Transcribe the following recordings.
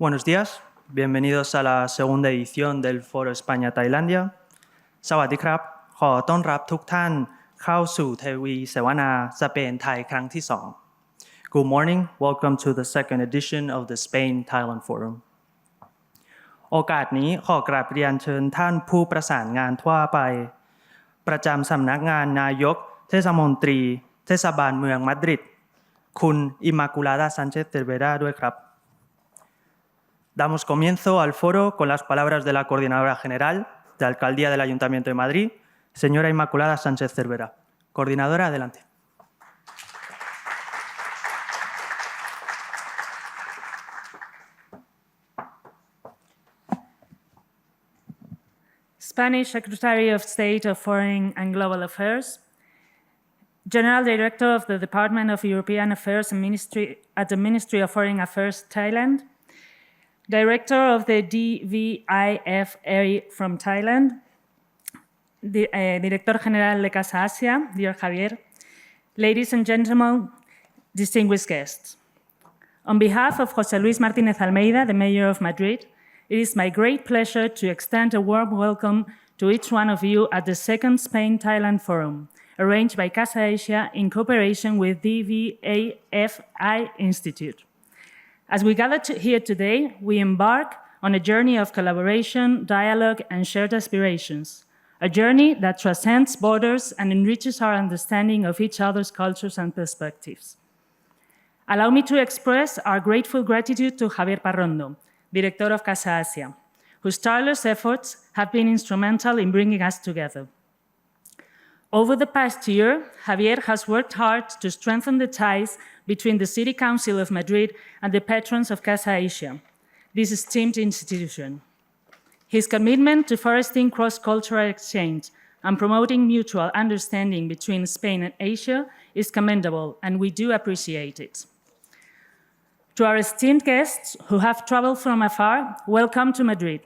Buenos días, bienvenidos a la segunda edición del Foro España-Tailandia สวัสดีครับขอต้อนรับทุกท่านเข้าสู่เทวีเสวนาสเปนไทยครั้งที่ 2 Good morning, welcome to the second edition of the Spain-Thailand Forum โอกาสนี้ขอกราบเรียนเชิญท่านผู้ประสานงานทั่วไปประจำสำนักงานนายกเทศมนตรีเทศบาลเมืองมาดริดคุณ Inmaculada Sánchez Cervera ด้วยครับDamos comienzo al foro con las palabras de la Coordinadora General de Alcaldía del Ayuntamiento de Madrid, señora Inmaculada Sánchez Cervera. Coordinadora, adelante. Spanish Secretary of State of Foreign and Global Affairs, General Director of the Department of European Affairs and at the Ministry of Foreign Affairs, Thailand, Director of the DVIFA from Thailand, Director General de Casa Asia, dear Javier, ladies and gentlemen, distinguished guests. On behalf of José Luis Martínez Almeida, the Mayor of Madrid, it is my great pleasure to extend a warm welcome to each one of you at the second Spain-Thailand Forum, arranged by Casa Asia in cooperation with DVIFA Institute. As we gather here today, we embark on a journey of collaboration, dialogue, and shared aspirations, a journey that transcends borders and enriches our understanding of each other's cultures and perspectives. Allow me to express our grateful gratitude to Javier Parrondo, Director of Casa Asia, whose tireless efforts have been instrumental in bringing us together. Over the past year, Javier has worked hard to strengthen the ties between the City Council of Madrid and the patrons of Casa Asia, this esteemed institution. His commitment to fostering cross-cultural exchange and promoting mutual understanding between Spain and Asia is commendable, and we do appreciate it. To our esteemed guests who have traveled from afar, welcome to Madrid.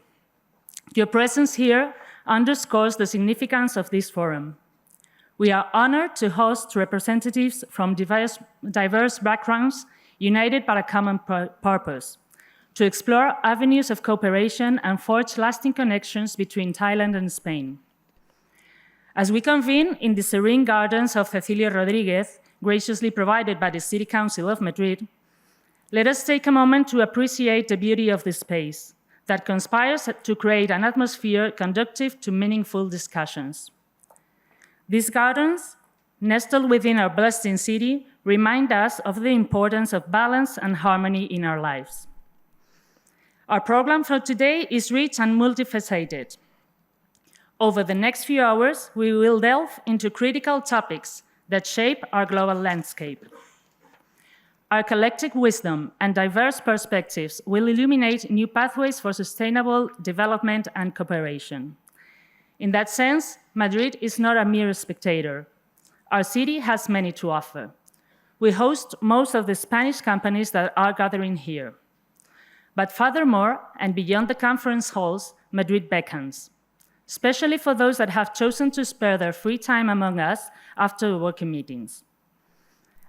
Your presence here underscores the significance of this forum. We are honored to host representatives from diverse backgrounds united by a common purpose, to explore avenues of cooperation and forge lasting connections between Thailand and Spain. As we convene in the serene gardens of Cecilia Rodriguez, graciously provided by the City Council of Madrid, let us take a moment to appreciate the beauty of this space that conspires to create an atmosphere conducive to meaningful discussions. These gardens, nestled within our bustling city, remind us of the importance of balance and harmony in our lives. Our program for today is rich and multifaceted. Over the next few hours, we will delve into critical topics that shape our global landscape. Our collective wisdom and diverse perspectives will illuminate new pathways for sustainable development and cooperation. In that sense, Madrid is not a mere spectator. Our city has many to offer. We host most of the Spanish companies that are gathering here. But furthermore, and beyond the conference halls, Madrid beckons, especially for those that have chosen to spare their free time among us after working meetings.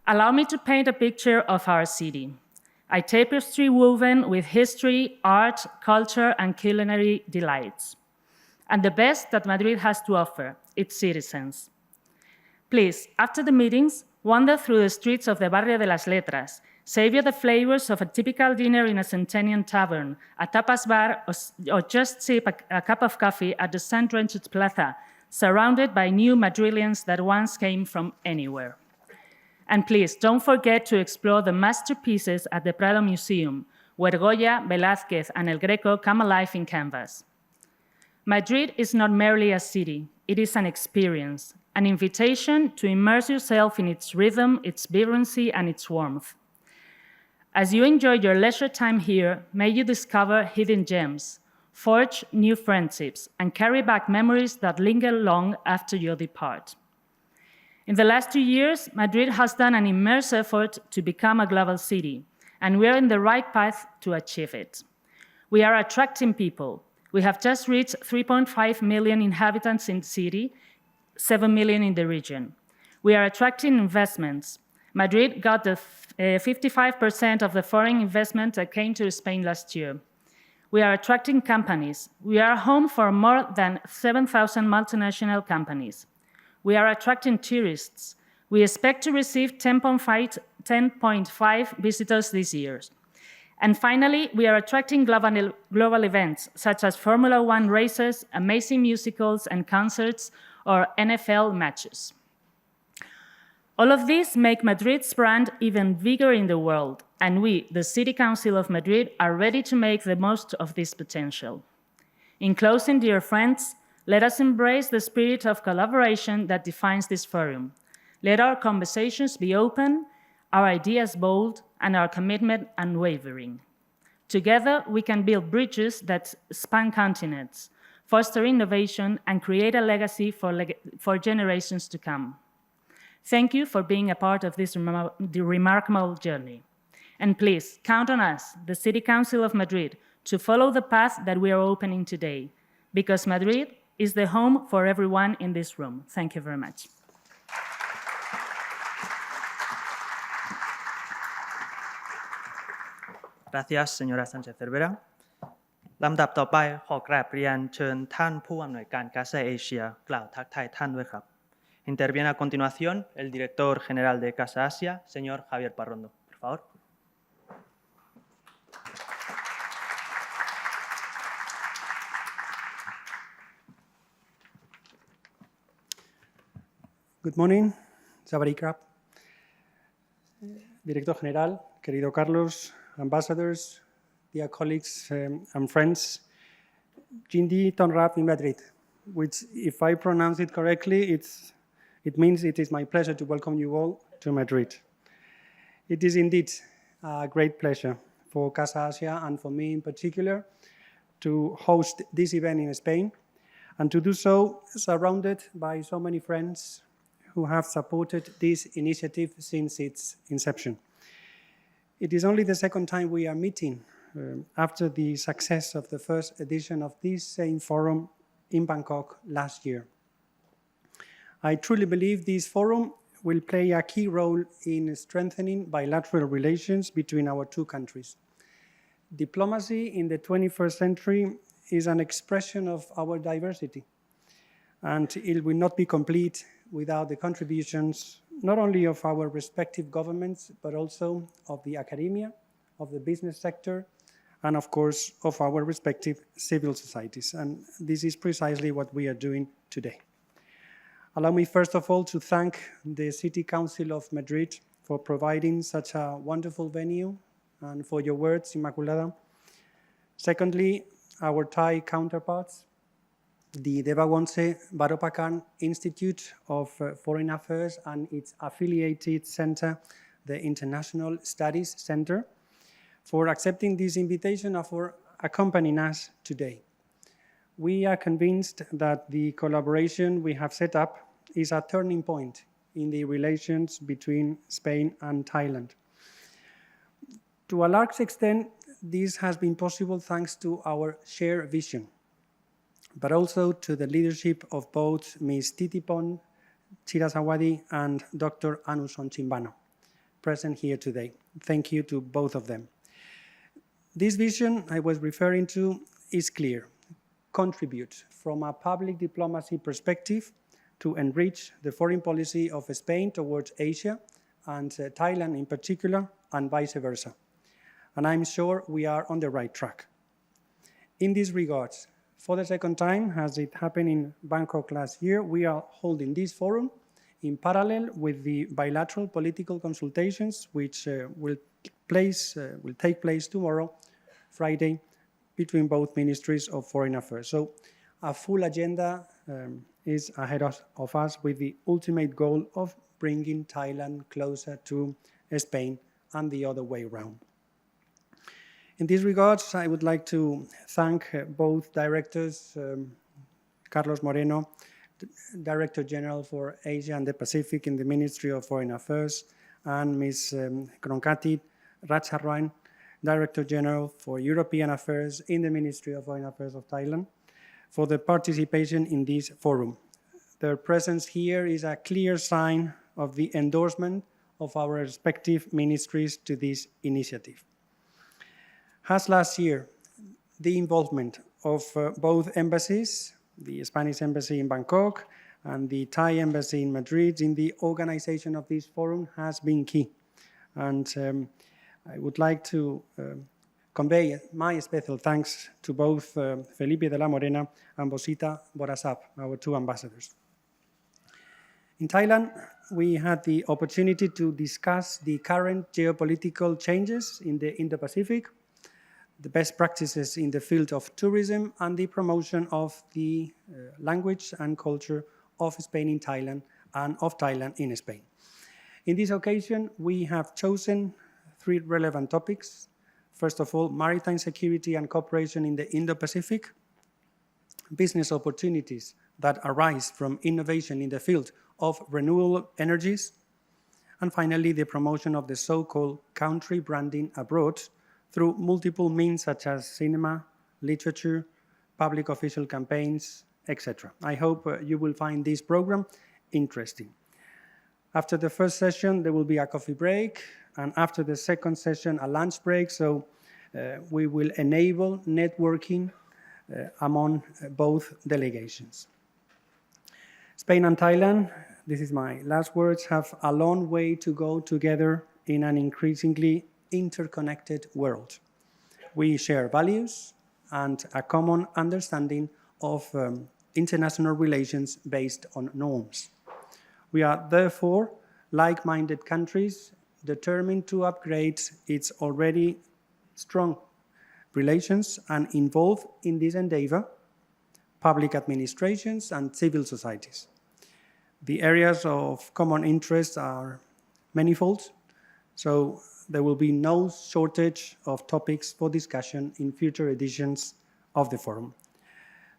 Allow me to paint a picture of our city, a tapestry woven with history, art, culture, and culinary delights, and the best that Madrid has to offer, its citizens. Please, after the meetings, wander through the streets of the Barrio de las Letras, savor the flavors of a typical dinner in a Centennial tavern, a tapas bar, or just sip a cup of coffee at the sun-drenched plaza, surrounded by new Madrileños that once came from anywhere. And please, don't forget to explore the masterpieces at the Prado Museum, where Goya, Velázquez, and El Greco come alive in canvas. Madrid is not merely a city, it is an experience, an invitation to immerse yourself in its rhythm, its vibrancy, and its warmth. As you enjoy your leisure time here, may you discover hidden gems, forge new friendships, and carry back memories that linger long after you depart. In the last 2 years, Madrid has done an immense effort to become a global city, and we are in the right path to achieve it. We are attracting people. We have just reached 3.5 million inhabitants in the city, 7 million in the region. We are attracting investments. Madrid got the 55% of the foreign investment that came to Spain last year. We are attracting companies. We are home for more than 7,000 multinational companies. We are attracting tourists. We expect to receive 10.5 visitors this year. And finally, we are attracting global events, such as Formula One races, amazing musicals and concerts, or NFL matches. All of these make Madrid's brand even bigger in the world, and we, the City Council of Madrid, are ready to make the most of this potential. In closing, dear friends, let us embrace the spirit of collaboration that defines this forum. Let our conversations be open, our ideas bold, and our commitment unwavering. Together, we can build bridges that span continents, foster innovation, and create a legacy for generations to come. Thank you for being a part of this remarkable journey. And please, count on us, the City Council of Madrid, to follow the path that we are opening today, because Madrid is the home for everyone in this room. Thank you very much. Gracias, señora Sánchez Cervera. ลำดับต่อไปขอกราบเรียนเชิญท่านผู้อำนวยการ Casa Asia กล่าวทักทายท่านด้วยครับ Interviene a continuación el director general de Casa Asia, señor Javier Parrondo. Por favor. Good morning, Sabari Krab. Director General, querido Carlos, ambassadors, dear colleagues and friends, Jindi Tonrap in Madrid, which, if I pronounce it correctly, it means it is my pleasure to welcome you all to Madrid. It is indeed a great pleasure for Casa Asia and for me in particular to host this event in Spain and to do so surrounded by so many friends who have supported this initiative since its inception. It is only the second time we are meeting after the success of the first edition of this same forum in Bangkok last year. I truly believe this forum will play a key role in strengthening bilateral relations between our two countries. Diplomacy in the 21st century is an expression of our diversity, and it will not be complete without the contributions not only of our respective governments, but also of the academia, of the business sector, and of course, of our respective civil societies. And this is precisely what we are doing today. Allow me first of all to thank the City Council of Madrid for providing such a wonderful venue and for your words, Immaculada. Secondly, our Thai counterparts, the Devswongse Varopakarn Institute of Foreign Affairs and its affiliated center, the International Studies Center, for accepting this invitation and for accompanying us today. We are convinced that the collaboration we have set up is a turning point in the relations between Spain and Thailand. To a large extent, this has been possible thanks to our shared vision, but also to the leadership of both Ms. Titipon Chirasawadi and Dr. Anuson Chimbano, present here today. Thank you to both of them. This vision I was referring to is clear. Contribute from a public diplomacy perspective to enrich the foreign policy of Spain towards Asia and Thailand in particular, and vice versa. And I'm sure we are on the right track. In these regards, for the second time, as it happened in Bangkok last year, we are holding this forum in parallel with the bilateral political consultations which will take place tomorrow, Friday, between both ministries of foreign affairs. So a full agenda is ahead of us with the ultimate goal of bringing Thailand closer to Spain and the other way around. In these regards, I would like to thank both directors, Carlos Moreno, Director General for Asia and the Pacific in the Ministry of Foreign Affairs, and Ms. Kronkati Ratcharwan, Director General for European Affairs in the Ministry of Foreign Affairs of Thailand, for the participation in this forum. Their presence here is a clear sign of the endorsement of our respective ministries to this initiative. As last year, the involvement of both embassies, the Spanish embassy in Bangkok and the Thai embassy in Madrid, in the organization of this forum has been key. And I would like to convey my special thanks to both Felipe de la Morena and Bosita Borasap, our two ambassadors. In Thailand, we had the opportunity to discuss the current geopolitical changes in the Indo-Pacific, the best practices in the field of tourism, and the promotion of the language and culture of Spain in Thailand and of Thailand in Spain. In this occasion, we have chosen 3 relevant topics. First of all, maritime security and cooperation in the Indo-Pacific, business opportunities that arise from innovation in the field of renewable energies, and finally, the promotion of the so-called country branding abroad through multiple means such as cinema, literature, public official campaigns, etc. I hope you will find this program interesting. After the first session, there will be a coffee break, and after the second session, a lunch break, so we will enable networking among both delegations. Spain and Thailand, this is my last words, have a long way to go together in an increasingly interconnected world. We share values and a common understanding of international relations based on norms. We are therefore like-minded countries determined to upgrade its already strong relations and involve in this endeavor public administrations and civil societies. The areas of common interest are manifold, so there will be no shortage of topics for discussion in future editions of the forum.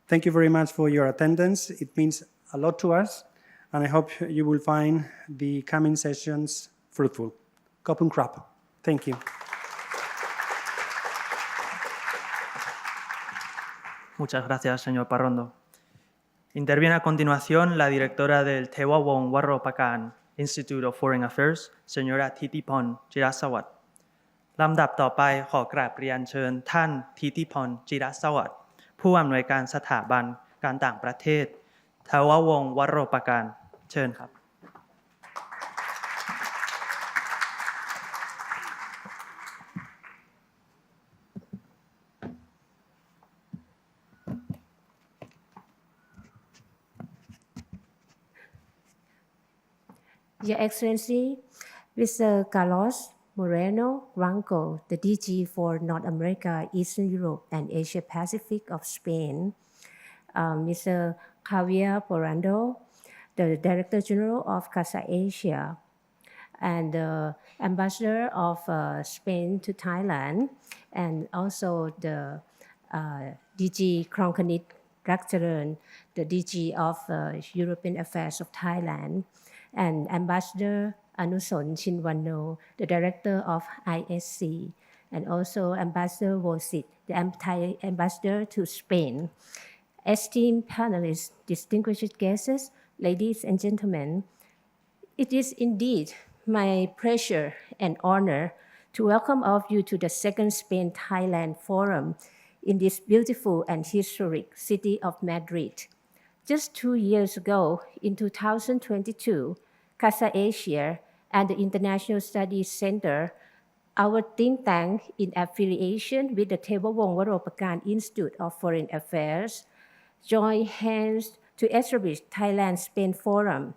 Thank you very much for your attendance. It means a lot to us, and I hope you will find the coming sessions fruitful. Kopun krap. Thank you. Muchas gracias, señor Parrondo. Interviene a continuación la directora del Devswongse Varopakarn Institute of Foreign Affairs, señora Thitiphon Chirasawat. ลำดับต่อไปขอกราบเรียนเชิญท่านธิติพรจิรสวัสดิ์ผู้อำนวยการสถาบันการต่างประเทศDevswongse Varopakarnเชิญครับ Your Excellency, Mr. Carlos Moreno Ranco, the DG for North America, Eastern Europe, and Asia Pacific of Spain, Mr. Javier Porrando, the Director General of Casa Asia, and the Ambassador of Spain to Thailand, and also the DG Krongkanit Rakcharan, the DG of European Affairs of Thailand, and Ambassador Anuson Chinwano, the Director of ISC, and also Ambassador Wosit, the Thai Ambassador to Spain. Esteemed panelists, distinguished guests, ladies and gentlemen, it is indeed my pleasure and honor to welcome all of you to the second Spain-Thailand Forum in this beautiful and historic city of Madrid. Just 2 years ago, in 2022, Casa Asia and the International Studies Center, our think tank in affiliation with the Devswongse Varopakarn Institute of Foreign Affairs, joined hands to establish Thailand-Spain Forum.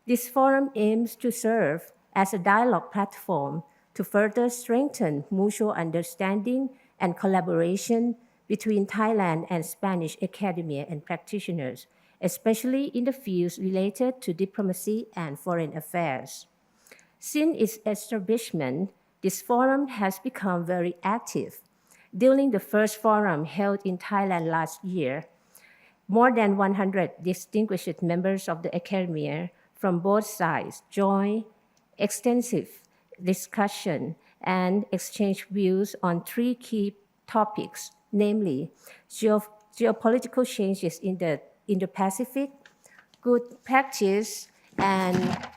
This forum aims to serve as a dialogue platform to further strengthen mutual understanding and collaboration between Thailand and Spanish academia and practitioners, especially in the fields related to diplomacy and foreign affairs. Since its establishment, this forum has become very active. During the first forum held in Thailand last year, more than 100 distinguished members of the academia from both sides joined extensive discussion and exchanged views on 3 key topics, namely geopolitical changes in the Indo-Pacific, good practice, and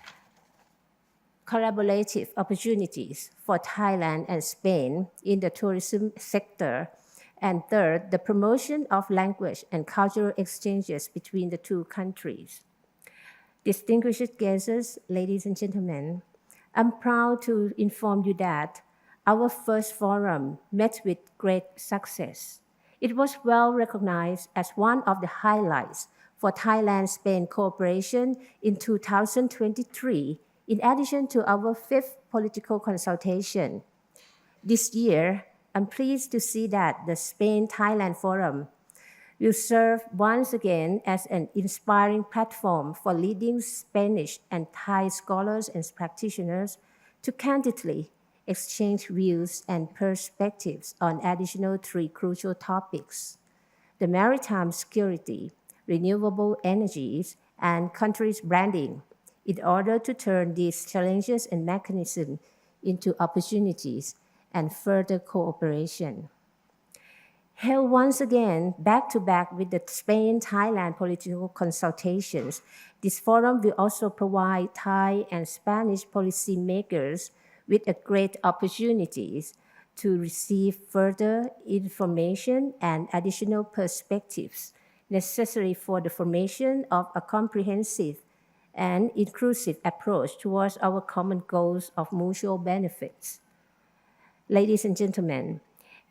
collaborative opportunities for Thailand and Spain in the tourism sector, and third, the promotion of language and cultural exchanges between the two countries. Distinguished guests, ladies and gentlemen, I'm proud to inform you that our first forum met with great success. It was well recognized as one of the highlights for Thailand-Spain cooperation in 2023, in addition to our fifth political consultation. This year, I'm pleased to see that the Spain-Thailand Forum will serve once again as an inspiring platform for leading Spanish and Thai scholars and practitioners to candidly exchange views and perspectives on additional three crucial topics: the maritime security, renewable energies, and countries' branding, in order to turn these challenges and mechanisms into opportunities and further cooperation. Held once again back-to-back with the Spain-Thailand political consultations, this forum will also provide Thai and Spanish policymakers with a great opportunities to receive further information and additional perspectives necessary for the formation of a comprehensive and inclusive approach towards our common goals of mutual benefits. Ladies and gentlemen,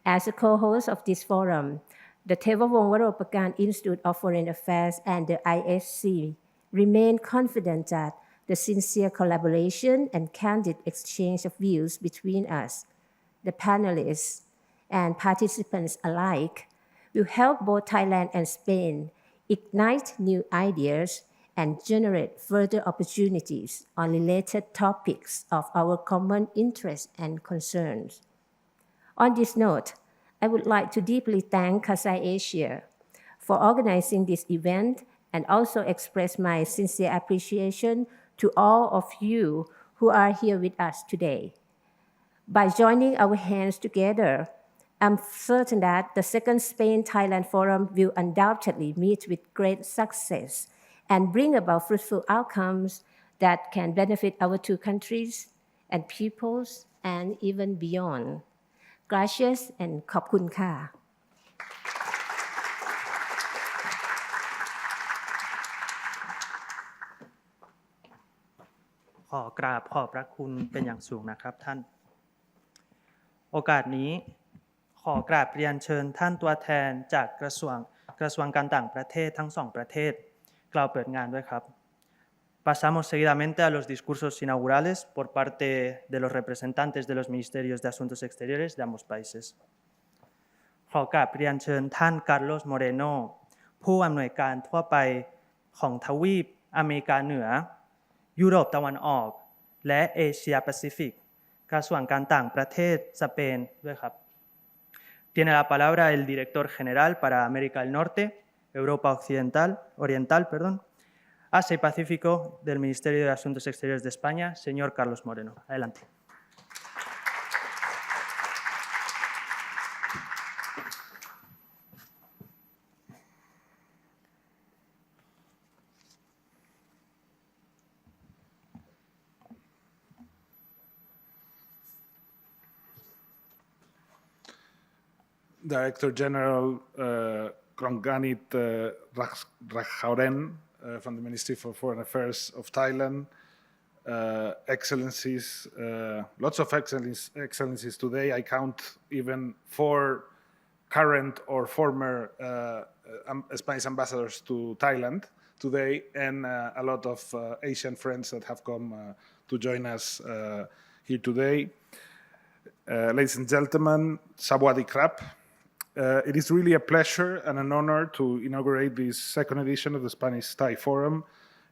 as a co-host of this forum, the Devswongse Varopakarn Institute of Foreign Affairs and the ISC remain confident that the sincere collaboration and candid exchange of views between us, the panelists and participants alike, will help both Thailand and Spain ignite new ideas and generate further opportunities on related topics of our common interests and concerns. On this note, I would like to deeply thank Casa Asia for organizing this event and also express my sincere appreciation to all of you who are here with us today. By joining our hands together, I'm certain that the second Spain-Thailand Forum will undoubtedly meet with great success and bring about fruitful outcomes that can benefit our two countries and peoples and even beyond. Gracias and ขอบคุณค่ะ ขอกราบขอบพระคุณเป็นอย่างสูงนะครับท่าน โอกาสนี้ขอกราบเรียนเชิญท่านตัวแทนจากกระทรวงการต่างประเทศทั้งสองประเทศกล่าวเปิดงานด้วยครับ Pasamos seguidamente a los discursos inaugurales por parte de los representantes de los ministerios de Asuntos Exteriores de ambos países. ขอกราบเรียนเชิญท่านคาร์โลส โมเรโน ผู้อำนวยการทั่วไปของทวีปอเมริกาเหนือยุโรปตะวันออกและเอเชียแปซิฟิกกระทรวงการต่างประเทศสเปนด้วยครับ Tiene la palabra el director general para América del Norte, Europa Oriental, Asia y Pacífico del Ministerio de Asuntos Exteriores de España, señor Carlos Moreno. Adelante. Director General Krongranit Rakhauren from the Ministry for Foreign Affairs of Thailand, Excellencies, lots of excellencies today. I count even 4 current or former Spanish ambassadors to Thailand today, and a lot of Asian friends that have come to join us here today. Ladies and gentlemen, Sawadee Krap. It is really a pleasure and an honor to inaugurate this second edition of the Spanish-Thai Forum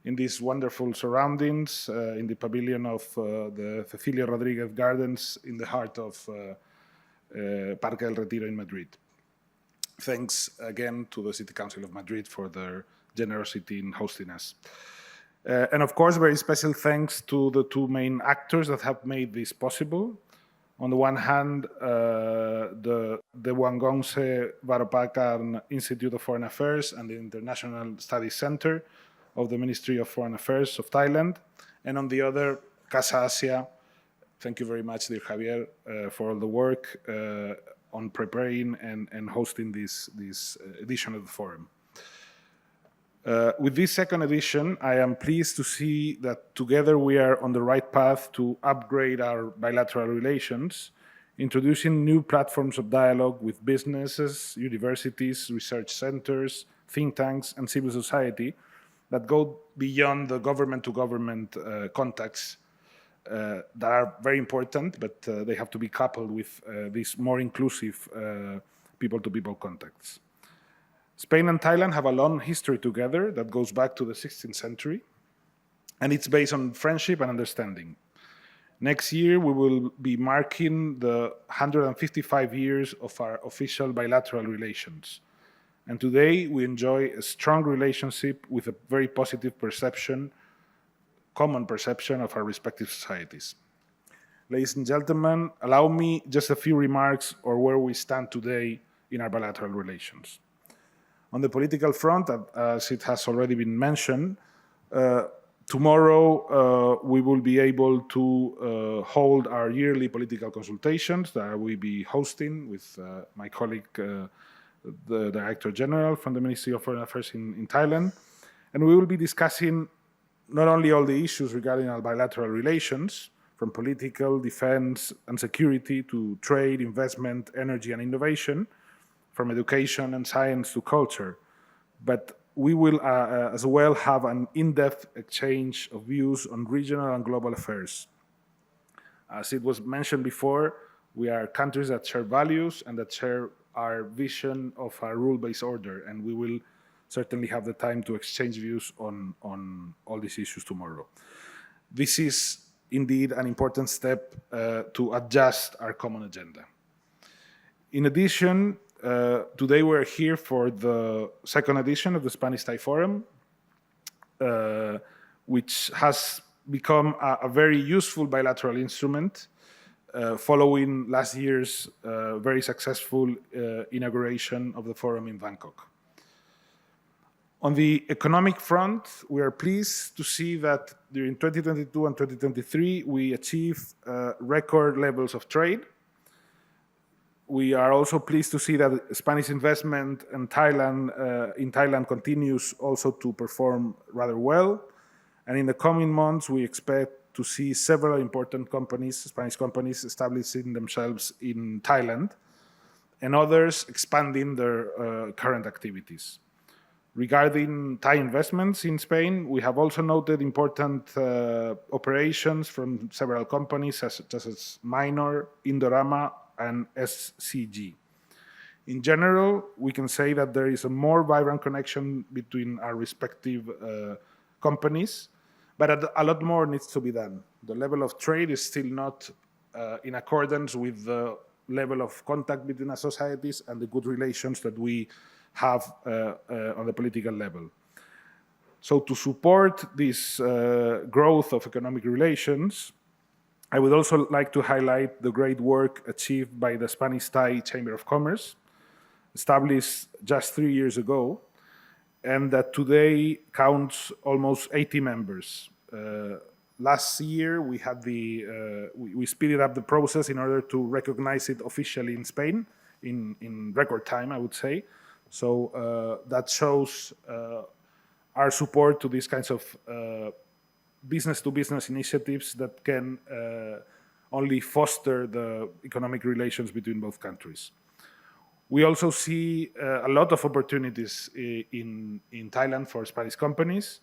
in these wonderful surroundings in the pavilion of the Cecilia Rodriguez Gardens in the heart of Parque del Retiro in Madrid. Thanks again to the City Council of Madrid for their generosity in hosting us. And of course, very special thanks to the 2 main actors that have made this possible. On the one hand, the Devswongse Varopakarn Institute of Foreign Affairs and the International Studies Center of the Ministry of Foreign Affairs of Thailand. And on the other, Casa Asia. Thank you very much, dear Javier, for all the work on preparing and hosting this edition of the forum. With this second edition, I am pleased to see that together we are on the right path to upgrade our bilateral relations, introducing new platforms of dialogue with businesses, universities, research centers, think tanks, and civil society that go beyond the government-to-government contacts that are very important, but they have to be coupled with these more inclusive people-to-people contacts. Spain and Thailand have a long history together that goes back to the 16th century, and it's based on friendship and understanding. Next year, we will be marking the 155 years of our official bilateral relations. And today, we enjoy a strong relationship with a very positive perception, common perception of our respective societies. Ladies and gentlemen, allow me just a few remarks on where we stand today in our bilateral relations. On the political front, as it has already been mentioned, tomorrow we will be able to hold our yearly political consultations that I will be hosting with my colleague, the Director General from the Ministry of Foreign Affairs in Thailand. And we will be discussing not only all the issues regarding our bilateral relations, from political, defense, and security to trade, investment, energy, and innovation, from education and science to culture. But we will as well have an in-depth exchange of views on regional and global affairs. As it was mentioned before, we are countries that share values and that share our vision of a rule-based order, and we will certainly have the time to exchange views on all these issues tomorrow. This is indeed an important step to adjust our common agenda. In addition, today we're here for the second edition of the Spanish-Thai Forum, which has become a very useful bilateral instrument following last year's very successful inauguration of the forum in Bangkok. On the economic front, we are pleased to see that during 2022 and 2023, we achieved record levels of trade. We are also pleased to see that Spanish investment in Thailand continues also to perform rather well. And in the coming months, we expect to see several important companies, Spanish companies, establishing themselves in Thailand, and others expanding their current activities. Regarding Thai investments in Spain, we have also noted important operations from several companies, such as Minor, Indorama, and SCG. In general, we can say that there is a more vibrant connection between our respective companies, but a lot more needs to be done. The level of trade is still not in accordance with the level of contact between our societies and the good relations that we have on the political level. So to support this growth of economic relations, I would also like to highlight the great work achieved by the Spanish-Thai Chamber of Commerce, established just 3 years ago, and that today counts almost 80 members. Last year, we had we speeded up the process in order to recognize it officially in Spain in record time, I would say. So that shows our support to these kinds of business-to-business initiatives that can only foster the economic relations between both countries. We also see a lot of opportunities in Thailand for Spanish companies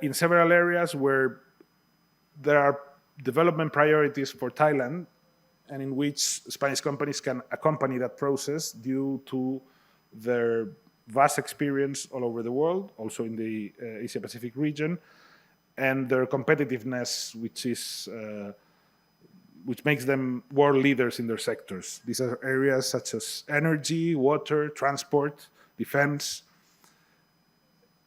in several areas where there are development priorities for Thailand and in which Spanish companies can accompany that process due to their vast experience all over the world, also in the Asia-Pacific region, and their competitiveness, which makes them world leaders in their sectors. These are areas such as energy, water, transport, defense.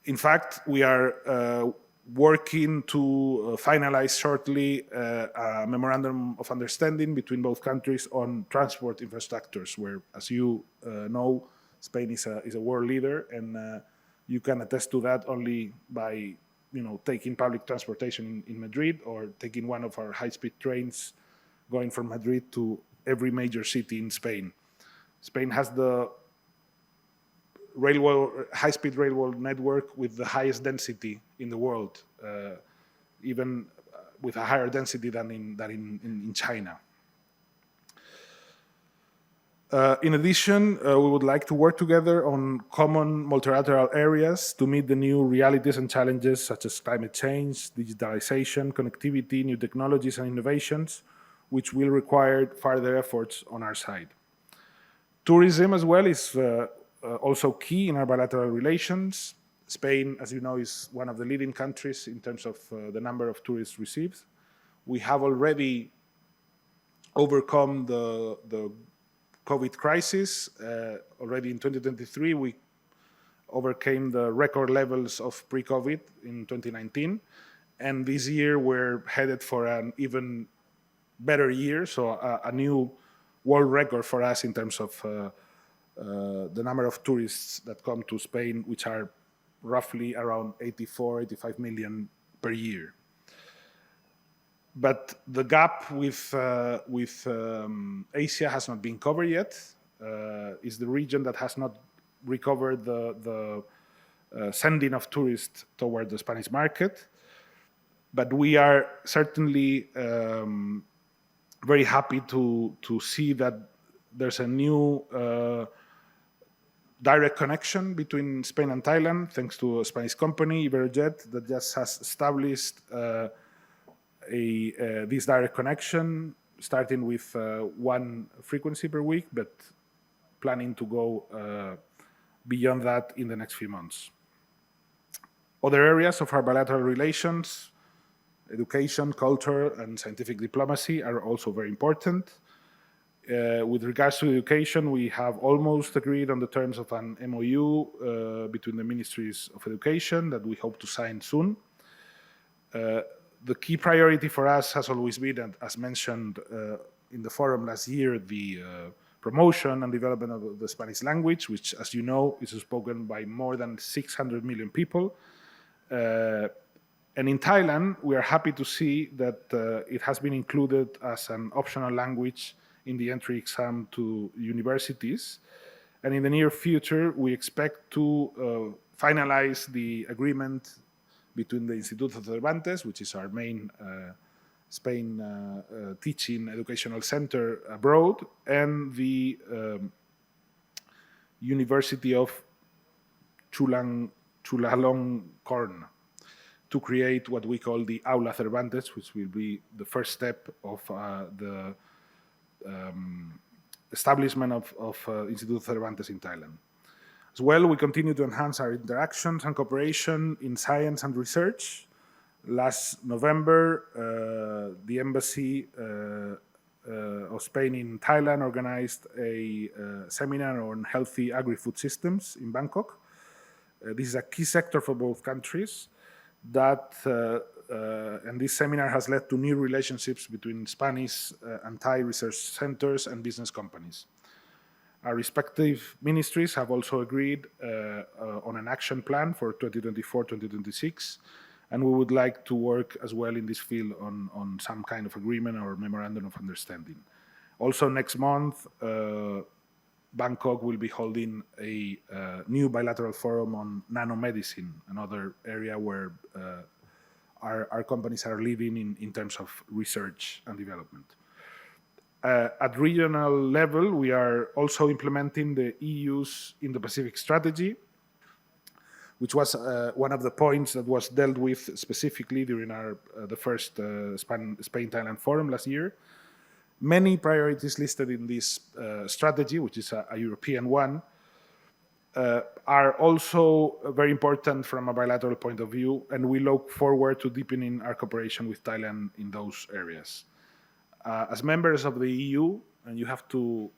In fact, we are working to finalize shortly a memorandum of understanding between both countries on transport infrastructures, where, as you know, Spain is a world leader, and you can attest to that only by taking public transportation in Madrid or taking one of our high-speed trains going from Madrid to every major city in Spain. Spain has the high-speed railway network with the highest density in the world, even with a higher density than in China. In addition, we would like to work together on common multilateral areas to meet the new realities and challenges such as climate change, digitalization, connectivity, new technologies and innovations, which will require further efforts on our side. Tourism as well is also key in our bilateral relations. Spain, as you know, is one of the leading countries in terms of the number of tourists received. We have already overcome the COVID crisis. Already in 2023, we overcame the record levels of pre-COVID in 2019. And this year, we're headed for an even better year, so a new world record for us in terms of the number of tourists that come to Spain, which are roughly around 85 million per year. But the gap with Asia has not been covered yet. It's the region that has not recovered the sending of tourists toward the Spanish market. But we are certainly very happy to see that there's a new direct connection between Spain and Thailand, thanks to a Spanish company, Iberojet, that just has established this direct connection, starting with one frequency per week, but planning to go beyond that in the next few months. Other areas of our bilateral relations, education, culture, and scientific diplomacy are also very important. With regards to education, we have almost agreed on the terms of an MOU between the Ministries of Education that we hope to sign soon. The key priority for us has always been, as mentioned in the forum last year, the promotion and development of the Spanish language, which, as you know, is spoken by more than 600 million people. And in Thailand, we are happy to see that it has been included as an optional language in the entry exam to universities. And in the near future, we expect to finalize the agreement between the Instituto Cervantes, which is our main Spain teaching educational center abroad, and the University of Chulalongkorn, to create what we call the Aula Cervantes, which will be the first step of the establishment of Instituto Cervantes in Thailand. As well, we continue to enhance our interactions and cooperation in science and research. Last November, the Embassy of Spain in Thailand organized a seminar on healthy agri-food systems in Bangkok. This is a key sector for both countries. And this seminar has led to new relationships between Spanish and Thai research centers and business companies. Our respective ministries have also agreed on an action plan for 2024-2026, and we would like to work as well in this field on some kind of agreement or memorandum of understanding. Also next month, Bangkok will be holding a new bilateral forum on nanomedicine, another area where our companies are leading in terms of research and development. At regional level, we are also implementing the EU's Indo-Pacific strategy, which was one of the points that was dealt with specifically during the first Spain-Thailand forum last year. Many priorities listed in this strategy, which is a European one, are also very important from a bilateral point of view, and we look forward to deepening our cooperation with Thailand in those areas. As members of the EU, and you have to,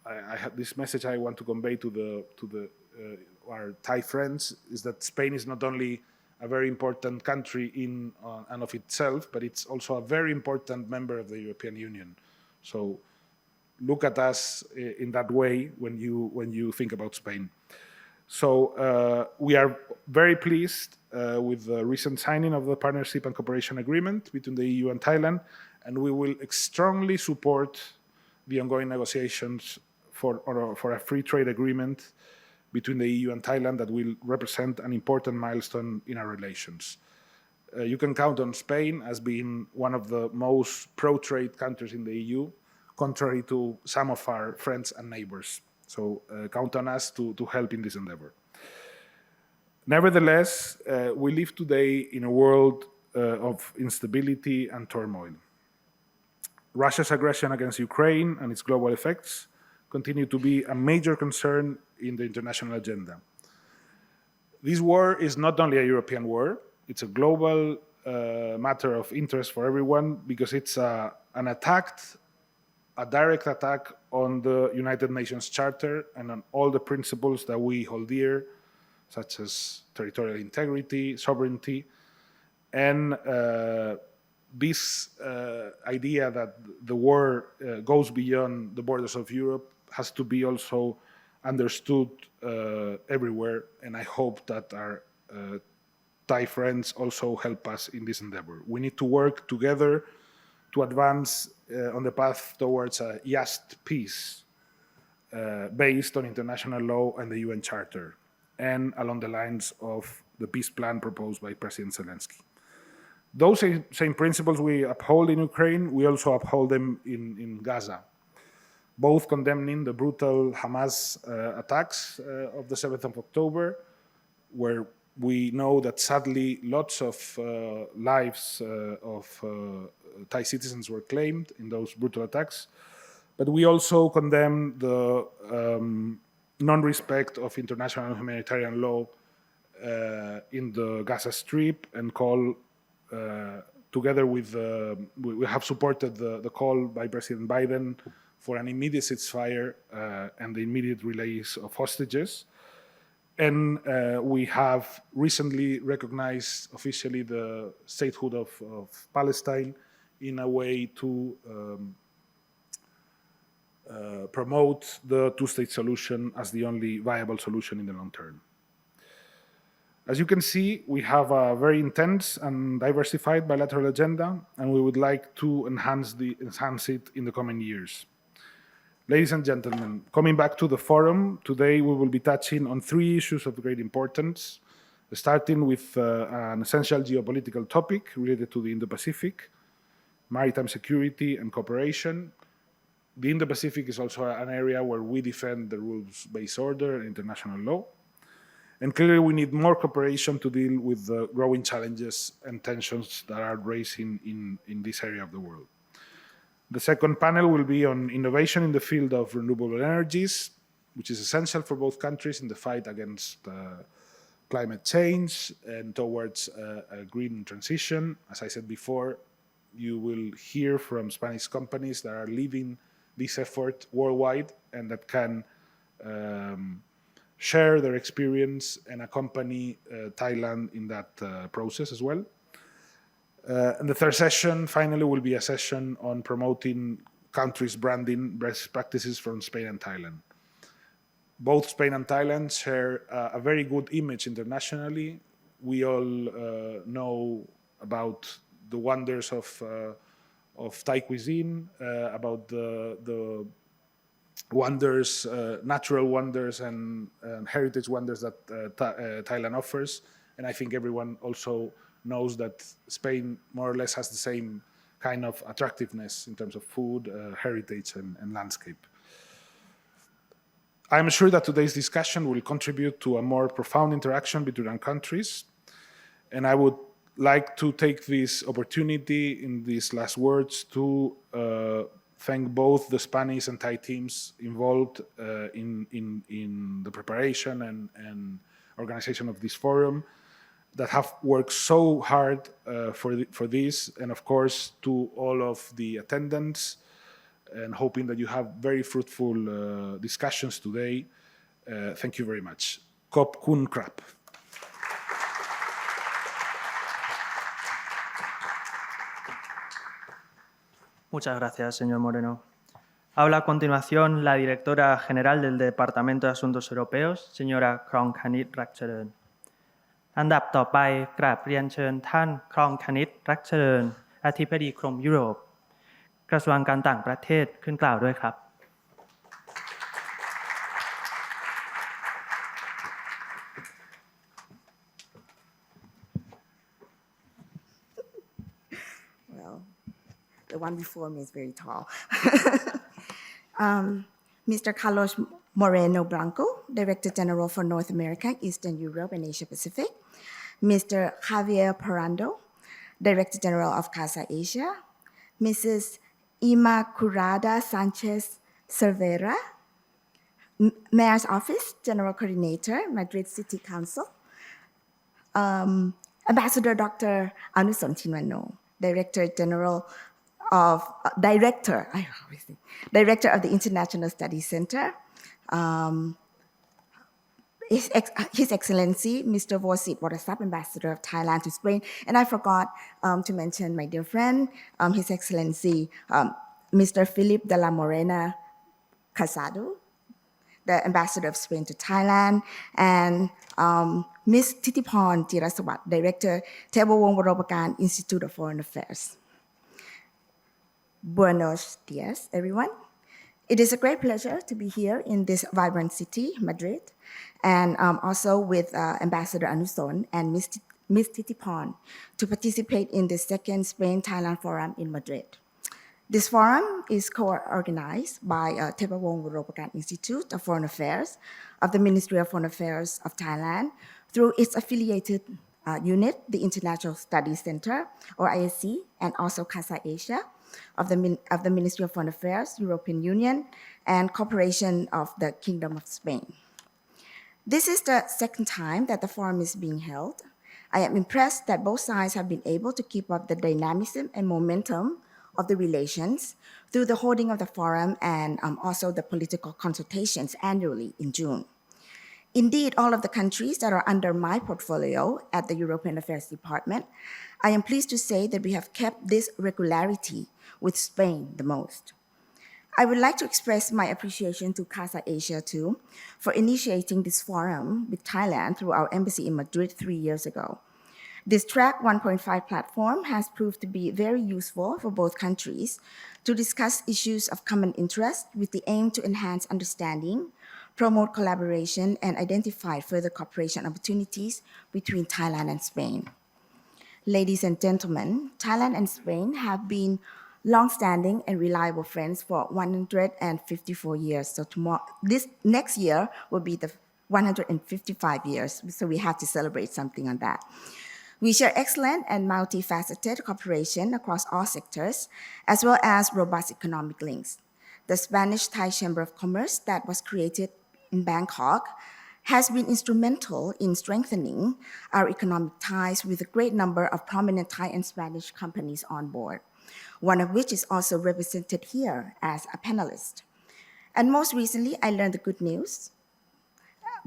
I have this message I want to convey to our Thai friends, is that Spain is not only a very important country in and of itself, but it's also a very important member of the European Union. So look at us in that way when you think about Spain. So we are very pleased with the recent signing of the Partnership and Cooperation Agreement between the EU and Thailand, and we will strongly support the ongoing negotiations for a free trade agreement between the EU and Thailand that will represent an important milestone in our relations. You can count on Spain as being one of the most pro-trade countries in the EU, contrary to some of our friends and neighbors. So count on us to help in this endeavor. Nevertheless, we live today in a world of instability and turmoil. Russia's aggression against Ukraine and its global effects continue to be a major concern in the international agenda. This war is not only a European war, it's a global matter of interest for everyone because it's a direct attack on the United Nations Charter and on all the principles that we hold dear, such as territorial integrity, sovereignty, and this idea that the war goes beyond the borders of Europe has to be also understood everywhere, and I hope that our Thai friends also help us in this endeavor. We need to work together to advance on the path towards a just peace based on international law and the UN Charter, and along the lines of the peace plan proposed by President Zelensky. Those same principles we uphold in Ukraine, we also uphold them in Gaza, both condemning the brutal Hamas attacks of the 7th of October, where we know that sadly lots of lives of Thai citizens were claimed in those brutal attacks. But we also condemn the non-respect of international humanitarian law in the Gaza Strip and call, together with, we have supported the call by President Biden for an immediate ceasefire and the immediate release of hostages. And we have recently recognized officially the statehood of Palestine in a way to promote the two-state solution as the only viable solution in the long term. As you can see, we have a very intense and diversified bilateral agenda, and we would like to enhance it in the coming years. Ladies and gentlemen, coming back to the forum, today we will be touching on 3 issues of great importance, starting with an essential geopolitical topic related to the Indo-Pacific, maritime security and cooperation. The Indo-Pacific is also an area where we defend the rules-based order and international law. And clearly we need more cooperation to deal with the growing challenges and tensions that are raising in this area of the world. The second panel will be on innovation in the field of renewable energies, which is essential for both countries in the fight against climate change and towards a green transition. As I said before, you will hear from Spanish companies that are leading this effort worldwide and that can share their experience and accompany Thailand in that process as well. And the third session, finally, will be a session on promoting countries' branding best practices from Spain and Thailand. Both Spain and Thailand share a very good image internationally. We all know about the wonders of Thai cuisine, about the wonders, natural wonders and heritage wonders that Thailand offers. And I think everyone also knows that Spain more or less has the same kind of attractiveness in terms of food, heritage, and landscape. I'm sure that today's discussion will contribute to a more profound interaction between our countries. And I would like to take this opportunity in these last words to thank both the Spanish and Thai teams involved in the preparation and organization of this forum, that have worked so hard for this, and of course to all of the attendants, and hoping that you have very fruitful discussions today. Thank you very much. Kop kun krap. Muchas gracias, señor Moreno. Habla a continuación la directora general del Departamento de Asuntos Europeos, señora ครองคณิตรักเจริญอันดับต่อไปกราบเรียนเชิญท่านครองคณิตรักเจริญอธิบดีกรมยุโรปกระทรวงการต่างประเทศขึ้นกล่าวด้วยครับ Well, the one before me is very tall. Mr. Carlos Moreno Blanco, Director General for North America, Eastern Europe, and Asia Pacific. Mr. Javier Parando, Director General of Casa Asia. Mrs. Immaculada Sanchez Cervera, Mayor's Office, General Coordinator, Madrid City Council. Ambassador Dr. Anuson Chinwano, Director of the International Studies Center. His Excellency, Mr. Vosit Warasap, Ambassador of Thailand to Spain. And I forgot to mention my dear friend, His Excellency, Mr. Philip de la Morena Casado, the Ambassador of Spain to Thailand, and Ms. Titiporn Jirasawat, Director, Varopakarn Institute of Foreign Affairs. Buenos dias, everyone. It is a great pleasure to be here in this vibrant city, Madrid, and also with Ambassador Anuson and Ms. Titiporn to participate in the second Spain-Thailand Forum in Madrid. This forum is co-organized by Varopakarn Institute of Foreign Affairs of the Ministry of Foreign Affairs of Thailand through its affiliated unit, the International Studies Center, or ISC, and also Casa Asia of the Ministry of Foreign Affairs, European Union, and Cooperation of the Kingdom of Spain. This is the second time that the forum is being held. I am impressed that both sides have been able to keep up the dynamism and momentum of the relations through the holding of the forum and also the political consultations annually in June. Indeed, all of the countries that are under my portfolio at the European Affairs Department, I am pleased to say that we have kept this regularity with Spain the most. I would like to express my appreciation to Casa Asia too for initiating this forum with Thailand through our embassy in Madrid 3 years ago. This Track 1.5 platform has proved to be very useful for both countries to discuss issues of common interest with the aim to enhance understanding, promote collaboration, and identify further cooperation opportunities between Thailand and Spain. Ladies and gentlemen, Thailand and Spain have been long-standing and reliable friends for 154 years. So this next year will be the 155 years, so we have to celebrate something on that. We share excellent and multifaceted cooperation across all sectors, as well as robust economic links. The Spanish-Thai Chamber of Commerce that was created in Bangkok has been instrumental in strengthening our economic ties with a great number of prominent Thai and Spanish companies on board, one of which is also represented here as a panelist. And most recently, I learned the good news,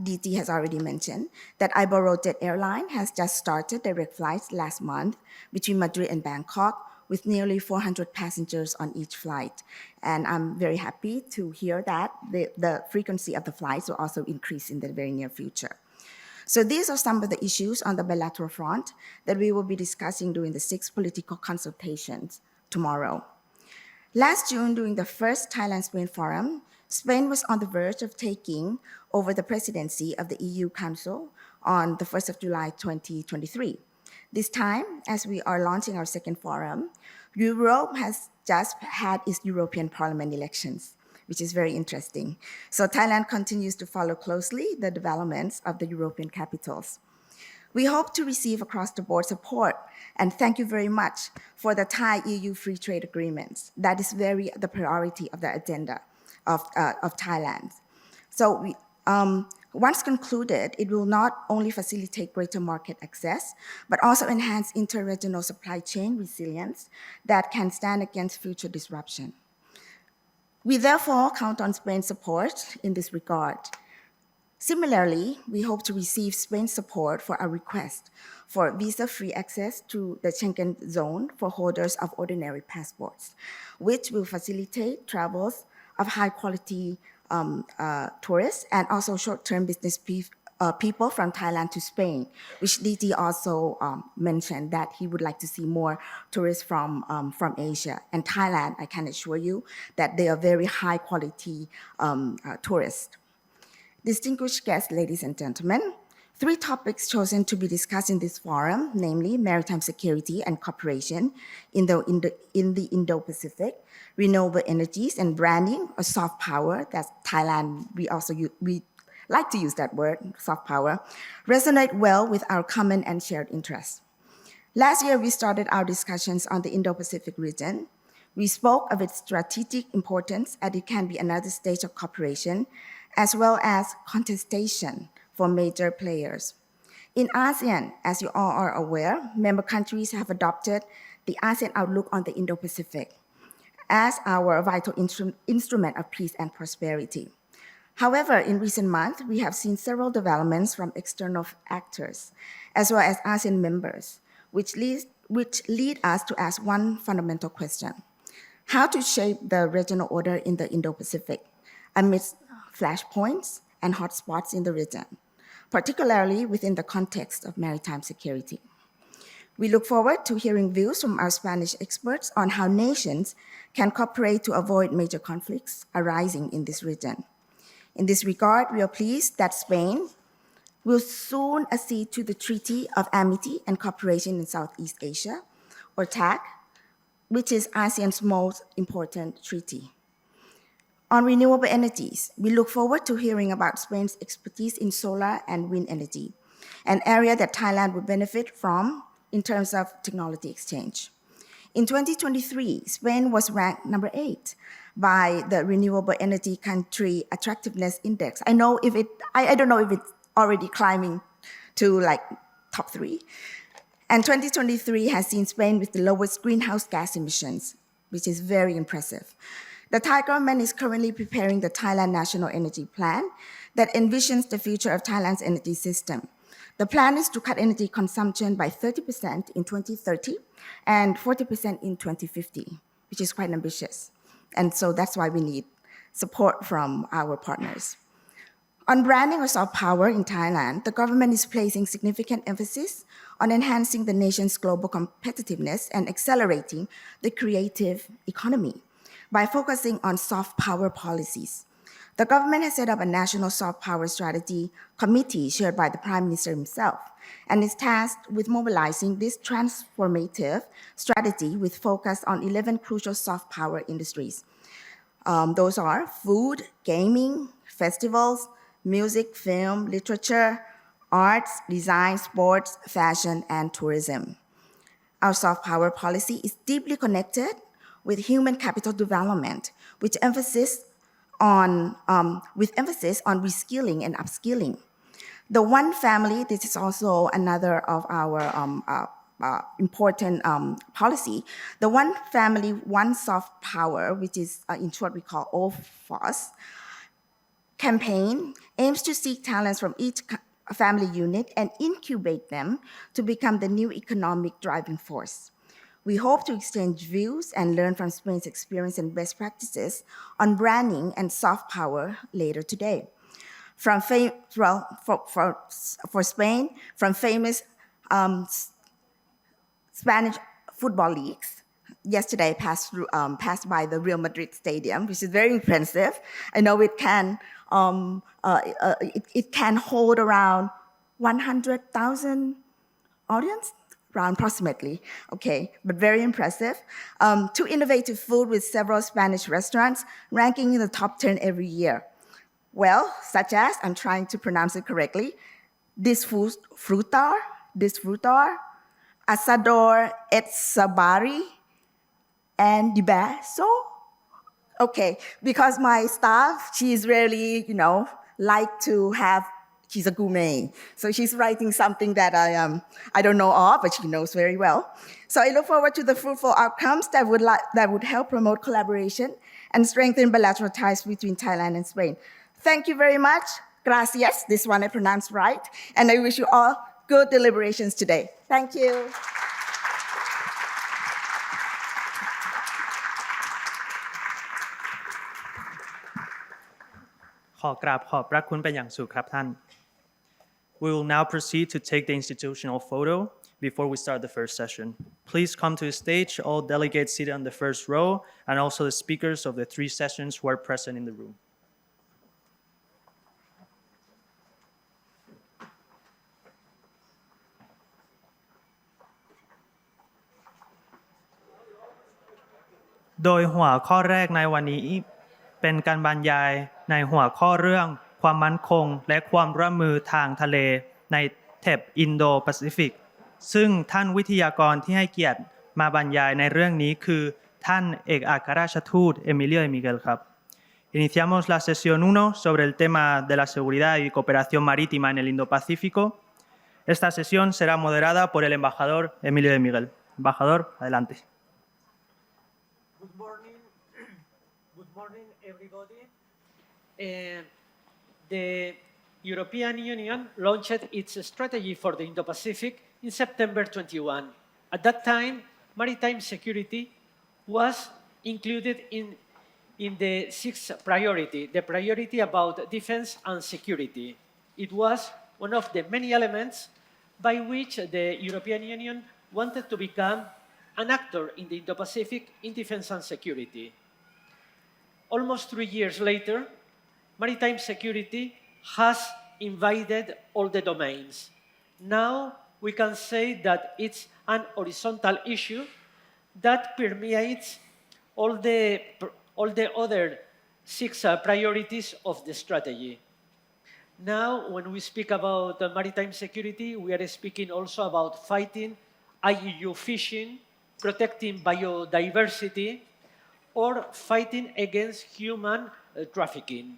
DT has already mentioned, that Iberojet Airline has just started direct flights last month between Madrid and Bangkok with nearly 400 passengers on each flight. And I'm very happy to hear that the frequency of the flights will also increase in the very near future. So these are some of the issues on the bilateral front that we will be discussing during the 6th political consultations tomorrow. Last June, during the first Thailand-Spain Forum, Spain was on the verge of taking over the presidency of the EU Council on the 1st of July 2023. This time, as we are launching our second forum, Europe has just had its European Parliament elections, which is very interesting. So Thailand continues to follow closely the developments of the European capitals. We hope to receive across-the-board support, and thank you very much for the Thai-EU free trade agreements. That is the priority of the agenda of Thailand. So once concluded, it will not only facilitate greater market access, but also enhance inter-regional supply chain resilience that can stand against future disruption. We therefore count on Spain's support in this regard. Similarly, we hope to receive Spain's support for our request for visa-free access to the Schengen zone for holders of ordinary passports, which will facilitate travels of high-quality tourists and also short-term business people from Thailand to Spain, which DT also mentioned that he would like to see more tourists from Asia. And Thailand, I can assure you that they are very high-quality tourists. Distinguished guests, ladies and gentlemen, 3 topics chosen to be discussed in this forum, namely maritime security and cooperation in the Indo-Pacific, renewable energies and branding, or soft power. That's Thailand. We like to use that word, soft power, resonate well with our common and shared interests. Last year, we started our discussions on the Indo-Pacific region. We spoke of its strategic importance as it can be another stage of cooperation, as well as contestation for major players. In ASEAN, as you all are aware, member countries have adopted the ASEAN Outlook on the Indo-Pacific as our vital instrument of peace and prosperity. However, in recent months, we have seen several developments from external actors, as well as ASEAN members, which lead us to ask one fundamental question: how to shape the regional order in the Indo-Pacific amidst flashpoints and hotspots in the region, particularly within the context of maritime security. We look forward to hearing views from our Spanish experts on how nations can cooperate to avoid major conflicts arising in this region. In this regard, we are pleased that Spain will soon accede to the Treaty of Amity and Cooperation in Southeast Asia, or TAC, which is ASEAN's most important treaty. On renewable energies, we look forward to hearing about Spain's expertise in solar and wind energy, an area that Thailand would benefit from in terms of technology exchange. In 2023, Spain was ranked number 8 by the Renewable Energy Country Attractiveness Index. I don't know if it's already climbing to like top 3. And 2023 has seen Spain with the lowest greenhouse gas emissions, which is very impressive. The Thai government is currently preparing the Thailand National Energy Plan that envisions the future of Thailand's energy system. The plan is to cut energy consumption by 30% in 2030 and 40% in 2050, which is quite ambitious. And so that's why we need support from our partners. On branding or soft power in Thailand, the government is placing significant emphasis on enhancing the nation's global competitiveness and accelerating the creative economy by focusing on soft power policies. The government has set up a national soft power strategy committee chaired by the Prime Minister himself and is tasked with mobilizing this transformative strategy with focus on 11 crucial soft power industries. Those are food, gaming, festivals, music, film, literature, arts, design, sports, fashion, and tourism. Our soft power policy is deeply connected with human capital development, with emphasis on reskilling and upskilling. The one family, this is also another of our important policy. The one family, one soft power, which is in short we call OFOS, campaign aims to seek talents from each family unit and incubate them to become the new economic driving force. We hope to exchange views and learn from Spain's experience and best practices on branding and soft power later today. For Spain, from famous Spanish football leagues, yesterday passed by the Real Madrid stadium, which is very impressive. I know it can hold around 100,000 audience. Around approximately, okay, but very impressive. To innovative food with several Spanish restaurants ranking in the top 10 every year. Well, such as, I'm trying to pronounce it correctly, Disfrutar, Asador et Sabari, and Dibaso. Okay, because my staff, she's really, like to have. She's a gourmet, so she's writing something that I don't know of, but she knows very well. So I look forward to the fruitful outcomes that would help promote collaboration and strengthen bilateral ties between Thailand and Spain. Thank you very much. Gracias. This one I pronounced right, and I wish you all good deliberations today. Thank you. อกราบขอบพระคุณเป็นอย่างสูงครับท่าน We will now proceed to take the institutional photo before we start the first session. Please come to the stage, all delegates seated on the first row, and also the speakers of the 3 sessions who are present in the room. Doi หัวข้อแรกในวันนี้เป็นการบรรยายในหัวข้อเรื่องความมั่นคงและความร่วมมือทางทะเลในแถบอินโดแปซิฟิกซึ่งท่านวิทยากรที่ให้เกียรติมาบรรยายในเรื่องนี้คือท่านเอกอัครราชทูตเอมิเลียมิเกลครับ Iniciamos la sesión 1 sobre el tema de la seguridad y cooperación marítima en el Indo-Pacífico. Esta sesión será moderada por el embajador Emilio de Miguel. Embajador, adelante. Good morning, everybody. The European Union launched its strategy for the Indo-Pacific in September 21. At that time, maritime security was included in the 6th priority, the priority about defense and security. It was one of the many elements by which the European Union wanted to become an actor in the Indo-Pacific in defense and security. Almost 3 years later, maritime security has invaded all the domains. Now we can say that it's an horizontal issue that permeates all the other 6 priorities of the strategy. Now, when we speak about maritime security, we are speaking also about fighting IUU fishing, protecting biodiversity, or fighting against human trafficking.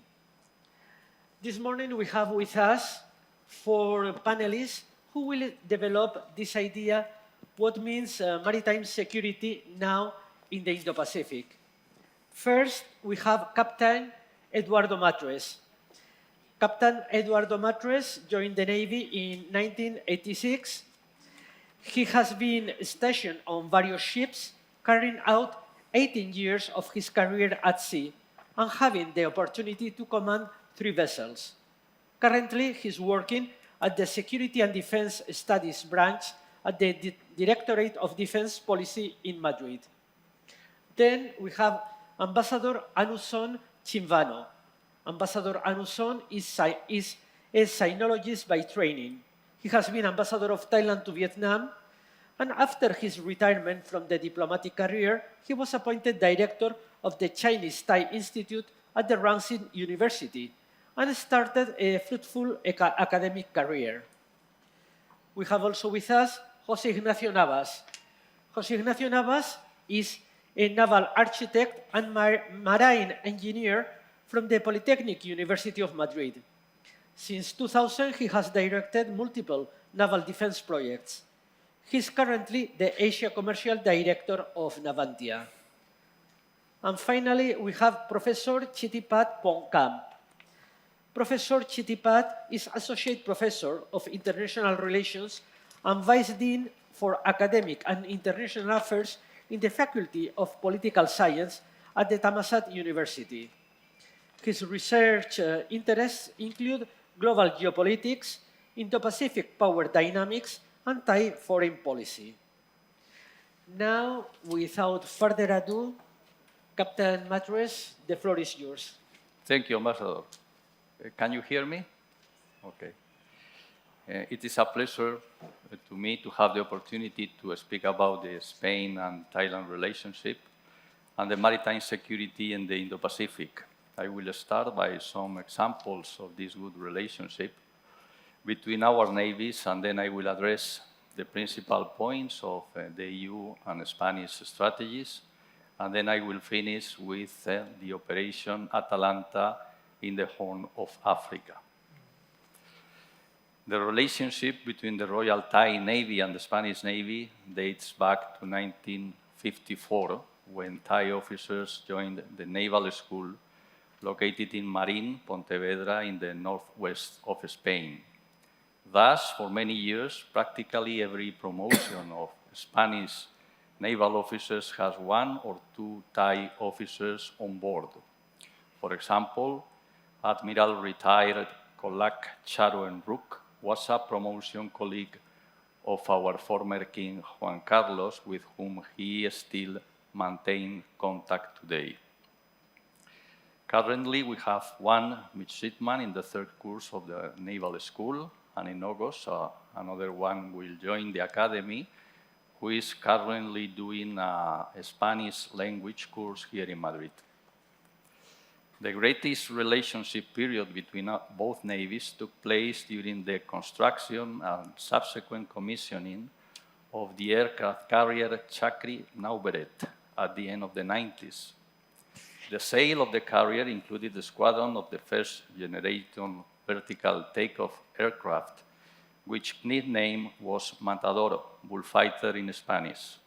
This morning we have with us 4 panelists who will develop this idea, what means maritime security now in the Indo-Pacific. First, we have Captain Eduardo Matres. Captain Eduardo Matres joined the Navy in 1986. He has been stationed on various ships, carrying out 18 years of his career at sea, and having the opportunity to command 3 vessels. Currently, he's working at the Security and Defense Studies branch at the Directorate of Defense Policy in Madrid. Then we have Ambassador Anuson Chimvano. Ambassador Anuson is a sinologist by training. He has been ambassador of Thailand to Vietnam, and after his retirement from the diplomatic career, he was appointed director of the Chinese Thai Institute at the Rangsit University and started a fruitful academic career. We have also with us José Ignacio Navas. José Ignacio Navas is a naval architect and marine engineer from the Polytechnic University of Madrid. Since 2000, he has directed multiple naval defense projects. He's currently the Asia Commercial Director of Navantia. And finally, we have Professor Chittipat Pongkamp. Professor Chittipat is Associate Professor of International Relations and Vice Dean for Academic and International Affairs in the Faculty of Political Science at the Thammasat University. His research interests include global geopolitics, Indo-Pacific power dynamics, and Thai foreign policy. Now, without further ado, Captain Matres, the floor is yours. Thank you, Ambassador. Can you hear me? Okay. It is a pleasure to me to have the opportunity to speak about the Spain and Thailand relationship and the maritime security in the Indo-Pacific. I will start by some examples of this good relationship between our navies, and then I will address the principal points of the EU and Spanish strategies, and then I will finish with the Operation Atalanta in the Horn of Africa. The relationship between the Royal Thai Navy and the Spanish Navy dates back to 1954, when Thai officers joined the naval school located in Marín, Pontevedra, in the northwest of Spain. Thus, for many years, practically every promotion of Spanish naval officers has 1 or 2 Thai officers on board. For example, Admiral retired Kolak Charoen-Rook was a promotion colleague of our former King Juan Carlos, with whom he still maintains contact today. Currently, we have one midshipman in the third course of the Naval School, and in August, another one will join the academy, who is currently doing a Spanish language course here in Madrid. The greatest relationship period between both navies took place during the construction and subsequent commissioning of the aircraft carrier Chakri Nauberet at the end of the 90s. The sail of the carrier included the squadron of the first generation vertical takeoff aircraft, which nickname was Matador, bullfighter in Spanish.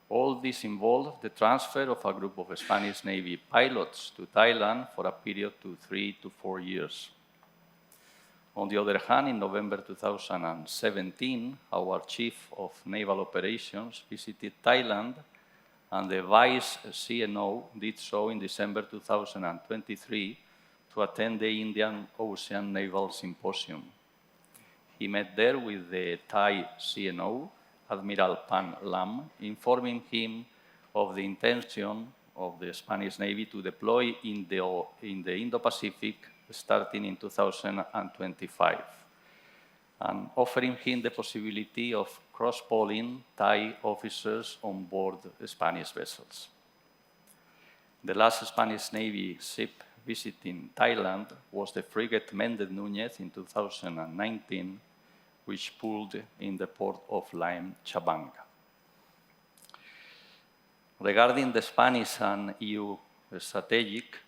All this involved the transfer of a group of Spanish Navy pilots to Thailand for a period of 3 to 4 years. On the other hand, in November 2017, our Chief of Naval Operations visited Thailand, and the Vice CNO did so in December 2023 to attend the Indian Ocean Naval Symposium. He met there with the Thai CNO, Admiral Pan Lam, informing him of the intention of the Spanish Navy to deploy in the Indo-Pacific starting in 2025, and offering him the possibility of cross-polling Thai officers on board Spanish vessels. The last Spanish Navy ship visiting Thailand was the frigate Mendez Núñez in 2019, which pulled in the port of Laem Chabang. Regarding the Spanish and EU strategic,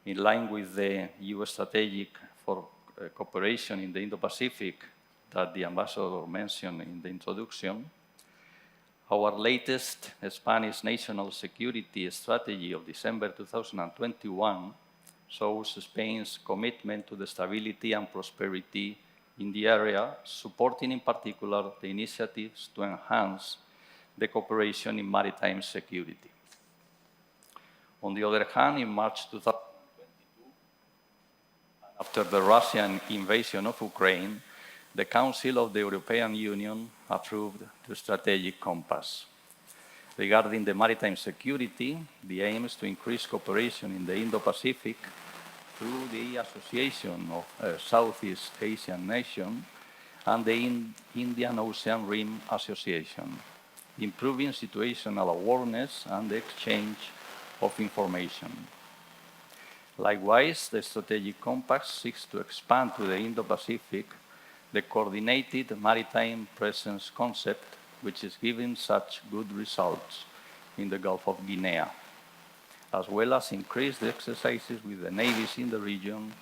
in line with the EU strategic for cooperation in the Indo-Pacific that the ambassador mentioned in the introduction, our latest Spanish national security strategy of December 2021 shows Spain's commitment to the stability and prosperity in the area, supporting in particular the initiatives to enhance the cooperation in maritime security. On the other hand, in March 2022, after the Russian invasion of Ukraine, the Council of the European Union approved the strategic compass. Regarding the maritime security, the aim is to increase cooperation in the Indo-Pacific through the association of Southeast Asian nations and the Indian Ocean Rim Association, improving situational awareness and the exchange of information. Likewise, the strategic compass seeks to expand to the Indo-Pacific the coordinated maritime presence concept, which is giving such good results in the Gulf of Guinea, as well as increase the exercises with the navies in the region.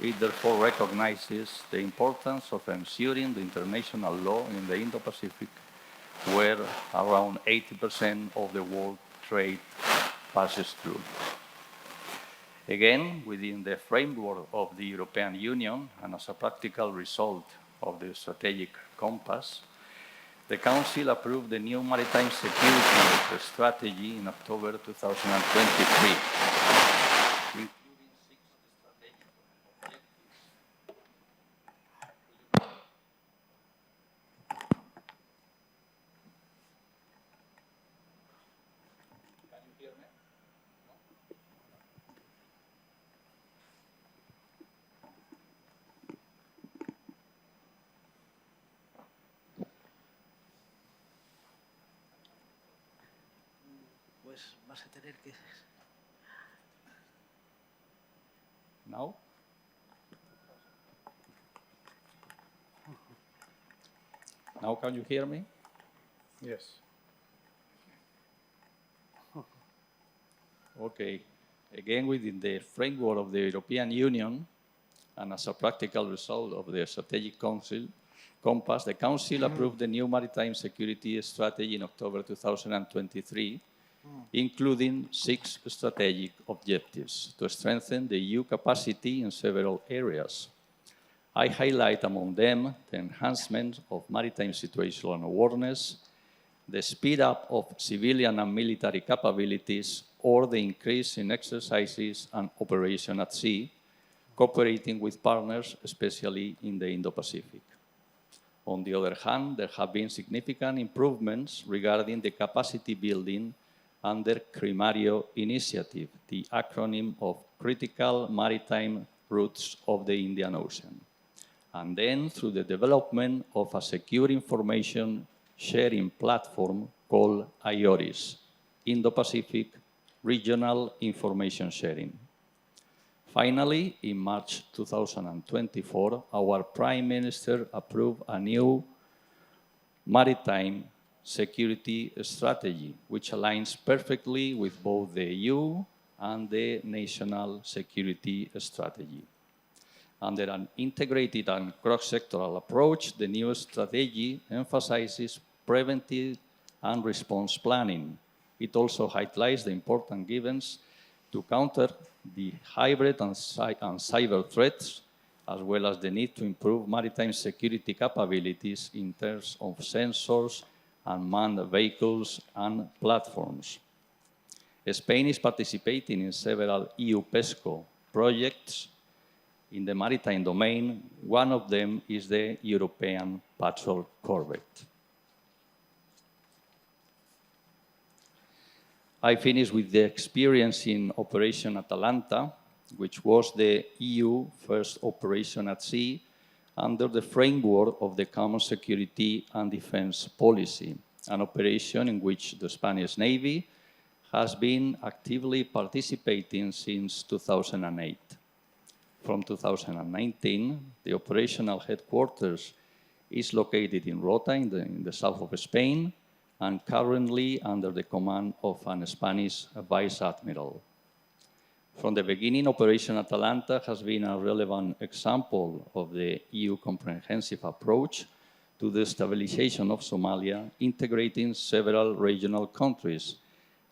It therefore recognizes the importance of ensuring the international law in the Indo-Pacific, where around 80% of the world trade passes through. Again, within the framework of the European Union, and as a practical result of the strategic compass, the Council approved the new maritime security strategy in October 2023, including 6 strategic objectives. Can you hear me? Pues vas a tener que... Now? Now can you hear me? Yes. Okay. Again, within the framework of the European Union, and as a practical result of the Strategic Council Compass, the Council approved the new maritime security strategy in October 2023, including 6 strategic objectives to strengthen the EU capacity in several areas. I highlight among them the enhancement of maritime situational awareness, the speed up of civilian and military capabilities, or the increase in exercises and operation at sea, cooperating with partners, especially in the Indo-Pacific. On the other hand, there have been significant improvements regarding the capacity building under Crimario Initiative, the acronym of Critical Maritime Routes of the Indian Ocean, and then through the development of a secure information sharing platform called IORIS, Indo-Pacific Regional Information Sharing. Finally, in March 2024, our Prime Minister approved a new maritime security strategy, which aligns perfectly with both the EU and the national security strategy. Under an integrated and cross-sectoral approach, the new strategy emphasizes preventive and response planning. It also highlights the important givens to counter the hybrid and cyber threats, as well as the need to improve maritime security capabilities in terms of sensors, unmanned vehicles, and platforms. Spain is participating in several EU PESCO projects in the maritime domain. One of them is the European Patrol Corvette. I finished with the experience in Operation Atalanta, which was the EU first operation at sea under the framework of the Common Security and Defense Policy, an operation in which the Spanish Navy has been actively participating since 2008. From 2019, the operational headquarters is located in Rota, in the south of Spain, and currently under the command of a Spanish Vice Admiral. From the beginning, Operation Atalanta has been a relevant example of the EU comprehensive approach to the stabilization of Somalia, integrating several regional countries,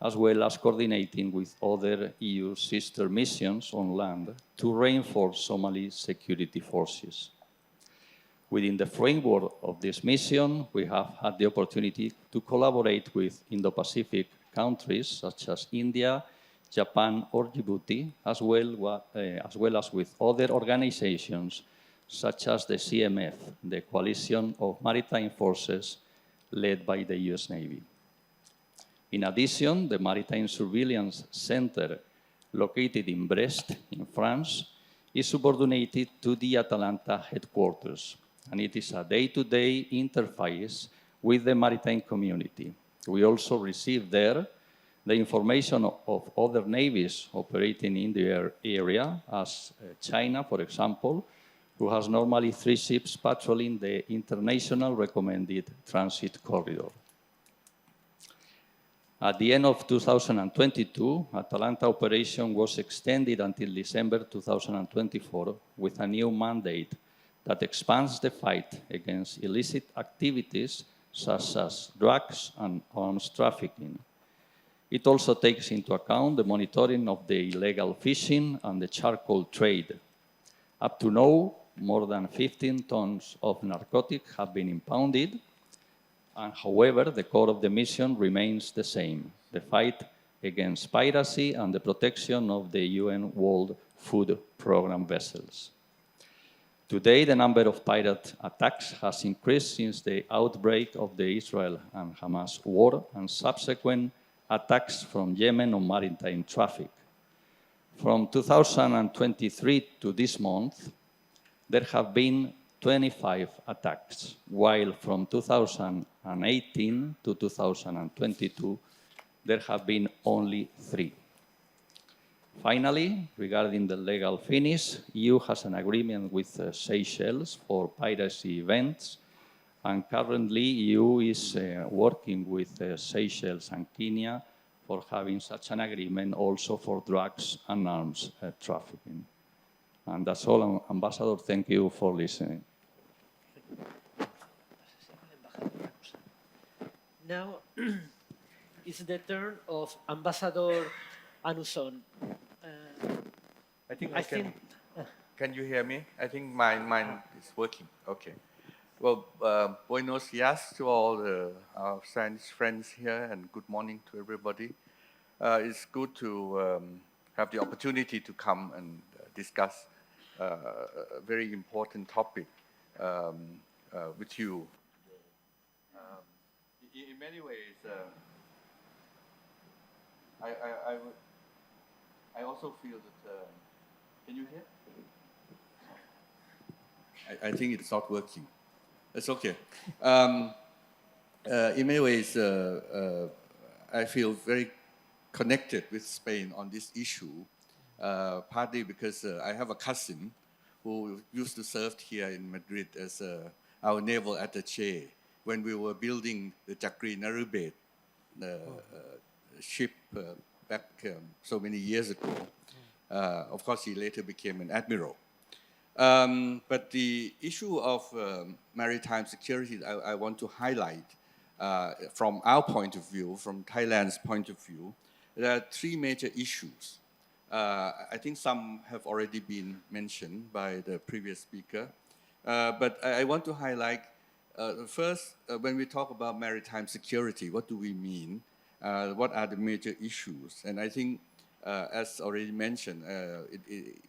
as well as coordinating with other EU sister missions on land to reinforce Somali security forces. Within the framework of this mission, we have had the opportunity to collaborate with Indo-Pacific countries such as India, Japan, or Djibouti, as well as with other organizations such as the CMF, the Coalition of Maritime Forces led by the US Navy. In addition, the Maritime Surveillance Center, located in Brest, in France, is subordinated to the Atalanta headquarters, and it is a day-to-day interface with the maritime community. We also receive there the information of other navies operating in the area, as China, for example, who has normally 3 ships patrolling the international recommended transit corridor. At the end of 2022, Atalanta operation was extended until December 2024 with a new mandate that expands the fight against illicit activities such as drugs and arms trafficking. It also takes into account the monitoring of the illegal fishing and the charcoal trade. Up to now, more than 15 tons of narcotics have been impounded, and however, the core of the mission remains the same: the fight against piracy and the protection of the UN World Food Programme vessels. Today, the number of pirate attacks has increased since the outbreak of the Israel and Hamas war and subsequent attacks from Yemen on maritime traffic. From 2023 to this month, there have been 25 attacks, while from 2018 to 2022, there have been only 3. Finally, regarding the legal finish, EU has an agreement with Seychelles for piracy events, and currently EU is working with Seychelles and Kenya for having such an agreement also for drugs and arms trafficking. And that's all, Ambassador. Thank you for listening. Now it's the turn of Ambassador Anuson. I think I can. Can you hear me? I think mine is working. Okay. Well, buenos dias to all our Spanish friends here, and good morning to everybody. It's good to have the opportunity to come and discuss a very important topic with you. In many ways, I also feel that. Can you hear? I think it's not working. It's okay. In many ways, I feel very connected with Spain on this issue, partly because I have a cousin who used to serve here in Madrid as our naval attaché when we were building the Chakri Narubet ship back so many years ago. Of course, he later became an admiral. But the issue of maritime security, I want to highlight from our point of view, from Thailand's point of view, there are three major issues. I think some have already been mentioned by the previous speaker. But I want to highlight, first, when we talk about maritime security, what do we mean? What are the major issues? And I think, as already mentioned,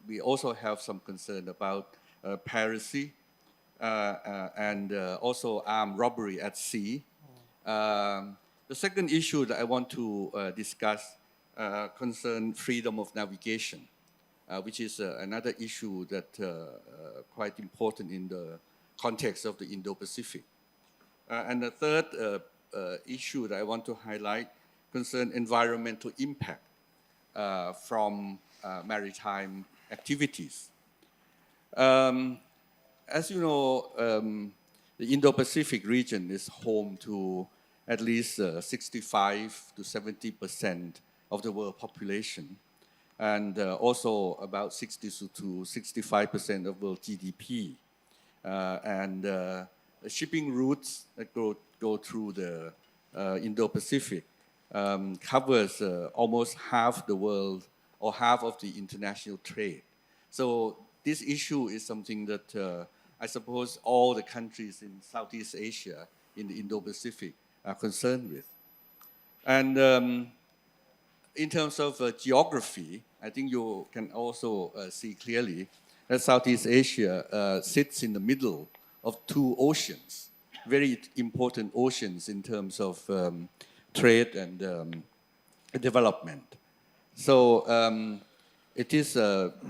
we also have some concern about piracy and also armed robbery at sea. The second issue that I want to discuss concerns freedom of navigation, which is another issue that quite important in the context of the Indo-Pacific. And the third issue that I want to highlight concerns environmental impact from maritime activities. As you know, the Indo-Pacific region is home to at least 65 to 70% of the world population, and also about 60 to 65% of world GDP. And the shipping routes that go through the Indo-Pacific covers almost half the world or half of the international trade. So this issue is something that I suppose all the countries in Southeast Asia, in the Indo-Pacific, are concerned with. And in terms of geography, I think you can also see clearly that Southeast Asia sits in the middle of two oceans, very important oceans in terms of trade and development. So it is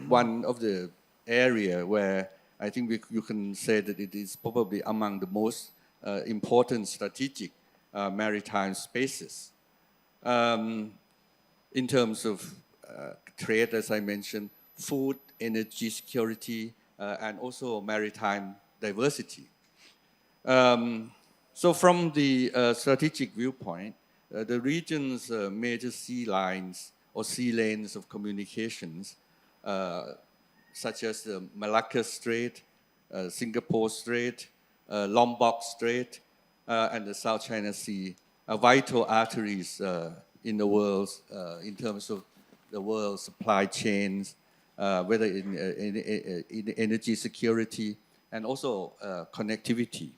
one of the area where I think you can say that it is probably among the most important strategic maritime spaces. In terms of trade, as I mentioned, food, energy security, and also maritime diversity. So from the strategic viewpoint, the region's major sea lines or sea lanes of communications, such as the Malacca Strait, Singapore Strait, Lombok Strait, and the South China Sea, are vital arteries in the world in terms of the world's supply chains, whether in energy security and also connectivity.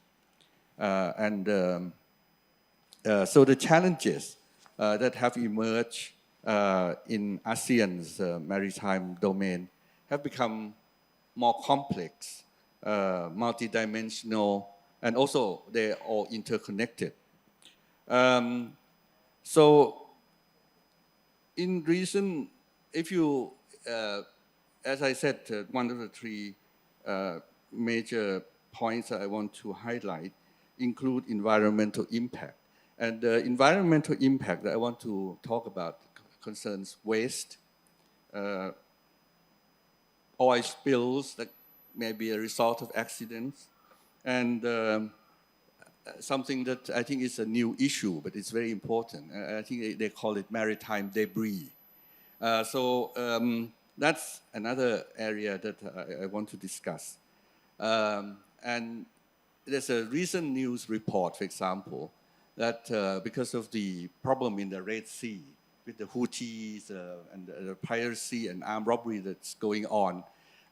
So the challenges that have emerged in ASEAN's maritime domain have become more complex, multidimensional, and also they're all interconnected. So in recent, if you, as I said, one of the three major points that I want to highlight include environmental impact. And the environmental impact that I want to talk about concerns waste, oil spills that may be a result of accidents, and something that I think is a new issue, but it's very important. I think they call it maritime debris. So that's another area that I want to discuss. And there's a recent news report, for example, that because of the problem in the Red Sea with the Houthis and the piracy and armed robbery that's going on,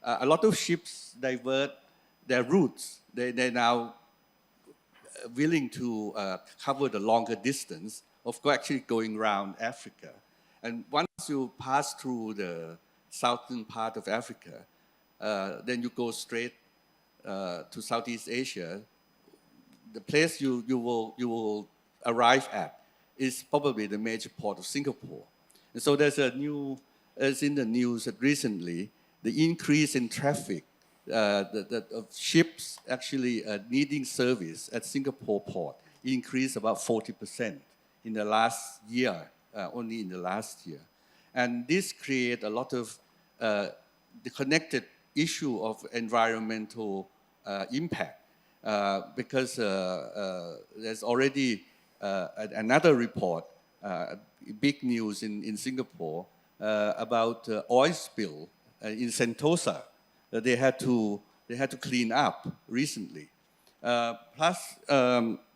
a lot of ships divert their routes. They're now willing to cover the longer distance of actually going around Africa. And once you pass through the southern part of Africa, then you go straight to Southeast Asia. The place you will arrive at is probably the major port of Singapore. And so there's as in the news that recently, the increase in traffic of ships actually needing service at Singapore port increased about 40% in the last year, only in the last year. And this creates a lot of the connected issue of environmental impact because there's already another report, big news in Singapore about oil spill in Sentosa that they had to clean up recently. Plus,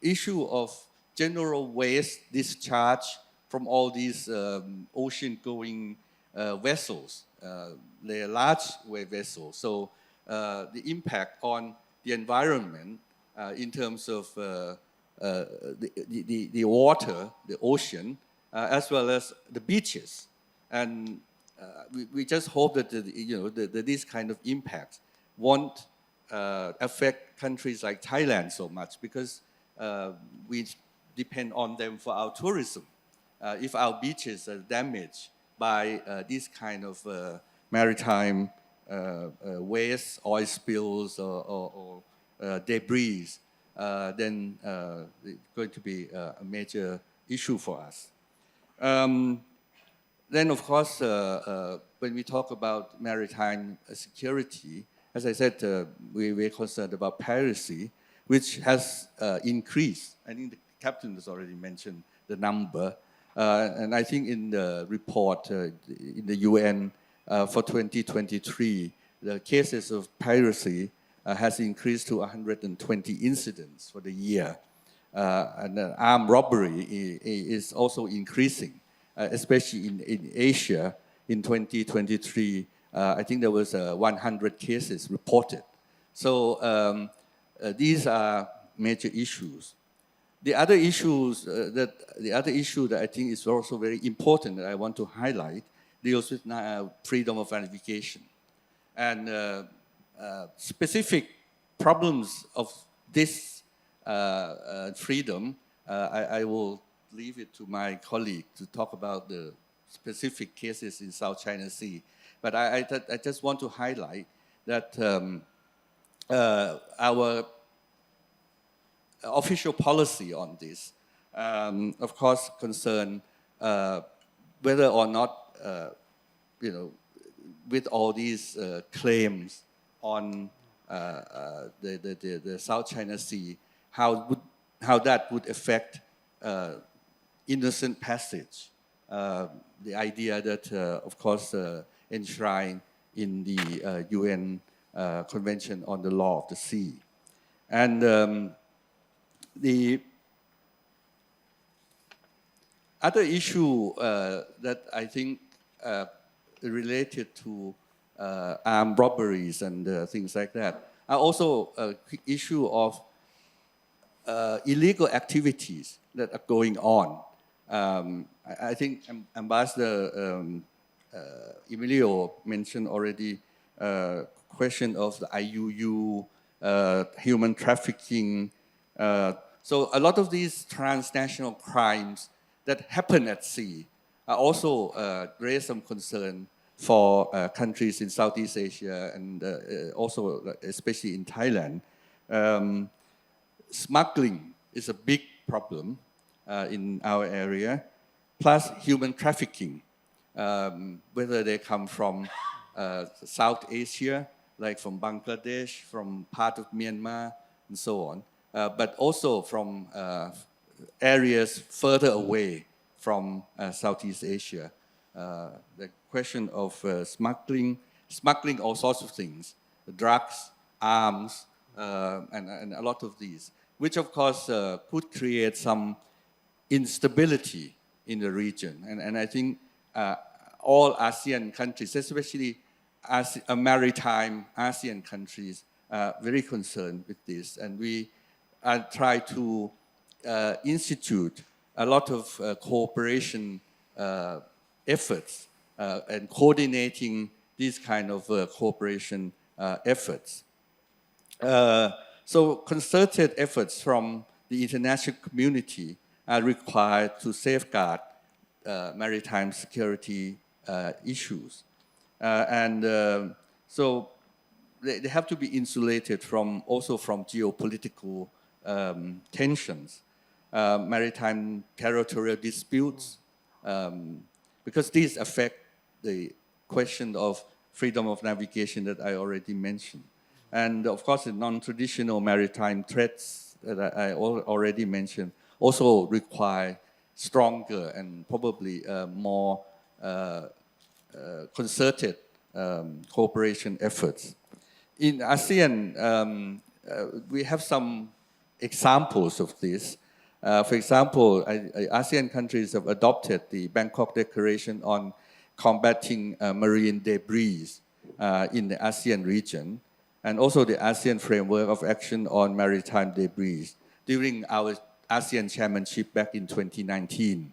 issue of general waste discharge from all these ocean-going vessels. They are large vessels, so the impact on the environment in terms of the water, the ocean, as well as the beaches. And we just hope that that these kind of impacts won't affect countries like Thailand so much because we depend on them for our tourism. If our beaches are damaged by this kind of maritime waste, oil spills, or debris, then it's going to be a major issue for us. Then, of course, when we talk about maritime security, as I said, we're concerned about piracy, which has increased. I think the captain has already mentioned the number. And I think in the report in the UN for 2023, the cases of piracy has increased to 120 incidents for the year. And armed robbery is also increasing, especially in Asia. In 2023, I think there was 100 cases reported. So these are major issues. The other issue that I think is also very important that I want to highlight deals with freedom of navigation. And specific problems of this freedom, I will leave it to my colleague to talk about the specific cases in South China Sea. But I just want to highlight that our official policy on this, of course, concern whether or not, with all these claims on the South China Sea, how that would affect innocent passage. The idea that, of course, enshrined in the UN Convention on the Law of the Sea. And the other issue that I think related to armed robberies and things like that are also an issue of illegal activities that are going on. I think Ambassador Emilio mentioned already question of the IUU, human trafficking. So a lot of these transnational crimes that happen at sea are also raise some concern for countries in Southeast Asia and also especially in Thailand. Smuggling is a big problem in our area, plus human trafficking, whether they come from South Asia, like from Bangladesh, from part of Myanmar, and so on, but also from areas further away from Southeast Asia. The question of smuggling all sorts of things, drugs, arms, and a lot of these, which of course could create some instability in the region. And I think all ASEAN countries, especially maritime ASEAN countries, are very concerned with this. And we try to institute a lot of cooperation efforts and coordinating these kind of cooperation efforts. So concerted efforts from the international community are required to safeguard maritime security issues. So they have to be insulated also from geopolitical tensions, maritime territorial disputes, because these affect the question of freedom of navigation that I already mentioned. And of course, the non-traditional maritime threats that I already mentioned also require stronger and probably more concerted cooperation efforts. In ASEAN, we have some examples of this. For example, ASEAN countries have adopted the Bangkok Declaration on combating marine debris in the ASEAN region, and also the ASEAN Framework of Action on Maritime Debris during our ASEAN chairmanship back in 2019.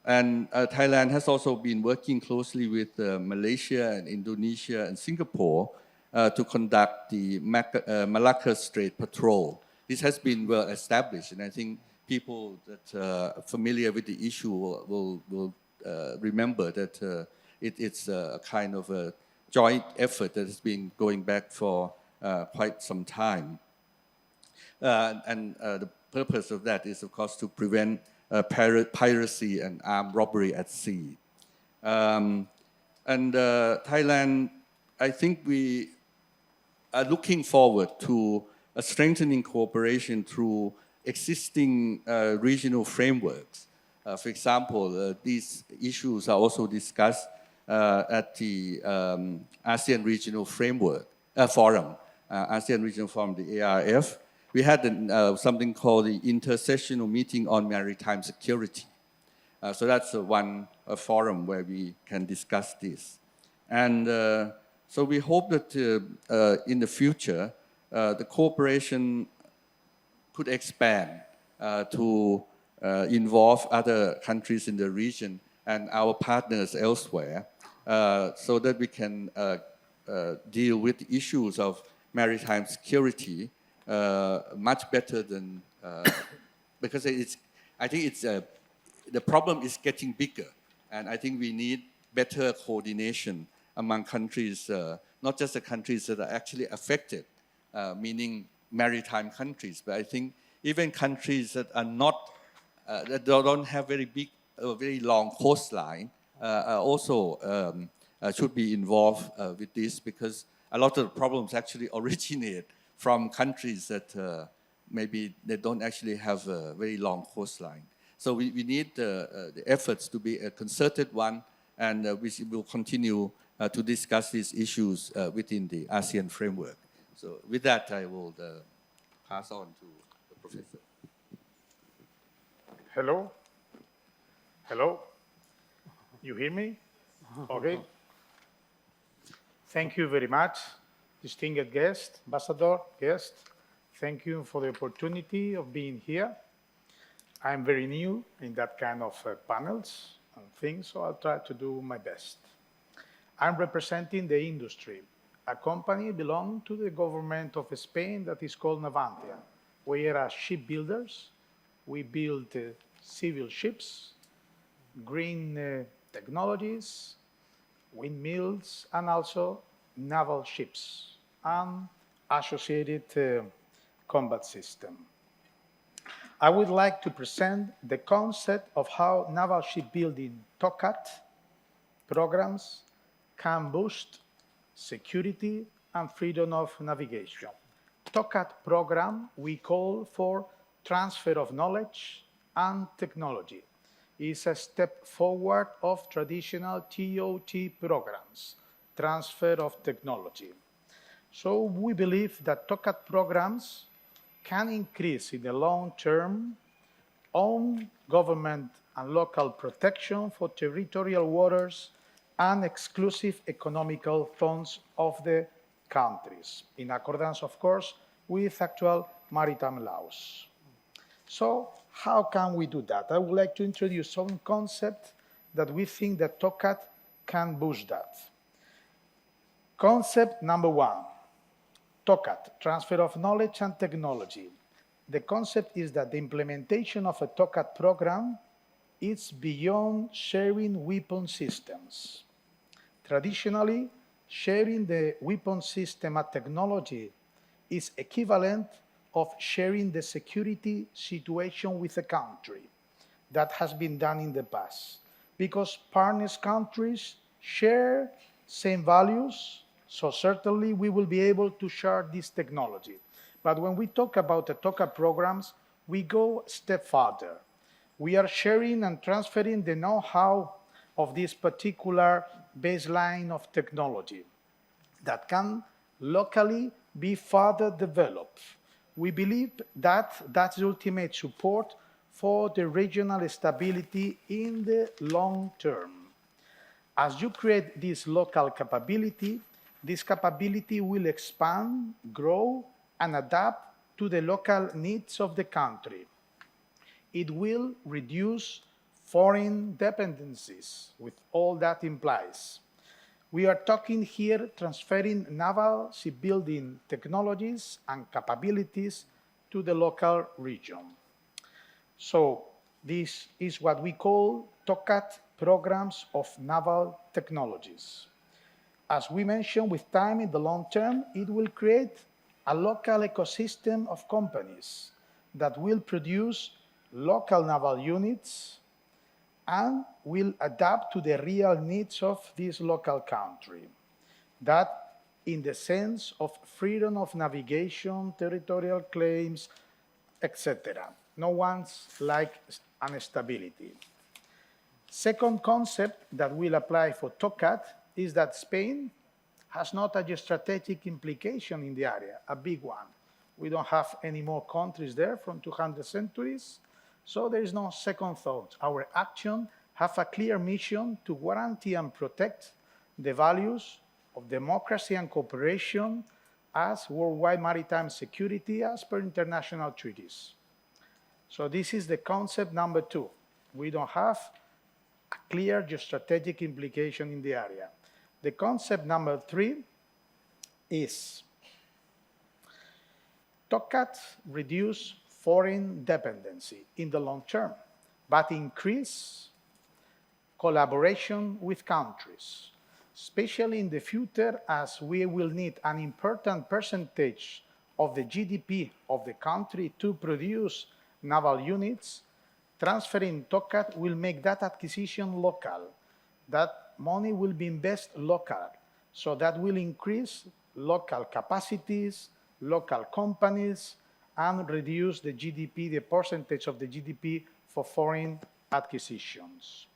Thailand has also been working closely with Malaysia and Indonesia and Singapore to conduct the Malacca Strait Patrol. This has been well established, and I think people that are familiar with the issue will remember that it's a kind of a joint effort that has been going back for quite some time. The purpose of that is, of course, to prevent piracy and armed robbery at sea. Thailand, I think we are looking forward to a strengthening cooperation through existing regional frameworks. For example, these issues are also discussed at the ASEAN Regional Forum, ASEAN Regional Forum, the ARF. We had something called the Intersessional Meeting on Maritime Security. So that's one forum where we can discuss this. And so we hope that in the future, the cooperation could expand to involve other countries in the region and our partners elsewhere, so that we can deal with issues of maritime security much better than, because I think the problem is getting bigger, and I think we need better coordination among countries, not just the countries that are actually affected, meaning maritime countries, but I think even countries that are not, that don't have very long coastline, also should be involved with this, because a lot of the problems actually originate from countries that maybe they don't actually have a very long coastline. So we need the efforts to be a concerted one, and we will continue to discuss these issues within the ASEAN framework. So with that, I will pass on to the professor. Hello? Hello? You hear me? Okay. Thank you very much, distinguished guest, ambassador, guest. Thank you for the opportunity of being here. I'm very new in that kind of panels and things, so I'll try to do my best. I'm representing the industry. A company belongs to the government of Spain that is called Navantia. We are shipbuilders. We build civil ships, green technologies, windmills, and also naval ships and associated combat system. I would like to present the concept of how naval shipbuilding TOCAT programs can boost security and freedom of navigation. TOCAT program we call for transfer of knowledge and technology. Is a step forward of traditional TOT programs, transfer of technology. So we believe that TOCAT programs can increase in the long term own government and local protection for territorial waters and exclusive economical zones of the countries, in accordance, of course, with actual maritime laws. So how can we do that? I would like to introduce some concepts that we think that TOCAT can boost that. Concept number one, TOCAT, transfer of knowledge and technology. The concept is that the implementation of a TOCAT program is beyond sharing weapon systems. Traditionally, sharing the weapon system and technology is equivalent of sharing the security situation with a country. That has been done in the past because partners countries share same values, so certainly we will be able to share this technology. But when we talk about the TOCAT programs, we go a step further. We are sharing and transferring the know-how of this particular baseline of technology that can locally be further developed. We believe that that's the ultimate support for the regional stability in the long term. As you create this local capability, this capability will expand, grow, and adapt to the local needs of the country. It will reduce foreign dependencies, with all that implies. We are talking here transferring naval shipbuilding technologies and capabilities to the local region. So this is what we call TOCAT programs of naval technologies. As we mentioned, with time in the long term, it will create a local ecosystem of companies that will produce local naval units and will adapt to the real needs of this local country. That in the sense of freedom of navigation, territorial claims, etc. No one's like instability. Second concept that will apply for TOCAT is that Spain has not a strategic implication in the area, a big one. We don't have any more countries there from 200 centuries, so there is no second thought. Our action have a clear mission to guarantee and protect the values of democracy and cooperation as worldwide maritime security as per international treaties. So this is the concept number two. We don't have a clear geostrategic implication in the area. The concept number three is TOCAT reduce foreign dependency in the long term, but increase collaboration with countries, especially in the future as we will need an important percentage of the GDP of the country to produce naval units. Transferring TOCAT will make that acquisition local. That money will be invested local, so that will increase local capacities, local companies, and reduce the GDP, the percentage of the GDP for foreign acquisitions.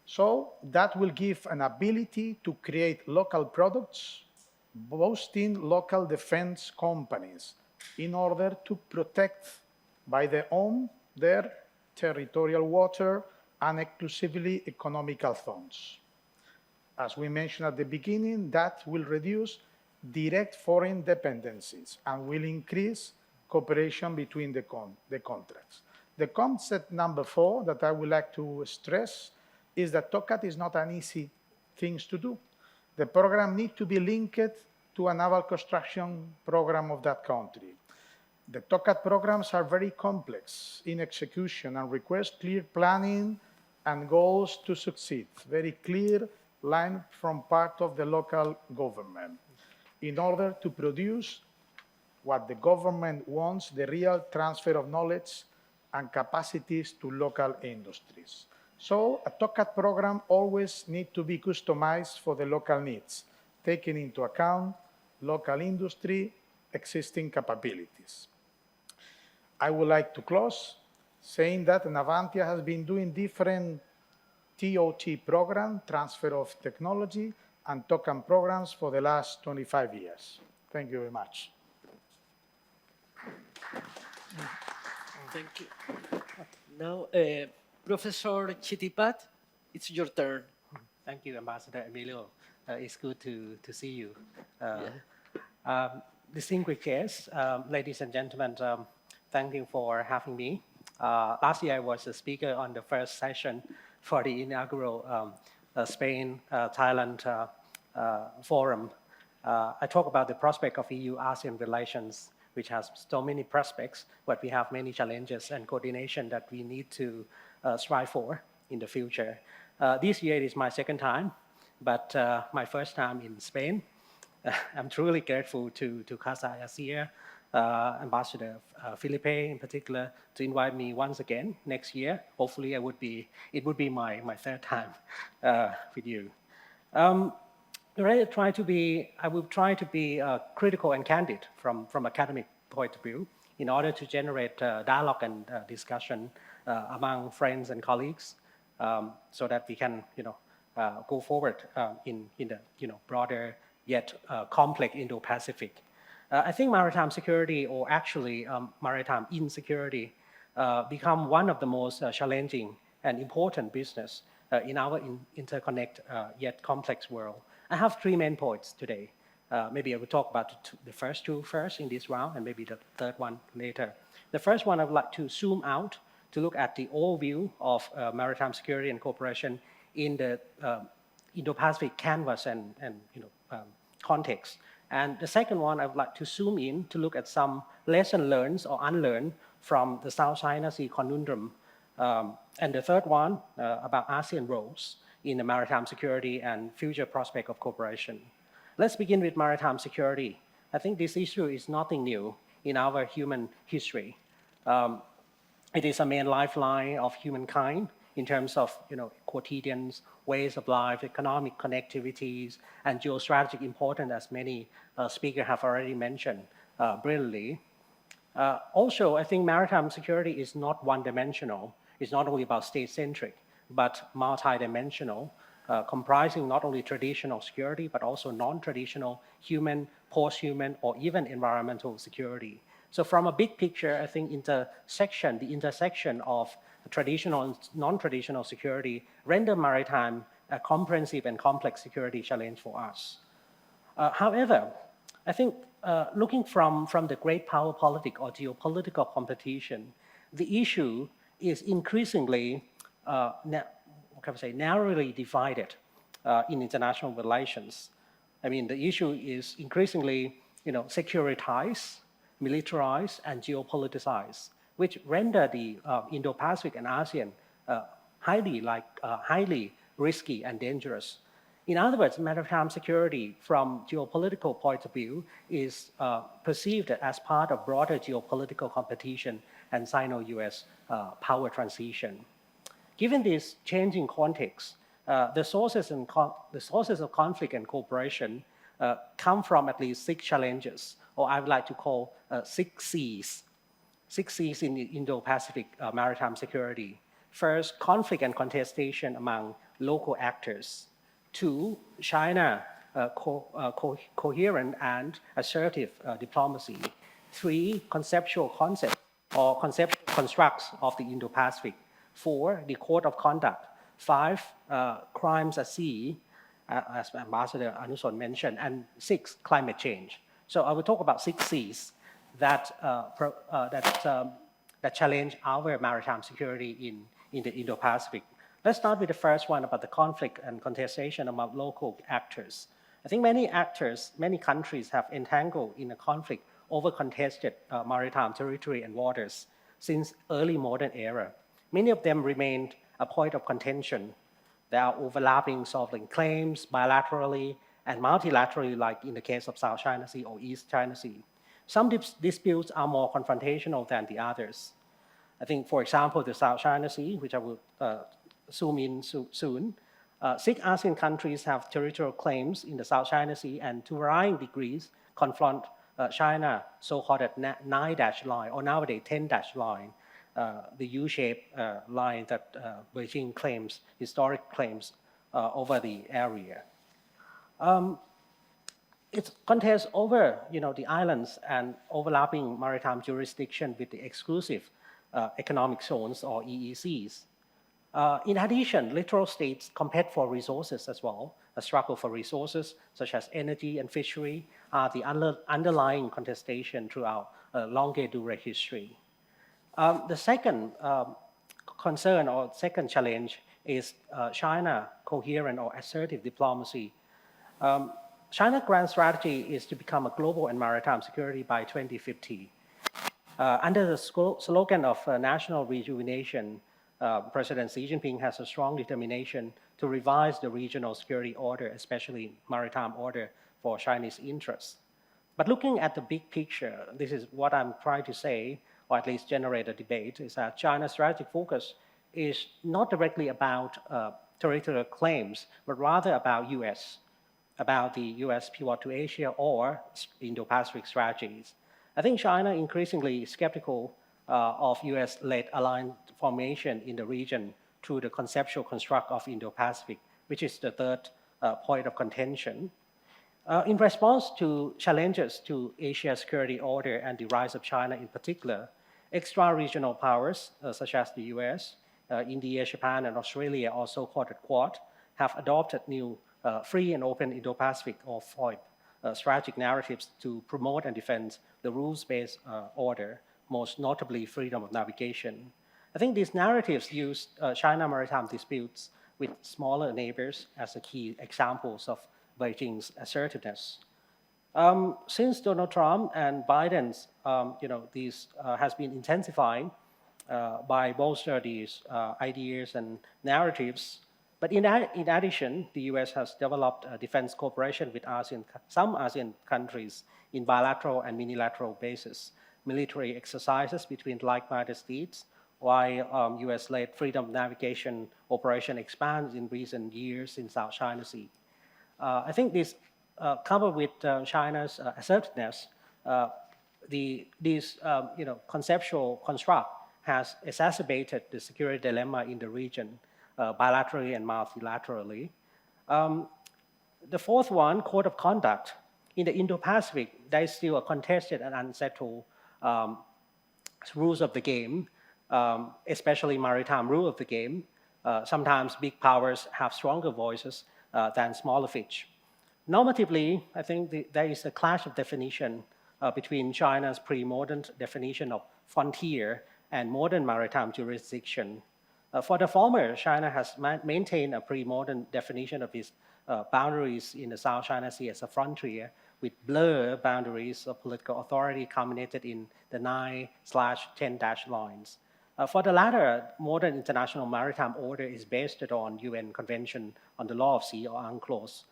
So that will give an ability to create local products, boosting local defense companies in order to protect by their own their territorial water and exclusively economical zones. As we mentioned at the beginning, that will reduce direct foreign dependencies and will increase cooperation between the contracts. The concept number four that I would like to stress is that TOCAT is not an easy thing to do. The program needs to be linked to a naval construction program of that country. The TOCAT programs are very complex in execution and require clear planning and goals to succeed, very clear line from part of the local government in order to produce what the government wants, the real transfer of knowledge and capacities to local industries. So a TOCAT program always needs to be customized for the local needs, taking into account local industry, existing capabilities. I would like to close saying that Navantia has been doing different TOT program, transfer of technology, and TOCAT programs for the last 25 years. Thank you very much. Thank you. Now, Professor Chitipat, it's your turn. Thank you, Ambassador Emilio. It's good to see you. Distinguished guests, ladies and gentlemen, Thank you for having me. Last year, I was a speaker on the first session for the inaugural Spain-Thailand forum. I talk about the prospect of EU-ASEAN relations, which has so many prospects, but we have many challenges and coordination that we need to strive for in the future. This year is my second time, but my first time in Spain. I'm truly grateful to Casa Asia, Ambassador Felipe in particular, to invite me once again next year. Hopefully, it would be my third time with you. I will try to be critical and candid from academic point of view in order to generate dialogue and discussion among friends and colleagues, so that we can go forward in the broader yet complex Indo-Pacific. I think maritime security, or actually maritime insecurity, become one of the most challenging and important business in our interconnected yet complex world. I have three main points today. Maybe I will talk about the first two first in this round, and maybe the third one later. The first one, I would like to zoom out to look at the overview of maritime security and cooperation in the Indo-Pacific canvas and context. And the second one, I would like to zoom in to look at some lessons learned or unlearned from the South China Sea conundrum. And the third one, about ASEAN roles in the maritime security and future prospect of cooperation. Let's begin with maritime security. I think this issue is nothing new in our human history. It is a main lifeline of humankind in terms of quotidian ways of life, economic connectivities, and geostrategic importance, as many speakers have already mentioned brilliantly. Also, I think maritime security is not one-dimensional. It's not only about state-centric, but multi-dimensional, comprising not only traditional security, but also non-traditional human, post-human, or even environmental security. So from a big picture, I think the intersection of traditional and non-traditional security render maritime a comprehensive and complex security challenge for us. However, I think looking from the great power politic or geopolitical competition, the issue is increasingly narrowly divided in international relations. I mean, the issue is increasingly securitized, militarized, and geopoliticized, which render the Indo-Pacific and ASEAN highly risky and dangerous. In other words, maritime security from geopolitical point of view is perceived as part of broader geopolitical competition and Sino-US power transition. Given this changing context, the sources of conflict and cooperation come from at least 6 challenges, or I would like to call 6 C's. 6 C's in the Indo-Pacific maritime security. First, conflict and contestation among local actors. 2, China coherent and assertive diplomacy. 3, conceptual concept or conceptual constructs of the Indo-Pacific. 4, the code of conduct. 5, crimes at sea, as Ambassador Anuson mentioned. And 6, climate change. So I will talk about 6 C's that challenge our maritime security in the Indo-Pacific. Let's start with the first one about the conflict and contestation among local actors. I think many actors, many countries have entangled in a conflict over contested maritime territory and waters since early modern era. Many of them remained a point of contention. There are overlapping sovereign claims bilaterally and multilaterally, like in the case of South China Sea or East China Sea. Some disputes are more confrontational than the others. I think, for example, the South China Sea, which I will zoom in soon, 6 ASEAN countries have territorial claims in the South China Sea, and to varying degrees confront China, so-called 9-dash line, or nowadays 10-dash line, the U-shaped line that Beijing claims, historic claims over the area. It contests over the islands and overlapping maritime jurisdiction with the exclusive economic zones or EEZs. In addition, littoral states compete for resources as well. A struggle for resources such as energy and fishery are the underlying contestation throughout a long-enduring history. The second concern or second challenge is China coherent or assertive diplomacy. China's grand strategy is to become a global and maritime security by 2050. Under the slogan of national rejuvenation, President Xi Jinping has a strong determination to revise the regional security order, especially maritime order, for Chinese interests. But looking at the big picture, this is what I'm trying to say, or at least generate a debate, is that China's strategic focus is not directly about territorial claims, but rather about the US pivot to Asia or Indo-Pacific strategies. I think China increasingly skeptical of US-led alliance formation in the region through the conceptual construct of Indo-Pacific, which is the third point of contention. In response to challenges to Asia's security order and the rise of China in particular, extra-regional powers such as the US, India, Japan, and Australia, also called the Quad, have adopted new free and open Indo-Pacific or FOIP strategic narratives to promote and defend the rules-based order, most notably freedom of navigation. I think these narratives use China maritime disputes with smaller neighbors as the key examples of Beijing's assertiveness. Since Donald Trump and Biden's, these has been intensifying by bolster these ideas and narratives. But in addition, the US has developed a defense cooperation with some ASEAN countries in bilateral and unilateral basis, military exercises between like-minded states, while US-led freedom navigation operation expands in recent years in South China Sea. I think this, coupled with China's assertiveness, this conceptual construct has exacerbated the security dilemma in the region, bilaterally and multilaterally. The fourth one, code of conduct. In the Indo-Pacific, there is still a contested and unsettled rules of the game, especially maritime rule of the game. Sometimes big powers have stronger voices than smaller fish. Normatively, I think there is a clash of definition between China's pre-modern definition of frontier and modern maritime jurisdiction. For the former, China has maintained a pre-modern definition of its boundaries in the South China Sea as a frontier, with blurred boundaries of political authority culminated in the 9/10 lines. For the latter, modern international maritime order is based on UN Convention on the Law of Sea, or UNCLOS,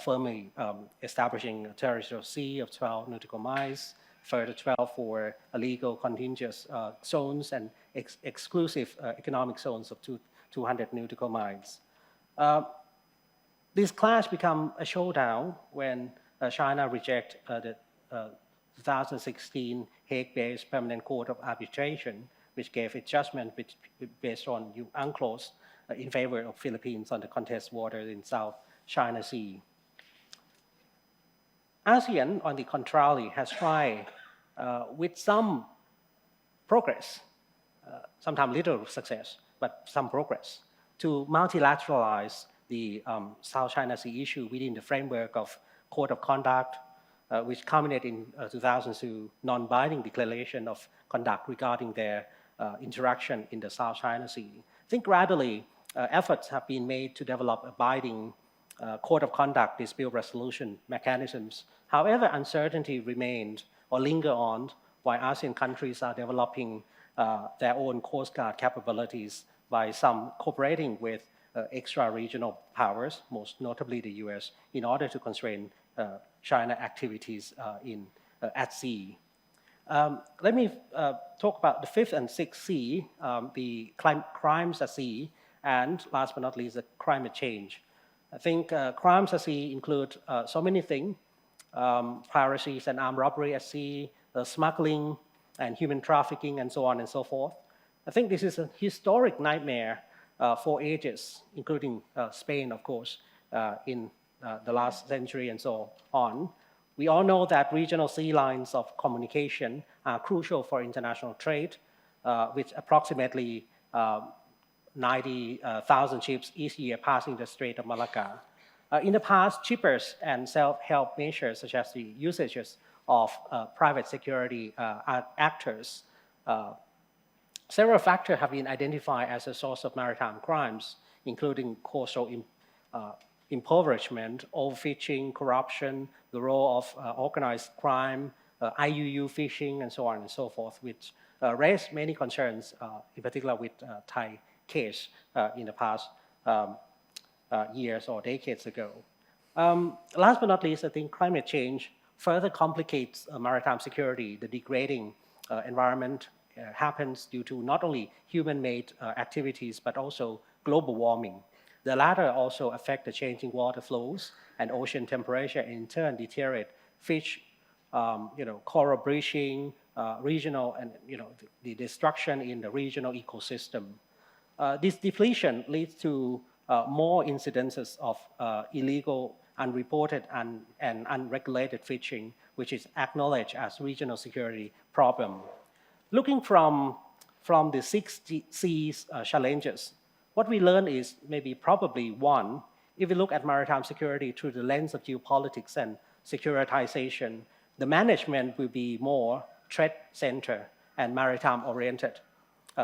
firmly establishing a territorial sea of 12 nautical miles, further 12 for illegal contiguous zones and exclusive economic zones of 200 nautical miles. This clash became a showdown when China rejected the 2016 Hague-based Permanent Court of Arbitration, which gave its judgment based on UNCLOS in favor of Philippines on the contested waters in South China Sea. ASEAN, on the contrary, has tried with some progress, sometimes little success, but some progress, to multilateralize the South China Sea issue within the framework of Code of Conduct, which culminated in 2002 non-binding declaration of conduct regarding their interaction in the South China Sea. I think gradually efforts have been made to develop a binding Code of Conduct dispute resolution mechanisms. However, uncertainty remained or linger on while ASEAN countries are developing their own Coast Guard capabilities by some cooperating with extra-regional powers, most notably the US, in order to constrain China activities at sea. Let me talk about the fifth and sixth C, the crimes at sea, and last but not least, the climate change. I think crimes at sea include so many things, piracies and armed robbery at sea, smuggling and human trafficking, and so on and so forth. I think this is a historic nightmare for ages, including Spain, of course, in the last century and so on. We all know that regional sea lines of communication are crucial for international trade, with approximately 90,000 ships each year passing the Strait of Malacca. In the past, shippers and self-help measures, such as the usages of private security actors, Several factors have been identified as a source of maritime crimes, including coastal impoverishment, overfishing, corruption, the role of organized crime, IUU fishing, and so on and so forth, which raised many concerns, in particular with Thai case in the past years or decades ago. Last but not least, I think climate change further complicates maritime security. The degrading environment happens due to not only human-made activities, but also global warming. The latter also affect the changing water flows and ocean temperature, and in turn deteriorate fish, coral bleaching, regional, and the destruction in the regional ecosystem. This depletion leads to more incidences of illegal, unreported, and unregulated fishing, which is acknowledged as regional security problem. Looking from the 6 C's challenges, what we learn is maybe probably one, if we look at maritime security through the lens of geopolitics and securitization, the management will be more threat-centered and maritime-oriented,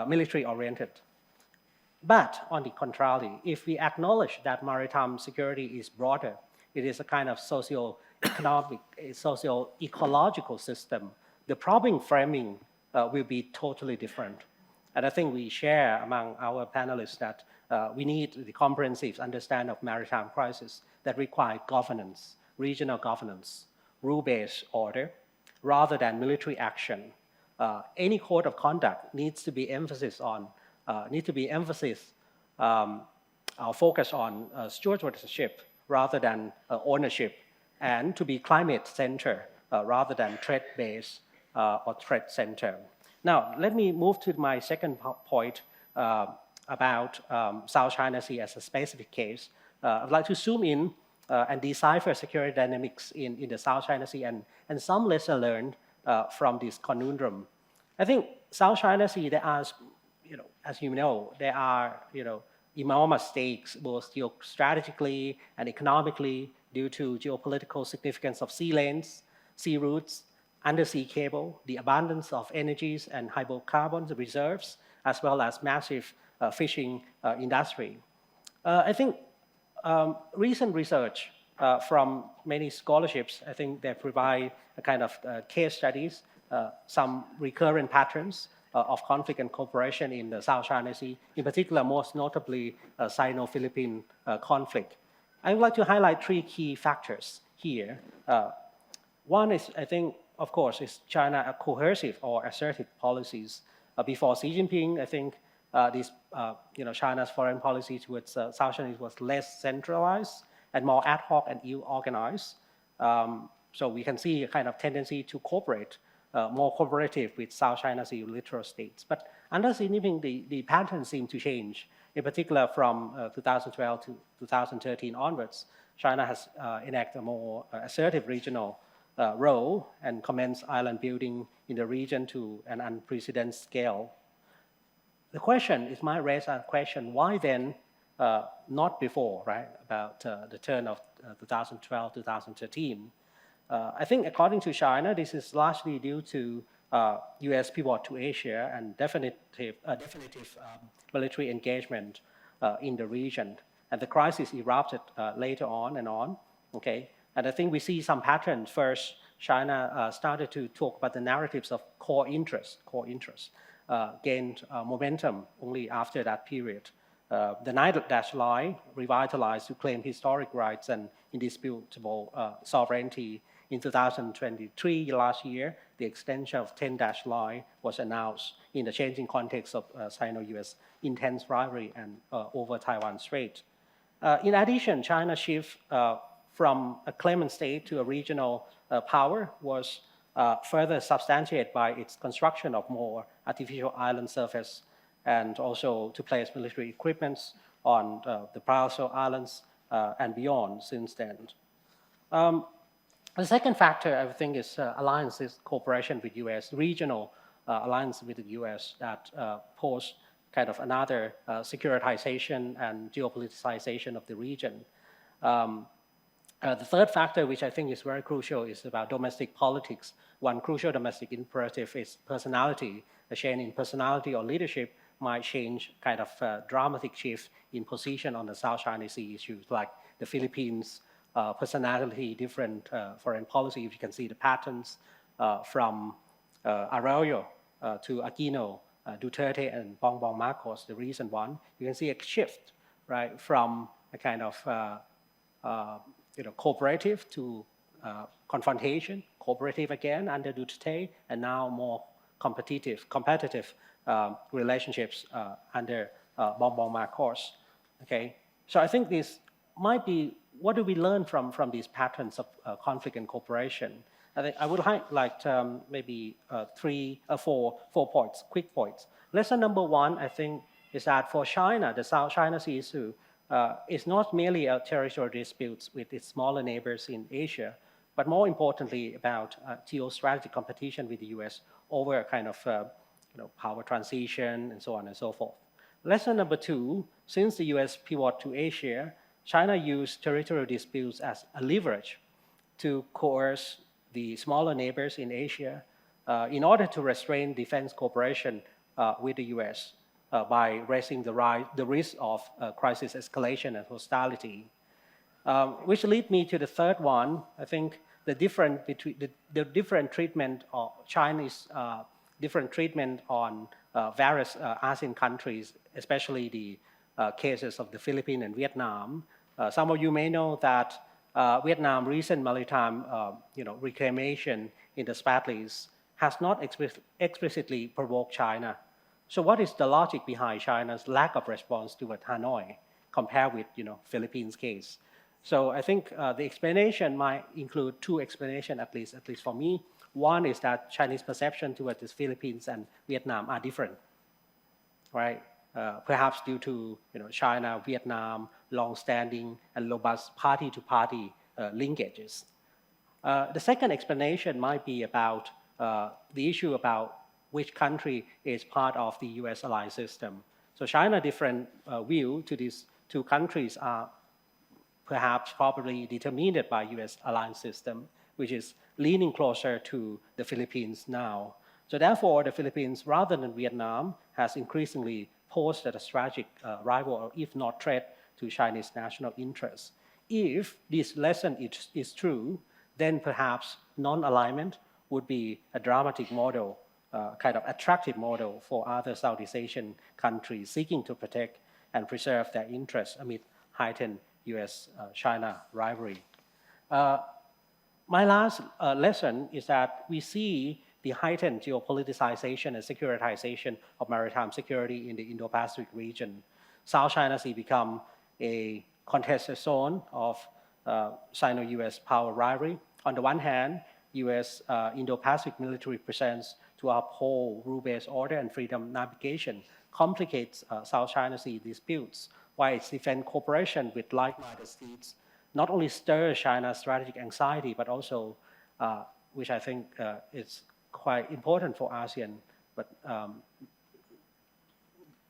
military-oriented. But on the contrary, if we acknowledge that maritime security is broader, it is a kind of socio-economic, socio-ecological system, the problem framing will be totally different. And I think we share among our panelists that we need the comprehensive understanding of maritime crisis that require governance, regional governance, rule-based order, rather than military action. Any code of conduct needs to be focus on stewardship rather than ownership, and to be climate-centered rather than threat-based or threat-centered. Now, let me move to my second point about South China Sea as a specific case. I'd like to zoom in and decipher security dynamics in the South China Sea and some lessons learned from this conundrum. I think South China Sea, there are, as you know, there are, enormous stakes, both geostrategically and economically, due to geopolitical significance of sea lanes, sea routes, undersea cable, the abundance of energies and hydrocarbon reserves, as well as massive fishing industry. I think recent research from many scholarships, I think they provide a kind of case studies, some recurrent patterns of conflict and cooperation in the South China Sea, in particular, most notably, Sino-Philippine conflict. I would like to highlight 3 key factors here. One is, I think, of course, is China a coercive or assertive policies. Before Xi Jinping, I think China's foreign policy towards South China was less centralized and more ad hoc and ill-organized. So we can see a kind of tendency to cooperate, more cooperative with South China Sea littoral states. But under Xi Jinping, the pattern seemed to change. In particular, from 2012 to 2013 onwards, China has enacted a more assertive regional role and commenced island building in the region to an unprecedented scale. The question is, might raise a question, why then not before, right, about the turn of 2012, 2013? I think according to China, this is largely due to US pivot to Asia and definitive military engagement in the region. And the crisis erupted later on, okay? And I think we see some patterns. First, China started to talk about the narratives of core interests, gained momentum only after that period. The Nile Dash Line revitalized to claim historic rights and indisputable sovereignty. In 2023, last year, the extension of 10 Dash Line was announced in the changing context of Sino-US intense rivalry and over Taiwan Strait. In addition, China's shift from a claimant state to a regional power was further substantiated by its construction of more artificial island surface and also to place military equipment on the Paracel Islands and beyond since then. The second factor, I think, is alliances, cooperation with U.S., regional alliance with the U.S. that pose kind of another securitization and geopoliticization of the region. The third factor, which I think is very crucial, is about domestic politics. One crucial domestic imperative is personality. A change in personality or leadership might change kind of dramatic shift in position on the South China Sea issues, like the Philippines, personality, different foreign policy. If you can see the patterns from Arroyo to Aquino, Duterte, and Bongbong Marcos, the recent one, you can see a shift, right, from a kind of cooperative to confrontation, cooperative again under Duterte, and now more competitive relationships under Bongbong Marcos. Okay, so I think this might be, what do we learn from these patterns of conflict and cooperation? I think I would highlight maybe four points, quick points. Lesson number one, I think, is that for China, the South China Sea issue is not merely a territorial dispute with its smaller neighbors in Asia, but more importantly about geostrategic competition with the US over a kind of power transition and so on and so forth. Lesson number two, since the US pivot to Asia, China used territorial disputes as a leverage to coerce the smaller neighbors in Asia in order to restrain defense cooperation with the US by raising the risk of crisis escalation and hostility. Which leads me to the third one. I think the different treatment of Chinese, different treatment on various ASEAN countries, especially the cases of the Philippines and Vietnam. Some of you may know that Vietnam recent maritime reclamation in the Spratlys has not explicitly provoked China. So what is the logic behind China's lack of response toward Hanoi compared with Philippines case? So I think the explanation might include two explanations, at least for me. One is that Chinese perception toward the Philippines and Vietnam are different, right? Perhaps due to China, Vietnam, long-standing and robust party-to-party linkages. The second explanation might be about the issue about which country is part of the US alliance system. So China's different view to these two countries are perhaps probably determined by US alliance system, which is leaning closer to the Philippines now. So therefore, the Philippines, rather than Vietnam, has increasingly posed as a strategic rival, or if not threat, to Chinese national interests. If this lesson is true, then perhaps non-alignment would be a dramatic model, kind of attractive model for other Southeast Asian countries seeking to protect and preserve their interests amid heightened US-China rivalry. My last lesson is that we see the heightened geopoliticization and securitization of maritime security in the Indo-Pacific region. South China Sea become a contested zone of Sino-US power rivalry. On the one hand, US Indo-Pacific military presence to uphold rule-based order and freedom navigation complicates South China Sea disputes, while its defense cooperation with like-minded states not only stirs China's strategic anxiety, but also, which I think is quite important for ASEAN, but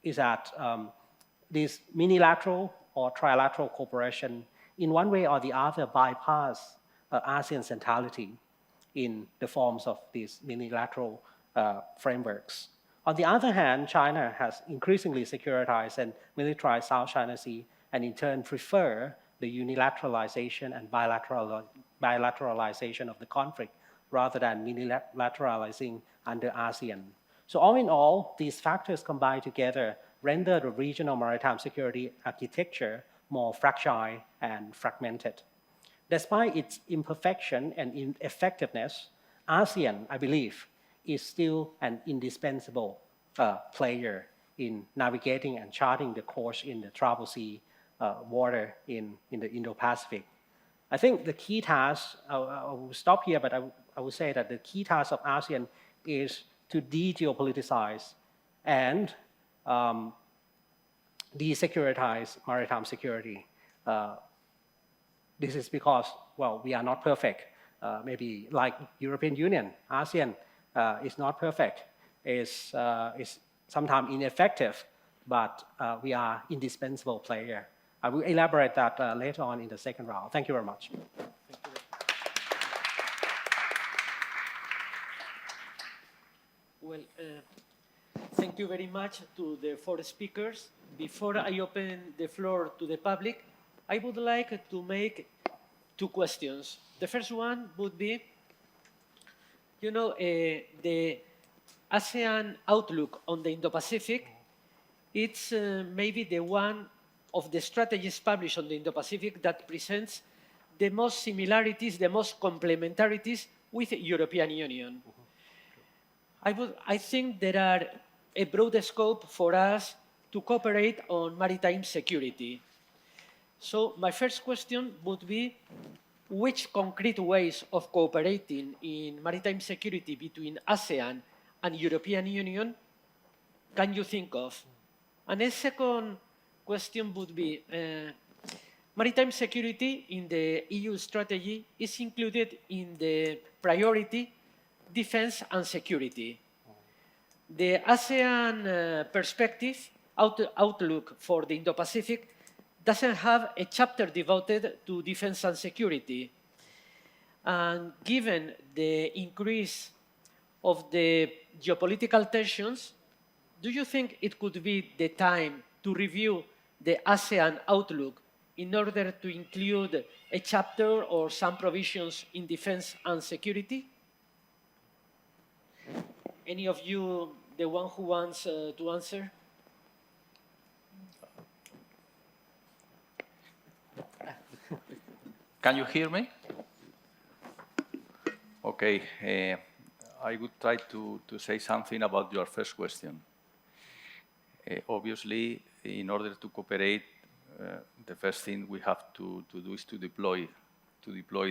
is that this unilateral or trilateral cooperation, in one way or the other, bypass ASEAN centrality in the forms of these unilateral frameworks. On the other hand, China has increasingly securitized and militarized South China Sea, and in turn prefer the unilateralization and bilateralization of the conflict rather than unilateralizing under ASEAN. So all in all, these factors combined together render the regional maritime security architecture more fragile and fragmented. Despite its imperfection and ineffectiveness, ASEAN, I believe, is still an indispensable player in navigating and charting the course in the Troubled Sea water in the Indo-Pacific. I think the key task, I will stop here, but I would say that the key task of ASEAN is to de-geopoliticize and de-securitize maritime security. This is because, well, we are not perfect. Maybe like European Union, ASEAN is not perfect. Is sometimes ineffective, but we are indispensable player. I will elaborate that later on in the second round. Thank you very much. Well, thank you very much to the four speakers. Before I open the floor to the public, I would like to make two questions. The first one would be, you know, the ASEAN outlook on the Indo-Pacific, it's maybe the one of the strategies published on the Indo-Pacific that presents the most similarities, the most complementarities with the European Union. I think there are a broad scope for us to cooperate on maritime security. So my first question would be, which concrete ways of cooperating in maritime security between ASEAN and European Union can you think of? And a second question would be, maritime security in the EU strategy is included in the priority defense and security. The ASEAN perspective outlook for the Indo-Pacific doesn't have a chapter devoted to defense and security. And given the increase of the geopolitical tensions, do you think it could be the time to review the ASEAN outlook in order to include a chapter or some provisions in defense and security? Any of you, the one who wants to answer? Can you hear me? Okay, I would try to say something about your first question. Obviously, in order to cooperate, the first thing we have to do is to deploy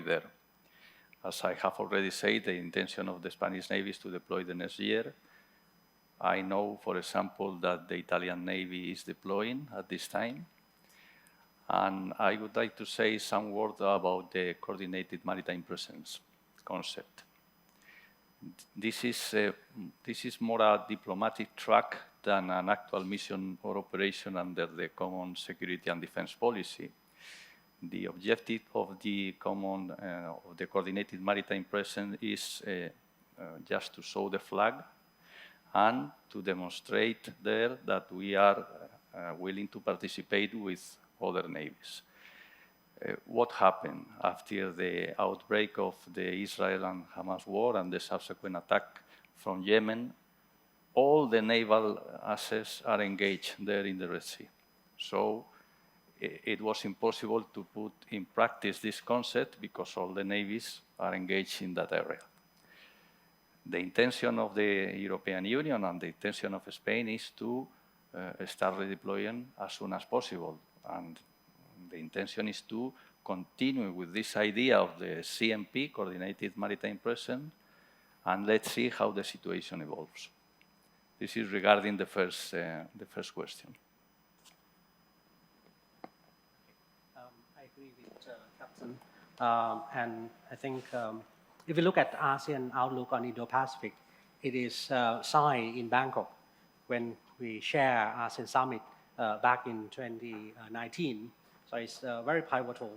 there. As I have already said, the intention of the Spanish Navy is to deploy the next year. I know, for example, that the Italian Navy is deploying at this time. And I would like to say some word about the coordinated maritime presence concept. This is more a diplomatic track than an actual mission or operation under the common security and defense policy. The objective of the coordinated maritime presence is just to show the flag and to demonstrate there that we are willing to participate with other navies. What happened after the outbreak of the Israel and Hamas war and the subsequent attack from Yemen? All the naval assets are engaged there in the Red Sea. So it was impossible to put in practice this concept because all the navies are engaged in that area. The intention of the European Union and the intention of Spain is to start redeploying as soon as possible. And the intention is to continue with this idea of the CMP, Coordinated Maritime Presence, and let's see how the situation evolves. This is regarding the first question. I agree with Captain. And I think if you look at ASEAN outlook on Indo-Pacific, it is signed in Bangkok when we share ASEAN summit back in 2019. So it's very pivotal.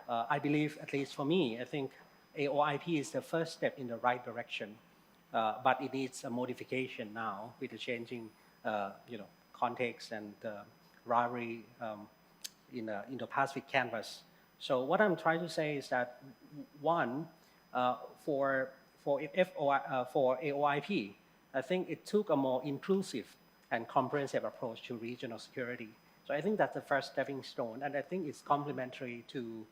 I believe, at least for me, I think AOIP is the first step in the right direction, but it needs a modification now with the changing, context and rivalry in the Indo-Pacific canvas. So what I'm trying to say is that one, for AOIP, I think it took a more inclusive and comprehensive approach to regional security. So I think that's the first stepping stone, and I think it's complementary to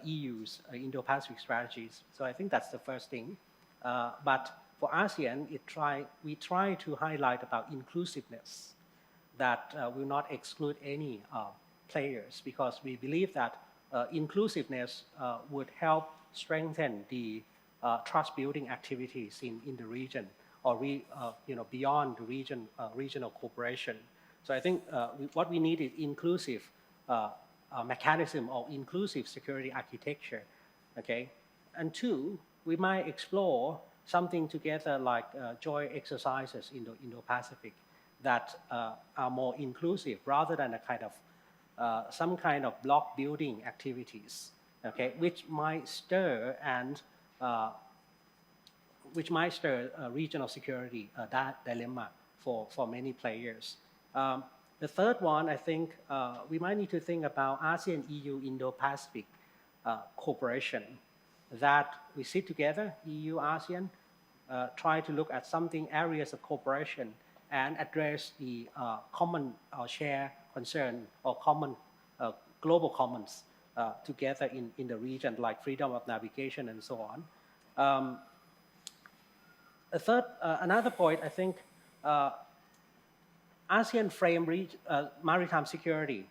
EU's Indo-Pacific strategies. So I think that's the first thing. But for ASEAN, we try to highlight about inclusiveness, that will not exclude any players, because we believe that inclusiveness would help strengthen the trust-building activities in the region, or beyond the regional cooperation. So I think what we need is inclusive mechanism or inclusive security architecture, okay? And two, we might explore something together like joint exercises in the Indo-Pacific that are more inclusive rather than a kind of some kind of block building activities, okay, which might stir regional security dilemma for many players. The third one, I think we might need to think about ASEAN, EU, Indo-Pacific cooperation, that we sit together, EU, ASEAN, try to look at something, areas of cooperation, and address the common or share concern or common global commons together in the region, like freedom of navigation and so on. Another point, I think, ASEAN frame maritime security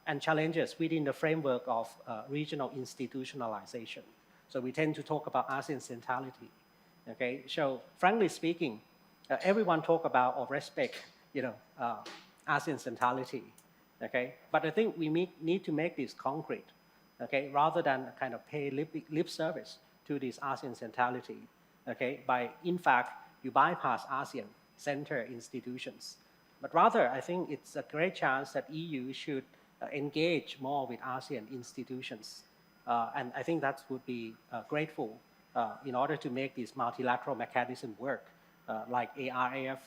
and challenges within the framework of regional institutionalization. So we tend to talk about ASEAN centrality. Okay, so frankly speaking, everyone talk about or respect, ASEAN centrality. Okay, but I think we need to make this concrete. Okay, rather than kind of pay lip service to this ASEAN centrality. Okay, in fact, you bypass ASEAN center institutions. But rather, I think it's a great chance that EU should engage more with ASEAN institutions. And I think that would be grateful in order to make this multilateral mechanism work, like ARF,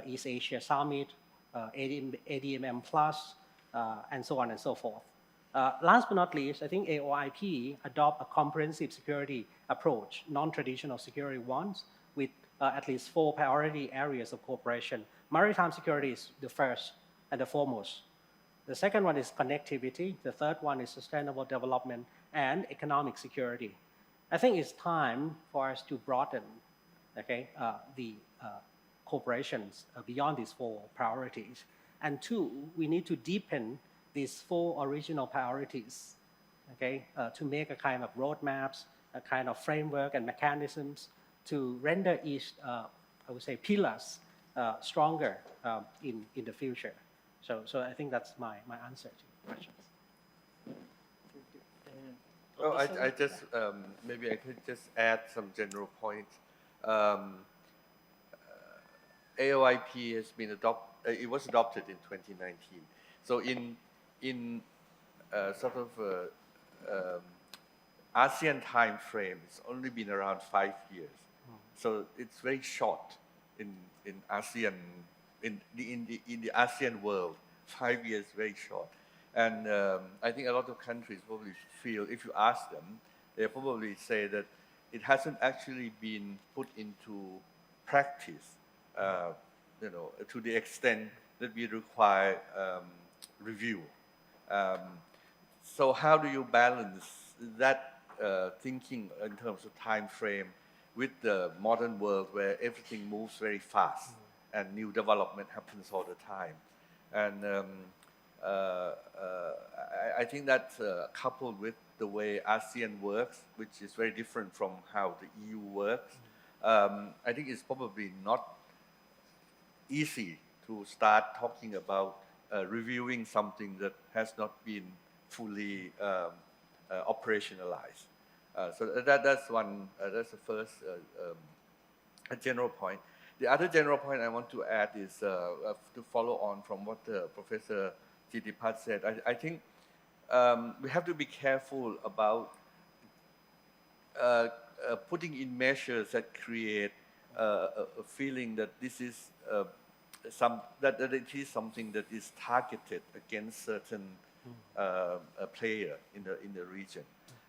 East Asia Summit, ADMM Plus, and so on and so forth. Last but not least, I think AOIP adopt a comprehensive security approach, non-traditional security ones, with at least 4 priority areas of cooperation. Maritime security is the first and the foremost. The second one is connectivity. The third one is sustainable development and economic security. I think it's time for us to broaden, okay, the cooperations beyond these 4 priorities. And 2, we need to deepen these 4 original priorities, okay, to make a kind of roadmaps, a kind of framework and mechanisms to render each, I would say, pillars stronger in the future. So I think that's my answer to your questions. Well, I just, maybe I could just add some general points. AOIP has been it was adopted in 2019. So in sort of ASEAN time frame, it's only been around 5 years. So it's very short in ASEAN, in the ASEAN world. 5 years, very short. And I think a lot of countries probably feel, if you ask them, they probably say that it hasn't actually been put into practice, to the extent that we require review. So how do you balance that thinking in terms of time frame with the modern world where everything moves very fast and new development happens all the time? And I think that coupled with the way ASEAN works, which is very different from how the EU works, I think it's probably not easy to start talking about reviewing something that has not been fully operationalized. So that's one. That's the first general point. The other general point I want to add is to follow on from what Professor Thitipat said. I think we have to be careful about putting in measures that create a feeling that this is that it is something that is targeted against certain player in the region.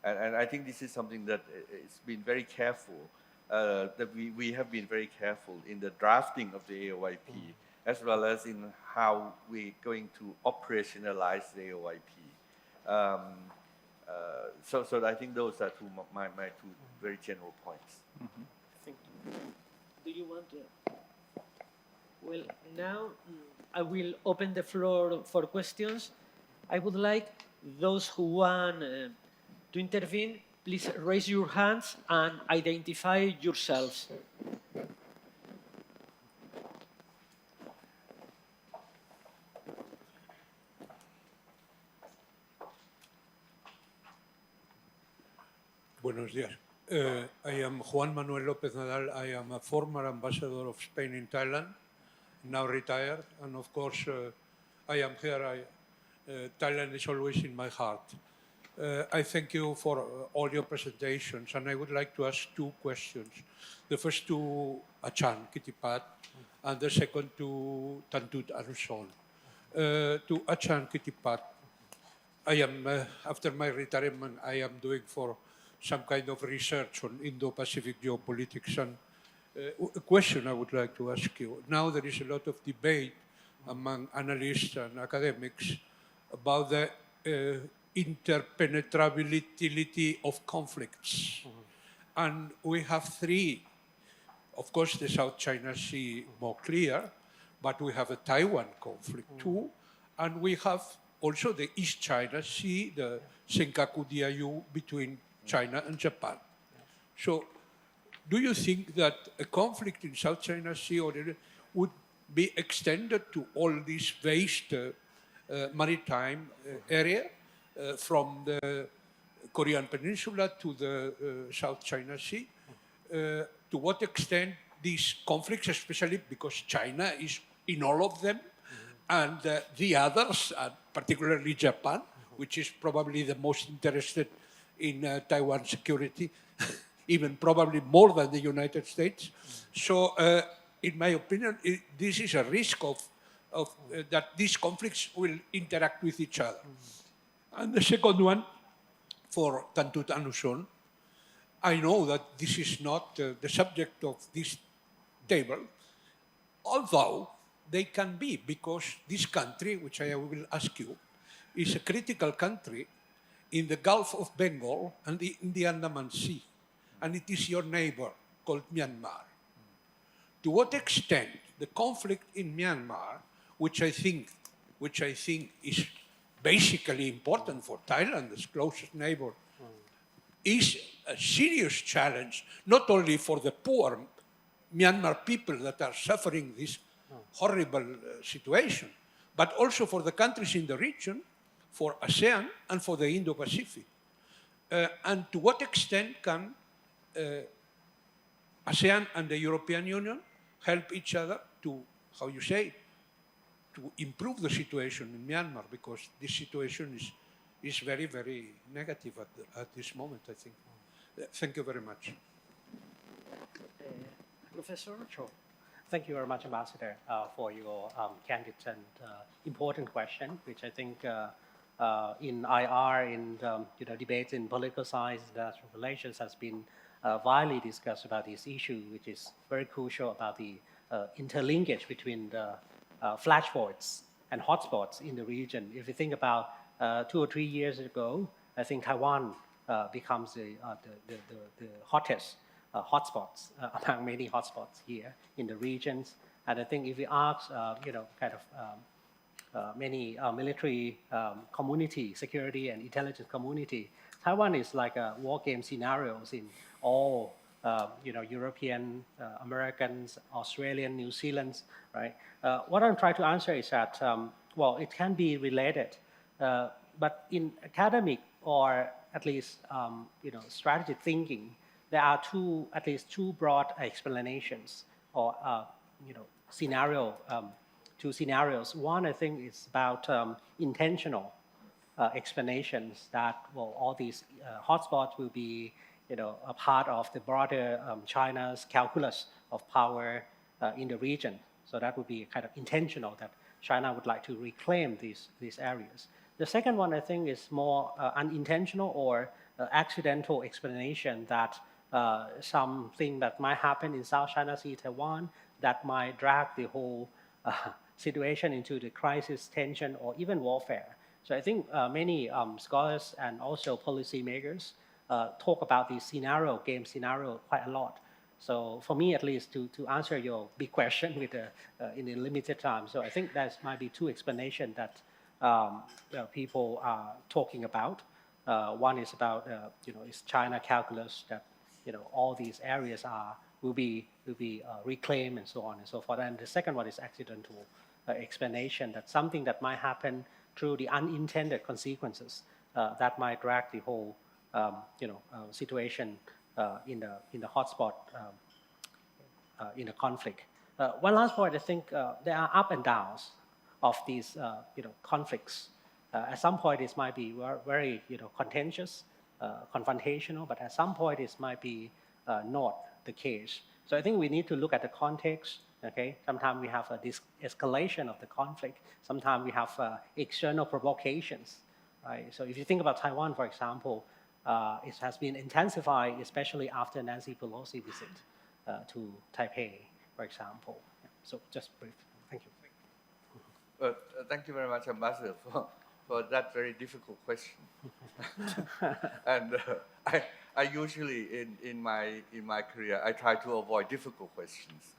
And I think this is something that it's been very careful, that we have been very careful in the drafting of the AOIP, as well as in how we're going to operationalize the AOIP. So I think those are my 2 very general points. Thank you. Do you want to? Well, now I will open the floor for questions. I would like those who want to intervene, please raise your hands and identify yourselves. Buenos días. I am Juan Manuel López Nadal. I am a former ambassador of Spain in Thailand, now retired. And of course, I am here Thailand is always in my heart. I thank you for all your presentations, and I would like to ask two questions. The first to Achan Kitipat, and the second to Tantut Anuson. To Achan Kitipat, I am, after my retirement, I am doing for some kind of research on Indo-Pacific geopolitics. And a question I would like to ask you. Now there is a lot of debate among analysts and academics about the interpenetrability of conflicts. And we have three. Of course, the South China Sea more clear, but we have a Taiwan conflict too. And we have also the East China Sea, the Senkaku Diaoyu between China and Japan. So do you think that a conflict in South China Sea would be extended to all this vast maritime area from the Korean Peninsula to the South China Sea? To what extent these conflicts, especially because China is in all of them, and the others, particularly Japan, which is probably the most interested in Taiwan security, even probably more than the United States. So in my opinion, this is a risk of that these conflicts will interact with each other. And the second one, for Tantut Anuson, I know that this is not the subject of this table, although they can be, because this country, which I will ask you, is a critical country in the Gulf of Bengal and in the Andaman Sea, and it is your neighbor called Myanmar. To what extent the conflict in Myanmar, which I think is basically important for Thailand, its closest neighbor, is a serious challenge, not only for the poor Myanmar people that are suffering this horrible situation, but also for the countries in the region, for ASEAN, and for the Indo-Pacific. And to what extent can ASEAN and the European Union help each other to, how you say, to improve the situation in Myanmar, because this situation is very, very negative at this moment, I think. Thank you very much. Professor? Sure. Thank you very much, Ambassador, for your candid and important question, which I think in IR, in debates in political science, international relations, has been widely discussed about this issue, which is very crucial about the interlinkage between the flashpoints and hotspots in the region. If you think about 2 or 3 years ago, I think Taiwan becomes the hottest hotspots among many hotspots here in the regions. And I think if we ask, many military community, security and intelligence community, Taiwan is like a war game scenarios in all, European, Americans, Australian, New Zealand's, right? What I'm trying to answer is that, well, it can be related, but in academic or at least, strategic thinking, there are at least two broad explanations or, two scenarios. One, I think, is about intentional explanations that, well, all these hotspots will be, a part of the broader China's calculus of power in the region. So that would be kind of intentional that China would like to reclaim these areas. The second one, I think, is more unintentional or accidental explanation that something that might happen in South China Sea, Taiwan, that might drag the whole situation into the crisis, tension, or even warfare. So I think many scholars and also policymakers talk about the game scenario quite a lot. So for me, at least, to answer your big question with in a limited time, so I think that might be two explanations that people are talking about. One is about, is China calculus that, all these areas will be reclaimed and so on and so forth. And the second one is accidental explanation that something that might happen through the unintended consequences that might drag the whole, situation in the hotspot in the conflict. One last point, I think there are up and downs of these, conflicts At some point, it might be very contentious, confrontational, but at some point, it might be not the case. So I think we need to look at the context. Okay, sometimes we have this escalation of the conflict. Sometimes we have external provocations. Right? So if you think about Taiwan, for example, it has been intensified, especially after Nancy Pelosi visit to Taipei, for example. Yeah. So just brief. Thank you. Thank you very much, Ambassador, for that very difficult question. And I usually, in my career, I try to avoid difficult questions.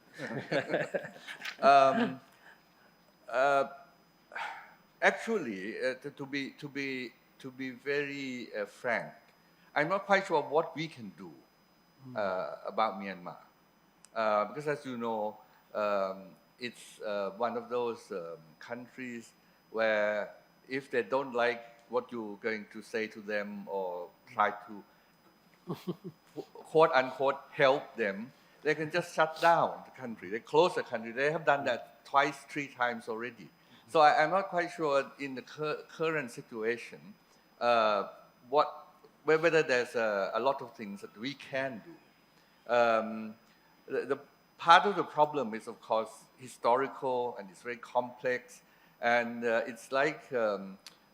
Actually, to be very frank, I'm not quite sure what we can do about Myanmar, because as you know, it's one of those countries where if they don't like what you're going to say to them or try to quote unquote help them, they can just shut down the country. They close the country. They have done that twice, 3 times already. So I'm not quite sure in the current situation whether there's a lot of things that we can do. The part of the problem is, of course, historical, and it's very complex, and it's like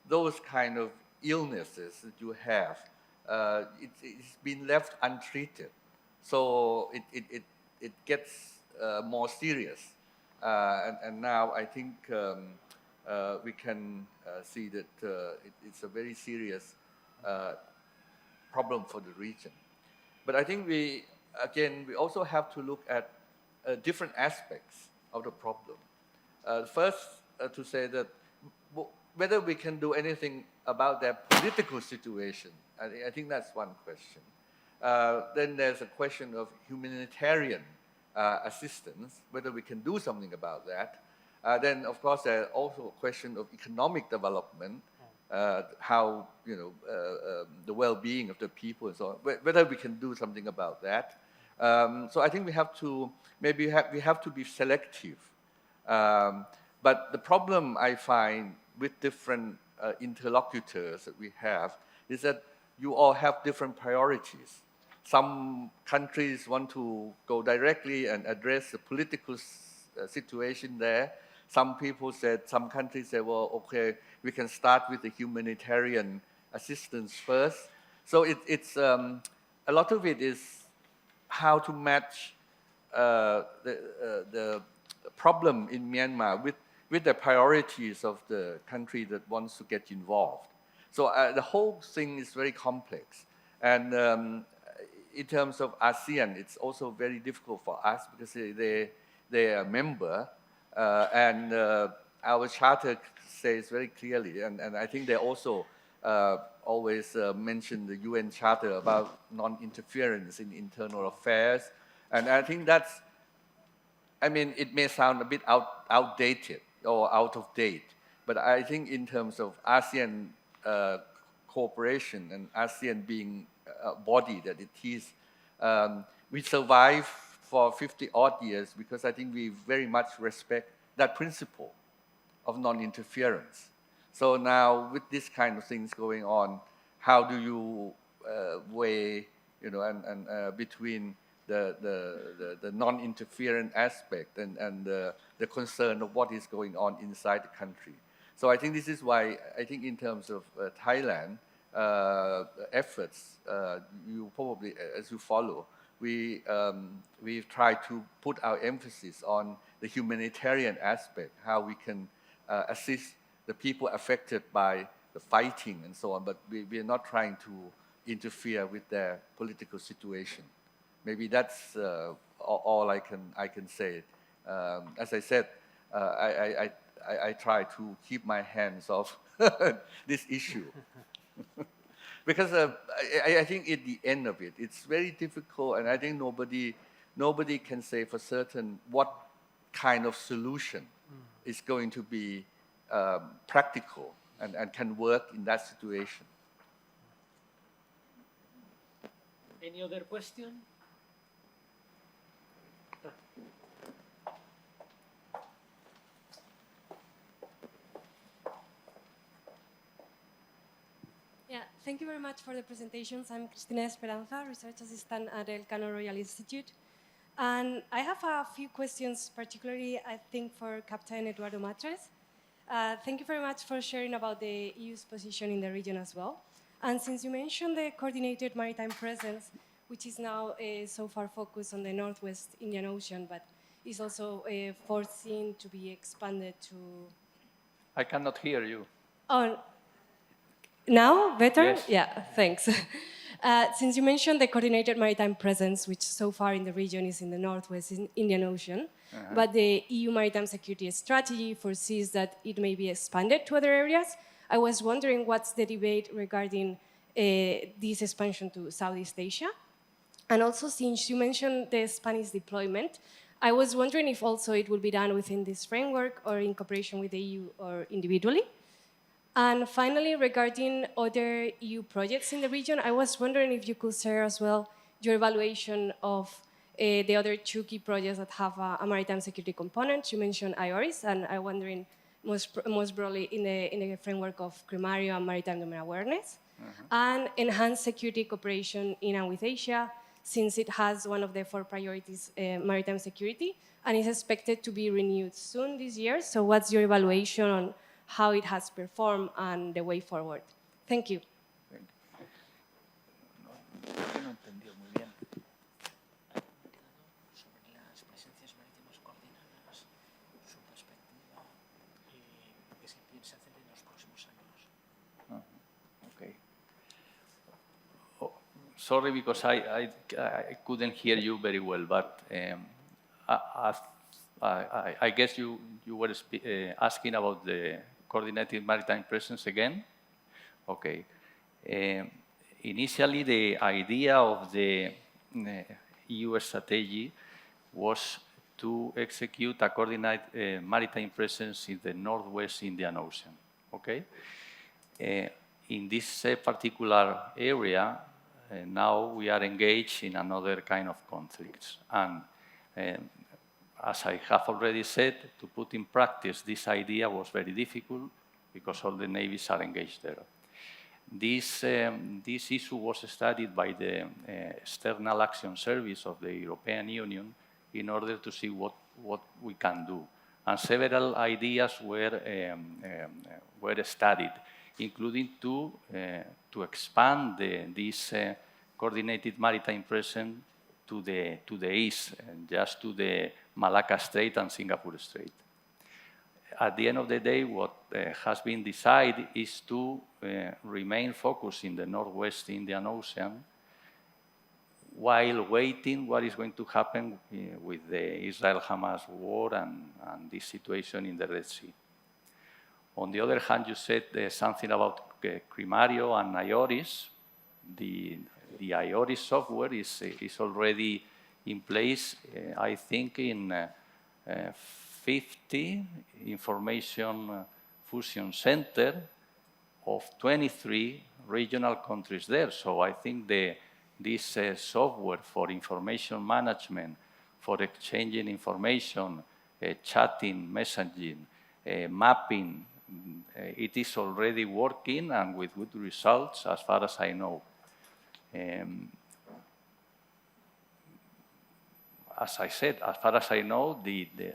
those kind of illnesses that you have. It's been left untreated, so it gets more serious, and now I think we can see that it's a very serious problem for the region. But I think we also have to look at different aspects of the problem. First, to say that whether we can do anything about their political situation, I think that's one question. Then there's a question of humanitarian assistance, whether we can do something about that. Then, of course, there's also a question of economic development, how the well-being of the people and so on, whether we can do something about that. So I think we have to we have to be selective. But the problem I find with different interlocutors that we have is that you all have different priorities. Some countries want to go directly and address the political situation there. Some countries say, well, okay, we can start with the humanitarian assistance first. So it's a lot of it is how to match the problem in Myanmar with the priorities of the country that wants to get involved. So the whole thing is very complex. And in terms of ASEAN, it's also very difficult for us because they're a member, and our charter says very clearly, and I think they also always mention the UN Charter about non-interference in internal affairs. And I think that's, it may sound a bit outdated or out of date, but I think in terms of ASEAN cooperation and ASEAN being a body that it is, we survived for 50-odd years because I think we very much respect that principle of non-interference. So now with this kind of things going on, how do you weigh, between the non-interferent aspect and the concern of what is going on inside the country? So I think this is why I think in terms of Thailand efforts, you probably, as you follow, we've tried to put our emphasis on the humanitarian aspect, how we can assist the people affected by the fighting and so on, but we are not trying to interfere with their political situation. Maybe that's all I can say. As I said, I try to keep my hands off this issue. Because I think at the end of it, it's very difficult, and I think nobody can say for certain what kind of solution is going to be practical and can work in that situation. Any other question? Thank you very much for the presentations. I'm Cristina Esperanza, research assistant at El Cano Royal Institute. And I have a few questions, particularly, I think, for Captain Eduardo Matres. Thank you very much for sharing about the EU's position in the region as well. And since you mentioned the coordinated maritime presence, which is now so far focused on the Northwest Indian Ocean, but is also foreseen to be expanded to... I cannot hear you. Oh, now better? Yes. Yeah, thanks. Since you mentioned the coordinated maritime presence, which so far in the region is in the Northwest Indian Ocean, but the EU maritime security strategy foresees that it may be expanded to other areas, I was wondering what's the debate regarding this expansion to Southeast Asia? And also, since you mentioned the Spanish deployment, I was wondering if also it will be done within this framework or in cooperation with the EU or individually. And finally, regarding other EU projects in the region, I was wondering if you could share as well your evaluation of the other two key projects that have a maritime security component. You mentioned IORIS, and I'm wondering most broadly in the framework of Crimario and maritime domain awareness, and enhanced security cooperation in and with Asia, since it has one of the 4 priorities, maritime security, and is expected to be renewed soon this year. So what's your evaluation on how it has performed and the way forward? Thank you. Okay. Sorry, because I couldn't hear you very well, but I guess you were asking about the coordinated maritime presence again. Okay. Initially, the idea of the EU strategy was to execute a coordinated maritime presence in the Northwest Indian Ocean. Okay. In this particular area, now we are engaged in another kind of conflicts. And as I have already said, to put in practice this idea was very difficult because all the navies are engaged there. This issue was studied by the External Action Service of the European Union in order to see what we can do. And several ideas were studied, including to expand this coordinated maritime presence to the east, just to the Malacca Strait and Singapore Strait. At the end of the day, what has been decided is to remain focused in the Northwest Indian Ocean while waiting what is going to happen with the Israel-Hamas war and this situation in the Red Sea. On the other hand, you said something about Crimario and IORIS. The IORIS software is already in place, I think, in 50 information fusion centers of 23 regional countries there. So I think this software for information management, for exchanging information, chatting, messaging, mapping, it is already working and with good results as far as I know. As I said, as far as I know,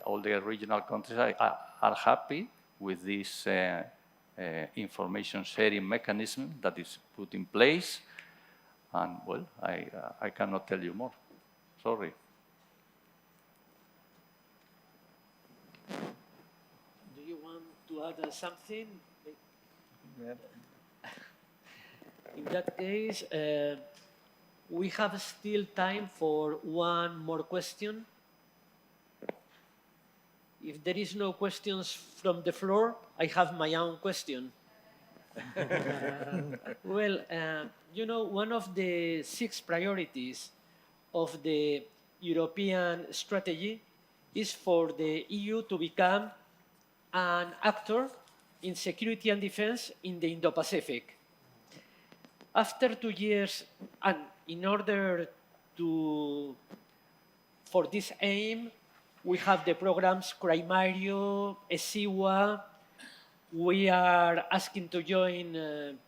all the regional countries are happy with this information sharing mechanism that is put in place. And, well, I cannot tell you more. Sorry. Do you want to add something? Yeah. In that case, we have still time for one more question. If there is no questions from the floor, I have my own question. Well, you know, one of the 6 priorities of the European strategy is for the EU to become an actor in security and defense in the Indo-Pacific. After 2 years, and in order for this aim, we have the programs Crimario, ESIWA. We are asking to join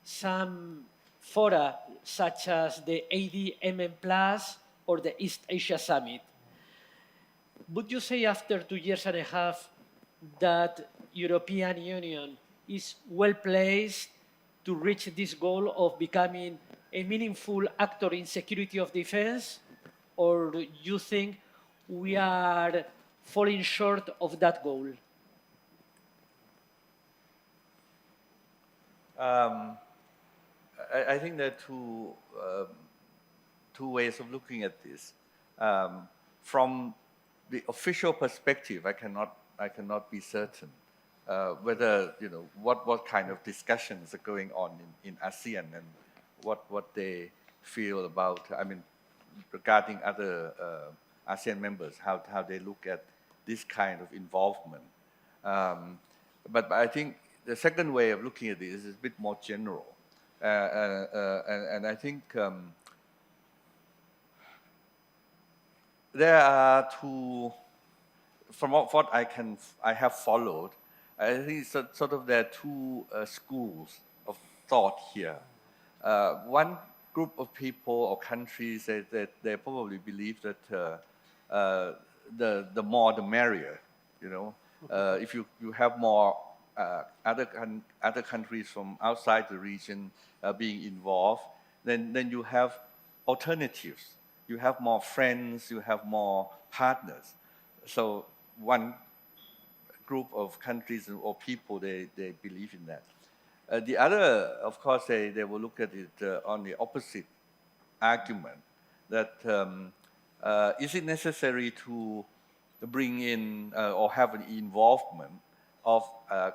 some fora such as the ADMM Plus or the East Asia Summit. Would you say after 2 years and a half that European Union is well placed to reach this goal of becoming a meaningful actor in security of defense? Or do you think we are falling short of that goal? I think there are two ways of looking at this. From the official perspective, I cannot be certain whether what kind of discussions are going on in ASEAN and what they feel about. I mean, regarding other ASEAN members, how they look at this kind of involvement. But I think the second way of looking at this is a bit more general. And I think there are two, from what I have followed, I think sort of there are two schools of thought here. One group of people or countries that they probably believe that the more the merrier. If you have more other countries from outside the region being involved, then you have alternatives. You have more friends, you have more partners. So one group of countries or people, they believe in that. The other, of course, they will look at it on the opposite argument, that is it necessary to bring in or have an involvement of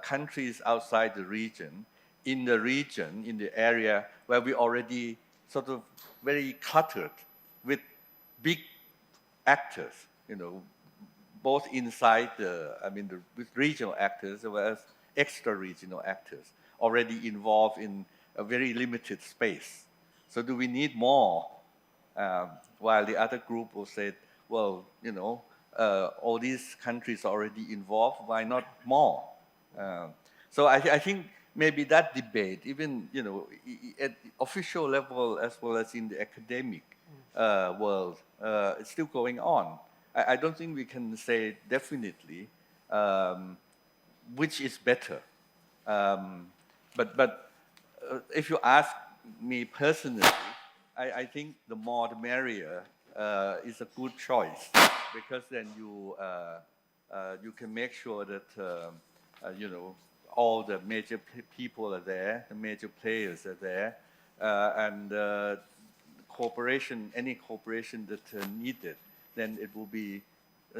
countries outside the region, in the area where we already sort of very cluttered with big actors, both inside with regional actors as well as extra-regional actors already involved in a very limited space. So do we need more? While the other group will say, well, all these countries are already involved, why not more? So I think maybe that debate, even at the official level as well as in the academic world, it's still going on. I don't think we can say definitely which is better. But if you ask me personally, I think the more the merrier is a good choice, because then you can make sure that all the major people are there, the major players are there, and any cooperation that needed, then it will be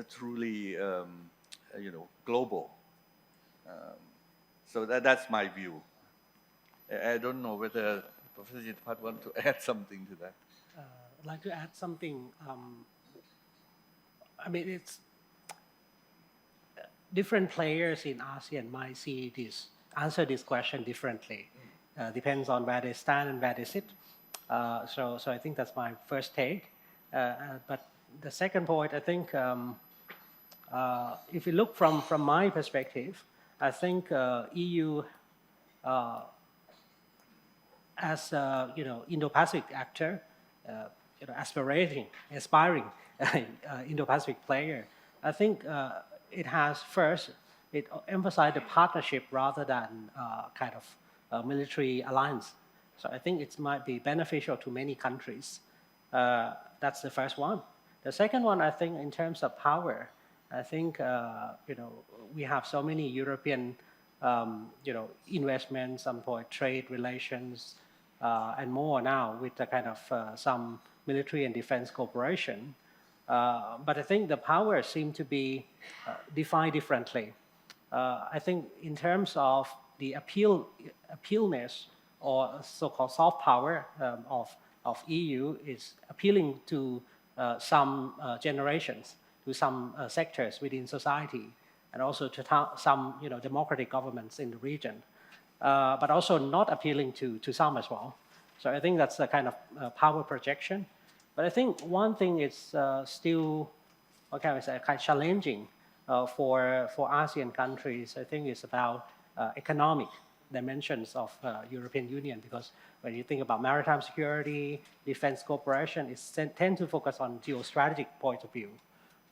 truly global. So that's my view. I don't know whether Professor Jitpat wants to add something to that. I'd like to add something. It's different players in ASEAN might answer this question differently. Depends on where they stand and where they sit. So I think that's my first take. But the second point, I think, if you look from my perspective, I think EU as Indo-Pacific actor, aspiring Indo-Pacific player, I think it emphasized the partnership rather than kind of military alliance. So I think it might be beneficial to many countries. That's the first one. The second one, I think, in terms of power, I think we have so many European investments, some trade relations, and more now with the kind of some military and defense cooperation. But I think the powers seem to be defined differently. I think in terms of the appealness or so-called soft power of EU is appealing to some generations, to some sectors within society, and also to some democratic governments in the region, but also not appealing to some as well. So I think that's the kind of power projection. But I think one thing is still, kind of challenging for ASEAN countries. I think it's about economic dimensions of European Union, because when you think about maritime security, defense cooperation, it tend to focus on geostrategic point of view.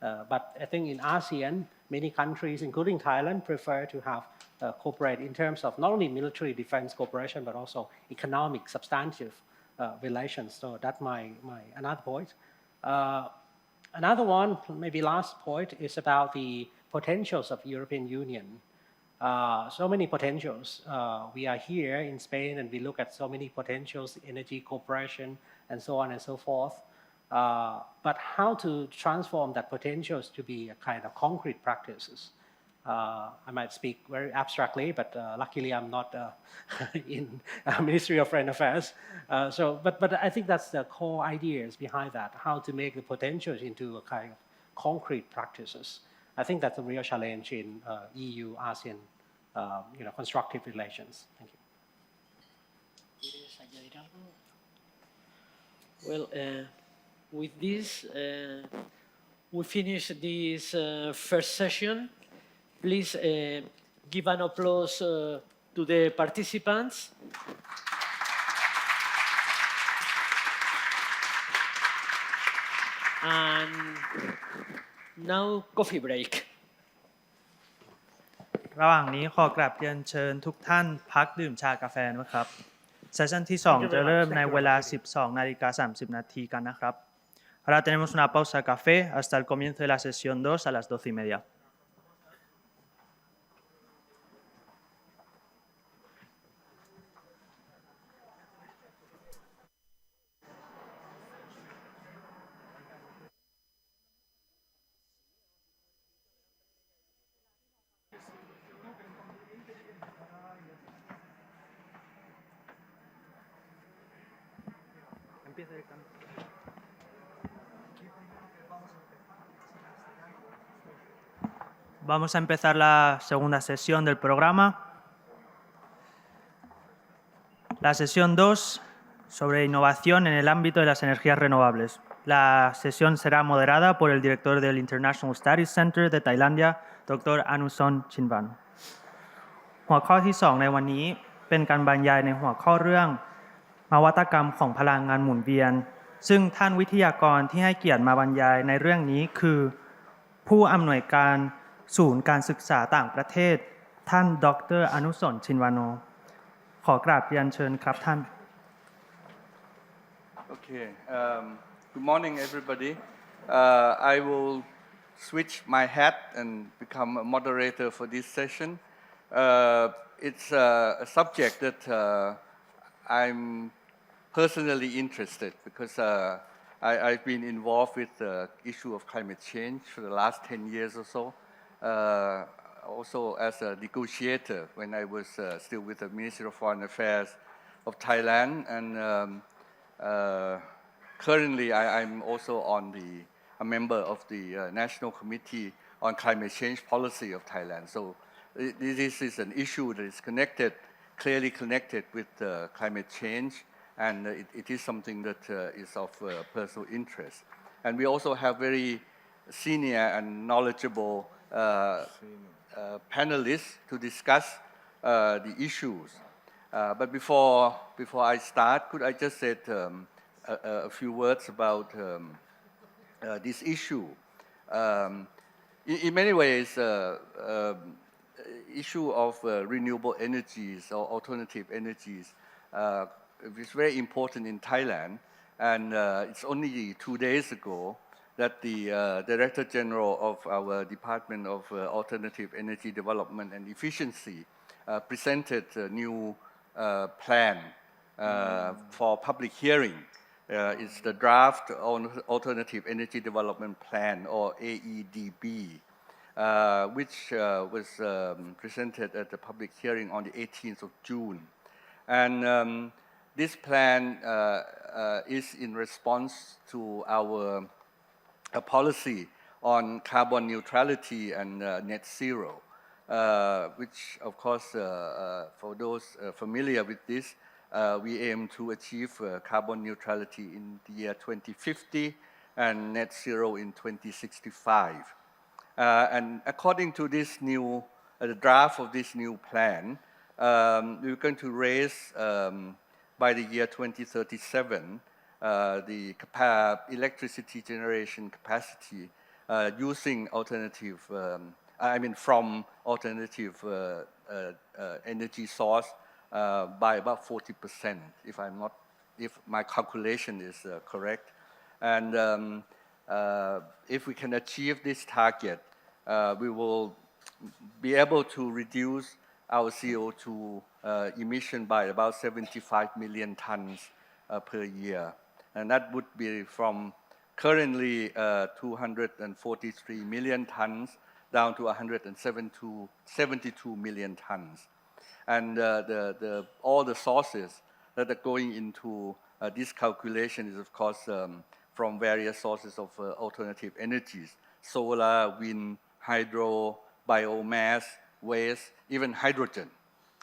But I think in ASEAN, many countries, including Thailand, prefer to have cooperate in terms of not only military defense cooperation, but also economic, substantive relations. So that's my another point. Another one, maybe last point, is about the potentials of European Union. So many potentials. We are here in Spain and we look at so many potentials, energy cooperation, and so on and so forth. But how to transform that potentials to be a kind of concrete practices? I might speak very abstractly, but luckily I'm not in Ministry of Foreign Affairs. But I think that's the core ideas behind that, how to make the potentials into a kind of concrete practices. I think that's a real challenge in EU-ASEAN constructive relations. Thank you. Well, with this, we finish this first session. Please give an applause to the participants. And now coffee break. ระหว่างนี้ขอกราบเรียนเชิญทุกท่านพักดื่มชากาแฟนะครับเซสชั่นที่ 2 จะเริ่มในเวลา 12:30 น.กันนะครับ Ahora tenemos una pausa café hasta el comienzo de la sesión 2 a las 12:30. Vamos a empezar la segunda sesión del programa. La sesión 2 sobre innovación en el ámbito de las energías renovables. La sesión será moderada por el director del International Studies Center de Tailandia, Dr. Anuson Chinvan. หัวข้อที่ 2 ในวันนี้เป็นการบรรยายในหัวข้อเรื่องนวัตกรรมของพลังงานหมุนเวียนซึ่งท่านวิทยากรที่ให้เกียรติมาบรรยายในเรื่องนี้คือผู้อำนวยการศูนย์การศึกษาต่างประเทศท่านดร.อนุสรณ์ชินวาโนขอกราบเรียนเชิญครับท่าน Okay. Good morning, everybody. I will switch my hat and become a moderator for this session. It's a subject that I'm personally interested because I've been involved with the issue of climate change for the last 10 years or so. Also as a negotiator when I was still with the Ministry of Foreign Affairs of Thailand, and currently I'm also a member of the National Committee on Climate Change Policy of Thailand. So this is an issue that is clearly connected with climate change, and it is something that is of personal interest. And we also have very senior and knowledgeable panelists to discuss the issues. But before I start, could I just say a few words about this issue? In many ways, issue of renewable energies or alternative energies is very important in Thailand. And it's only 2 days ago that the Director General of our Department of Alternative Energy Development and Efficiency presented a new plan for public hearing. It's the Draft Alternative Energy Development Plan, or AEDB, which was presented at the public hearing on the 18th of June. And this plan is in response to our policy on carbon neutrality and net zero, which of course, for those familiar with this, we aim to achieve carbon neutrality in the year 2050 and net zero in 2065. And according to this new, the draft of this new plan, we're going to raise by the year 2037 the electricity generation capacity using alternative, from alternative energy source by about 40%, if my calculation is correct. And if we can achieve this target, we will be able to reduce our CO2 emission by about 75 million tons per year. And that would be from currently 243 million tons down to 172 million tons. And all the sources that are going into this calculation is, of course, from various sources of alternative energies: solar, wind, hydro, biomass, waste, even hydrogen.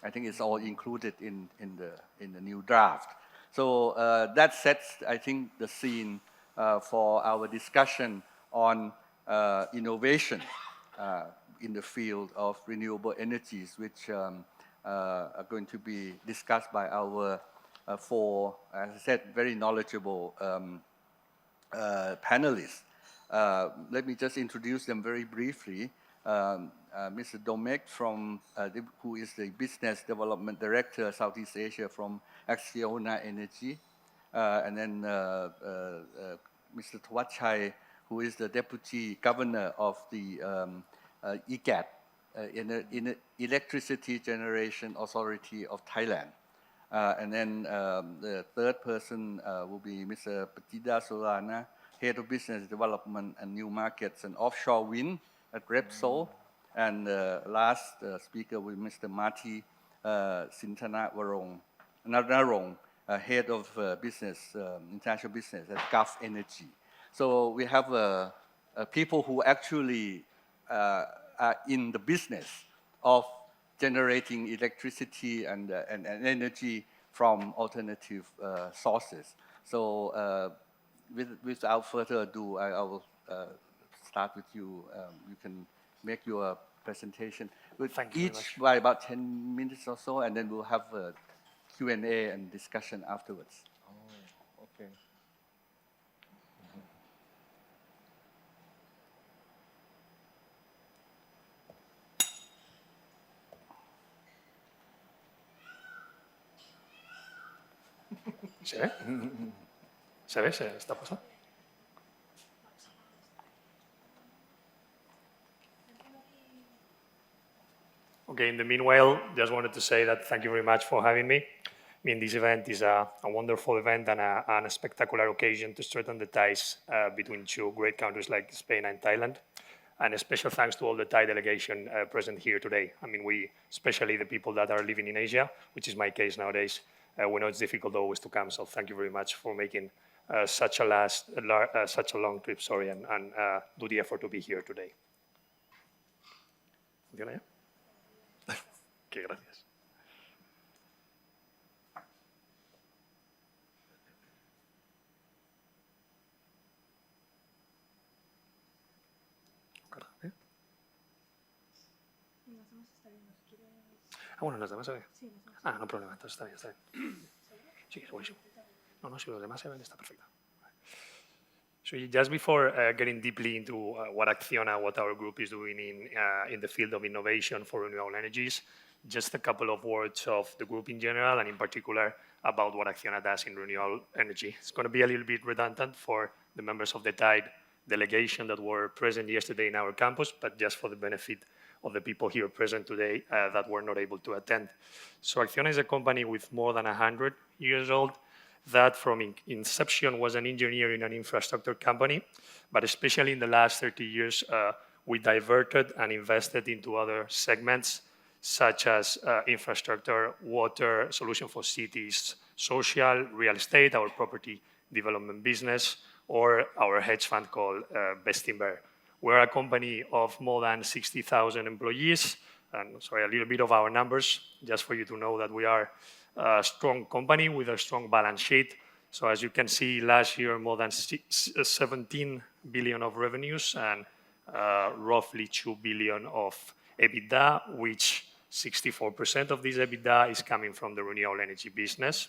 I think it's all included in the new draft. So that sets, I think, the scene for our discussion on innovation in the field of renewable energies, which are going to be discussed by our four, as I said, very knowledgeable panelists. Let me just introduce them very briefly. Mr. Domek, who is the Business Development Director, Southeast Asia from Acciona Energy. And then Mr. Thawatchai, who is the Deputy Governor of the EGAT, Electricity Generation Authority of Thailand. And then the third person will be Mr. Patida Solana, Head of Business Development and New Markets and Offshore Wind at Repsol. And last speaker will be Mr. Marty Sintana Narong, Head of Business, International Business at Gulf Energy. So we have people who actually are in the business of generating electricity and energy from alternative sources. So without further ado, I will start with you. You can make your presentation with each by about 10 minutes or so, and then we'll have a Q&A and discussion afterwards. Oh, okay. ¿Se ve? ¿Se ve? ¿Se está pasando? Okay, in the meanwhile, just wanted to say that thank you very much for having me. I mean, this event is a wonderful event and a spectacular occasion to strengthen the ties between two great countries like Spain and Thailand. And a special thanks to all the Thai delegation present here today. I mean, especially the people that are living in Asia, which is my case nowadays, we know it's difficult always to come. So thank you very much for making such a long trip, and do the effort to be here today. ¿Funciona ya? Okay, gracias. Bueno, los demás se ven. No problema, entonces está bien, está bien. Sí, es buenísimo. No, si los demás se ven, está perfecto. So just before getting deeply into what our group is doing in the field of innovation for renewable energies, just a couple of words of the group in general and in particular about what Acciona does in renewable energy. It's going to be a little bit redundant for the members of the Thai delegation that were present yesterday in our campus, but just for the benefit of the people here present today that were not able to attend. So Acciona is a company with more than 100 years old that from inception was an engineering and infrastructure company, but especially in the last 30 years, we diverted and invested into other segments such as infrastructure, water, solution for cities, social, real estate, our property development business, or our hedge fund called Bestinver. We're a company of more than 60,000 employees, and sorry, a little bit of our numbers, just for you to know that we are a strong company with a strong balance sheet. So as you can see, last year, more than 17 billion of revenues and roughly 2 billion of EBITDA, which 64% of this EBITDA is coming from the renewable energy business.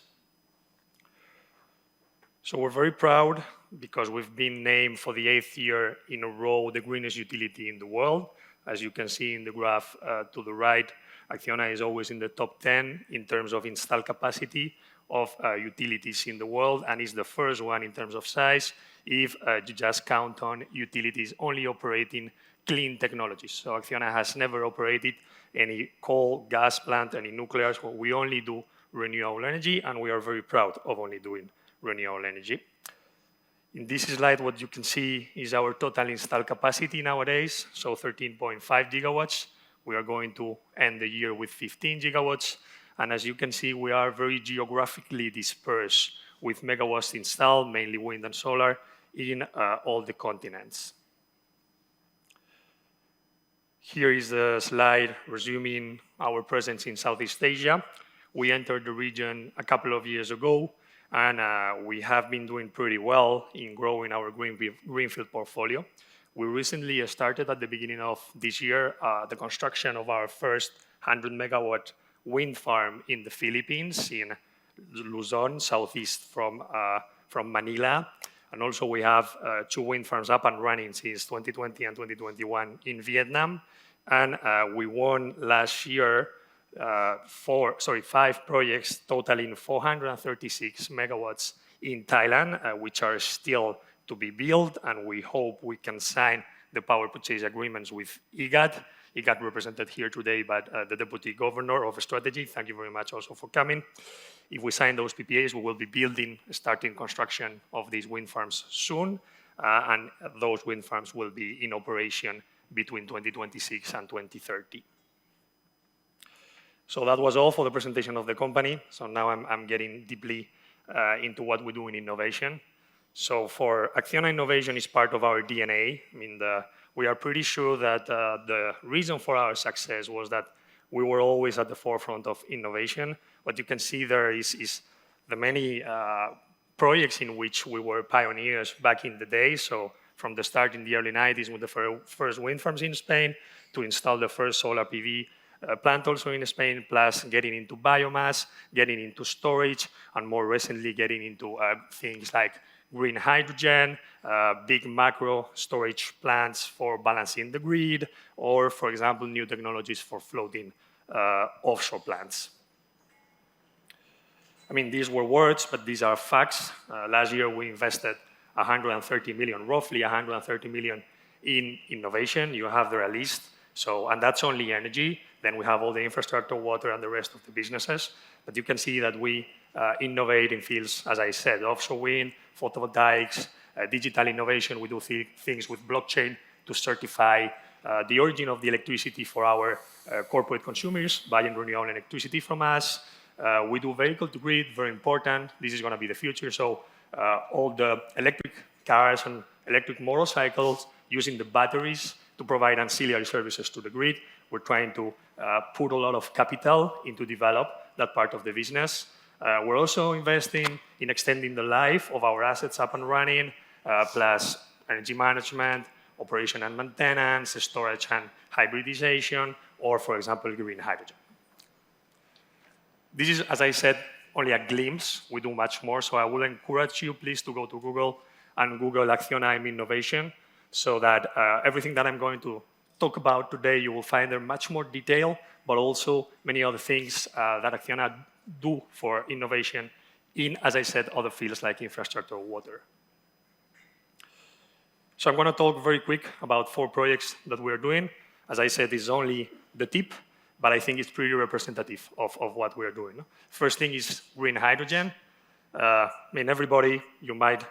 So we're very proud because we've been named for the 8th year in a row the greenest utility in the world. As you can see in the graph to the right, Acciona is always in the top 10 in terms of installed capacity of utilities in the world, and is the first one in terms of size if you just count on utilities only operating clean technologies. So Acciona has never operated any coal, gas plant, any nuclear. So we only do renewable energy, and we are very proud of only doing renewable energy. In this slide, what you can see is our total installed capacity nowadays, so 13.5 gigawatts. We are going to end the year with 15 gigawatts. And as you can see, we are very geographically dispersed with megawatts installed, mainly wind and solar, in all the continents. Here is the slide resuming our presence in Southeast Asia. We entered the region a couple of years ago, and we have been doing pretty well in growing our greenfield portfolio. We recently started at the beginning of this year the construction of our first 100 megawatt wind farm in the Philippines, in Luzon, southeast from Manila. And also we have 2 wind farms up and running since 2020 and 2021 in Vietnam. And we won last year 5 projects totaling 436 megawatts in Thailand, which are still to be built, and we hope we can sign the power purchase agreements with IGAT. IGAT represented here today by the Deputy Governor of Strategy. Thank you very much also for coming. If we sign those PPAs, we will be starting construction of these wind farms soon, and those wind farms will be in operation between 2026 and 2030. So that was all for the presentation of the company. So now I'm getting deeply into what we do in innovation. So for Acciona, innovation is part of our DNA. I mean, we are pretty sure that the reason for our success was that we were always at the forefront of innovation. What you can see there is the many projects in which we were pioneers back in the day. So from the start in the early 90s with the first wind farms in Spain, to install the first solar PV plant also in Spain, plus getting into biomass, getting into storage, and more recently getting into things like green hydrogen, big macro storage plants for balancing the grid, or, for example, new technologies for floating offshore plants. I mean, these were words, but these are facts. Last year, we invested 130 million, roughly 130 million in innovation. You have there a list. So, and that's only energy. Then we have all the infrastructure, water, and the rest of the businesses. But you can see that we innovate in fields, as I said, offshore wind, photovoltaics, digital innovation. We do things with blockchain to certify the origin of the electricity for our corporate consumers, buying renewable electricity from us. We do vehicle to grid, very important. This is going to be the future. So all the electric cars and electric motorcycles using the batteries to provide ancillary services to the grid. We're trying to put a lot of capital into develop that part of the business. We're also investing in extending the life of our assets up and running, plus energy management, operation and maintenance, storage and hybridization, or, for example, green hydrogen. This is, as I said, only a glimpse. We do much more, so I will encourage you, please, to go to Google and Google Acciona Innovation, so that everything that I'm going to talk about today, you will find there much more detail, but also many other things that Acciona do for innovation in, as I said, other fields like infrastructure or water. So I'm going to talk very quick about 4 projects that we're doing. As I said, this is only the tip, but I think it's pretty representative of what we're doing. First thing is green hydrogen. I mean, everybody, you might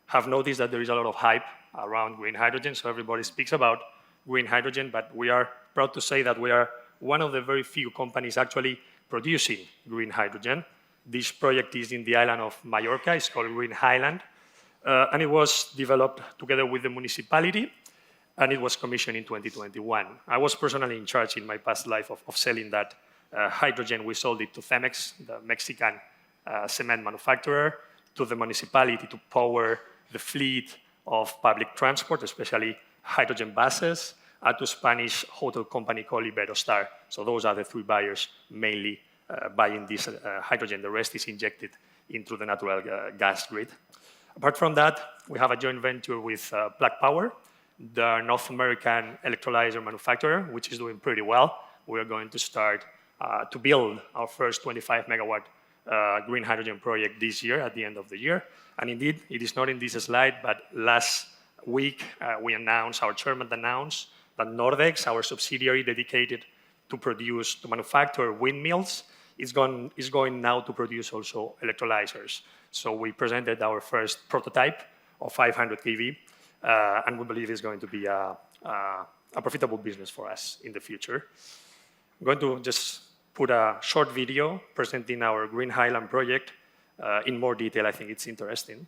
have noticed that there is a lot of hype around green hydrogen, so everybody speaks about green hydrogen, but we are proud to say that we are one of the very few companies actually producing green hydrogen. This project is in the island of Mallorca. It's called Green Highland, and it was developed together with the municipality, and it was commissioned in 2021. I was personally in charge in my past life of selling that hydrogen. We sold it to Cemex, the Mexican cement manufacturer, to the municipality to power the fleet of public transport, especially hydrogen buses, to Spanish hotel company called Iberostar. So those are the three buyers mainly buying this hydrogen. The rest is injected into the natural gas grid. Apart from that, we have a joint venture with Black Power, the North American electrolyzer manufacturer, which is doing pretty well. We are going to start to build our first 25 megawatt green hydrogen project this year, at the end of the year. And indeed, it is not in this slide, but last week our chairman announced that Nordex, our subsidiary dedicated to manufacture windmills, is going now to produce also electrolyzers. So we presented our first prototype of 500 kV, and we believe it's going to be a profitable business for us in the future. I'm going to just put a short video presenting our Green Highland project in more detail. I think it's interesting.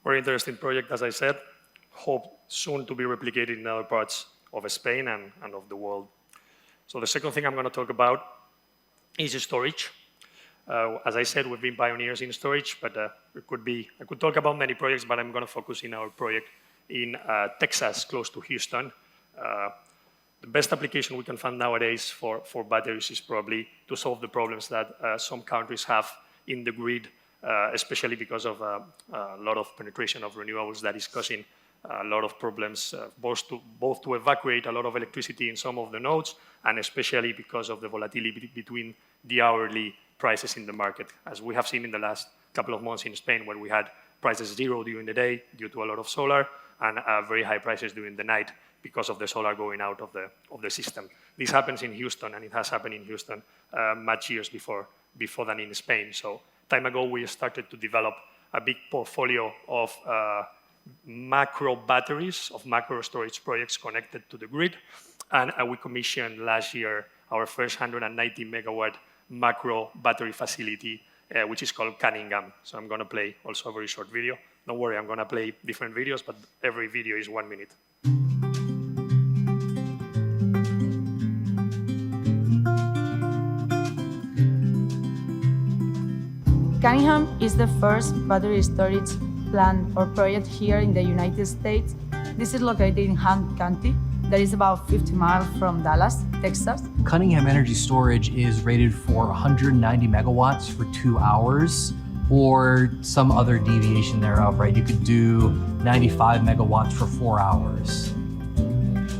Very interesting project, as I said. Hope soon to be replicated in other parts of Spain and of the world. So the second thing I'm going to talk about is storage. As I said, we've been pioneers in storage, but I could talk about many projects, but I'm going to focus in our project in Texas, close to Houston. The best application we can find nowadays for batteries is probably to solve the problems that some countries have in the grid, especially because of a lot of penetration of renewables that is causing a lot of problems, both to evacuate a lot of electricity in some of the nodes, and especially because of the volatility between the hourly prices in the market, as we have seen in the last couple of months in Spain, where we had prices zero during the day due to a lot of solar, and very high prices during the night because of the solar going out of the system. This happens in Houston, and it has happened in Houston much years before than in Spain. So time ago, we started to develop a big portfolio of macro batteries, of macro storage projects connected to the grid. And we commissioned last year our first 190 megawatt macro battery facility, which is called Cunningham. So I'm going to play also a very short video. Don't worry, I'm going to play different videos, but every video is 1 minute. Cunningham is the first battery storage plant or project here in the United States. This is located in Hunt County, that is about 50 miles from Dallas, Texas. Cunningham Energy Storage is rated for 190 megawatts for 2 hours, or some other deviation thereof, right? You could do 95 megawatts for 4 hours.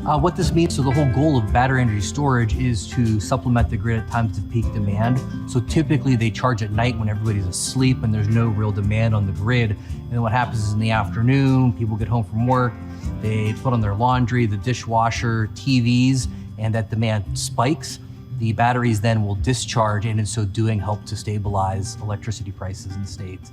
What this means, so the whole goal of battery energy storage is to supplement the grid at times of peak demand. So typically they charge at night when everybody's asleep and there's no real demand on the grid. And then what happens is in the afternoon, people get home from work, they put on their laundry, the dishwasher, TVs, and that demand spikes. The batteries then will discharge and in so doing help to stabilize electricity prices in the States.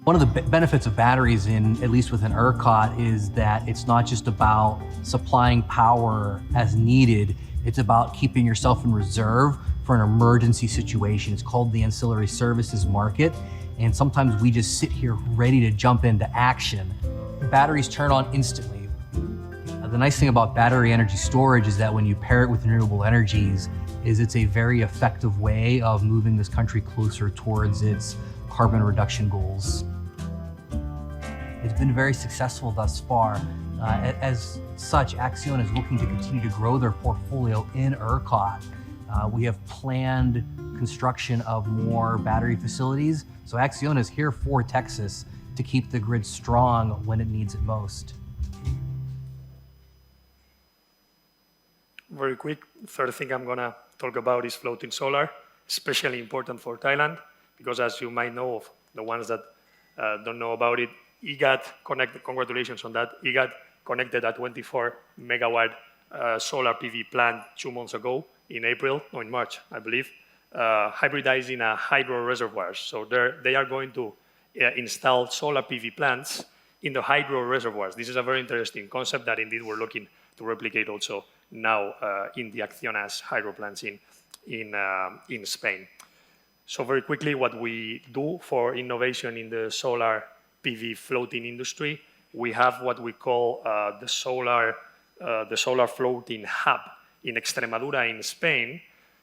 One of the benefits of batteries, at least within ERCOT, is that it's not just about supplying power as needed, it's about keeping yourself in reserve for an emergency situation. It's called the ancillary services market. and sometimes we just sit here ready to jump into action. Batteries turn on instantly. The nice thing about battery energy storage is that when you pair it with renewable energies, it's a very effective way of moving this country closer towards its carbon reduction goals. It's been very successful thus far. As such, Acciona is looking to continue to grow their portfolio in ERCOT. We have planned construction of more battery facilities, so Acciona is here for Texas to keep the grid strong when it needs it most. Very quick, third thing I'm going to talk about is floating solar, especially important for Thailand, because as you might know, of the ones that don't know about it, IGAT connected, congratulations on that, IGAT connected a 24 megawatt solar PV plant 2 months ago in March, I believe, hybridizing a hydro reservoirs. So they are going to install solar PV plants in the hydro reservoirs. This is a very interesting concept that indeed we're looking to replicate also now in the Acciona's hydro plants in Spain. So very quickly, what we do for innovation in the solar PV floating industry, we have what we call the solar floating hub in Extremadura in Spain.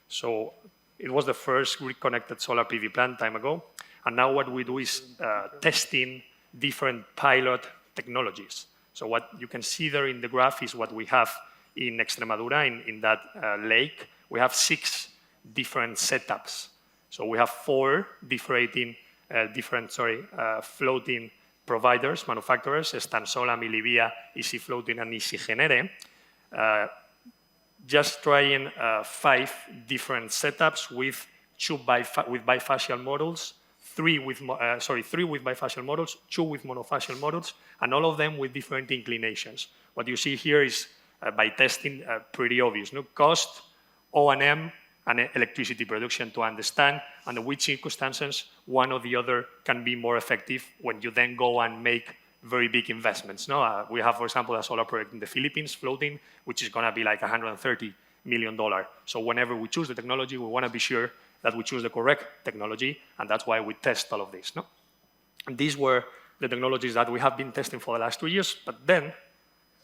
So it was the first grid-connected solar PV plant time ago. And now what we do is testing different pilot technologies. So what you can see there in the graph is what we have in Extremadura, in that lake. We have 6 different setups. So we have 4 different floating providers, manufacturers, Stansola, Milivia, Easy Floating, and Easy Genere. Just trying 5 different setups with 2 bifacial models, 3 with bifacial models, 2 with monofacial models, and all of them with different inclinations. What you see here is, by testing, pretty obvious. No cost, O&M, and electricity production to understand under which circumstances one or the other can be more effective when you then go and make very big investments. No, we have, for example, a solar project in the Philippines floating, which is going to be like $130 million. So whenever we choose the technology, we want to be sure that we choose the correct technology, and that's why we test all of this. No? And these were the technologies that we have been testing for the last 2 years, but then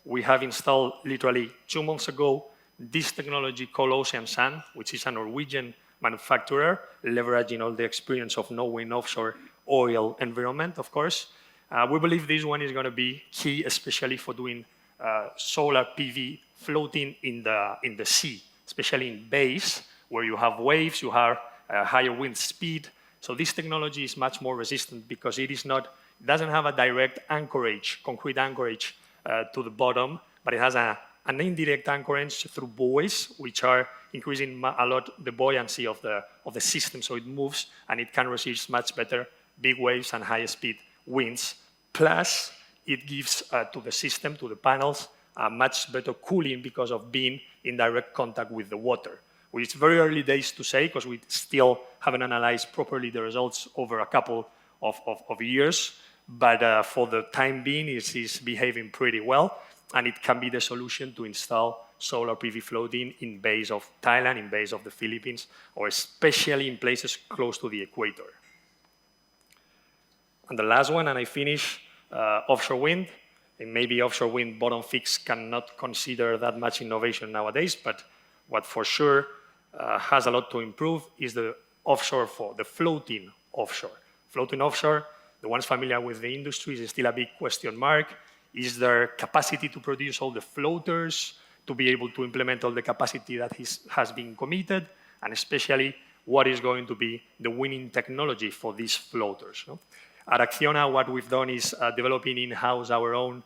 we have installed literally 2 months ago this technology called Ocean Sun, which is a Norwegian manufacturer, leveraging all the experience of knowing offshore oil environment, of course. We believe this one is going to be key, especially for doing solar PV floating in the sea, especially in bays, where you have waves, you have higher wind speed. So this technology is much more resistant because it doesn't have a direct anchorage, concrete anchorage to the bottom, but it has an indirect anchorage through buoys, which are increasing a lot the buoyancy of the system, so it moves and it can resist much better big waves and high speed winds. Plus, it gives to the system, to the panels, much better cooling because of being in direct contact with the water. Well, it's very early days to say because we still haven't analyzed properly the results over a couple of years, but for the time being, it is behaving pretty well, and it can be the solution to install solar PV floating in bays of Thailand, in bays of the Philippines, or especially in places close to the equator. And the last one, and I finish, offshore wind. And maybe offshore wind bottom fix cannot consider that much innovation nowadays, but what for sure has a lot to improve is the offshore, the floating offshore. Floating offshore, the ones familiar with the industry, is still a big question mark. Is there capacity to produce all the floaters, to be able to implement all the capacity that has been committed, and especially what is going to be the winning technology for these floaters? No? At Acciona, what we've done is developing in-house our own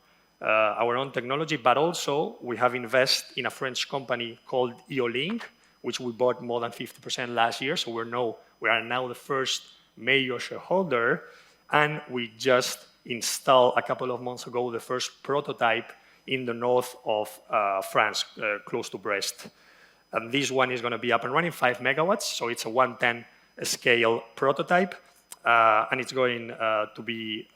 technology, but also we have invested in a French company called Eolink, which we bought more than 50% last year. So we are now the first major shareholder, and we just installed a couple of months ago the first prototype in the north of France, close to Brest. And this one is going to be up and running, 5 megawatts, so it's a 110 scale prototype. And it's going to be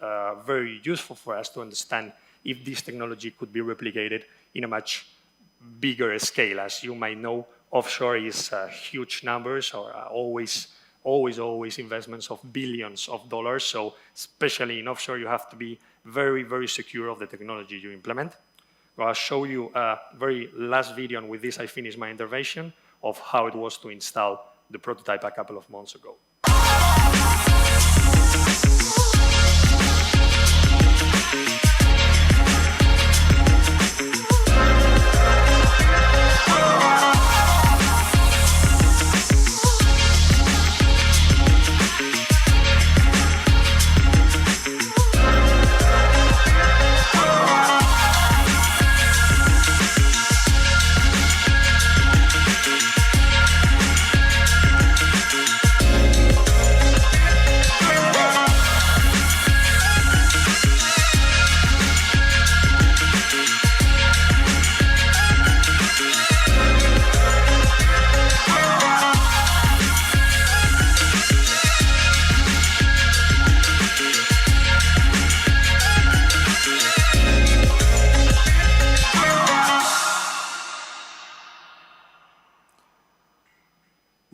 very useful for us to understand if this technology could be replicated in a much bigger scale. As you might know, offshore is huge numbers, or always always investments of billions of dollars. So especially in offshore, you have to be very, very secure of the technology you implement. I'll show you a very last video, and with this I finish my intervention, of how it was to install the prototype a couple of months ago.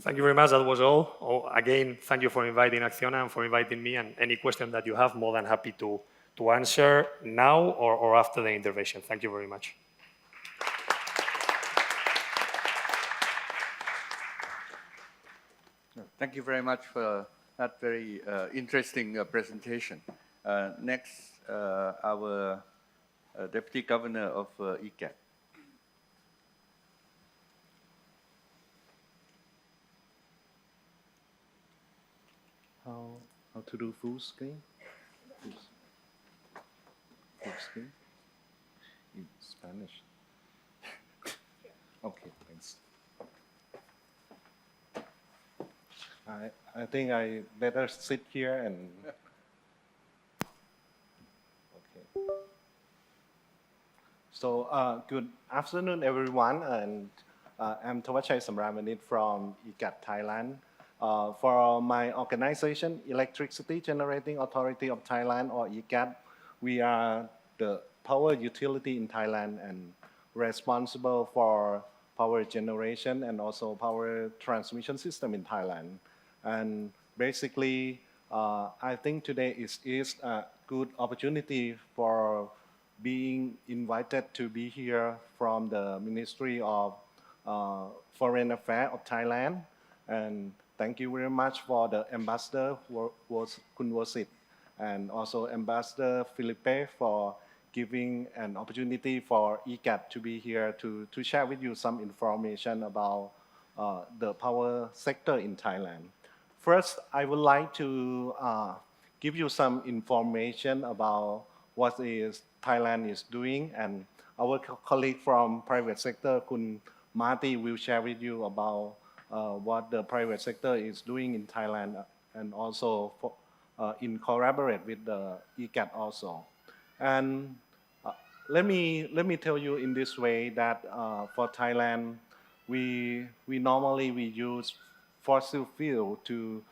Thank you very much. That was all. Again, thank you for inviting Acciona and for inviting me. And any question that you have, more than happy to answer now or after the intervention. Thank you very much. Thank you very much for that very interesting presentation. Next, our Deputy Governor of ECAT. How to do full screen? Full screen in Spanish. Okay, thanks. I think I better sit here and. Okay. So good afternoon, everyone, and I'm Thawachai Samramanit from ECAT, Thailand. For my organization, Electricity Generating Authority of Thailand, or ECAT, we are the power utility in Thailand and responsible for power generation and also power transmission system in Thailand. And basically, I think today is a good opportunity for being invited to be here from the Ministry of Foreign Affairs of Thailand. And thank you very much for the Ambassador Kun Wosit and also Ambassador Felipe for giving an opportunity for ECAT to be here to share with you some information about the power sector in Thailand. First, I would like to give you some information about what Thailand is doing, and our colleague from private sector, Kun Marty, will share with you about what the private sector is doing in Thailand and also in collaborate with the ECAT also. And let me tell you in this way that for Thailand, we normally use fossil fuel to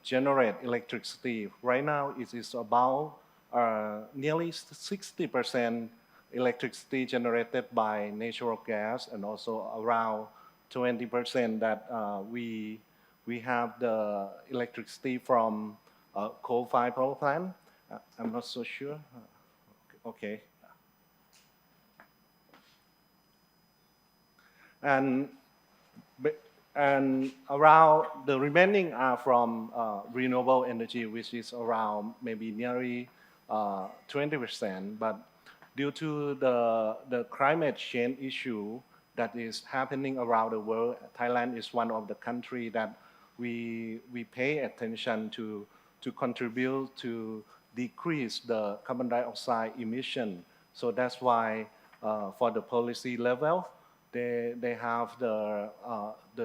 generate electricity. Right now, it is about nearly 60% electricity generated by natural gas, and also around 20% that we have the electricity from coal-fired power plant. I'm not so sure. Okay. And around the remaining are from renewable energy, which is around maybe nearly 20%. But due to the climate change issue that is happening around the world, Thailand is one of the countries that we pay attention to contribute to decrease the carbon dioxide emission. So that's why for the policy level, they have the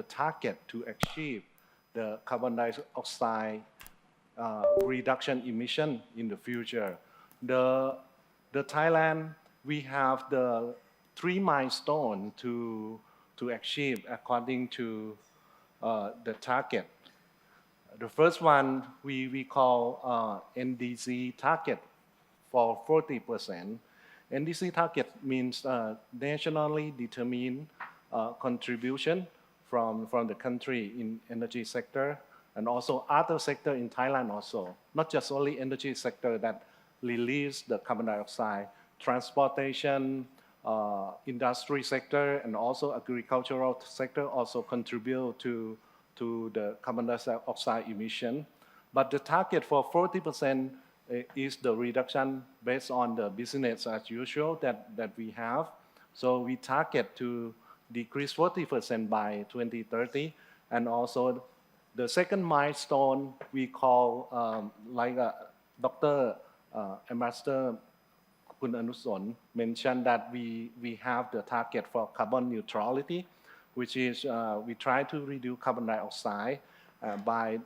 target to achieve the carbon dioxide reduction emission in the future. The Thailand, we have the 3 milestones to achieve according to the target. The first one we call NDC target for 40%. NDC target means nationally determined contribution from the country in energy sector. and also other sector in Thailand also, not just only energy sector that release the carbon dioxide, transportation, industry sector, and also agricultural sector also contribute to the carbon dioxide emission. But the target for 40% is the reduction based on the business as usual that we have. So we target to decrease 40% by 2030. And also the second milestone we call, Dr. Ambassador Kun Anuson mentioned that we have the target for carbon neutrality, which is we try to reduce carbon dioxide by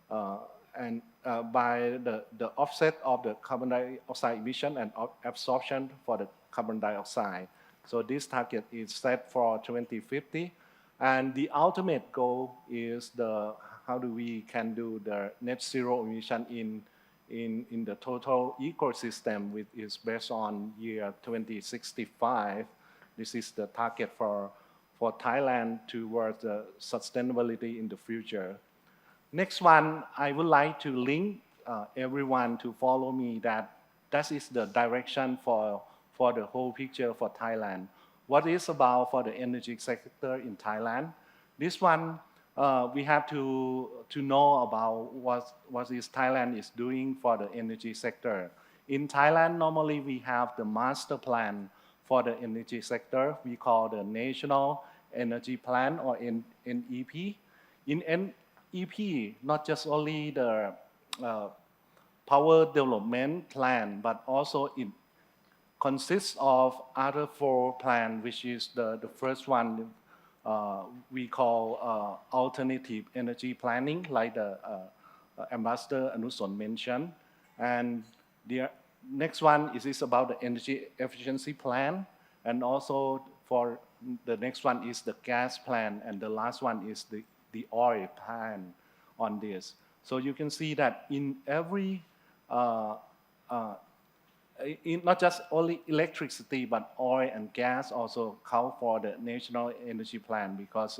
the offset of the carbon dioxide emission and absorption for the carbon dioxide. So this target is set for 2050. And the ultimate goal is how do we can do the net zero emission in the total ecosystem, which is based on year 2065. This is the target for Thailand towards the sustainability in the future. Next one, I would like to link everyone to follow me that is the direction for the whole picture for Thailand. What is about for the energy sector in Thailand? This one, we have to know about what is Thailand is doing for the energy sector. In Thailand, normally we have the master plan for the energy sector. We call the National Energy Plan or NEP. In NEP, not just only the power development plan, but also it consists of other 4 plans, which is the first one we call alternative energy planning, like the Ambassador Anuson mentioned. And the next one is about the energy efficiency plan. And also for the next one is the gas plan. And the last one is the oil plan on this. So you can see that in every, not just only electricity, but oil and gas also count for the national energy plan, because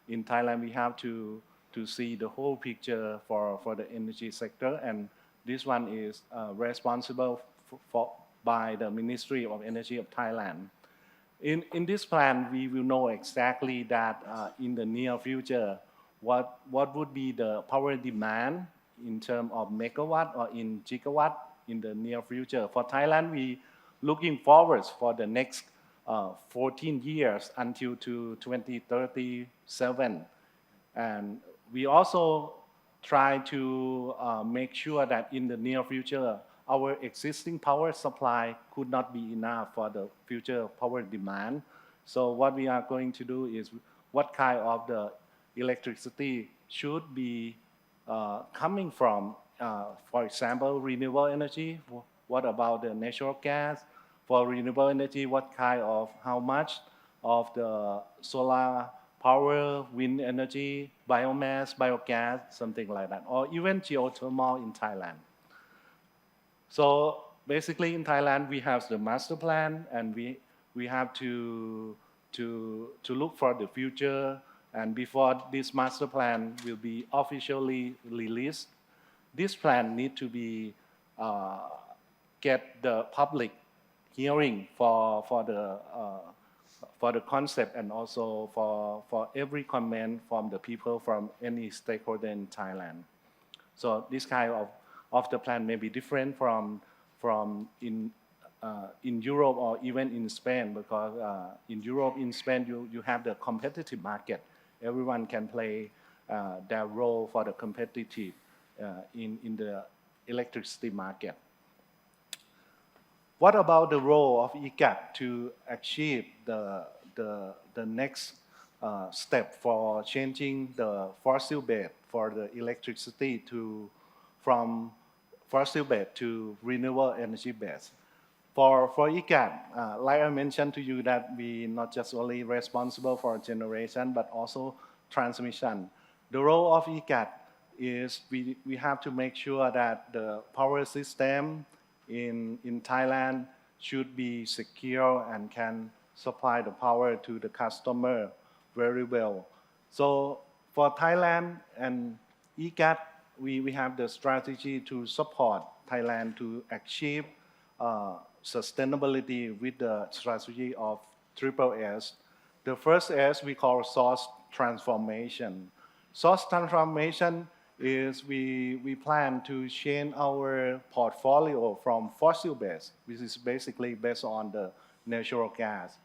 in Thailand we have to see the whole picture for the energy sector, and this one is responsible by the Ministry of Energy of Thailand. In this plan, we will know exactly that in the near future, what would be the power demand in terms of megawatt or in gigawatt in the near future. For Thailand, we looking forward for the next 14 years until to 2037. And we also try to make sure that in the near future, our existing power supply could not be enough for the future power demand. So what we are going to do is what kind of the electricity should be coming from, for example, renewable energy. What about the natural gas? For renewable energy, what kind of, how much of the solar power, wind energy, biomass, biogas, something like that, or even geothermal in Thailand. So basically in Thailand, we have the master plan, and we have to look for the future. And before this master plan will be officially released, this plan need to be get the public hearing for the concept, and also for every comment from the people, from any stakeholder in Thailand. So this kind of the plan may be different from in Europe or even in Spain, because in Europe, in Spain, you have the competitive market. Everyone can play their role for the competitive in the electricity market. What about the role of ICAT to achieve the next step for changing the fossil base for the electricity from fossil base to renewable energy base? For ICAT, like I mentioned to you, that we not just only responsible for generation, but also transmission. The role of ICAT is we have to make sure that the power system in Thailand should be secure and can supply the power to the customer very well. So for Thailand and ECAT, we have the strategy to support Thailand to achieve sustainability with the strategy of triple S. The first S we call source transformation. Source transformation is we plan to change our portfolio from fossil based, which is basically based on the natural gas,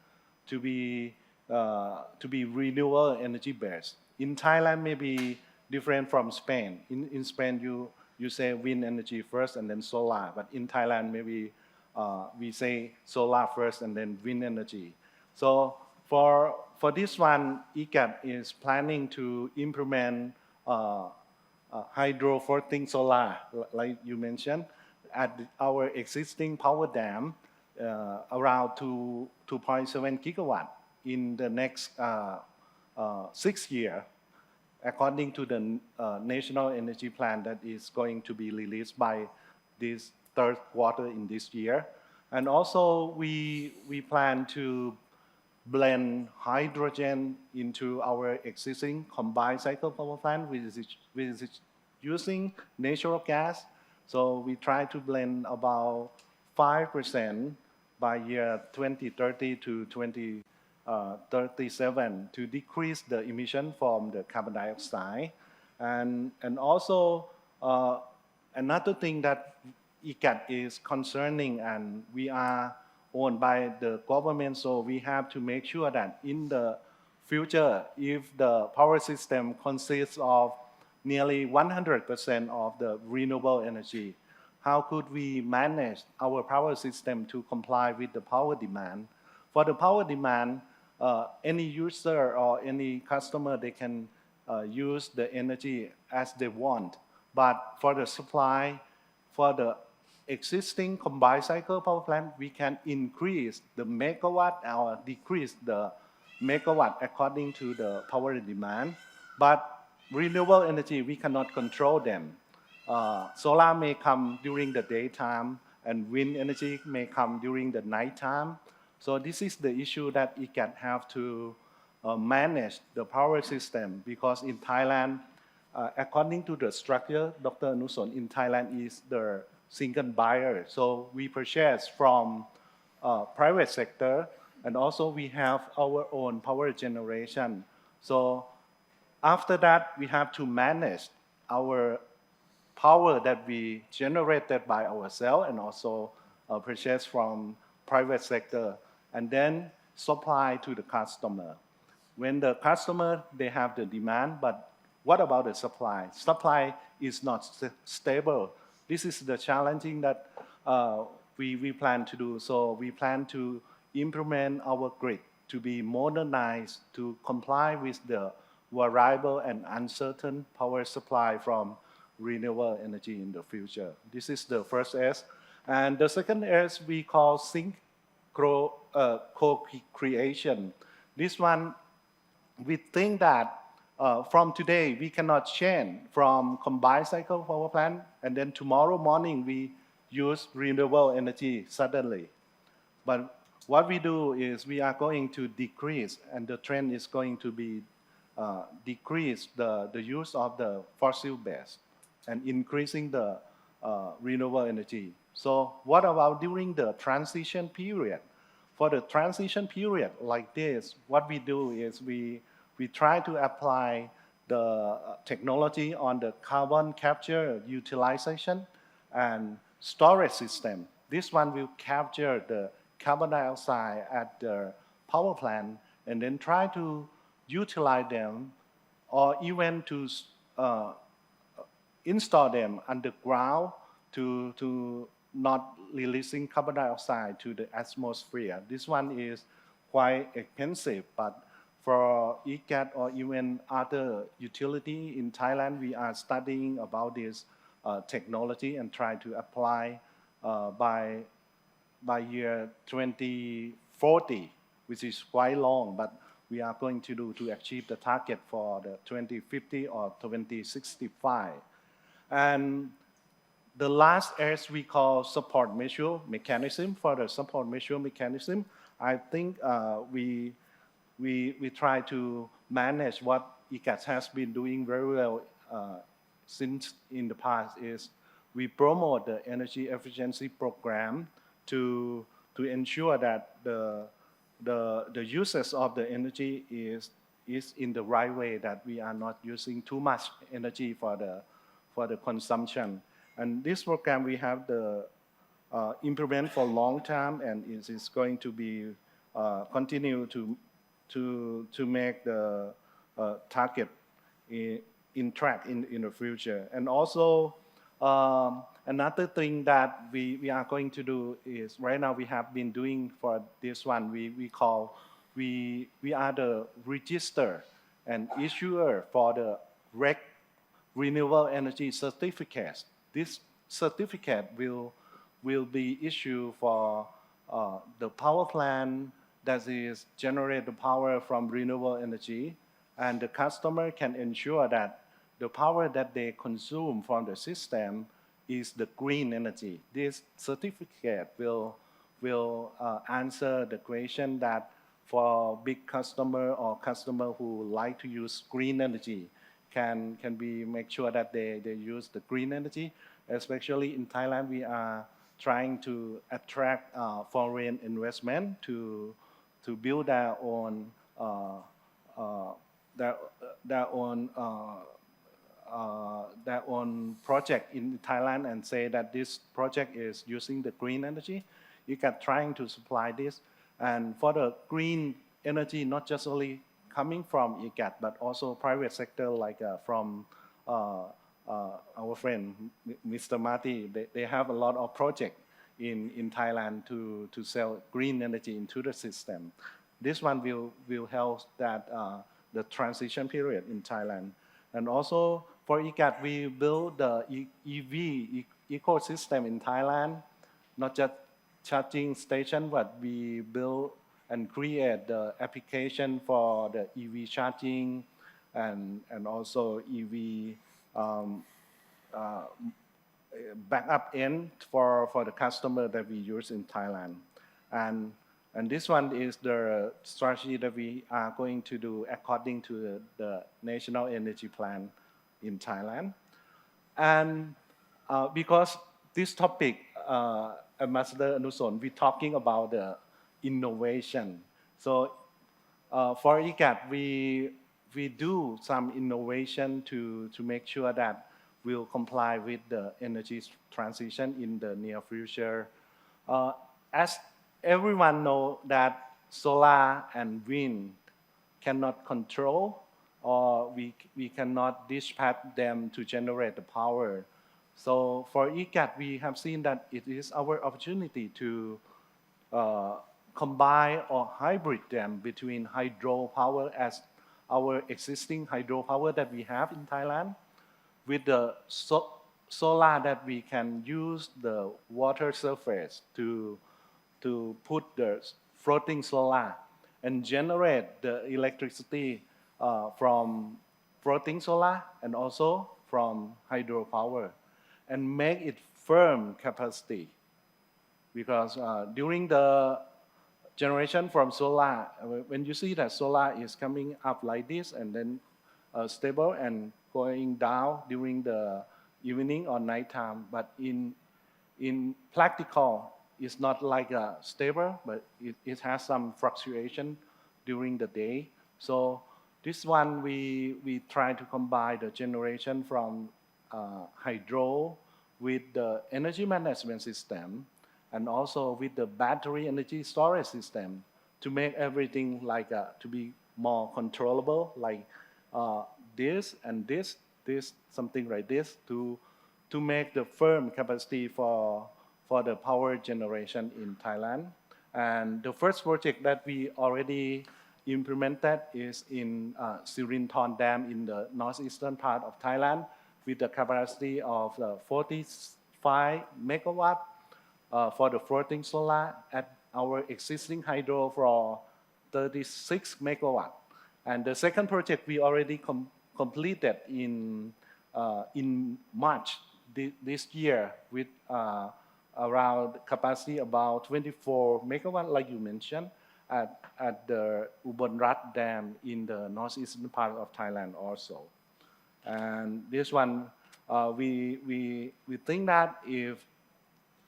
to be renewable energy based. In Thailand, maybe different from Spain. In Spain, you say wind energy first and then solar, but in Thailand, maybe we say solar first and then wind energy. So for this one, ECAT is planning to implement hydro floating solar, like you mentioned, at our existing power dam, around 2.7 gigawatt in the next 6 years, according to the national energy plan that is going to be released by this third quarter in this year. And also we plan to blend hydrogen into our existing combined cycle power plant, which is using natural gas. So we try to blend about 5% by year 2030 to 2037 to decrease the emission from the carbon dioxide. And also another thing that ECAT is concerning, and we are owned by the government, so we have to make sure that in the future, if the power system consists of nearly 100% of the renewable energy, how could we manage our power system to comply with the power demand? For the power demand, any user or any customer, they can use the energy as they want. But for the supply, for the existing combined cycle power plant, we can increase the megawatt or decrease the megawatt according to the power demand. But renewable energy, we cannot control them. Solar may come during the daytime, and wind energy may come during the nighttime. So this is the issue that ECAT have to manage the power system, because in Thailand, according to the structure, Dr. Anuson, in Thailand is the single buyer. So we purchase from private sector, and also we have our own power generation. So after that, we have to manage our power that we generated by ourselves and also purchase from private sector, and then supply to the customer. When the customer, they have the demand, but what about the supply? Supply is not stable. This is the challenging that we plan to do. So we plan to implement our grid to be modernized to comply with the variable and uncertain power supply from renewable energy in the future. This is the first S. And the second S we call co-creation. This one, we think that from today, we cannot change from combined cycle power plant, and then tomorrow morning we use renewable energy suddenly. But what we do is we are going to decrease, and the trend is going to be decrease the use of the fossil base and increasing the renewable energy. So what about during the transition period? For the transition period like this, what we do is we try to apply the technology on the carbon capture utilization and storage system. This one will capture the carbon dioxide at the power plant and then try to utilize them, or even to install them underground to not releasing carbon dioxide to the atmosphere. This one is quite expensive, but for ECAT or even other utility in Thailand, we are studying about this technology and try to apply by year 2040, which is quite long, but we are going to do to achieve the target for the 2050 or 2065. And the last S we call support measure mechanism. For the support measure mechanism, I think we try to manage what ECAT has been doing very well since in the past is we promote the energy efficiency program to ensure that the uses of the energy is in the right way, that we are not using too much energy for the consumption. And this program we have the implement for long term, and it is going to be continue to make the target in track in the future. And also another thing that we are going to do is right now we have been doing for this one, we are the register and issuer for the renewable energy certificates. This certificate will be issued for the power plant that is generate the power from renewable energy, and the customer can ensure that the power that they consume from the system is the green energy. This certificate will answer the question that for big customer or customer who like to use green energy, can be make sure that they use the green energy. Especially in Thailand, we are trying to attract foreign investment to build their own project in Thailand and say that this project is using the green energy. You can trying to supply this, and for the green energy, not just only coming from ICAT, but also private sector like from our friend Mr. Marty. They have a lot of projects in Thailand to sell green energy into the system. This one will help that the transition period in Thailand. And also for ICAT, we build the EV ecosystem in Thailand, not just charging station, but we build and create the application for the EV charging and also EV backup end for the customer that we use in Thailand. And this one is the strategy that we are going to do according to the National Energy Plan in Thailand. And because this topic, Ambassador Anuson, we're talking about the innovation. So for ICAT, we do some innovation to make sure that we'll comply with the energy transition in the near future. As everyone knows that solar and wind cannot control, or we cannot dispatch them to generate the power. So for ICAT, we have seen that it is our opportunity to combine or hybrid them between hydropower as our existing hydropower that we have in Thailand with the solar that we can use the water surface to put the floating solar and generate the electricity from floating solar and also from hydropower and make it firm capacity. Because during the generation from solar, when you see that solar is coming up like this and then stable and going down during the evening or nighttime, but in practical, it's not like stable, but it has some fluctuation during the day. So this one, we try to combine the generation from hydro with the energy management system and also with the battery energy storage system to make everything like to be more controllable, like this and this, something like this, to make the firm capacity for the power generation in Thailand. And the first project that we already implemented is in Sirinthorn Dam in the northeastern part of Thailand with the capacity of 45 megawatt for the floating solar at our existing hydro for 36 megawatt. And the second project we already completed in March this year with around capacity about 24 megawatt, like you mentioned, at the Ubon Dam in the northeastern part of Thailand also. And this one, We think that if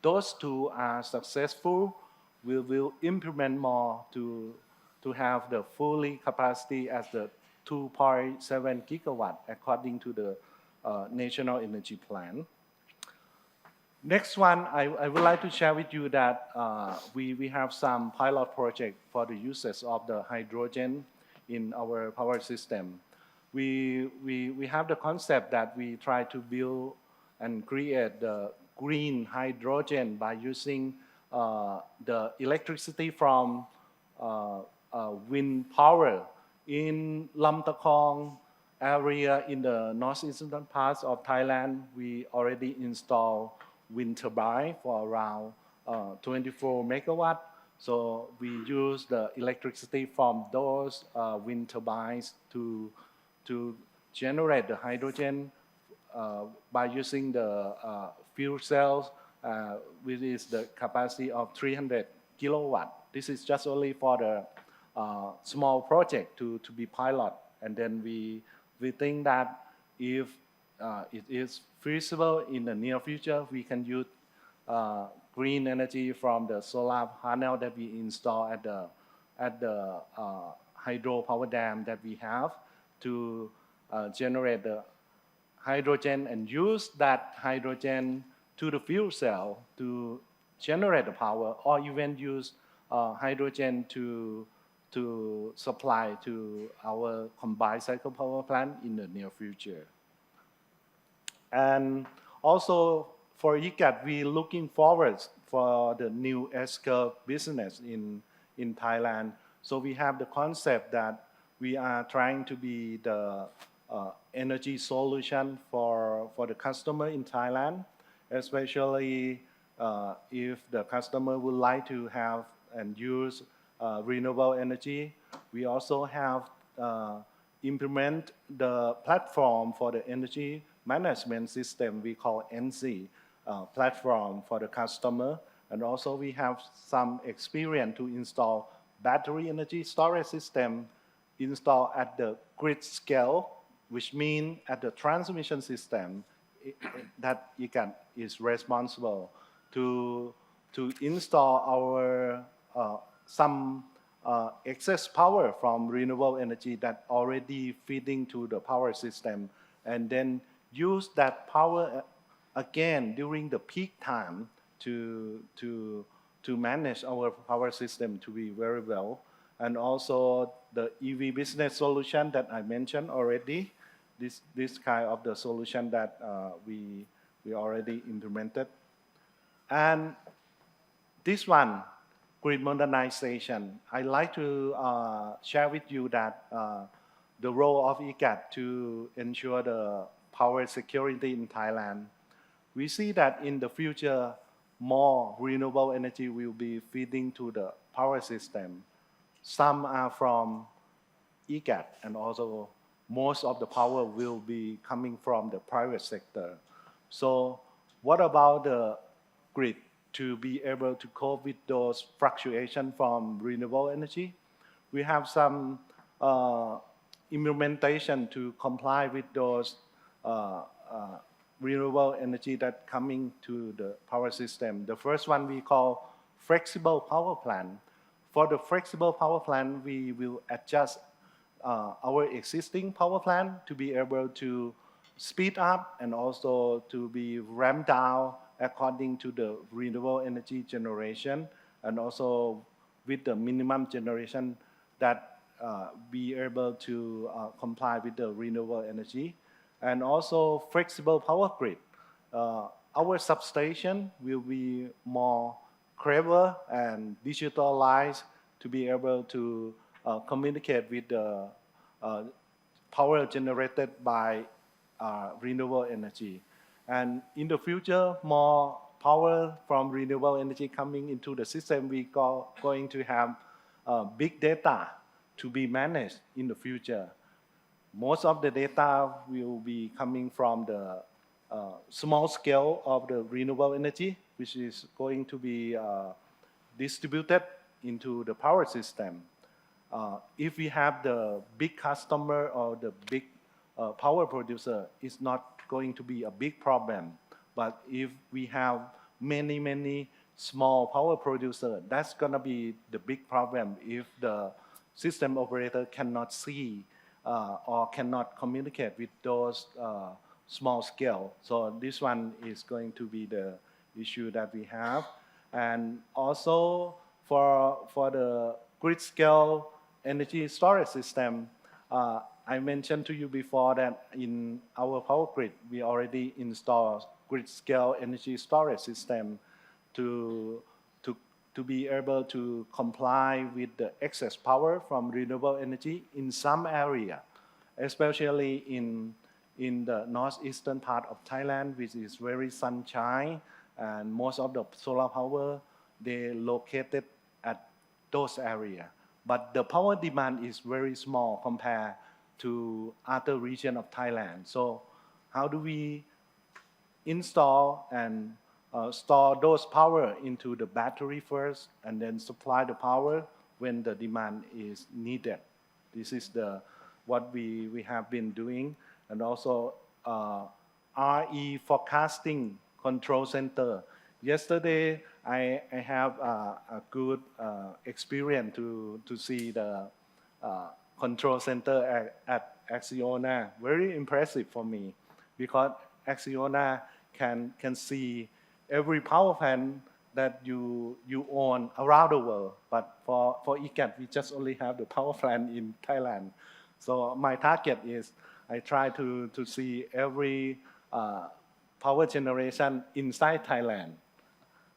those two are successful, we will implement more to have the fully capacity as the 2.7 gigawatt according to the National Energy Plan. Next one, I would like to share with you that we have some pilot project for the uses of the hydrogen in our power system. We have the concept that we try to build and create the green hydrogen by using the electricity from wind power. In Lamtakong area in the northeastern parts of Thailand, we already installed wind turbine for around 24 megawatt. So we use the electricity from those wind turbines to generate the hydrogen by using the fuel cells, which is the capacity of 300 kilowatt. This is just only for the small project to be pilot. And then we think that if it is feasible in the near future, we can use green energy from the solar panel that we install at the hydropower dam that we have to generate the hydrogen and use that hydrogen to the fuel cell to generate the power, or even use hydrogen to supply to our combined cycle power plant in the near future. And also for ICAT, we're looking forward for the new S-curve business in Thailand. So we have the concept that we are trying to be the energy solution for the customer in Thailand, especially if the customer would like to have and use renewable energy. We also have implement the platform for the energy management system we call NC platform for the customer. And also we have some experience to install battery energy storage system installed at the grid scale, which means at the transmission system that ICAT is responsible to install our some excess power from renewable energy that already feeding to the power system, and then use that power again during the peak time to manage our power system to be very well. And also the EV business solution that I mentioned already, this kind of the solution that we already implemented. And this one, grid modernization. I'd like to share with you that the role of ICAT to ensure the power security in Thailand. We see that in the future, more renewable energy will be feeding to the power system. Some are from ICAT, and also most of the power will be coming from the private sector. So what about the grid to be able to cope with those fluctuations from renewable energy? We have some implementation to comply with those renewable energy that coming to the power system. The first one we call flexible power plant. For the flexible power plant, we will adjust our existing power plant to be able to speed up and also to be ramped down according to the renewable energy generation, and also with the minimum generation that be able to comply with the renewable energy. And also flexible power grid. Our substation will be more clever and digitalized to be able to communicate with the power generated by renewable energy. And in the future, more power from renewable energy coming into the system, we are going to have big data to be managed in the future. Most of the data will be coming from the small scale of the renewable energy, which is going to be distributed into the power system. If we have the big customer or the big power producer is not going to be a big problem. But if we have many small power producers, that's going to be the big problem if the system operator cannot see or cannot communicate with those small scale. So this one is going to be the issue that we have. And also for the grid scale energy storage system, I mentioned to you before that in our power grid, we already installed grid scale energy storage system to be able to comply with the excess power from renewable energy in some area, especially in the northeastern part of Thailand, which is very sunshine, and most of the solar power, they located at those areas. But the power demand is very small compared to other regions of Thailand. So how do we install and store those power into the battery first and then supply the power when the demand is needed? This is what we have been doing. And also RE forecasting control center. Yesterday, I have a good experience to see the control center at Acciona. Very impressive for me because Acciona can see every power plant that you own around the world. But for ICAT, we just only have the power plant in Thailand. So my target is I try to see every power generation inside Thailand.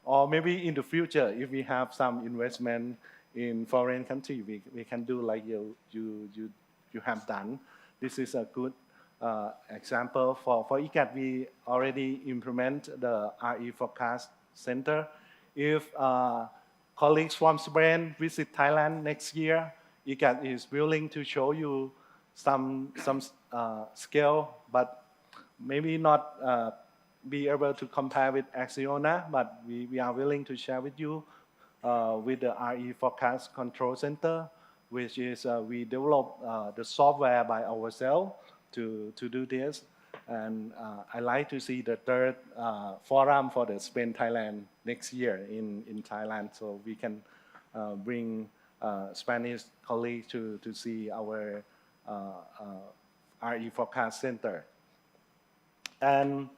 Or maybe in the future, if we have some investment in foreign country, we can do like you have done. This is a good example. For ICAT, we already implement the RE Forecast Center. If colleagues from Spain visit Thailand next year, ICAT is willing to show you some scale, but maybe not be able to compare with Acciona, but we are willing to share with you with the RE Forecast Control Center, which is we develop the software by ourselves to do this. And I like to see the third forum for the Spain-Thailand next year in Thailand, so we can bring Spanish colleagues to see our RE Forecast Center. And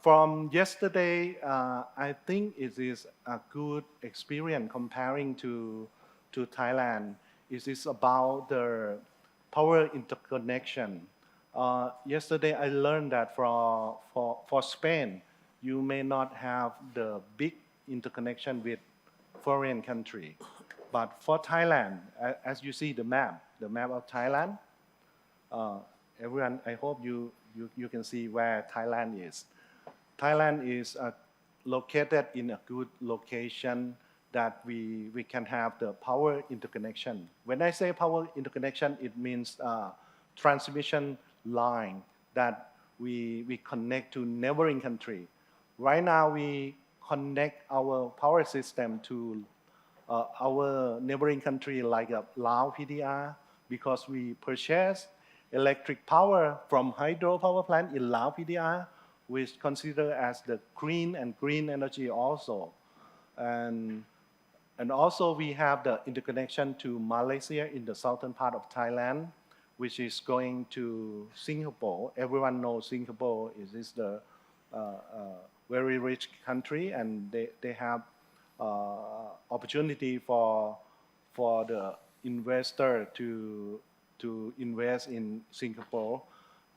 from yesterday, I think it is a good experience comparing to Thailand. It is about the power interconnection. Yesterday, I learned that for Spain, you may not have the big interconnection with foreign country. But for Thailand, as you see the map of Thailand, everyone, I hope you can see where Thailand is. Thailand is located in a good location that we can have the power interconnection. When I say power interconnection, it means transmission line that we connect to neighboring country. Right now, we connect our power system to our neighboring country like Laos PDR because we purchase electric power from hydropower plant in Laos PDR, which considered as the green energy also. And also we have the interconnection to Malaysia in the southern part of Thailand, which is going to Singapore. Everyone knows Singapore is the very rich country, and they have opportunity for the investor to invest in Singapore.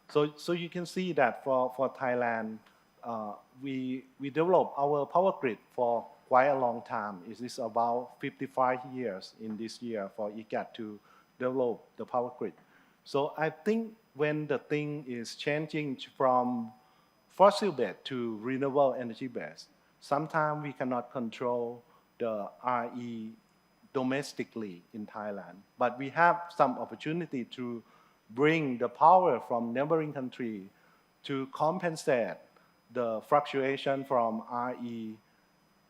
So you can see that for Thailand, we developed our power grid for quite a long time. It is about 55 years in this year for ICAT to develop the power grid. So I think when the thing is changing from fossil-based to renewable energy-based, sometimes we cannot control the RE domestically in Thailand. But we have some opportunity to bring the power from neighboring country to compensate the fluctuation from RE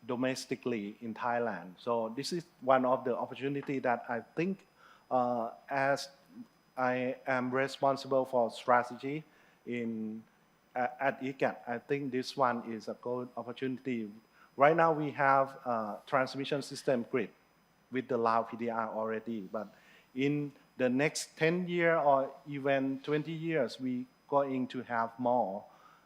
domestically in Thailand. So this is one of the opportunity that I think as I am responsible for strategy at ICAT. I think this one is a good opportunity. Right now we have a transmission system grid with the Lao PDR already, but in the next 10 years or even 20 years, we going to have more.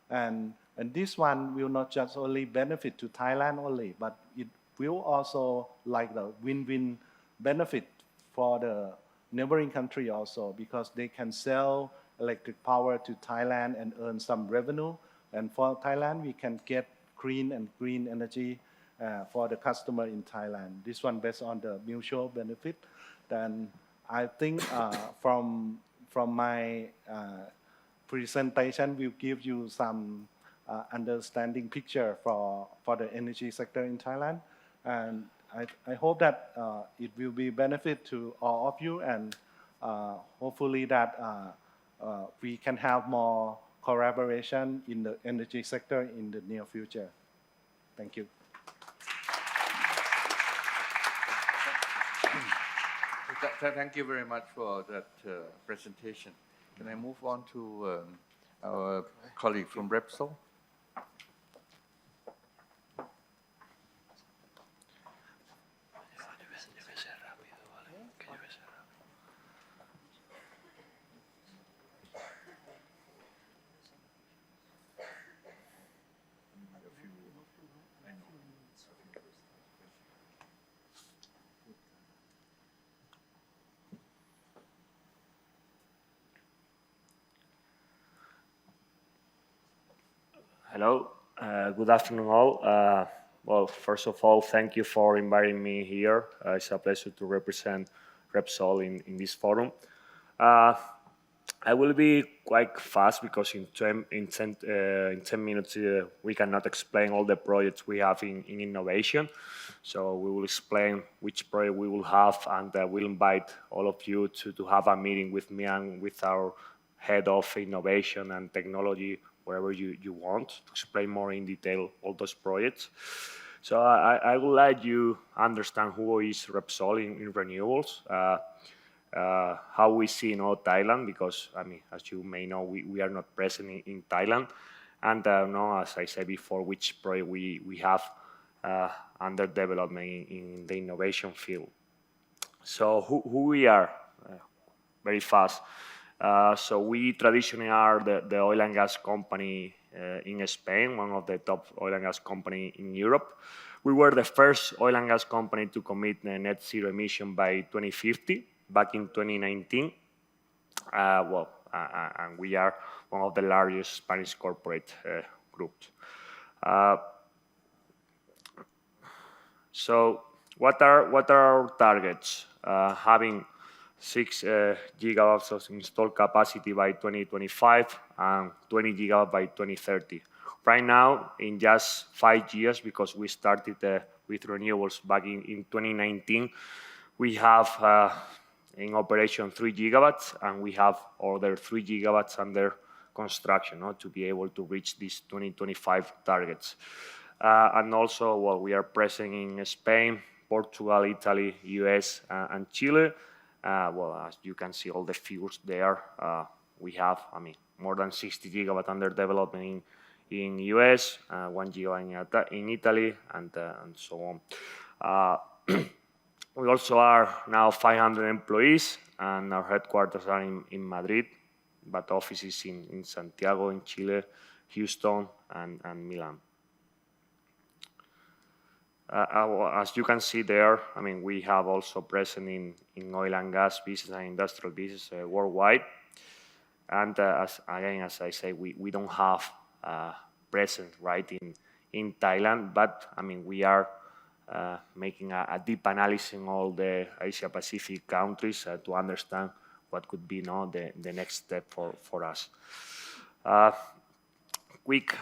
And this one will not just only benefit to Thailand only, but it will also like the win-win benefit for the neighboring country also, because they can sell electric power to Thailand and earn some revenue. And for Thailand, we can get clean and green energy for the customer in Thailand. This one based on the mutual benefit. Then I think from my presentation will give you some understanding picture for the energy sector in Thailand. And I hope that it will be benefit to all of you, and hopefully that we can have more collaboration in the energy sector in the near future. Thank you. Thank you very much for that presentation. Can I move on to our colleague from Repsol? Hello, good afternoon all. Well, first of all, thank you for inviting me here. It's a pleasure to represent Repsol in this forum. I will be quite fast because in 10 minutes we cannot explain all the projects we have in innovation. So we will explain which project we will have, and we'll invite all of you to have a meeting with me and with our head of innovation and technology, wherever you want, to explain more in detail all those projects. So I would like you understand who is Repsol in renewables, how we see Thailand, because I mean, as you may know, we are not present in Thailand, and as I said before, which project we have under development in the innovation field. So who we are, very fast. So we traditionally are the oil and gas company in Spain, one of the top oil and gas company in Europe. We were the first oil and gas company to commit net zero emission by 2050, back in 2019. And we are one of the largest Spanish corporate groups. So what are our targets? Having 6 gigawatts of installed capacity by 2025 and 20 gigawatts by 2030. Right now, in just 5 years, because we started with renewables back in 2019, we have in operation 3 gigawatts, and we have other 3 gigawatts under construction to be able to reach these 2025 targets. And also, well, we are present in Spain, Portugal, Italy, US, and Chile. Well, as you can see all the figures there, we have, I mean, more than 60 gigawatts under development in US, 1 gigawatt in Italy, and so on. We also are now 500 employees, and our headquarters are in Madrid, but offices in Santiago, in Chile, Houston, and Milan. As you can see there, I mean, we have also present in oil and gas business and industrial business worldwide. And as I say, we don't have presence right in Thailand, but I mean, we are making a deep analysis in all the Asia Pacific countries to understand what could be the next step for us. I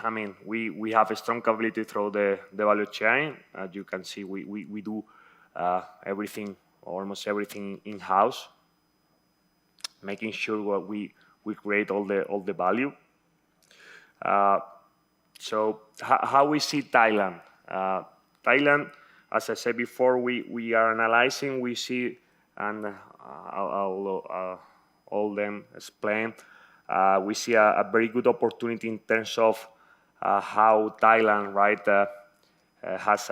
mean, we have a strong capability through the value chain. As you can see, we do everything, almost everything in-house, making sure we create all the value. So how we see Thailand? Thailand, as I said before, we are analyzing, we see, and I'll all them explained. We see a very good opportunity in terms of how Thailand, right, has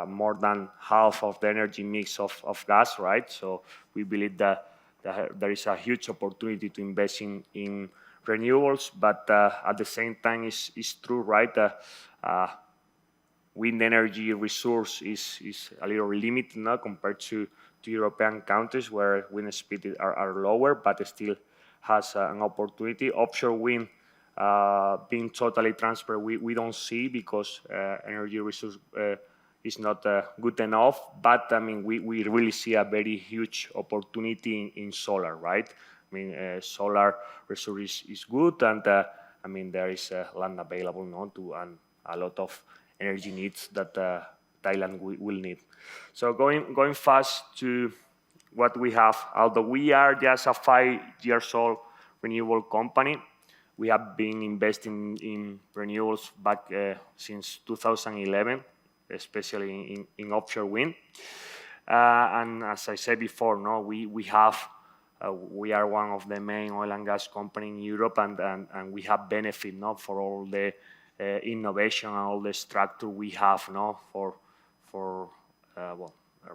more than half of the energy mix of gas, right? So we believe that there is a huge opportunity to invest in renewables, but at the same time, it's true, right? Wind energy resource is a little limited now compared to European countries where wind speeds are lower, but it still has an opportunity. Offshore wind being totally transferred, we don't see because energy resource is not good enough. But I mean, we really see a very huge opportunity in solar, right? I mean, solar resource is good, and I mean there is land available now to a lot of energy needs that Thailand will need. So going fast to what we have, although we are just a 5 years old renewable company, we have been investing in renewables back since 2011, especially in offshore wind. And as I said before, no, we are one of the main oil and gas companies in Europe, and we have benefit for all the innovation and all the structure we have for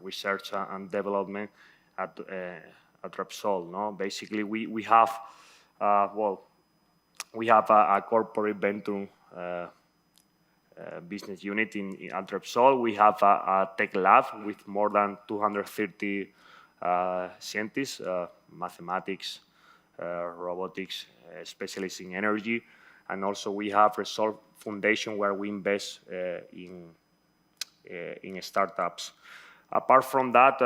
research and development at Repsol. No, basically we have we have a corporate venture business unit at Repsol. We have a tech lab with more than 230 scientists, mathematics, robotics, specialists in energy, and also we have Repsol Foundation where we invest in startups. Apart from that,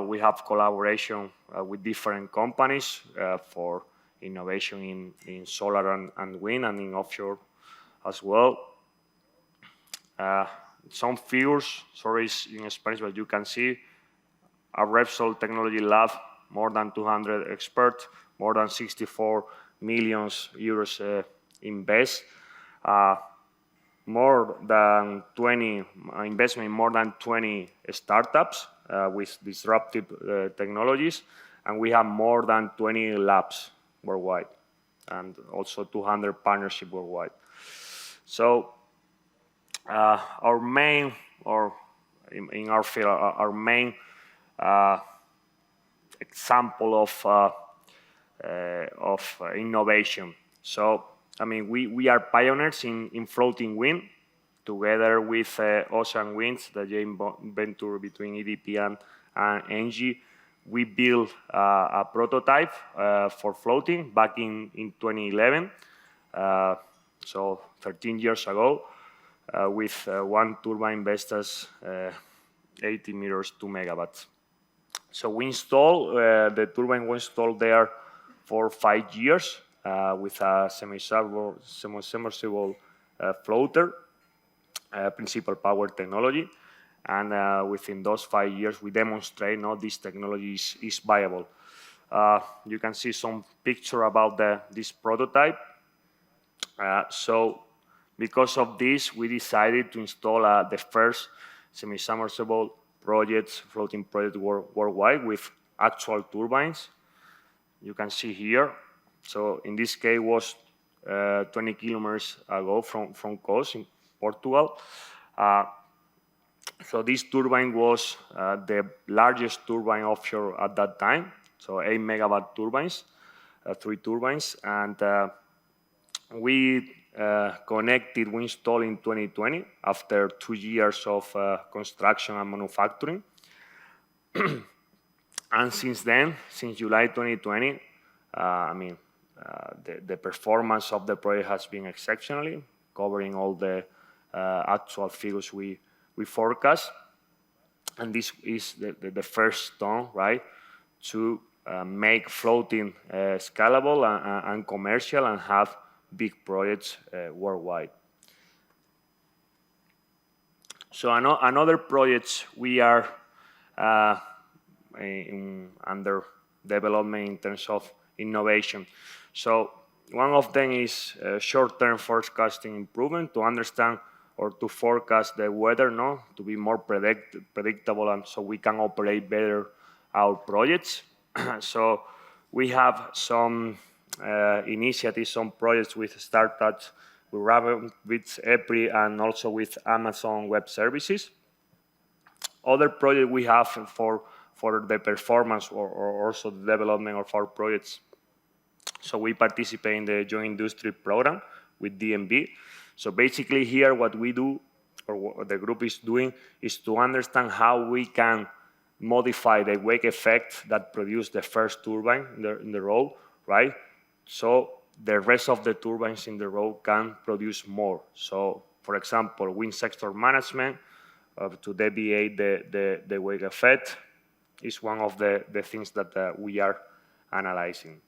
we have collaboration with different companies for innovation in solar and wind and in offshore as well. Some figures, sorry, in Spanish, but you can see our Repsol Technology Lab, more than 200 experts, more than 64 million euros invest, more than 20 investment in more than 20 startups with disruptive technologies, and we have more than 20 labs worldwide, and also 200 partnerships worldwide. So our main, or in our field, our main example of innovation. So I mean, we are pioneers in floating wind, together with Ocean Winds, the joint venture between EDP and ENGIE. We built a prototype for floating back in 2011, so 13 years ago, with one turbine investors 80 meters, 2 megawatts. So we installed, the turbine was installed there for 5 years with a semi-submersible floater, principal power technology. And within those 5 years, we demonstrate this technology is viable. You can see some picture about this prototype. So because of this, we decided to install the first semi-submersible floating project worldwide with actual turbines. You can see here. So in this case, was 20 kilometers ago from coast in Portugal. So this turbine was the largest turbine offshore at that time. So 8 megawatt turbines, 3 turbines, and we installed in 2020 after 2 years of construction and manufacturing. And since then, since July 2020, I mean, the performance of the project has been exceptionally, covering all the actual figures we forecast. And this is the first stone, right, to make floating scalable and commercial and have big projects worldwide. So another projects we are under development in terms of innovation. So one of them is short-term forecasting improvement to understand or to forecast the weather, to be more predictable, and so we can operate better our projects. So we have some initiatives, some projects with startups, with EPRI, and also with Amazon Web Services. Other project we have for the performance or also the development of our projects. So we participate in the Joint Industry Program with DNB. So basically here what we do, or what the group is doing, is to understand how we can modify the wake effect that produced the first turbine in the row, right? So the rest of the turbines in the row can produce more. So for example, wind sector management, to deviate the wake effect is one of the things that we are analyzing.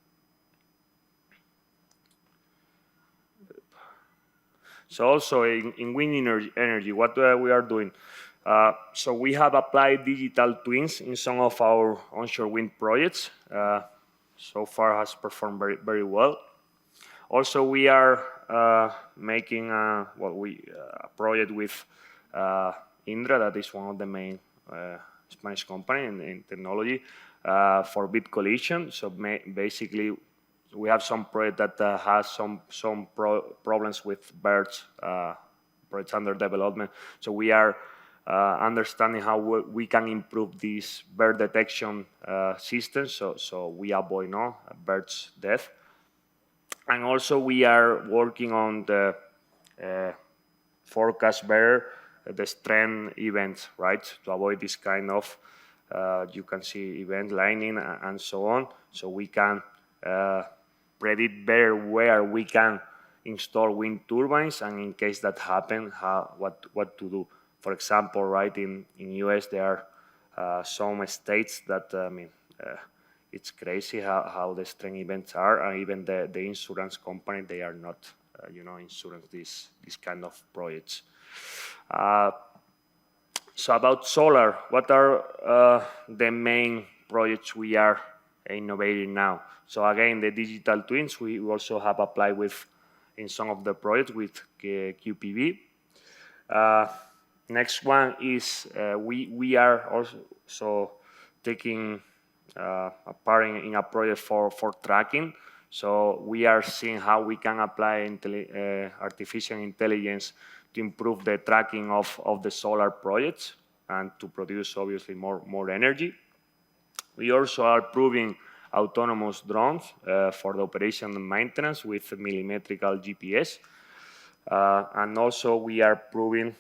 So also in wind energy, what we are doing? So we have applied digital twins in some of our onshore wind projects. So far has performed very, very well. Also, we are making a project with Indra, that is one of the main Spanish company in technology, for bid collision. So basically, we have some project that has some problems with birds, projects under development. So we are understanding how we can improve this bird detection system, so we avoid birds' death. And also we are working on the forecast better the strength events, right, to avoid this kind of you can see event lining and so on, so we can predict better where we can install wind turbines, and in case that happen, what to do. For example, right, in US there are some states that it's crazy how the strength events are, and even the insurance company, they are not insurance this kind of projects. So about solar, what are the main projects we are innovating now? So again, the digital twins we also have applied in some of the projects with QPV. Next one is we are also taking a part in a project for tracking. So we are seeing how we can apply artificial intelligence to improve the tracking of the solar projects and to produce obviously more energy. We also are proving autonomous drones for the operation and maintenance with millimetrical GPS. And also we are proving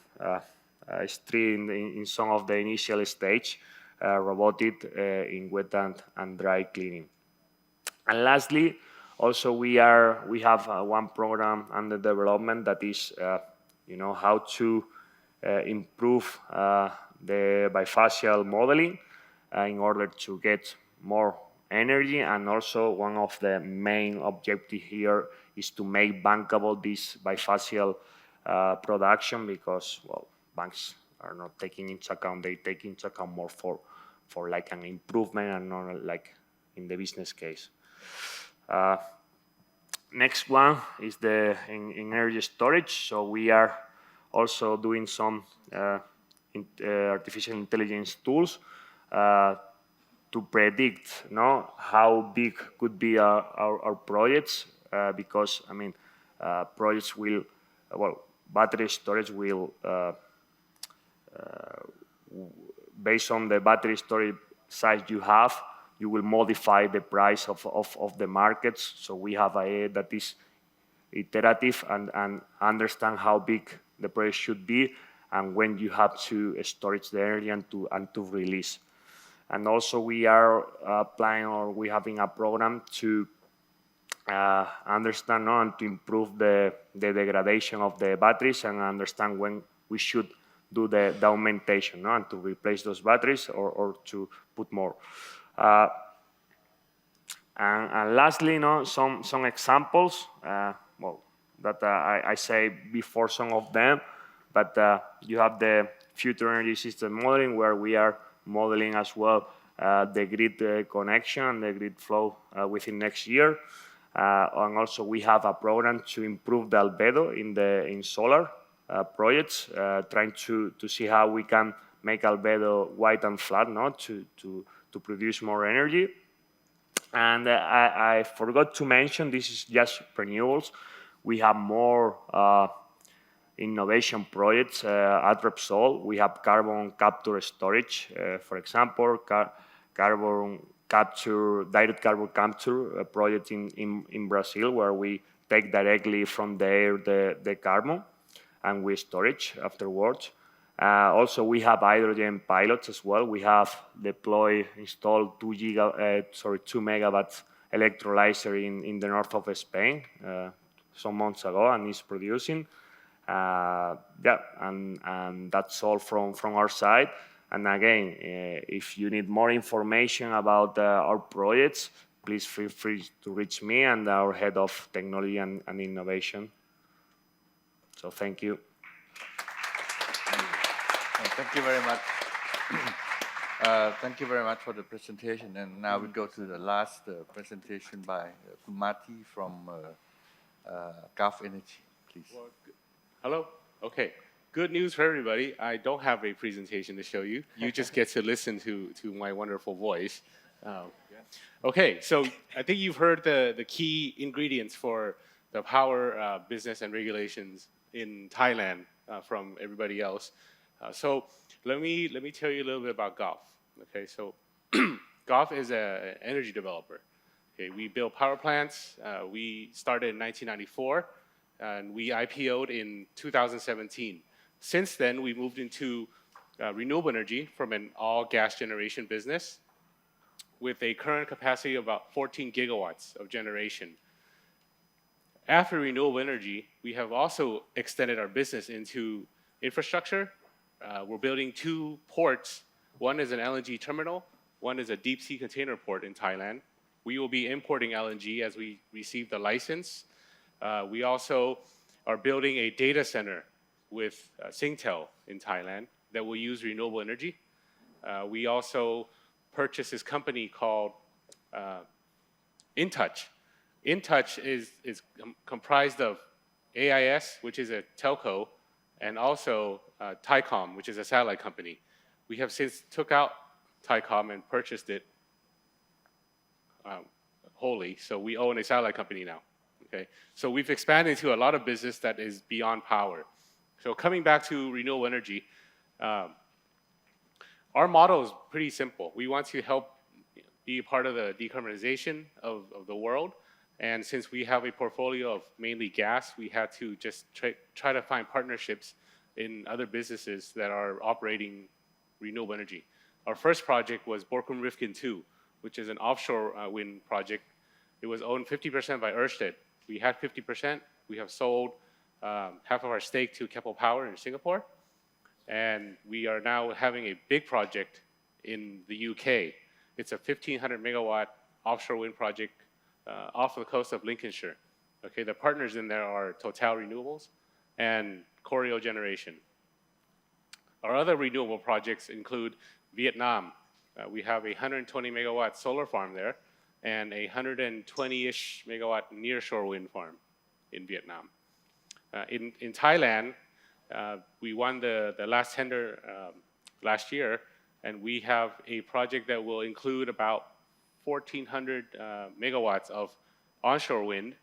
in some of the initial stage robotic in wet and dry cleaning. And lastly, also we have one program under development that is how to improve the bifacial modeling in order to get more energy, and also one of the main objectives here is to make bankable this bifacial production, because banks are not taking into account, they take into account more for like an improvement and not like in the business case. Next one is the energy storage. So we are also doing some artificial intelligence tools to predict how big could be our projects, because projects will, battery storage will, based on the battery storage size you have, you will modify the price of the markets. So we have a that is iterative and understand how big the project should be and when you have to storage the energy and to release. And also we are applying, or we having a program to understand and to improve the degradation of the batteries and understand when we should do the augmentation and to replace those batteries or to put more. And lastly, some examples. That I say before some of them, but you have the future energy system modeling, where we are modeling as well the grid connection and the grid flow within next year. And also we have a program to improve the albedo in solar projects, trying to see how we can make albedo white and flat, to produce more energy. And I forgot to mention, this is just renewals. We have more innovation projects at Repsol. We have carbon capture storage, for example, carbon capture, direct carbon capture project in Brazil, where we take directly from the air the carbon and we storage afterwards. Also, we have hydrogen pilots as well. We have installed 2 megawatts electrolyzer in the north of Spain some months ago, and is producing. And that's all from our side. And again, if you need more information about our projects, please feel free to reach me and our head of technology and innovation. So thank you. Thank you very much. Thank you very much for the presentation. And now we go to the last presentation by Marty from Gulf Energy, please. Well, hello? Okay. Good news for everybody. I don't have a presentation to show you. You just get to listen to my wonderful voice. Okay, so I think you've heard the key ingredients for the power business and regulations in Thailand from everybody else. So let me tell you a little bit about Gulf. Okay, so Gulf is an energy developer. Okay, we build power plants. We started in 1994, and we IPO'd in 2017. Since then, we moved into renewable energy from an all-gas generation business with a current capacity of about 14 gigawatts of generation. After renewable energy, we have also extended our business into infrastructure. We're building 2 ports. One is an LNG terminal. One is a deep-sea container port in Thailand. We will be importing LNG as we receive the license. We also are building a data center with Singtel in Thailand that will use renewable energy. We also purchased this company called InTouch. InTouch is comprised of AIS, which is a telco, and also Thaicom, which is a satellite company. We have since took out Thaicom and purchased it wholly, so we own a satellite company now. Okay, so we've expanded into a lot of business that is beyond power. So coming back to renewable energy, our model is pretty simple. We want to help be a part of the decarbonization of the world. And since we have a portfolio of mainly gas, we had to just try to find partnerships in other businesses that are operating renewable energy. Our first project was Borkum Rifkin 2, which is an offshore wind project. It was owned 50% by Ørsted. We had 50%. We have sold half of our stake to Keppel Power in Singapore. And we are now having a big project in the UK. It's a 1,500 megawatt offshore wind project off the coast of Lincolnshire. Okay, the partners in there are Total Renewables and Koryo Generation. Our other renewable projects include Vietnam. We have a 120 megawatt solar farm there and a 120-ish megawatt nearshore wind farm in Vietnam. In Thailand, we won the last tender last year, and we have a project that will include about 1,400 megawatts of onshore wind,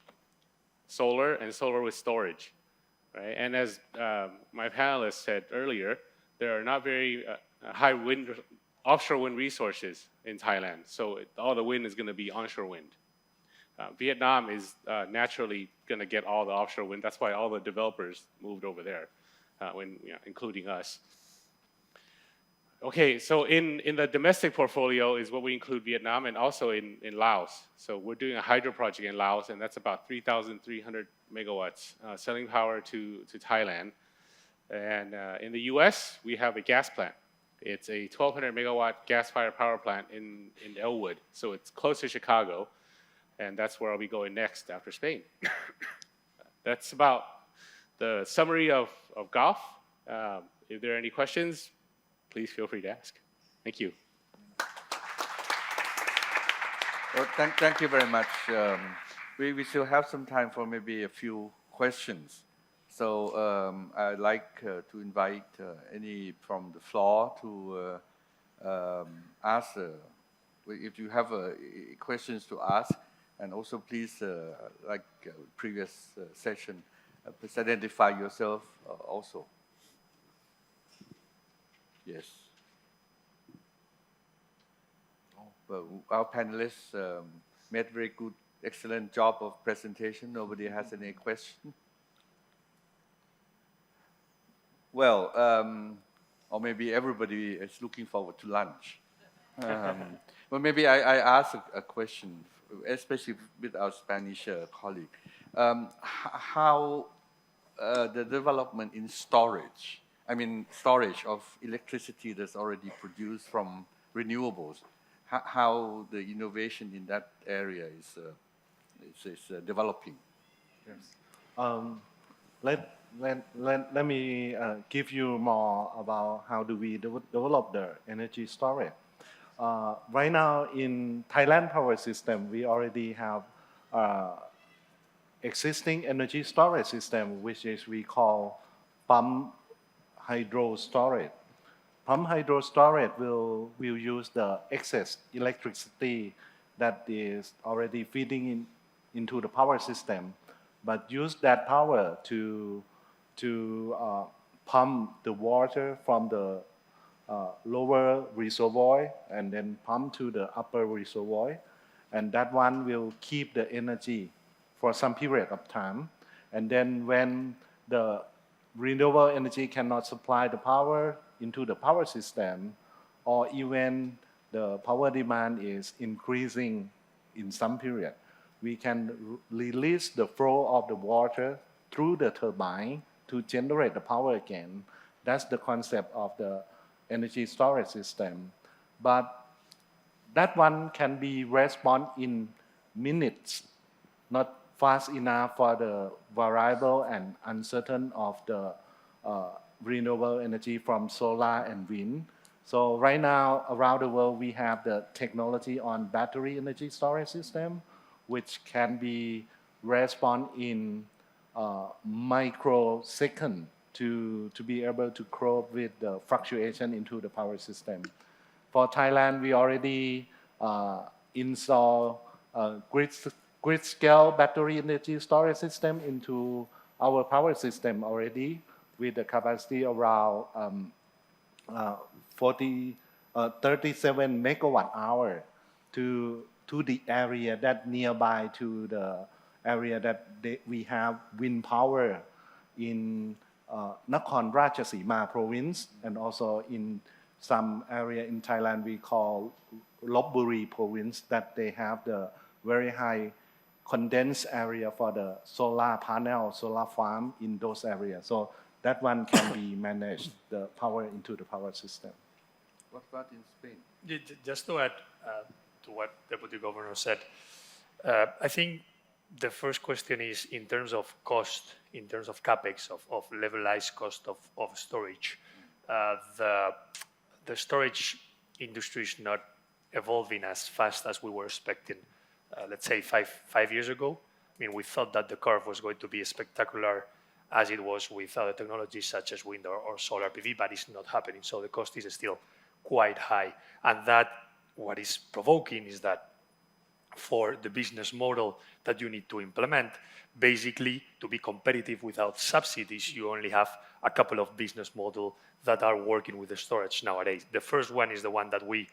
solar, and solar with storage. Right? And as my panelists said earlier, there are not very high offshore wind resources in Thailand, so all the wind is going to be onshore wind. Vietnam is naturally going to get all the offshore wind. That's why all the developers moved over there, including us. Okay, so in the domestic portfolio is what we include Vietnam and also in Laos. So we're doing a hydro project in Laos, and that's about 3,300 megawatts selling power to Thailand. And in the US, we have a gas plant. It's a 1,200 megawatt gas-fired power plant in Elwood. So it's close to Chicago, and that's where I'll be going next after Spain. That's about the summary of Gulf. If there are any questions, please feel free to ask. Thank you. Well, thank you very much. We still have some time for maybe a few questions. So I'd like to invite any from the floor to ask if you have questions to ask, and also please, like previous session, please identify yourself also. Yes. Well, our panelists made very good, excellent job of presentation. Nobody has any question? Well, or maybe everybody is looking forward to lunch. Well, maybe I ask a question, especially with our Spanish colleague. How the development in storage, storage of electricity that's already produced from renewables, how the innovation in that area is developing? Yes. Let me give you more about how do we develop the energy storage. Right now in Thailand power system, we already have existing energy storage system, which is we call pump hydro storage. Pump hydro storage will use the excess electricity that is already feeding into the power system, but use that power to pump the water from the lower reservoir and then pump to the upper reservoir, and that one will keep the energy for some period of time. And then when the renewable energy cannot supply the power into the power system, or even the power demand is increasing in some period, we can release the flow of the water through the turbine to generate the power again. That's the concept of the energy storage system. But that one can be respond in minutes, not fast enough for the variable and uncertain of the renewable energy from solar and wind. So right now, around the world, we have the technology on battery energy storage system, which can be respond in microsecond to be able to cope with the fluctuation into the power system. For Thailand, we already install grid scale battery energy storage system into our power system already, with the capacity around 37 megawatt hour to the area that nearby to the area that we have wind power in Nakhon Ratchasima province, and also in some area in Thailand we call Lopburi province, that they have the very high condensed area for the solar panel, solar farm in those areas. So that one can be managed, the power into the power system. What about in Spain? Just to add to what Deputy Governor said, I think the first question is in terms of cost, in terms of capex, of levelized cost of storage. The storage industry is not evolving as fast as we were expecting, let's say five years ago. I mean, we thought that the curve was going to be spectacular as it was with other technologies such as wind or solar PV, but it's not happening. So the cost is still quite high. And that, what is provoking is that for the business model that you need to implement, basically to be competitive without subsidies, you only have a couple of business models that are working with the storage nowadays. The first one is the one that we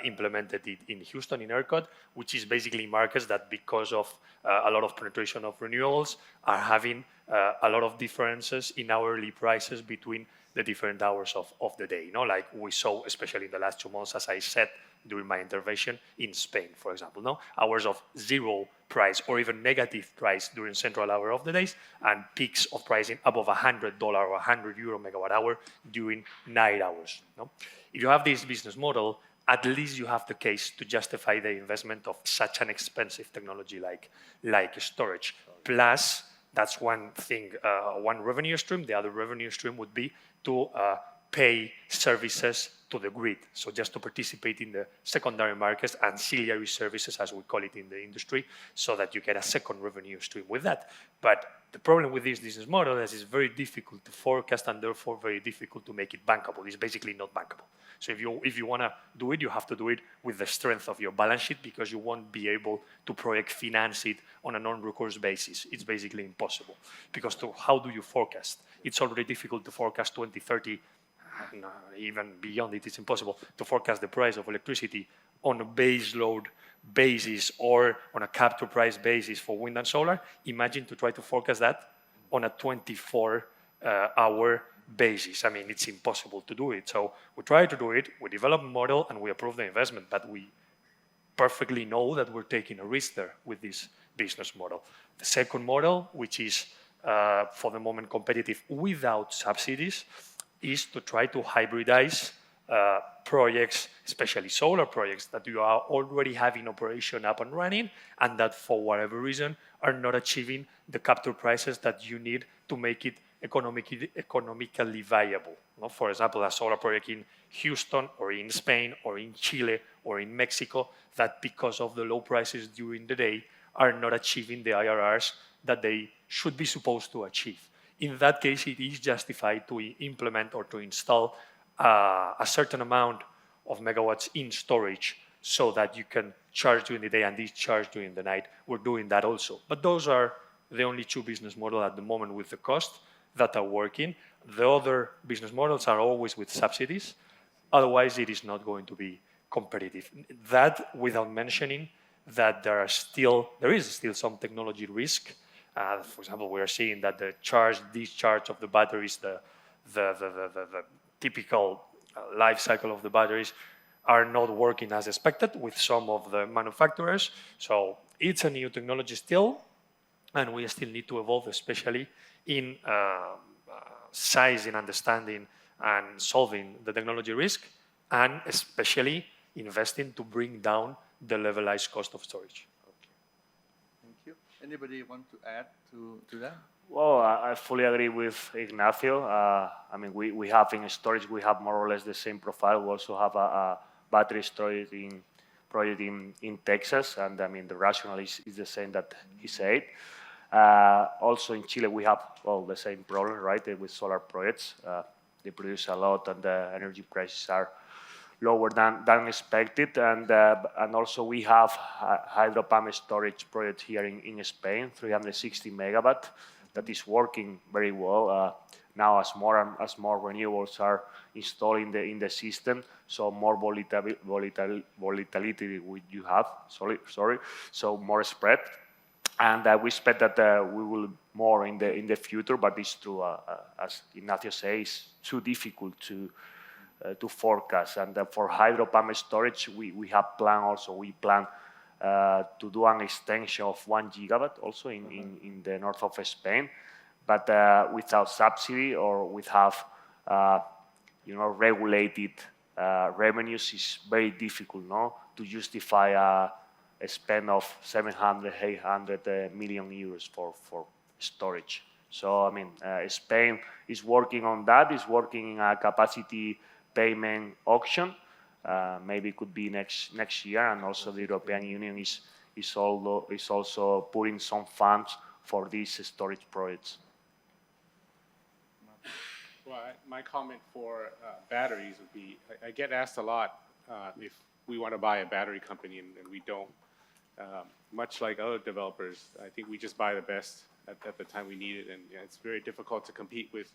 implemented it in Houston, in ERCOT, which is basically markets that, because of a lot of penetration of renewals, are having a lot of differences in hourly prices between the different hours of the day. You know, like we saw, especially in the last 2 months, as I said during my intervention, in Spain, for example, no? Hours of zero price or even negative price during central hour of the days, and peaks of pricing above $100 or 100 euro megawatt hour during night hours. No? If you have this business model, at least you have the case to justify the investment of such an expensive technology like storage. Plus, that's one thing, one revenue stream. The other revenue stream would be to pay services to the grid. So just to participate in the secondary markets, ancillary services, as we call it in the industry, so that you get a second revenue stream with that. But the problem with this business model is it's very difficult to forecast and therefore very difficult to make it bankable. It's basically not bankable. So if you want to do it, you have to do it with the strength of your balance sheet, because you won't be able to project finance it on a non-recourse basis. It's basically impossible. Because how do you forecast? It's already difficult to forecast 2030, and even beyond it, it's impossible to forecast the price of electricity on a base load basis or on a capture price basis for wind and solar. Imagine to try to forecast that on a 24-hour basis. I mean, it's impossible to do it. So we try to do it, we develop a model, and we approve the investment, but we perfectly know that we're taking a risk there with this business model. The second model, which is for the moment competitive without subsidies, is to try to hybridize projects, especially solar projects, that you are already having operation up and running, and that for whatever reason are not achieving the capture prices that you need to make it economically viable. No? For example, a solar project in Houston or in Spain or in Chile or in Mexico, that because of the low prices during the day are not achieving the IRRs that they should be supposed to achieve. In that case, it is justified to implement or to install a certain amount of megawatts in storage so that you can charge during the day and discharge during the night. We're doing that also. But those are the only two business models at the moment with the cost that are working. The other business models are always with subsidies. Otherwise, it is not going to be competitive. That without mentioning that there is still some technology risk. For example, we are seeing that the discharge of the batteries, the typical life cycle of the batteries are not working as expected with some of the manufacturers. So it's a new technology still, and we still need to evolve, especially in sizing, understanding, and solving the technology risk, and especially investing to bring down the levelized cost of storage. Okay. Thank you. Anybody want to add to that? Well, I fully agree with Ignacio. I mean, we have in storage, we have more or less the same profile. We also have a battery storage project in Texas, and I mean, the rationale is the same that he said. Also in Chile, we have, well, the same problem, right, with solar projects. They produce a lot, and the energy prices are lower than expected. And also we have hydro pump storage project here in Spain, 360 megawatt. That is working very well. Now, as more renewables are installed in the system, so more volatility you have. So more spread, and we expect that we will more in the future. But it's true, as Ignacio says, too difficult to forecast. And for hydro pump storage, we have planned also. We plan to do an extension of 1 gigawatt also in the north of Spain, but without subsidy or without regulated revenues. Is very difficult, no, to justify a spend of 700, 800 million euros for storage. So I mean, Spain is working on that. Is working in a capacity payment auction. Maybe it could be next year, and also the European Union is also putting some funds for these storage projects. Well, my comment for batteries would be, I get asked a lot if we want to buy a battery company, and we don't. Much like other developers, I think we just buy the best at the time we need it, and it's very difficult to compete with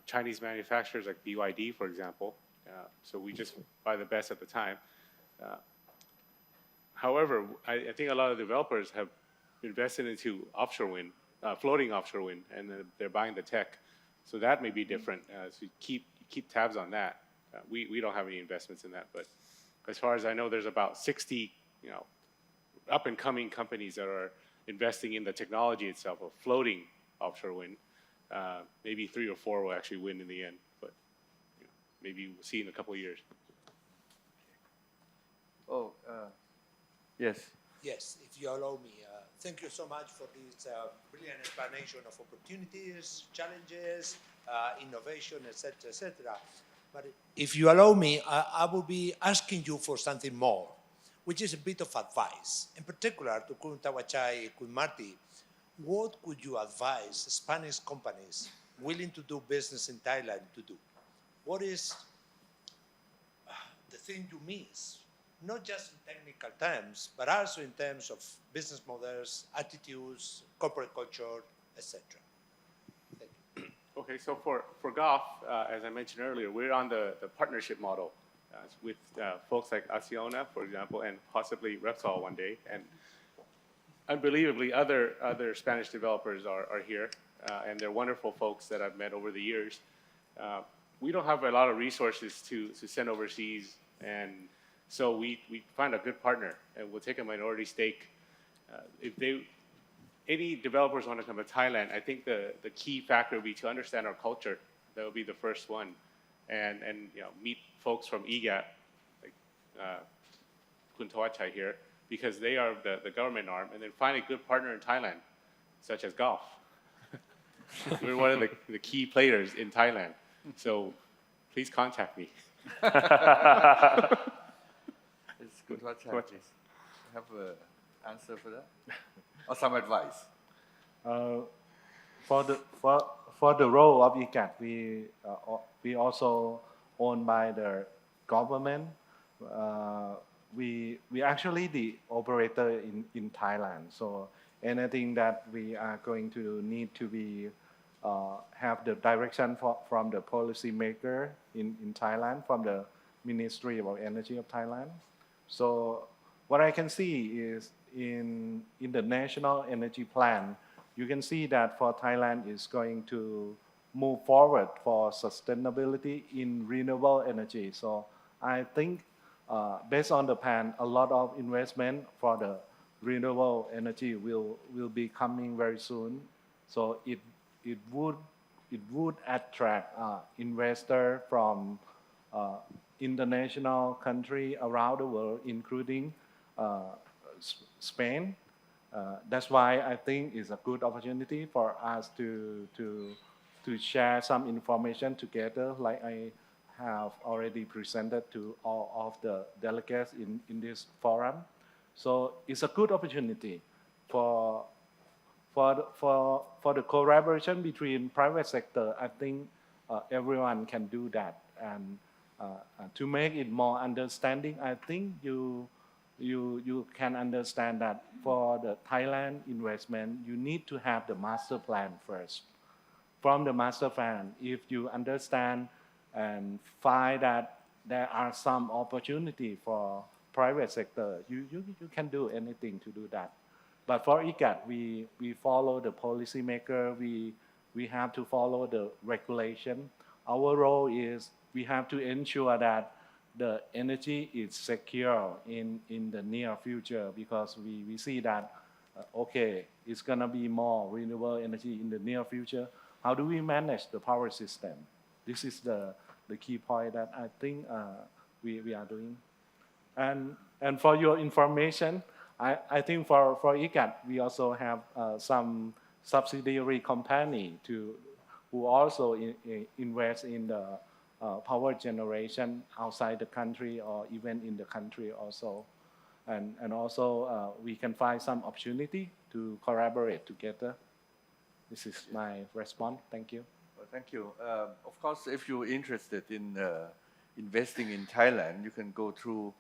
Chinese manufacturers like BYD, for example. So we just buy the best at the time. However, I think a lot of developers have invested into offshore wind, floating offshore wind, and they're buying the tech. So that may be different. So keep tabs on that. We don't have any investments in that, but as far as I know, there's about 60 up-and-coming companies that are investing in the technology itself of floating offshore wind. Maybe 3 or 4 will actually win in the end, but maybe we'll see in a couple of years. Oh, yes. Yes, if you allow me. Thank you so much for this brilliant explanation of opportunities, challenges, innovation, etc., etc. But if you allow me, I will be asking you for something more, which is a bit of advice. In particular, to Kun Tawachai, Kun Marty, what would you advise Spanish companies willing to do business in Thailand to do? What is the thing you miss? Not just in technical terms, but also in terms of business models, attitudes, corporate culture, etc. Okay, so for golf, as I mentioned earlier, we're on the partnership model with folks like Acciona, for example, and possibly Repsol one day. And unbelievably, other Spanish developers are here, and they're wonderful folks that I've met over the years. We don't have a lot of resources to send overseas, and so we find a good partner, and we'll take a minority stake. If any developers want to come to Thailand, I think the key factor would be to understand our culture. That would be the first one, and meet folks from EGAT, like Kun Tawachai here, because they are the government arm, and then find a good partner in Thailand, such as golf. We're one of the key players in Thailand, so please contact me. It's Kun Tawachai, please. Have an answer for that? Or some advice? For the role of EGAT, we also owned by the government. We actually the operator in Thailand. So anything that we are going to need to be have the direction from the policy maker in Thailand, from the Ministry of Energy of Thailand. So what I can see is in the National Energy Plan, you can see that for Thailand is going to move forward for sustainability in renewable energy. So I think based on the plan, a lot of investment for the renewable energy will be coming very soon. So it would attract investor from international country around the world, including Spain. That's why I think it's a good opportunity for us to share some information together, like I have already presented to all of the delegates in this forum. So it's a good opportunity for the collaboration between private sector. I think everyone can do that, and to make it more understanding, I think you can understand that for the Thailand investment, you need to have the master plan first. From the master plan, if you understand and find that there are some opportunity for private sector, you can do anything to do that. But for EGAT, we follow the policy maker, we have to follow the regulation. Our role is we have to ensure that the energy is secure in the near future, because we see that, okay, it's going to be more renewable energy in the near future. How do we manage the power system? This is the key point that I think we are doing. And for your information, I think for EGAT, we also have some subsidiary company who also invest in the power generation outside the country or even in the country also. And also we can find some opportunity to collaborate together. This is my response. Thank you. Well, thank you. Of course, if you're interested in investing in Thailand, you can go through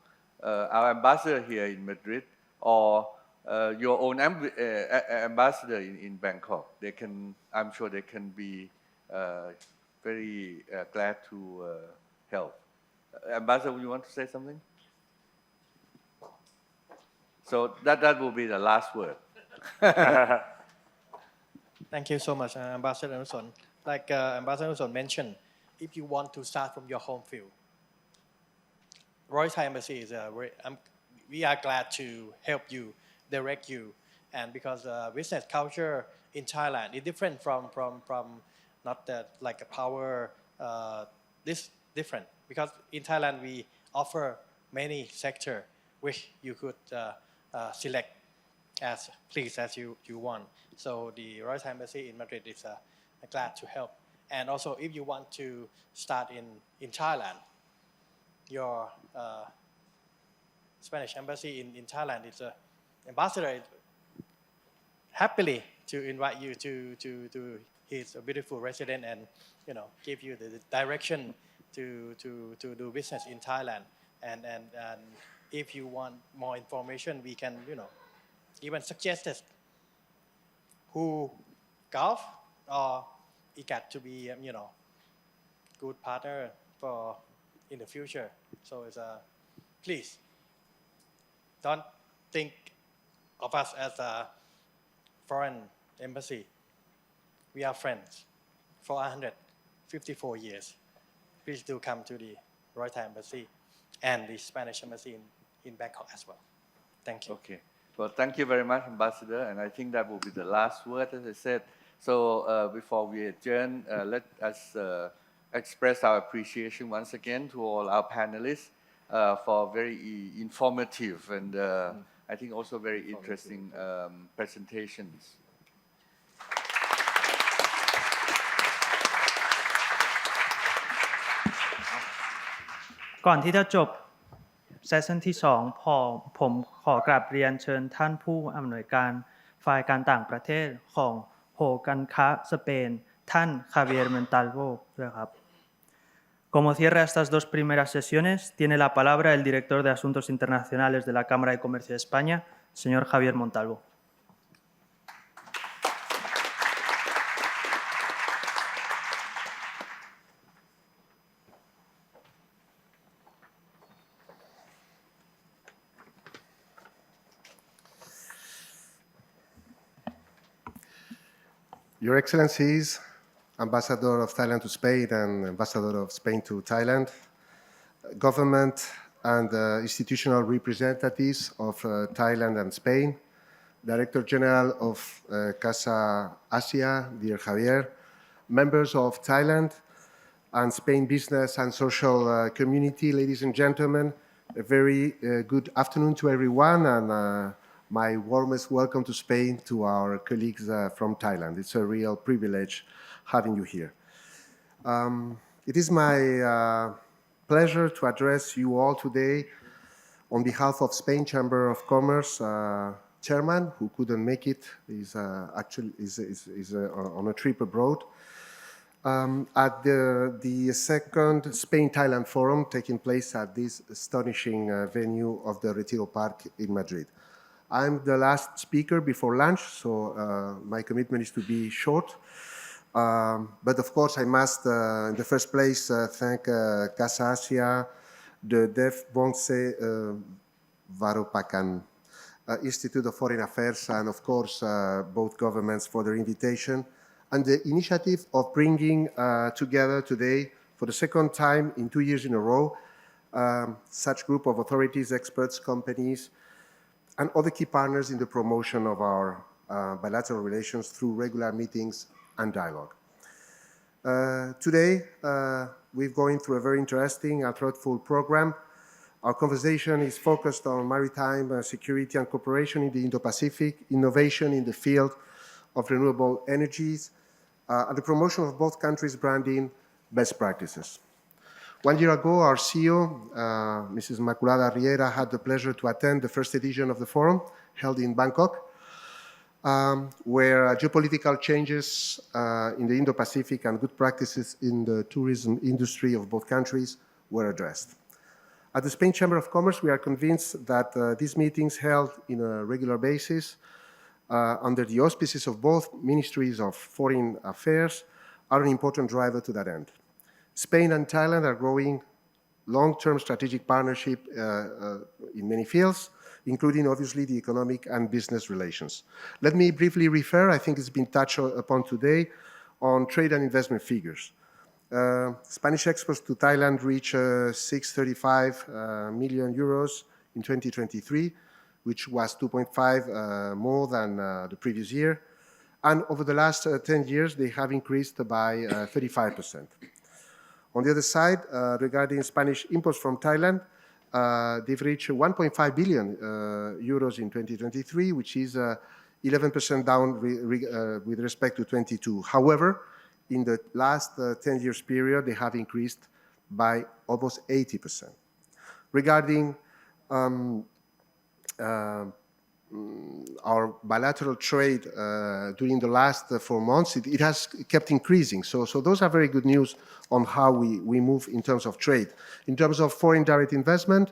our ambassador here in Madrid, or your own ambassador in Bangkok. I'm sure they can be very glad to help. Ambassador, you want to say something? So that will be the last word. Thank you so much, Ambassador Anuson. Like Ambassador Anuson mentioned, if you want to start from your home field, Royal Thai Embassy is we are glad to help you, direct you, and because business culture in Thailand is different from not that like a power this different, because in Thailand we offer many sector which you could select as please as you want. So the Royal Thai Embassy in Madrid is glad to help. And also, if you want to start in Thailand, your Spanish embassy in Thailand is an ambassador happily to invite you to his beautiful residence and give you the direction to do business in Thailand. And if you want more information, we can even suggest who Gulf or ICAT to be good partner for in the future. So it's please don't think of us as a foreign embassy. We are friends for 154 years. Please do come to the Royal Thai Embassy and the Spanish Embassy in Bangkok as well. Thank you. Okay. Well, thank you very much, Ambassador. And I think that will be the last word, as I said. So before we adjourn, let us express our appreciation once again to all our panelists for very informative and I think also very interesting presentations. ก่อนที่จะจบเซสชั่นที่2ผมขอกราบเรียนเชิญท่านผู้อำนวยการฝ่ายการต่างประเทศของโหการค้าสเปนท่าน Javier Montalvo ด้วยครับ Como cierra estas dos primeras sesiones, tiene la palabra el director de Asuntos Internacionales de la Cámara de Comercio de España, señor Javier Montalvo. Your Excellencies, Ambassador of Thailand to Spain and Ambassador of Spain to Thailand, government and institutional representatives of Thailand and Spain, Director General of Casa Asia, dear Javier, members of Thailand and Spain business and social community, ladies and gentlemen, a very good afternoon to everyone and my warmest welcome to Spain to our colleagues from Thailand. It's a real privilege having you here. It is my pleasure to address you all today on behalf of Spain Chamber of Commerce chairman, who couldn't make it, is on a trip abroad, at the second Spain-Thailand Forum taking place at this astonishing venue of the Retiro Park in Madrid. I'm the last speaker before lunch, so my commitment is to be short. But of course, I must, in the first place, thank Casa Asia, the Devswongse Varopakarn Institute of Foreign Affairs, and of course, both governments for their invitation, and the initiative of bringing together today, for the second time in 2 years in a row, such group of authorities, experts, companies, and other key partners in the promotion of our bilateral relations through regular meetings and dialogue. Today, we're going through a very interesting and thoughtful program. Our conversation is focused on maritime security and cooperation in the Indo-Pacific, innovation in the field of renewable energies, and the promotion of both countries' branding best practices. 1 year ago, our CEO, Mrs. Maculada Riera, had the pleasure to attend the first edition of the forum held in Bangkok, where geopolitical changes in the Indo-Pacific and good practices in the tourism industry of both countries were addressed. At the Spain Chamber of Commerce, we are convinced that these meetings held in a regular basis under the auspices of both ministries of foreign affairs are an important driver to that end. Spain and Thailand are growing long-term strategic partnership in many fields, including obviously the economic and business relations. Let me briefly refer, I think it's been touched upon today, on trade and investment figures. Spanish exports to Thailand reached 635 million euros in 2023, which was 2.5 more than the previous year. And over the last 10 years, they have increased by 35%. On the other side, regarding Spanish imports from Thailand, they've reached 1.5 billion euros in 2023, which is 11% down with respect to 22. However, in the last 10 years period, they have increased by almost 80%. Regarding our bilateral trade during the last 4 months, it has kept increasing. So those are very good news on how we move in terms of trade. In terms of foreign direct investment,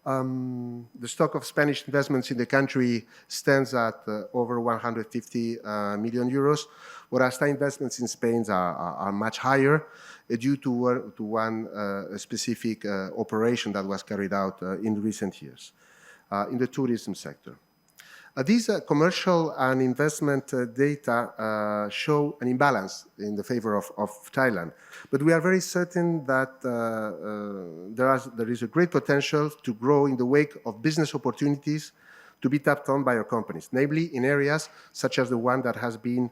the stock of Spanish investments in the country stands at over 150 million euros, whereas Thai investments in Spain are much higher due to one specific operation that was carried out in recent years in the tourism sector. These commercial and investment data show an imbalance in the favor of Thailand, but we are very certain that there is a great potential to grow in the wake of business opportunities to be tapped on by our companies, namely in areas such as the one that have been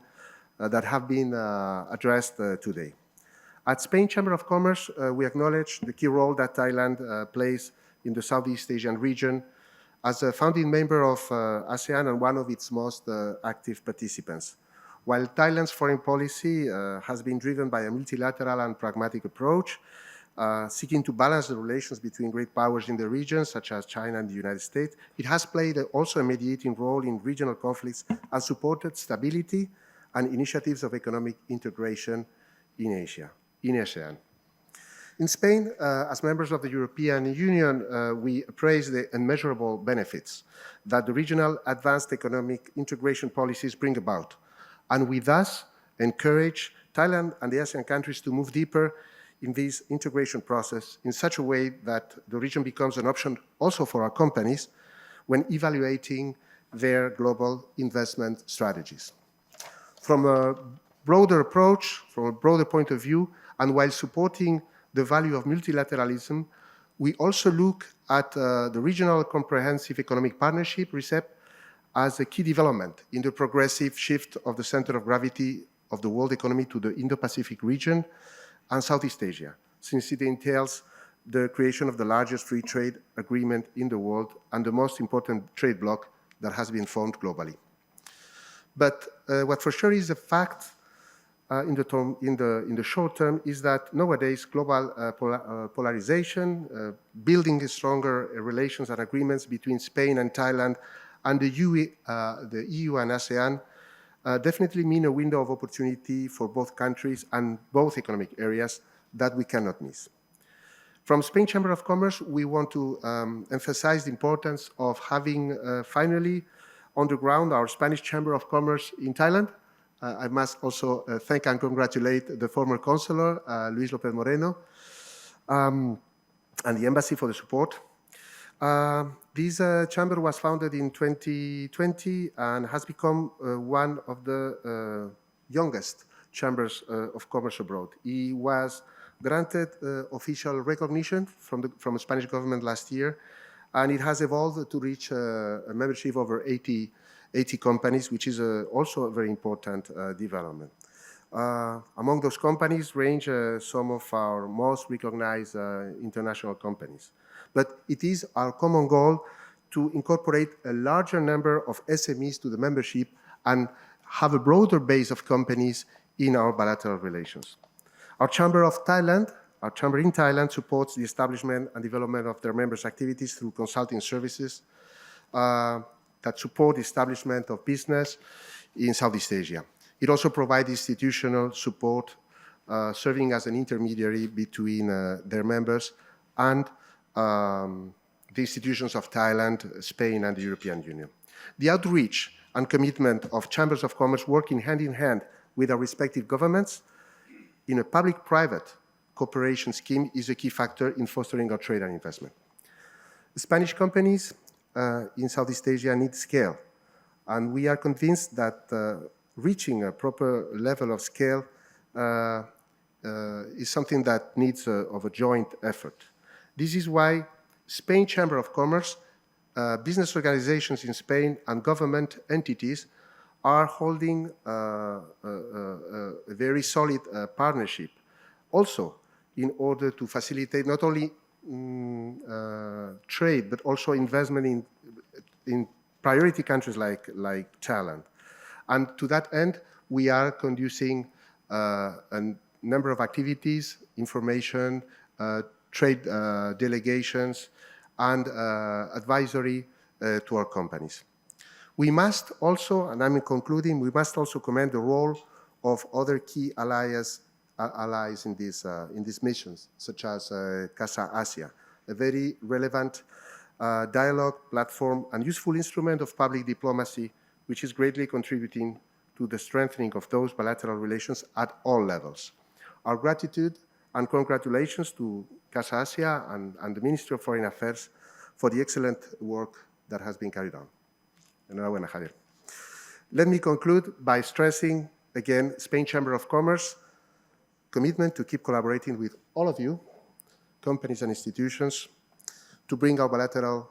addressed today. At Spain Chamber of Commerce, we acknowledge the key role that Thailand plays in the Southeast Asian region as a founding member of ASEAN and one of its most active participants. While Thailand's foreign policy has been driven by a multilateral and pragmatic approach, seeking to balance the relations between great powers in the region, such as China and the United States, it has played also a mediating role in regional conflicts and supported stability and initiatives of economic integration in ASEAN. In Spain, as members of the European Union, we appraise the immeasurable benefits that the regional advanced economic integration policies bring about, and we thus encourage Thailand and the ASEAN countries to move deeper in this integration process in such a way that the region becomes an option also for our companies when evaluating their global investment strategies. From a broader approach, from a broader point of view, and while supporting the value of multilateralism, we also look at the Regional Comprehensive Economic Partnership, RCEP, as a key development in the progressive shift of the center of gravity of the world economy to the Indo-Pacific region and Southeast Asia, since it entails the creation of the largest free trade agreement in the world and the most important trade bloc that has been formed globally. But what for sure is a fact in the short term is that nowadays global polarization, building stronger relations and agreements between Spain and Thailand and the EU and ASEAN definitely mean a window of opportunity for both countries and both economic areas that we cannot miss. From Spain Chamber of Commerce, we want to emphasize the importance of having finally on the ground our Spanish Chamber of Commerce in Thailand. I must also thank and congratulate the former consular, Luis López Moreno, and the embassy for the support. This chamber was founded in 2020 and has become one of the youngest chambers of commerce abroad. It was granted official recognition from the Spanish government last year, and it has evolved to reach a membership of over 80 companies, which is also a very important development. Among those companies range some of our most recognized international companies. But it is our common goal to incorporate a larger number of SMEs to the membership and have a broader base of companies in our bilateral relations. Our Chamber in Thailand supports the establishment and development of their members' activities through consulting services that support the establishment of business in Southeast Asia. It also provides institutional support, serving as an intermediary between their members and the institutions of Thailand, Spain, and the European Union. The outreach and commitment of chambers of commerce working hand in hand with our respective governments in a public-private cooperation scheme is a key factor in fostering our trade and investment. The Spanish companies in Southeast Asia need scale, and we are convinced that reaching a proper level of scale is something that needs of a joint effort. This is why Spain Chamber of Commerce, business organizations in Spain and government entities are holding a very solid partnership, also in order to facilitate not only trade, but also investment in priority countries like Thailand. And to that end, we are conducting a number of activities, information, trade delegations, and advisory to our companies. We must also, and I'm concluding, we must also commend the role of other key allies in these missions, such as Casa Asia, a very relevant dialogue platform and useful instrument of public diplomacy, which is greatly contributing to the strengthening of those bilateral relations at all levels. Our gratitude and congratulations to Casa Asia and the Ministry of Foreign Affairs for the excellent work that has been carried on. Enhorabuena, Javier. Let me conclude by stressing again Spain Chamber of Commerce commitment to keep collaborating with all of you, companies and institutions, to bring our bilateral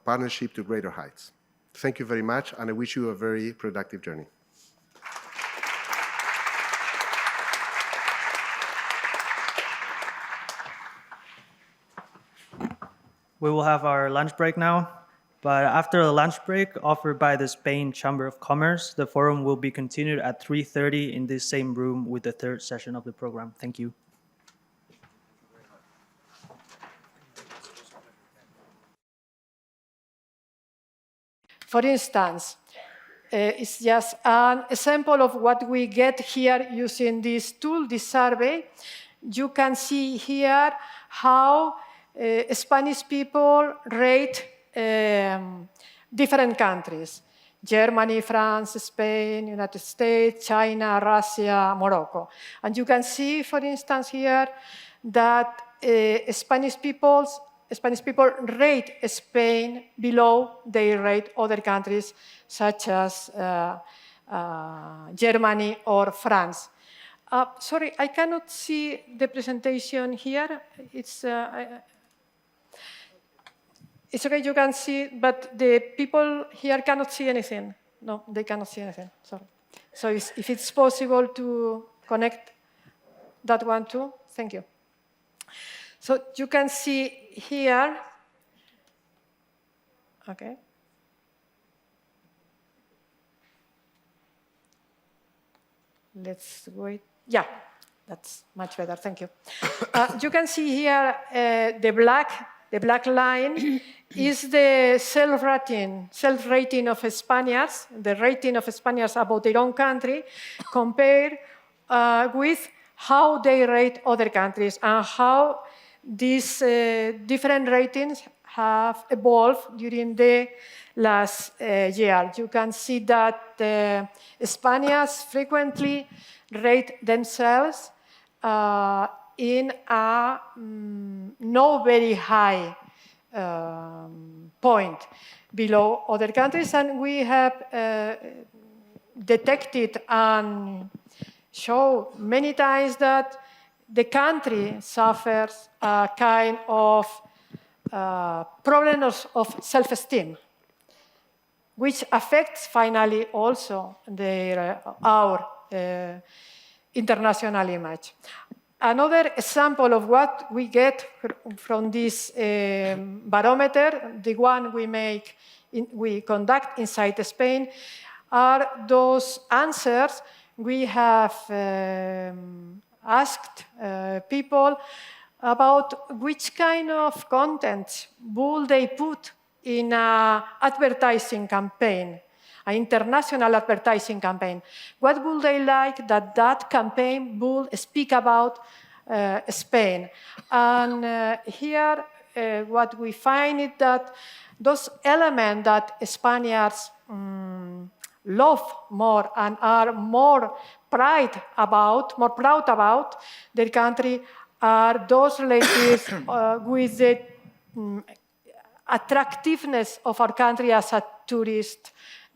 partnership to greater heights. Thank you very much, and I wish you a very productive journey. We will have our lunch break now, but after the lunch break offered by the Spain Chamber of Commerce, the forum will be continued at 3:30 in this same room with the third session of the program. Thank you. For instance, it's just an example of what we get here using this tool, this survey. You can see here how Spanish people rate different countries: Germany, France, Spain, United States, China, Russia, Morocco. And you can see, for instance, here that Spanish people rate Spain below they rate other countries such as Germany or France. Sorry, I cannot see the presentation here. It's okay, you can see, but the people here cannot see anything. No, they cannot see anything, sorry. So if it's possible to connect that one too, thank you. So you can see here, okay. Let's wait. Yeah, that's much better, thank you. You can see here the black line is the self-rating of Spaniards, the rating of Spaniards about their own country, compared with how they rate other countries and how these different ratings have evolved during the last year. You can see that Spaniards frequently rate themselves in a no very high point below other countries, and we have detected and show many times that the country suffers a kind of problems of self-esteem, which affects finally also our international image. Another example of what we get from this barometer, the one we conduct inside Spain, are those answers we have asked people about which kind of content would they put in an advertising campaign, an international advertising campaign. What would they like that campaign would speak about Spain? And here what we find is that those elements that Spaniards love more and are more proud about their country are those related with the attractiveness of our country as a tourist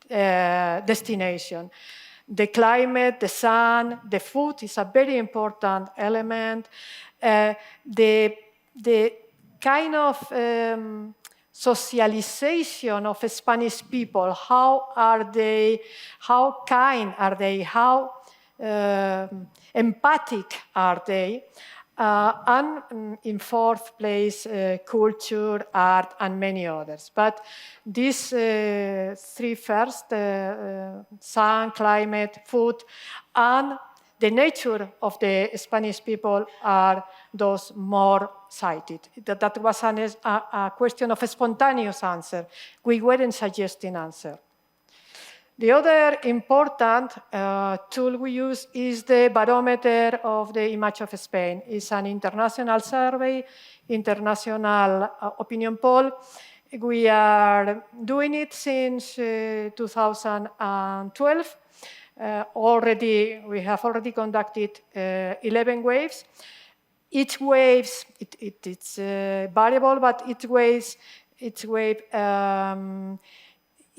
destination. The climate, the sun, the food is a very important element. The kind of socialization of Spanish people, how kind are they, how empathic are they, and in fourth place, culture, art, and many others. But these three first, sun, climate, food, and the nature of the Spanish people are those more cited. That was a question of a spontaneous answer. We weren't suggesting answer. The other important tool we use is the barometer of the image of Spain. It's an international survey, international opinion poll. We are doing it since 2012. We have already conducted 11 waves. Each wave, it's variable, but each wave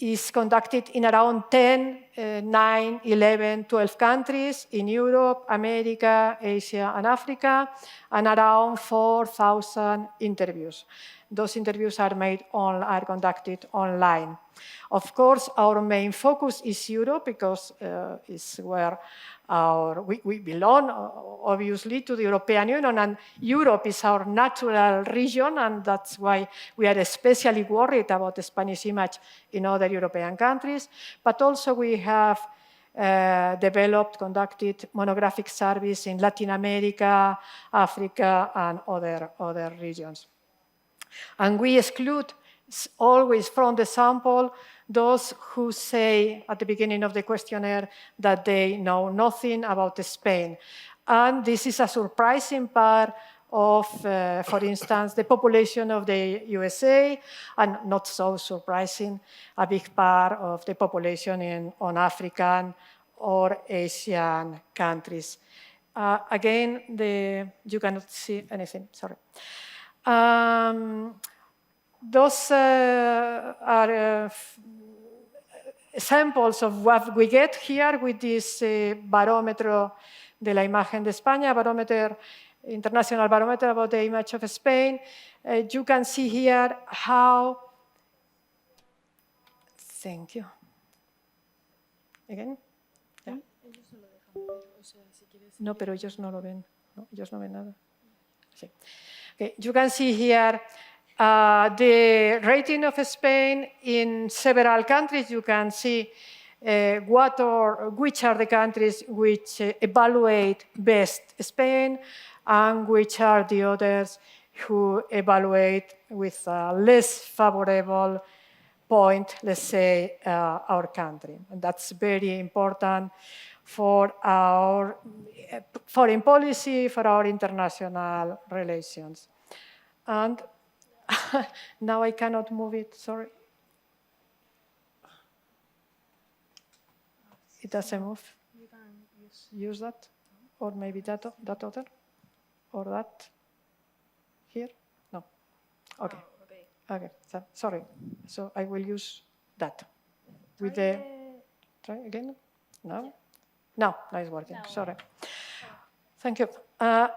is conducted in around 10, 9, 11, 12 countries in Europe, America, Asia, and Africa, and around 4,000 interviews. Those interviews are conducted online. Of course, our main focus is Europe because it's where we belong, obviously, to the European Union, and Europe is our natural region, and that's why we are especially worried about the Spanish image in other European countries. But also we have conducted monographic surveys in Latin America, Africa, and other regions. And we exclude always from the sample those who say at the beginning of the questionnaire that they know nothing about Spain. And this is a surprising part of, for instance, the population of the USA, and not so surprising, a big part of the population on African or Asian countries. Again, you cannot see anything, sorry. Those are samples of what we get here with this barómetro de la imagen de España, international barometer about the image of Spain. You can see here how, thank you. Again? Yeah. No, pero ellos no lo ven, ¿no? Ellos no ven nada. Sí. Okay. You can see here the rating of Spain in several countries. You can see which are the countries which evaluate best Spain and which are the others who evaluate with a less favorable point, let's say, our country. And that's very important for our foreign policy, for our international relations. And now I cannot move it, sorry. It doesn't move. You can use that, or maybe that other, or that here? No. Okay. Oh, okay. So, sorry. So I will use that. With the try again. No. No, it's working. No. Sorry. Thank you.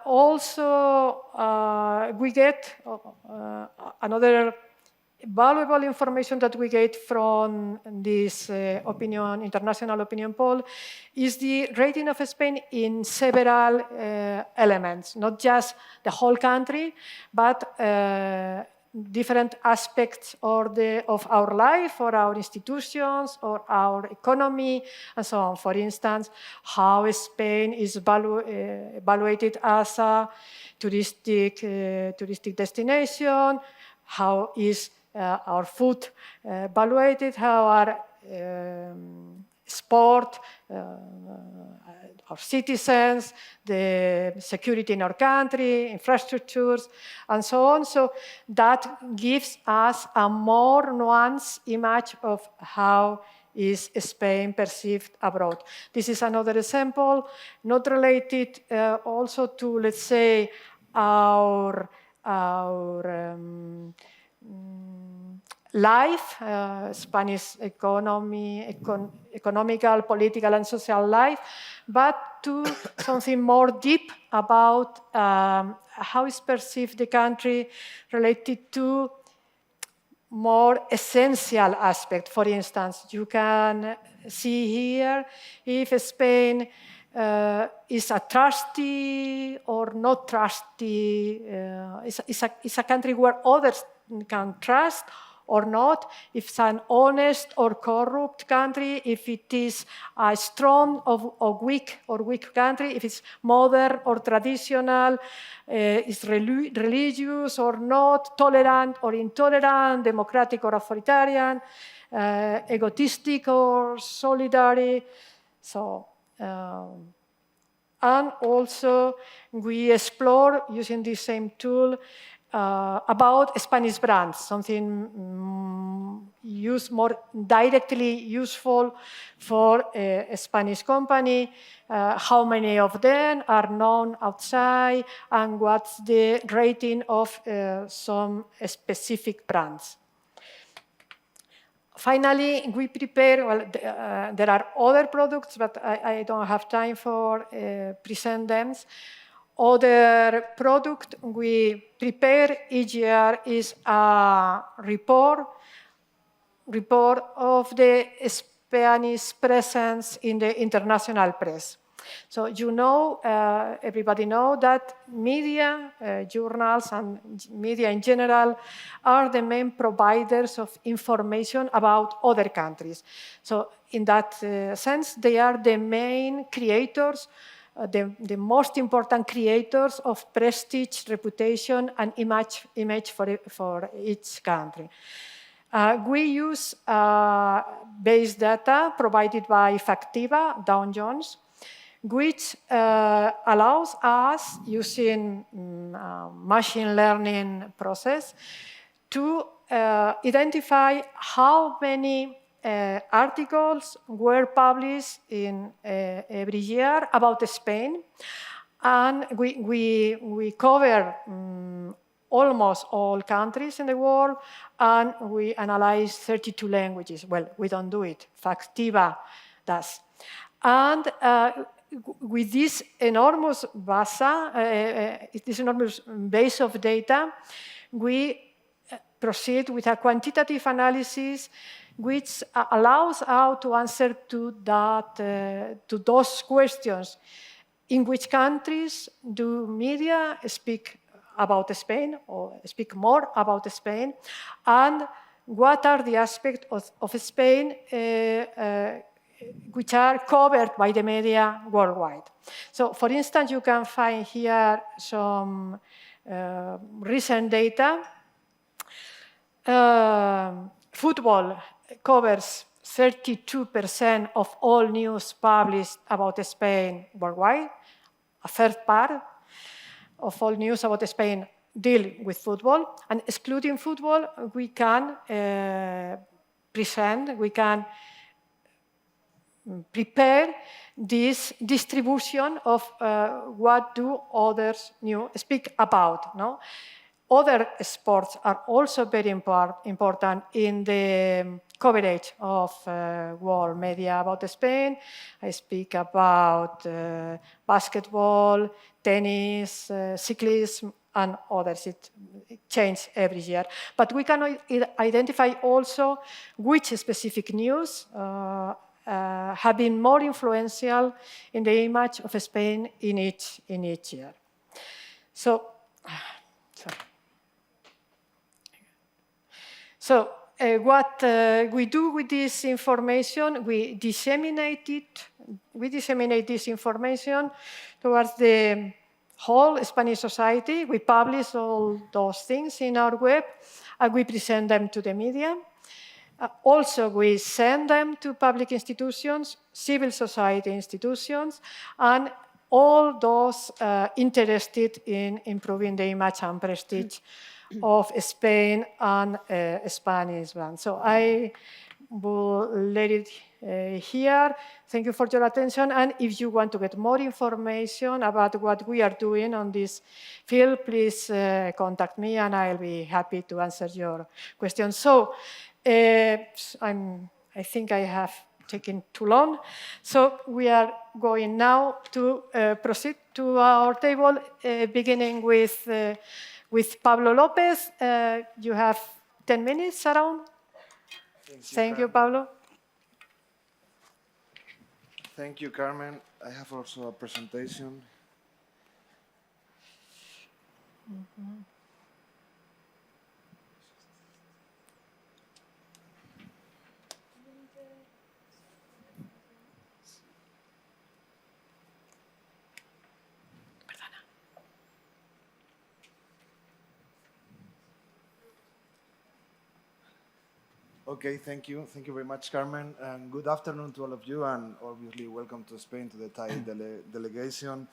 Also, we get another valuable information that we get from this international opinion poll is the rating of Spain in several elements, not just the whole country, but different aspects of our life, or our institutions, or our economy, and so on. For instance, how Spain is evaluated as a touristic destination, how is our food evaluated, how our sport, our citizens, the security in our country, infrastructures, and so on. So that gives us a more nuanced image of how is Spain perceived abroad. This is another example, not related also to, let's say, our life, Spanish economical, political, and social life, but to something more deep about how is perceived the country related to more essential aspect. For instance, you can see here if Spain is a trusty or not trusty, is a country where others can trust, or not, if it's an honest or corrupt country, if it is a strong or weak country, if it's modern or traditional, is religious or not, tolerant or intolerant, democratic or authoritarian, egotistic or solidary. So, and also we explore, using this same tool, about Spanish brands, something more directly useful for a Spanish company, how many of them are known outside, and what's the rating of some specific brands. Finally, we prepare, well, there are other products, but I don't have time for present them. Other product we prepare each year is a report of the Spanish presence in the international press. So you know, everybody know that media, journals and media in general are the main providers of information about other countries. So in that sense, they are the main creators, the most important creators of prestige, reputation and image for each country. We use base data provided by Factiva, Dow Jones, which allows us, using machine learning process, to identify how many articles were published in every year about Spain. And we cover almost all countries in the world, and we analyze 32 languages. Well, we don't do it, Factiva does. And with this enormous base of data, we proceed with a quantitative analysis which allows us to answer to those questions. In which countries do media speak about Spain or speak more about Spain? And what are the aspects of Spain which are covered by the media worldwide? So, for instance, you can find here some recent data. Football covers 32% of all news published about Spain worldwide. A third part of all news about Spain deal with football. And excluding football, we can prepare this distribution of what do others speak about. No? Other sports are also very important in the coverage of world media about Spain. I speak about basketball, tennis, cyclism, and others. It changes every year. But we can identify also which specific news have been more influential in the image of Spain in each year. So, what we do with this information, we disseminate this information towards the whole Spanish society. We publish all those things in our web, and we present them to the media. Also, we send them to public institutions, civil society institutions, and all those interested in improving the image and prestige of Spain and Spanish brands. So I will let it here. Thank you for your attention. And if you want to get more information about what we are doing on this field, please contact me, and I'll be happy to answer your questions. So I think I have taken too long. So we are going now to proceed to our table, beginning with Pablo Lopez. You have 10 minutes around. Thank you, Pablo. Thank you, Carmen. I have also a presentation. Okay, thank you. Thank you very much, Carmen. And good afternoon to all of you, and obviously welcome to Spain, to the Thai delegation.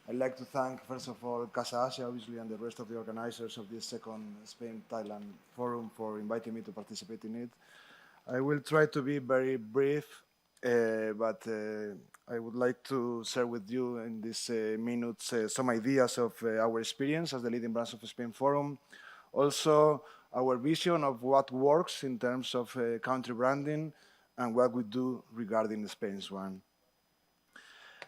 I'd like to thank, first of all, Casa Asia, obviously, and the rest of the organizers of this second Spain-Thailand forum for inviting me to participate in it. I will try to be very brief, but I would like to share with you in these minutes some ideas of our experience as the leading branch of the Spain Forum. Also, our vision of what works in terms of country branding and what we do regarding Spain's one.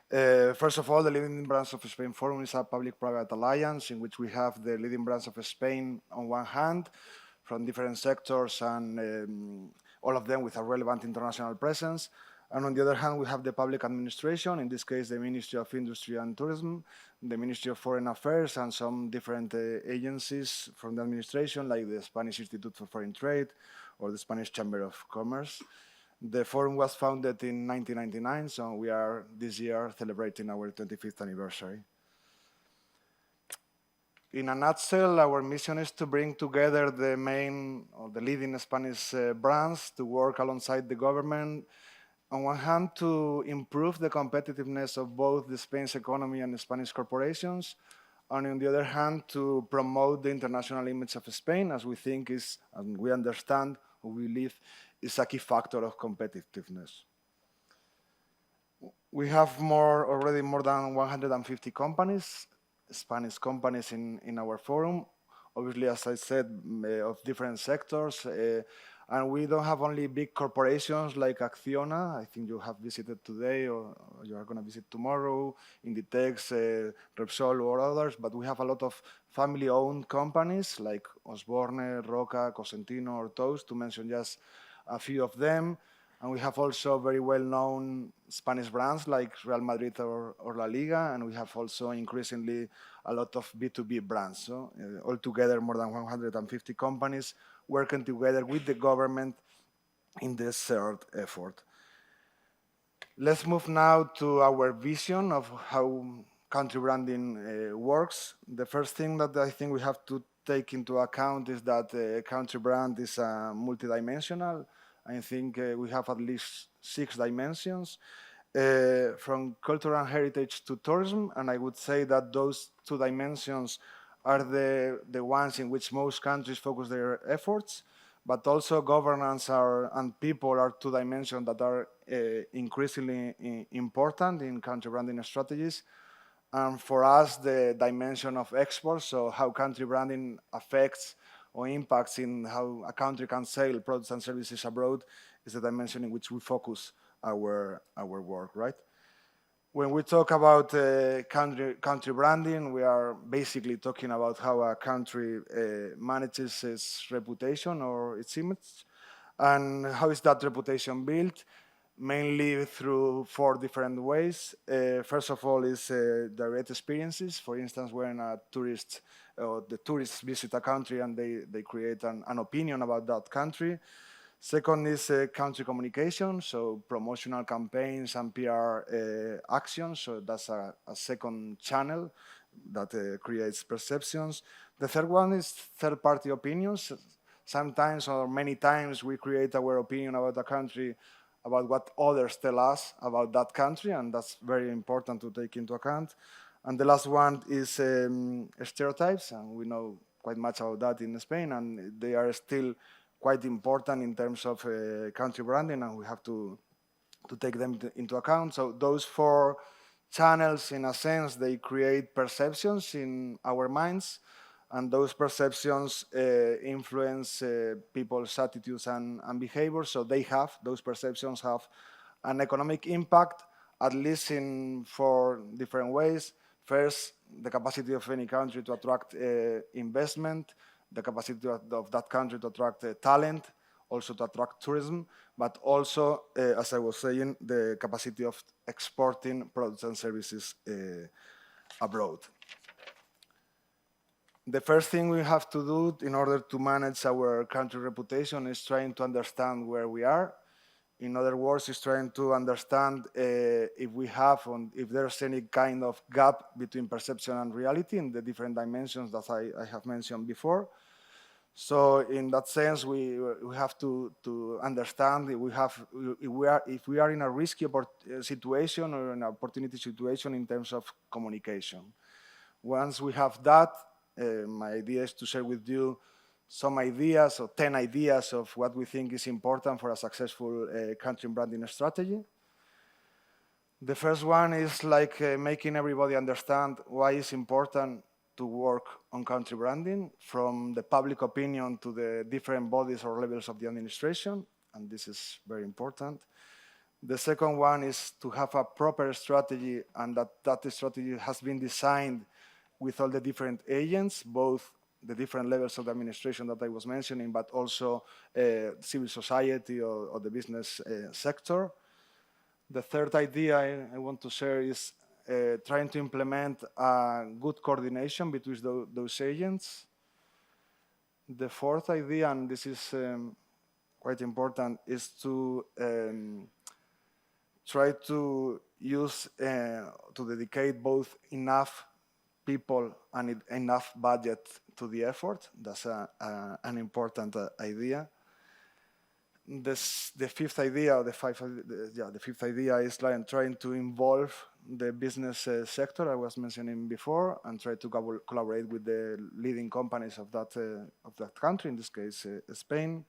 First of all, the leading branch of Spain Forum is a public-private alliance in which we have the leading branch of Spain on one hand, from different sectors and all of them with a relevant international presence. And on the other hand, we have the public administration, in this case, the Ministry of Industry and Tourism, the Ministry of Foreign Affairs, and some different agencies from the administration, like the Spanish Institute for Foreign Trade or the Spanish Chamber of Commerce. The forum was founded in 1999, so we are this year celebrating our 25th anniversary. In a nutshell, our mission is to bring together the main or the leading Spanish brands to work alongside the government. On one hand, to improve the competitiveness of both the Spain's economy and the Spanish corporations, and on the other hand, to promote the international image of Spain, as we think is, and we understand, or we believe, is a key factor of competitiveness. We have already more than 150 companies, Spanish companies in our forum, obviously, as I said, of different sectors. And we don't have only big corporations like Acciona, I think you have visited today or you are going to visit tomorrow, Inditex, Repsol or others, but we have a lot of family-owned companies like Osborne, Roca, Cosentino or Toast, to mention just a few of them. And we have also very well-known Spanish brands like Real Madrid or La Liga, and we have also increasingly a lot of B2B brands. So altogether, more than 150 companies working together with the government in this third effort. Let's move now to our vision of how country branding works. The first thing that I think we have to take into account is that a country brand is multidimensional. I think we have at least 6 dimensions, from cultural and heritage to tourism, and I would say that those 2 dimensions are the ones in which most countries focus their efforts, but also governance and people are 2 dimensions that are increasingly important in country branding strategies. And for us, the dimension of exports, so how country branding affects or impacts in how a country can sell products and services abroad, is the dimension in which we focus our work, right? When we talk about country branding, we are basically talking about how a country manages its reputation or its image, and how is that reputation built? Mainly through 4 different ways. First of all is direct experiences. For instance, when a tourist or the tourists visit a country and they create an opinion about that country. Second is country communication, so promotional campaigns and PR actions. So that's a second channel that creates perceptions. The third one is third-party opinions. Sometimes or many times we create our opinion about a country about what others tell us about that country, and that's very important to take into account. And the last one is stereotypes, and we know quite much about that in Spain, and they are still quite important in terms of country branding, and we have to take them into account. So those 4 channels, in a sense, they create perceptions in our minds, and those perceptions influence people's attitudes and behavior. So those perceptions have an economic impact, at least in 4 different ways. First, the capacity of any country to attract investment, the capacity of that country to attract talent, also to attract tourism, but also, as I was saying, the capacity of exporting products and services abroad. The first thing we have to do in order to manage our country reputation is trying to understand where we are. In other words, is trying to understand if there's any kind of gap between perception and reality in the different dimensions that I have mentioned before. So in that sense, we have to understand if we are in a risky situation or an opportunity situation in terms of communication. Once we have that, my idea is to share with you some ideas or 10 ideas of what we think is important for a successful country branding strategy. The first one is like making everybody understand why it's important to work on country branding, from the public opinion to the different bodies or levels of the administration, and this is very important. The second one is to have a proper strategy, and that strategy has been designed with all the different agents, both the different levels of the administration that I was mentioning, but also civil society or the business sector. The third idea I want to share is trying to implement a good coordination between those agents. The fourth idea, and this is quite important, is to try to use, to dedicate both enough people and enough budget to the effort. That's an important idea. The fifth idea, or the fifth idea is trying to involve the business sector I was mentioning before, and try to collaborate with the leading companies of that country, in this case Spain.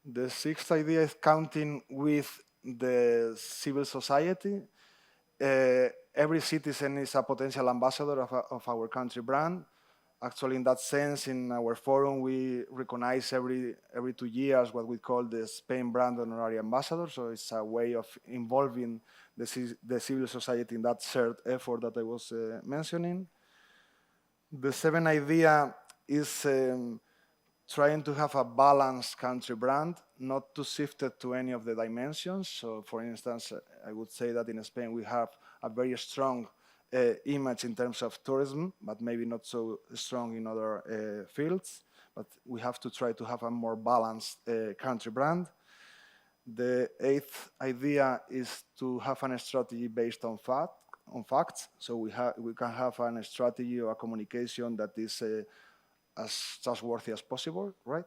The sixth idea is counting with the civil society. Every citizen is a potential ambassador of our country brand. Actually, in that sense, in our forum, we recognize every 2 years what we call the Spain Brand Honorary Ambassador. So it's a way of involving the civil society in that shared effort that I was mentioning. The seventh idea is trying to have a balanced country brand, not too shifted to any of the dimensions. So, for instance, I would say that in Spain we have a very strong image in terms of tourism, but maybe not so strong in other fields. But we have to try to have a more balanced country brand. The eighth idea is to have a strategy based on facts. So we can have a strategy or a communication that is as trustworthy as possible, right?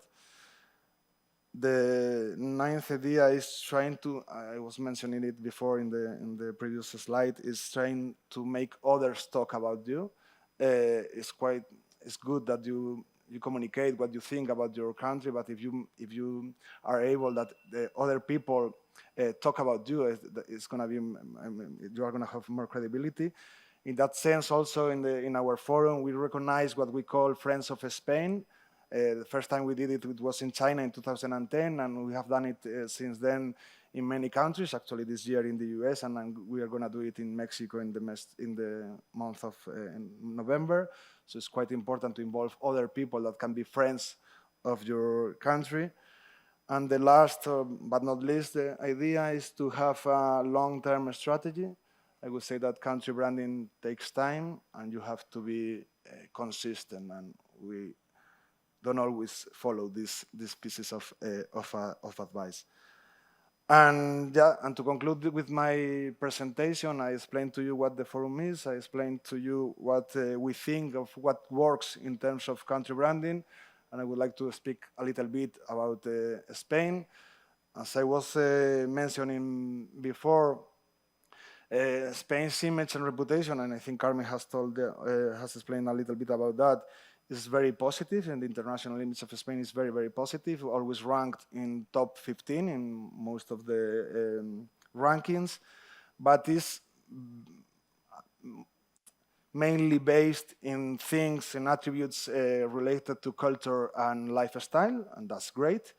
The ninth idea is trying to, I was mentioning it before in the previous slide, is trying to make others talk about you. It's good that you communicate what you think about your country, but if you are able that the other people talk about you, it's gonna be, you are gonna have more credibility. In that sense, also in our forum, we recognize what we call Friends of Spain. The first time we did it, it was in China in 2010, and we have done it since then in many countries, actually this year in the US, and we are going to do it in Mexico in the month of November. So it's quite important to involve other people that can be friends of your country. And the last, but not least, the idea is to have a long-term strategy. I would say that country branding takes time, and you have to be consistent, and we don't always follow these pieces of advice. And yeah, and to conclude with my presentation, I explained to you what the forum is. I explained to you what we think of what works in terms of country branding, and I would like to speak a little bit about Spain. As I was mentioning before, Spain's image and reputation, and I think Carmen has explained a little bit about that, is very positive, and the international image of Spain is very, very positive, always ranked in top 15 in most of the rankings, but is mainly based in things and attributes related to culture and lifestyle, and that's great.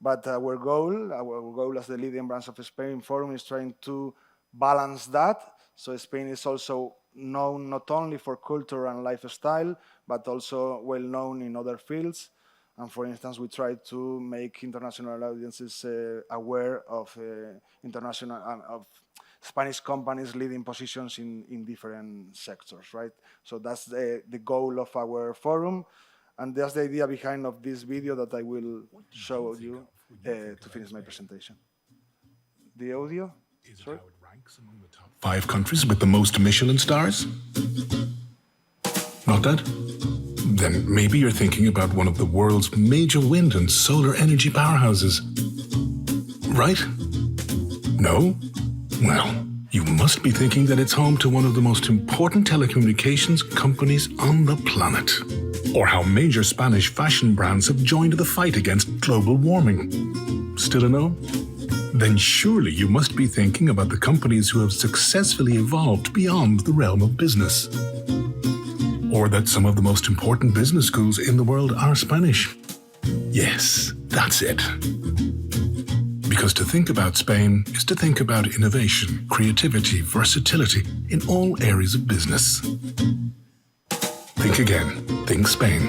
But our goal as the leading brands of Spain Forum is trying to balance that. So Spain is also known not only for culture and lifestyle, but also well known in other fields. And for instance, we try to make international audiences aware of of Spanish companies leading positions in different sectors, right? So that's the goal of our forum. And that's the idea behind of this video that I will show you to finish my presentation. The audio? Sorry? 5 countries with the most Michelin stars? Not that? then maybe you're thinking about one of the world's major wind and solar energy powerhouses. Right? No? Well, you must be thinking that it's home to one of the most important telecommunications companies on the planet. Or how major Spanish fashion brands have joined the fight against global warming. Still a no? Then surely you must be thinking about the companies who have successfully evolved beyond the realm of business. Or that some of the most important business schools in the world are Spanish. Yes, that's it. Because to think about Spain is to think about innovation, creativity, versatility in all areas of business. Think again. Think Spain.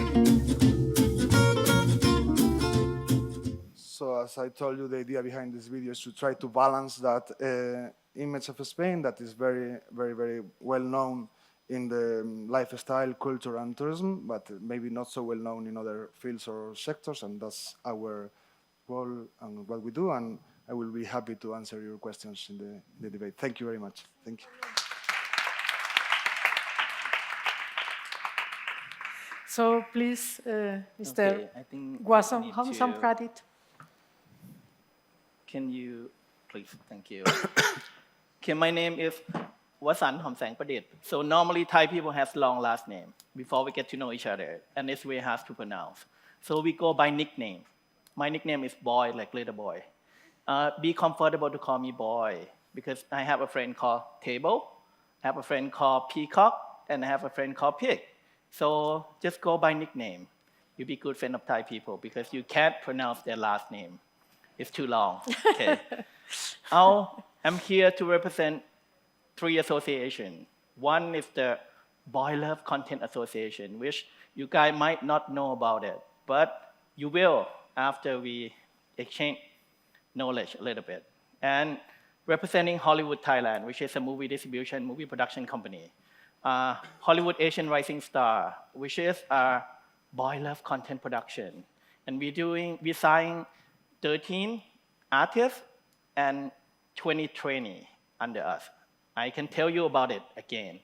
So as I told you, the idea behind this video is to try to balance that image of Spain that is very, very, very well known in the lifestyle, culture, and tourism, but maybe not so well known in other fields or sectors, and that's our role and what we do, and I will be happy to answer your questions in the debate. Thank you very much. Thank you. So please, Mr. Gwasong Sampratit. Can you, please, thank you. Okay, my name is Wasan Homsang Pradit. So normally Thai people have long last name before we get to know each other, and it's very hard to pronounce. So we go by nickname. My nickname is Boy, like little boy. Be comfortable to call me Boy, because I have a friend called Table, I have a friend called Peacock, and I have a friend called Pig. So just go by nickname. You'll be a good friend of Thai people, because you can't pronounce their last name. It's too long. Okay. I'm here to represent 3 associations. One is the Boy Love Content Association, which you guys might not know about it, but you will after we exchange knowledge a little bit. And representing Hollywood Thailand, which is a movie distribution, movie production company. Hollywood Asian Rising Star, which is our Boy Love Content production. And we sign 13 artists and 20 trainees under us. I can tell you about it again.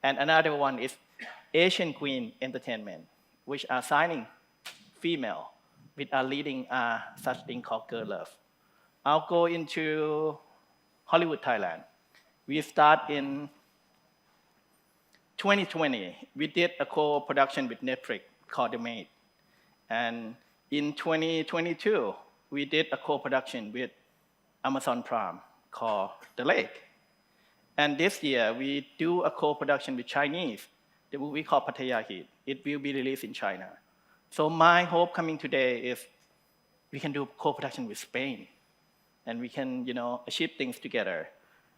And another one is Asian Queen Entertainment, which are signing female, which are leading such thing called Girl Love. I'll go into Hollywood Thailand. We start in 2020. We did a co-production with Netflix called The Maid. And in 2022, we did a co-production with Amazon Prime called The Lake. And this year, we do a co-production with Chinese, the movie called Pattaya Heat. It will be released in China. So my hope coming today is we can do co-production with Spain, and we can, achieve things together.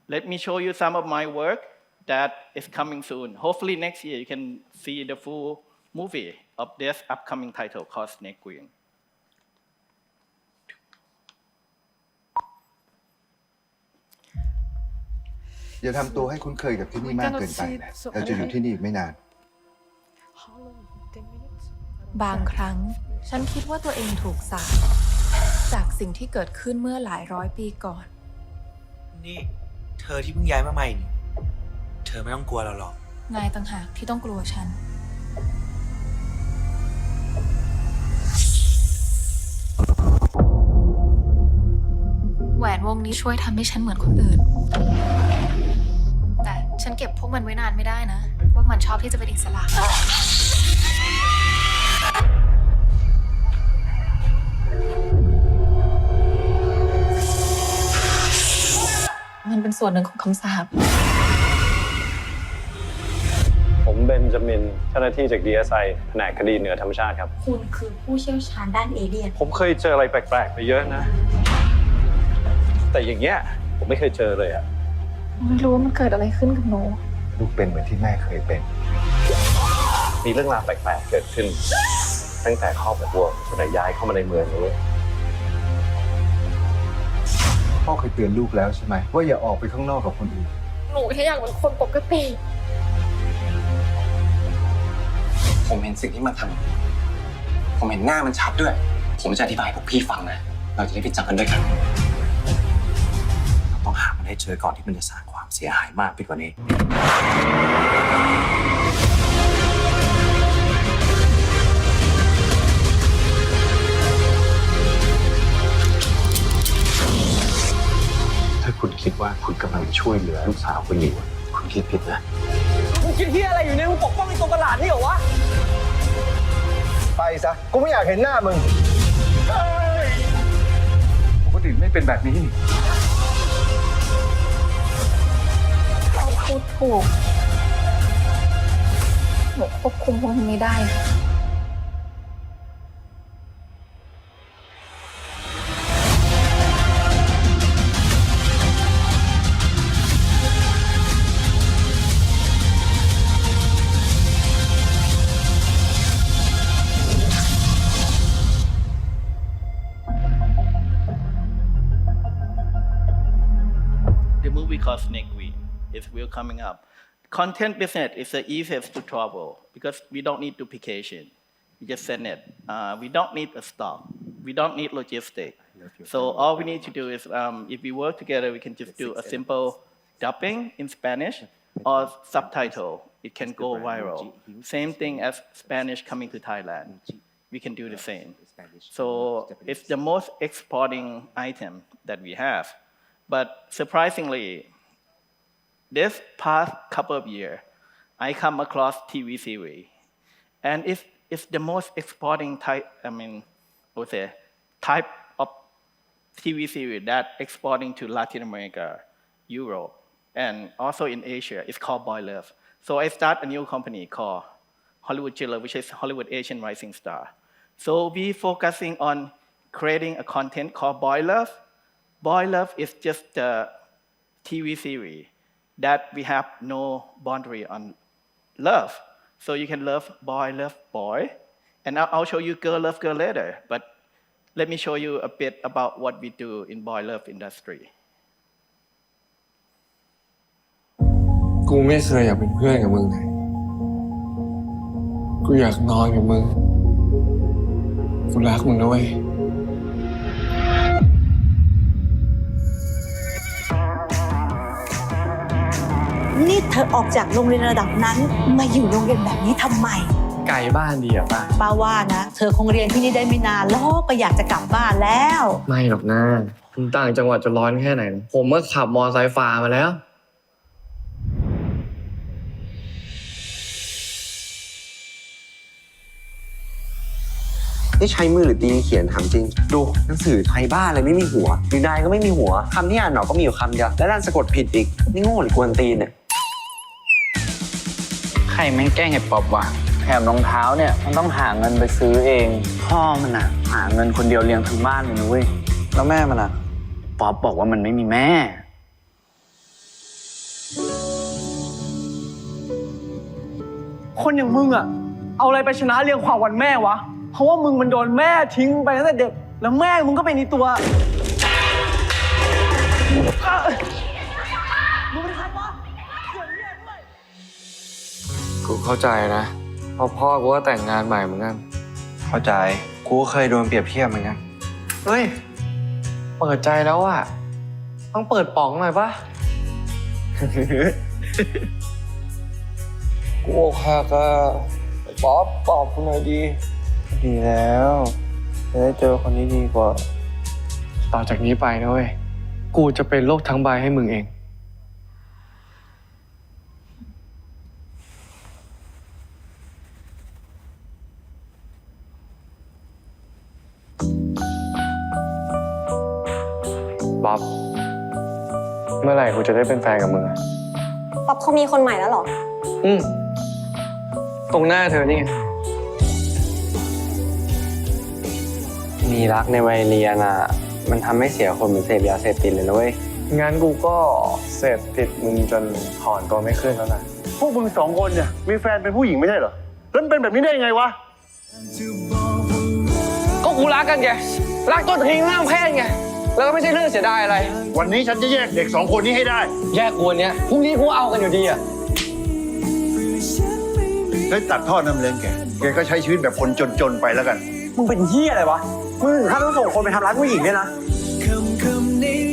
Let me show you some of my work that is coming soon. Hopefully next year you can see the full movie of this upcoming title called Snake Queen. อย่าทำตัวให้คุ้นเคยกับที่นี่มากเกินไปนะเราจะอยู่ที่นี่ไม่นาน บางครั้งฉันคิดว่าตัวเองถูกสาปจากสิ่งที่เกิดขึ้นเมื่อหลายร้อยปีก่อนนี่เธอที่เพิ่งย้ายมาใหม่นี่เธอไม่ต้องกลัวเราหรอกนายต่างหากที่ต้องกลัวฉันแหวนวงนี้ช่วยทำให้ฉันเหมือนคนอื่นแต่ฉันเก็บพวกมันไว้นานไม่ได้นะพวกมันชอบที่จะเป็นอิสระมันเป็นส่วนหนึ่งของคำสาปผมเบนจามินเจ้าหน้าที่จาก DSI แผนกคดีเหนือธรรมชาติครับคุณคือผู้เชี่ยวชาญด้านเอเลี่ยนผมเคยเจออะไรแปลกๆไปเยอะนะแต่อย่างเงี้ยผมไม่เคยเจอเลยอะไม่รู้ว่ามันเกิดอะไรขึ้นกับหนูลูกเป็นเหมือนที่แม่เคยเป็นมีเรื่องราวแปลกๆเกิดขึ้นตั้งแต่ครอบครัวจนย้ายเข้ามาในเมืองนี้พ่อเคยเตือนลูกแล้วใช่ไหมว่าอย่าออกไปข้างนอกกับคนอื่นหนูแค่อยากเป็นคนปกติผมเห็นสิ่งที่มันทำผมเห็นหน้ามันชัดด้วยผมจะอธิบายให้พวกพี่ฟังนะเราจะได้ไปจับกันด้วยกันต้องหามันให้เจอก่อนที่มันจะสร้างความเสียหายมากไปกว่านี้ คุณคิดว่าคุณกำลังช่วยเหลือลูกสาวคุณอยู่คุณคิดผิดนะมึงคิดที่อะไรอยู่เนี่ยมึงปกป้องไอ้ตัวประหลาดนี่เหรอวะไปซะกูไม่อยากเห็นหน้ามึงปกติไม่เป็นแบบนี้นี่เขาพูดถูกหนูควบคุมพวกมันไม่ได้ The movie called Snake Week is still coming up. Content business is the easiest to trouble because we don't need duplication. We just send it. We don't need a stock. We don't need logistics. So all we need to do is, if we work together, we can just do a simple dubbing in Spanish or subtitle. It can go viral. Same thing as Spanish coming to Thailand. We can do the same. So it's the most exporting item that we have. But surprisingly, this past couple of years, I come across TV series, and it's the most exporting type. Type of TV series that exporting to Latin America, Europe, and also in Asia. It's called Boy Love. So I start a new company called Hollywood Chiller, which is Hollywood Asian Rising Star. So we focusing on creating a content called Boy Love. Boy Love is just a TV series that we have no boundary on love. So you can love boy, and I'll show you girl love girl later. But let me show you a bit about what we do in boy love industry. กูไม่เคยอยากเป็นเพื่อนกับมึงเลยกูอยากนอนกับมึงกูรักมึงนะเว้ยนี่เธอออกจากโรงเรียนระดับนั้นมาอยู่โรงเรียนแบบนี้ทำไมไกลบ้านดีอะป้าป้าว่านะเธอคงเรียนที่นี่ได้ไม่นานแล้วก็อยากจะกลับบ้านแล้วไม่หรอกนะถึงต่างจังหวัดจะร้อนแค่ไหนผมก็ขับมอไซค์ฝ่ามาแล้วนี่ใช้มือหรือตีนเขียนถามจริงดูหนังสือไทยบ้าอะไรไม่มีหัวดีนายก็ไม่มีหัวคำที่อ่านออกก็มีอยู่คำเดียวแล้วดันสะกดผิดอีกนี่โง่หรือกวนตีนเนี่ยใครแม่งแกล้งไอ้ป๊อปวะแถมรองเท้าเนี่ยมันต้องหาเงินไปซื้อเองพ่อมันอะหาเงินคนเดียวเลี้ยงทั้งบ้านเลยนะเว้ยแล้วแม่มันอะป๊อปบอกว่ามันไม่มีแม่คนอย่างมึงอะเอาอะไรไปชนะเรียงความวันแม่วะเพราะว่ามึงมันโดนแม่ทิ้งไปตั้งแต่เด็กแล้วแม่มึงก็เป็นในตัวกูเข้าใจนะเพราะพ่อกูก็แต่งงานใหม่เหมือนกันเข้าใจกูเคยโดนเปรียบเทียบเหมือนกันเฮ้ยเปิดใจแล้วอะต้องเปิดป๋องหน่อยปะ กูอกหักอะป๊อปปอบกูหน่อยดีดีแล้วจะได้เจอคนที่ดีกว่าต่อจากนี้ไปนะเว้ยกูจะเป็นโลกทั้งใบให้มึงเองป๊อปเมื่อไหร่กูจะได้เป็นแฟนกับมึงอะป๊อปเขามีคนใหม่แล้วเหรอตรงหน้าเธอนี่ไงมีรักในวัยเรียนอ่ะมันทำให้เสียคนเหมือนเสพยาเสพติดเลยนะเว้ยงั้นกูก็เสพติดมึงจนถอนตัวไม่ขึ้นแล้วนะพวกมึงสองคนเนี่ยมีแฟนเป็นผู้หญิงไม่ใช่เหรอแล้วมันเป็นแบบนี้ได้ยังไงวะก็กูรักกันไงรักจนทิ้งร่างเพศไงแล้วก็ไม่ใช่เรื่องเสียดายอะไรวันนี้ฉันจะแยกเด็กสองคนนี้ให้ได้แยกกูวันนี้พรุ่งนี้กูเอากันอยู่ดีอะแล้วตัดทอดน้ำเลี้ยงแกก็ใช้ชีวิตแบบคนจนๆไปแล้วกันมึงเป็นเหี้ยอะไรวะมึงถ้าต้องส่งคนไปทำร้ายผู้หญิงเนี่ยนะ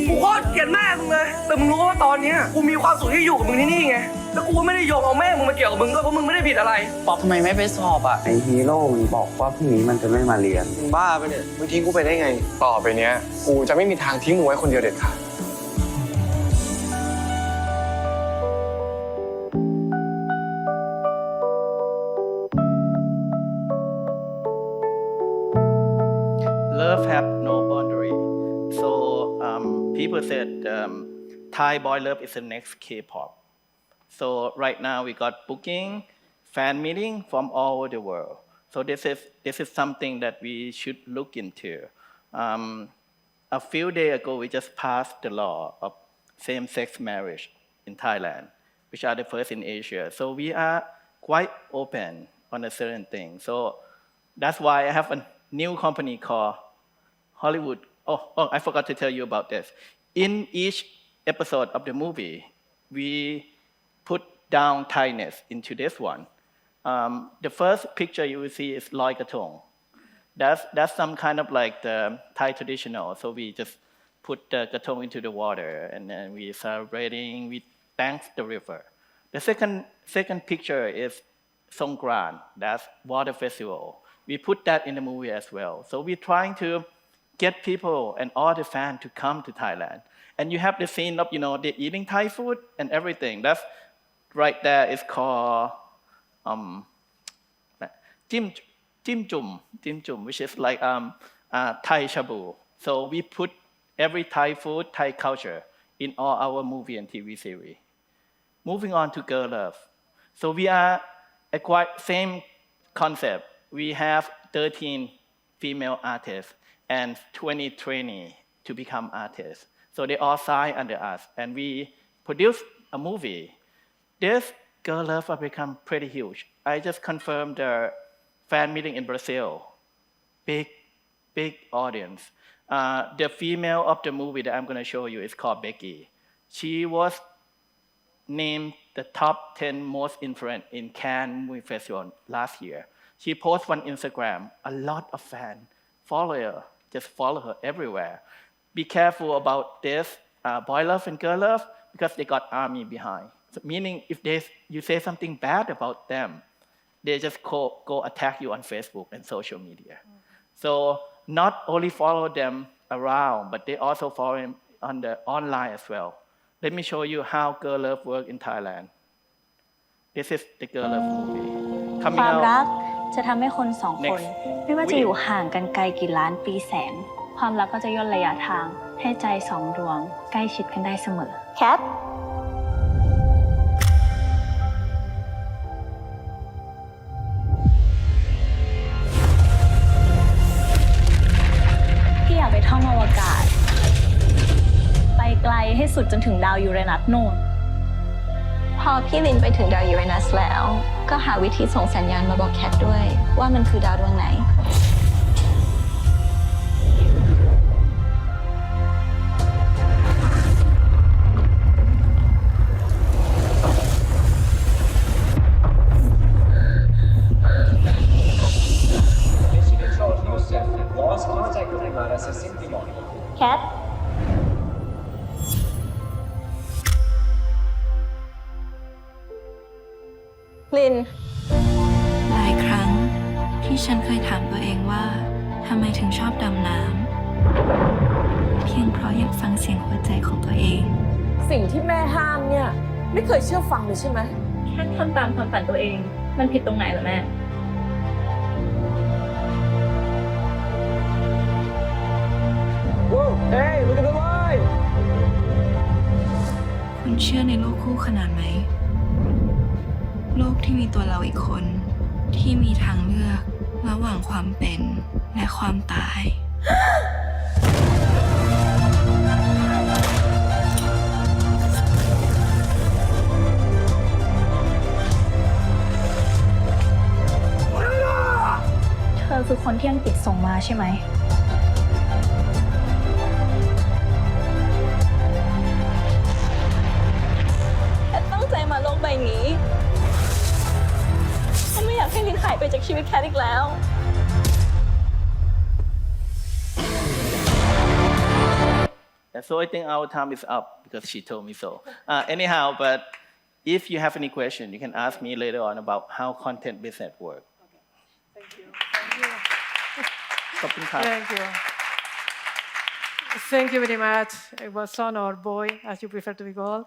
กูโคตรเกลียดแม่มึงเลยแต่มึงรู้ว่าตอนนี้กูมีความสุขที่อยู่กับมึงที่นี่ไงแล้วกูไม่ได้โยงเอาแม่มึงมาเกี่ยวกับมึงด้วยเพราะมึงไม่ได้ผิดอะไรป๊อปทำไมไม่ไปสอบอ่ะไอฮีโร่มันบอกว่าพรุ่งนี้มันจะไม่มาเรียนมึงบ้าไปเนี่ยมึงทิ้งกูไปได้ไงต่อไปเนี้ยกูจะไม่มีทางทิ้งมึงไว้คนเดียวเด็ดขาด people said Thai boy love is the next K-pop. So right now we got booking, fan meeting from all over the world. So this is something that we should look into. A few days ago, we just passed the law of same-sex marriage in Thailand, which are the first in Asia. So we are quite open on a certain thing. So that's why I have a new company called Hollywood. Oh, I forgot to tell you about this. In each episode of the movie, we put down Thainess into this one. The first picture you will see is Loi Katong. That's some kind of like the Thai traditional. So we just put the katong into the water, and then we celebrating, we thank the river. The second picture is Songkran, that's water festival. We put that in the movie as well. So we're trying to get people and all the fans to come to Thailand. And you have the scene of, they're eating Thai food and everything. That's right there is called Jim Jum, which is like Thai shabu. So we put every Thai food, Thai culture in all our movie and TV series. Moving on to girl love. So we are a quite same concept. We have 13 female artists and 20 trainees to become artists. So they all sign under us, and we produce a movie. This girl love has become pretty huge. I just confirmed the fan meeting in Brazil. Big audience. The female of the movie that I'm going to show you is called Becky. She was named the top 10 most influential in Cannes Movie Festival last year. She posts on Instagram. A lot of fans follow her, just follow her everywhere. Be careful about this boy love and girl love because they got army behind. So meaning if you say something bad about them, they just go attack you on Facebook and social media. So not only follow them around, but they also follow them on the online as well. Let me show you how girl love works in Thailand. This is the girl love movie. ความรักจะทำให้คนสองคนไม่ว่าจะอยู่ห่างกันไกลกี่ล้านปีแสนความรักก็จะย่นระยะทางให้ใจสองดวงใกล้ชิดกันได้เสมอแคทพี่อยากไปท่องอวกาศไปไกลให้สุดจนถึงดาวยูเรนัสโน่นพอพี่ลินไปถึงดาวยูเรนัสแล้วก็หาวิธีส่งสัญญาณมาบอกแคทด้วยว่ามันคือดาวดวงไหนแคทลินหลายครั้งที่ฉันเคยถามตัวเองว่าทำไมถึงชอบดำน้ำเพียงเพราะอยากฟังเสียงหัวใจของตัวเองสิ่งที่แม่ห้ามเนี่ยไม่เคยเชื่อฟังเลยใช่ไหมแค่ทำตามความฝันตัวเองมันผิดตรงไหนเหรอแม่คุณเชื่อในโลกคู่ขนาดไหมโลกที่มีตัวเราอีกคนที่มีทางเลือกระหว่างความเป็นและความตายเธอคือคนที่อังกฤษส่งมาใช่ไหมใจมาโลกใบนี้ฉันไม่อยากให้ลินหายไปจากชีวิตแคทอีกแล้ว So I think our time is up because she told me so. Anyhow, but if you have any question, you can ask me later on about how content business works. Okay. Thank you. Thank you. Thank you very much. It was son or boy, as you prefer to be called.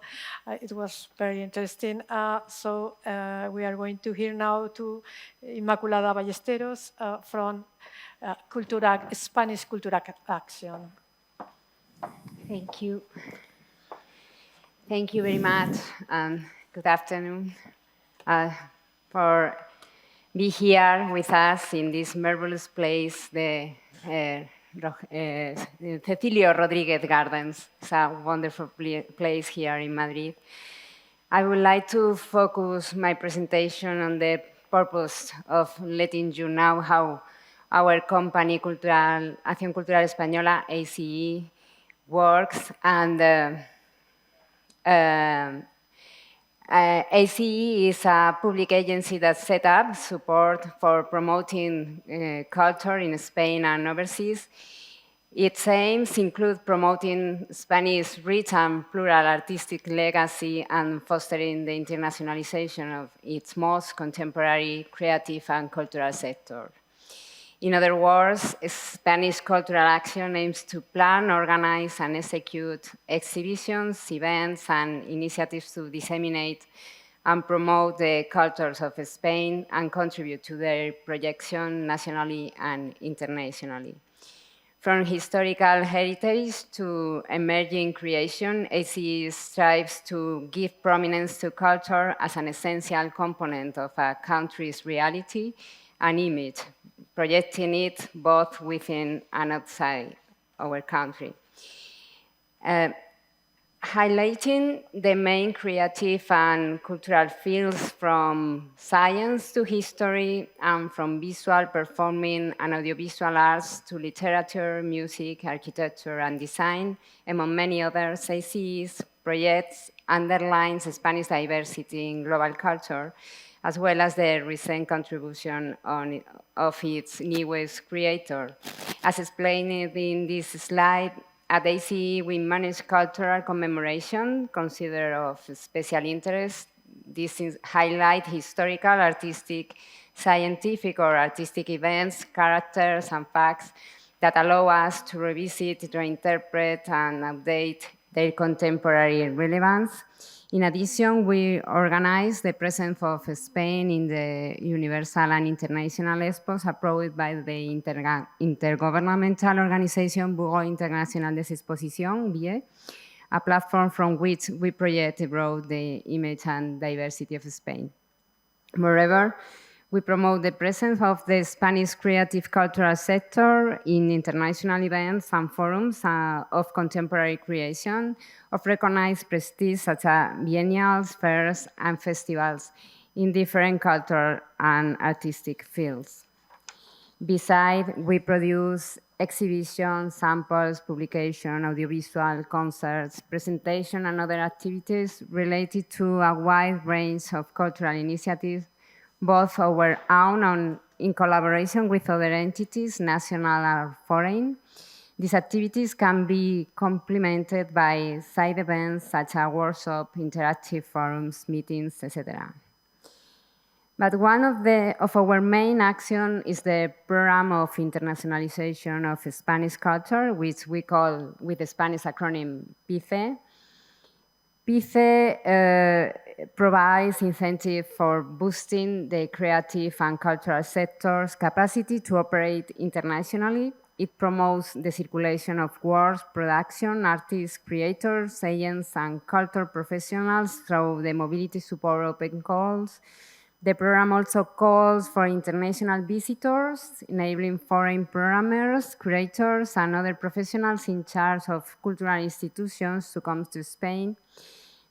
It was very interesting. So we are going to hear now to Inmaculada Ballesteros from Spanish Cultura Action. Thank you. Thank you very much, and good afternoon, for being here with us in this marvelous place, the Cecilio Rodriguez Gardens. It's a wonderful place here in Madrid. I would like to focus my presentation on the purpose of letting you know how our company, Acción Cultural Española, ACE, works, and ACE is a public agency that set up support for promoting culture in Spain and overseas. Its aims include promoting Spanish rich and plural artistic legacy and fostering the internationalization of its most contemporary creative and cultural sector. In other words, Spanish cultural action aims to plan, organize, and execute exhibitions, events, and initiatives to disseminate and promote the cultures of Spain and contribute to their projection nationally and internationally. From historical heritage to emerging creation, ACE strives to give prominence to culture as an essential component of a country's reality and image, projecting it both within and outside our country. Highlighting the main creative and cultural fields from science to history and from visual, performing, and audiovisual arts to literature, music, architecture, and design, among many others, ACE's projects underlines Spanish diversity in global culture, as well as the recent contribution of its newest creator. As explained in this slide, at ACE, we manage cultural commemoration considered of special interest. This highlight historical, artistic, scientific, or artistic events, characters, and facts that allow us to revisit, reinterpret, and update their contemporary relevance. In addition, we organize the presence of Spain in the Universal and International Expos approved by the intergovernmental organization Bureau International des Expositions, BIE, a platform from which we project abroad the image and diversity of Spain. Moreover, we promote the presence of the Spanish creative cultural sector in international events and forums of contemporary creation, of recognized prestige such as biennials, fairs, and festivals in different cultural and artistic fields. Besides, we produce exhibitions, samples, publication, audiovisual, concerts, presentation, and other activities related to a wide range of cultural initiatives, both our own and in collaboration with other entities, national or foreign. These activities can be complemented by side events such as workshops, interactive forums, meetings, etc. But one of our main actions is the program of internationalization of Spanish culture, which we call with the Spanish acronym PICE. PICE provides incentive for boosting the creative and cultural sector's capacity to operate internationally. It promotes the circulation of works, production, artists, creators, agents, and culture professionals through the mobility support open calls. The program also calls for international visitors, enabling foreign programmers, curators, and other professionals in charge of cultural institutions to come to Spain.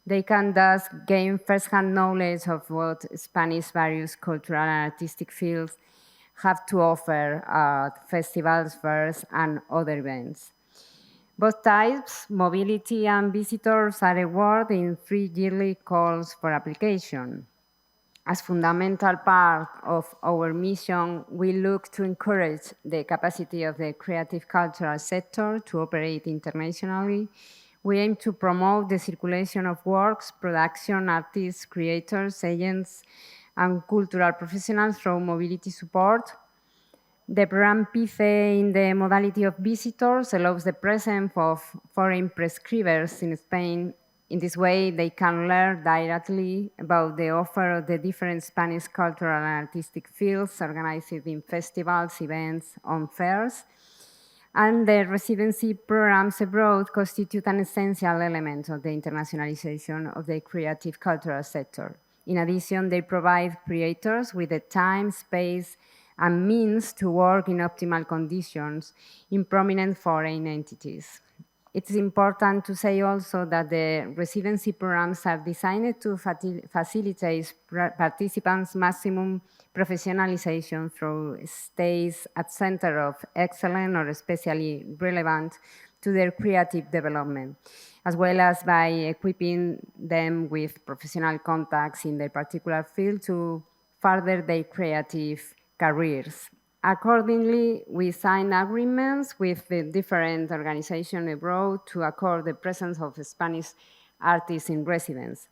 They can thus gain first-hand knowledge of what Spanish various cultural and artistic fields have to offer at festivals, fairs, and other events. Both types, mobility and visitors, are awarded in 3 yearly calls for application. As fundamental part of our mission, we look to encourage the capacity of the creative cultural sector to operate internationally. We aim to promote the circulation of works, production, artists, creators, agents, and cultural professionals through mobility support. The program PICE in the modality of visitors allows the presence of foreign prescribers in Spain. In this way, they can learn directly about the offer of the different Spanish cultural and artistic fields organized in festivals, events, and fairs. And the residency programs abroad constitute an essential element of the internationalization of the creative cultural sector. In addition, they provide creators with the time, space, and means to work in optimal conditions in prominent foreign entities. It's important to say also that the residency programs are designed to facilitate participants' maximum professionalization through stays at center of excellence or especially relevant to their creative development, as well as by equipping them with professional contacts in their particular field to further their creative careers. Accordingly, we sign agreements with the different organizations abroad to accord the presence of Spanish artists in residence.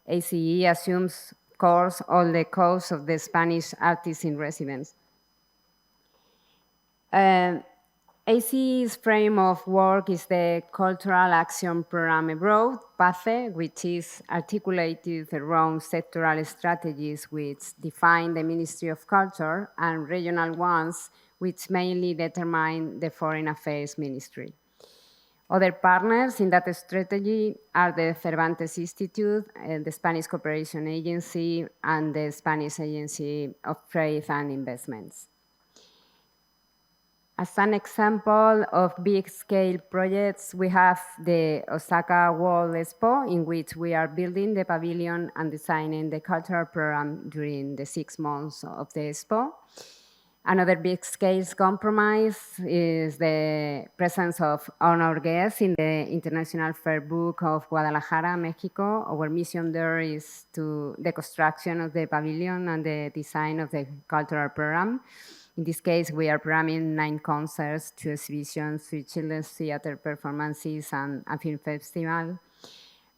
ACE assumes, of course, all the costs of the Spanish artists in residence. ACE's frame of work is the Cultural Action Program Abroad, PACE, which is articulated around sectoral strategies which define the Ministry of Culture, and regional ones which mainly determine the Foreign Affairs Ministry. Other partners in that strategy are the Cervantes Institute, the Spanish Cooperation Agency, and the Spanish Agency of Trade and Investments. As an example of big-scale projects, we have the Osaka World Expo, in which we are building the pavilion and designing the cultural program during the 6 months of the Expo. Another big-scale compromise is the presence of honored guests in the International Fair Book of Guadalajara, Mexico. Our mission there is to the construction of the pavilion and the design of the cultural program. In this case, we are programming 9 concerts, 2 exhibitions, 3 children's theater performances, and a film festival.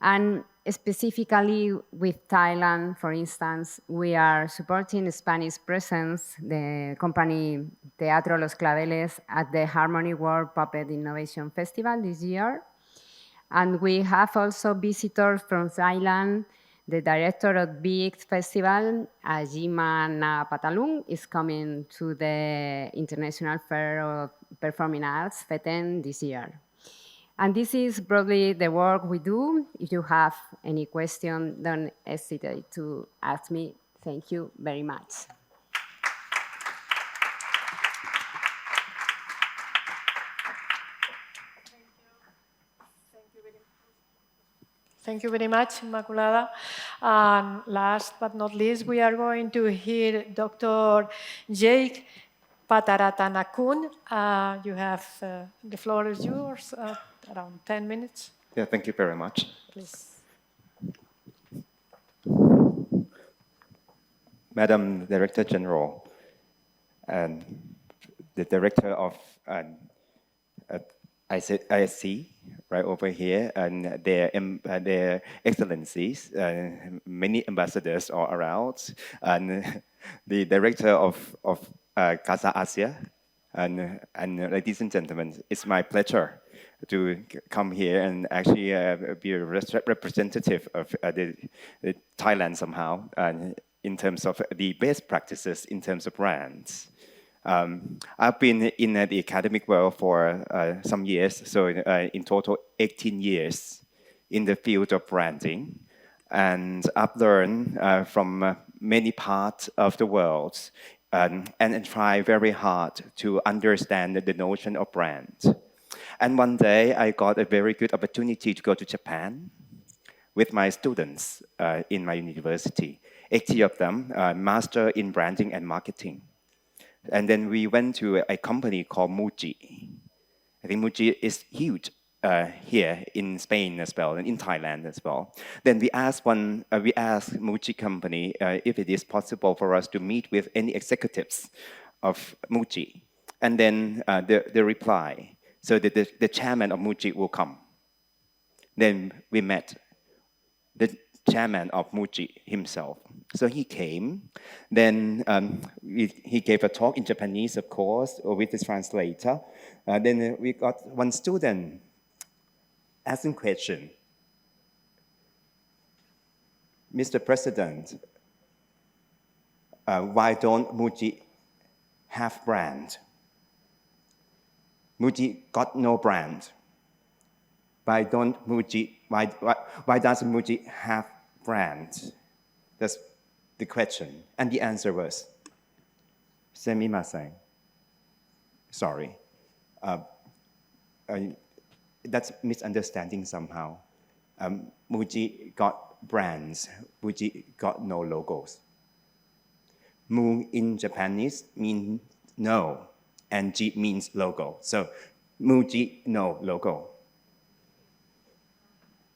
And specifically with Thailand, for instance, we are supporting Spanish presence, the company Teatro Los Claveles, at the Harmony World Puppet Innovation Festival this year. And we have also visitors from Thailand. The director of Big Festival, Ajima Napatalung, is coming to the International Fair of Performing Arts, FETEN, this year. And this is broadly the work we do. If you have any question, don't hesitate to ask me. Thank you very much. Thank you very much, Immaculada. And last but not least, we are going to hear Dr. Jake Pataratanakun. You have, the floor is yours, around 10 minutes. Yeah, thank you very much. Please. Madam Director General, and the Director of ISC, right over here, and their excellencies, many ambassadors all around, and the director of Casa Asia, and ladies and gentlemen, it's my pleasure to come here and actually be a representative of the Thailand somehow, in terms of the best practices in terms of brands. I've been in the academic world for some years, so in total 18 years in the field of branding. And I've learned from many parts of the world and try very hard to understand the notion of brand. And one day I got a very good opportunity to go to Japan with my students in my university, 80 of them, master in branding and marketing. And then we went to a company called Muji. I think Muji is huge here in Spain as well, and in Thailand as well. Then we asked Muji company if it is possible for us to meet with any executives of Muji. And then the reply, so that the chairman of Muji will come. Then we met the chairman of Muji himself. So he came, then he gave a talk in Japanese, of course, with his translator. Then we got one student asking question. Mr. President, why don't Muji have brand? Muji got no brand. Why doesn't Muji have brand? That's the question. And the answer was, Sumimasen. Sorry. That's misunderstanding somehow. Muji got brands. Muji got no logos. Mu in Japanese means no, and Ji means logo. So Muji, no logo.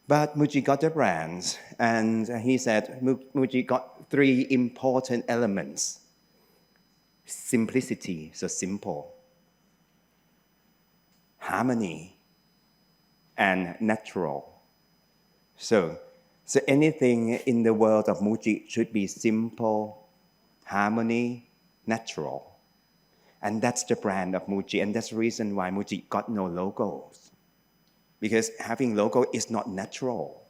But Muji got the brands, and he said Muji got 3 important elements. Simplicity, so simple. Harmony, and natural. So anything in the world of Muji should be simple, harmony, natural. And that's the brand of Muji, and that's the reason why Muji got no logos. Because having logo is not natural.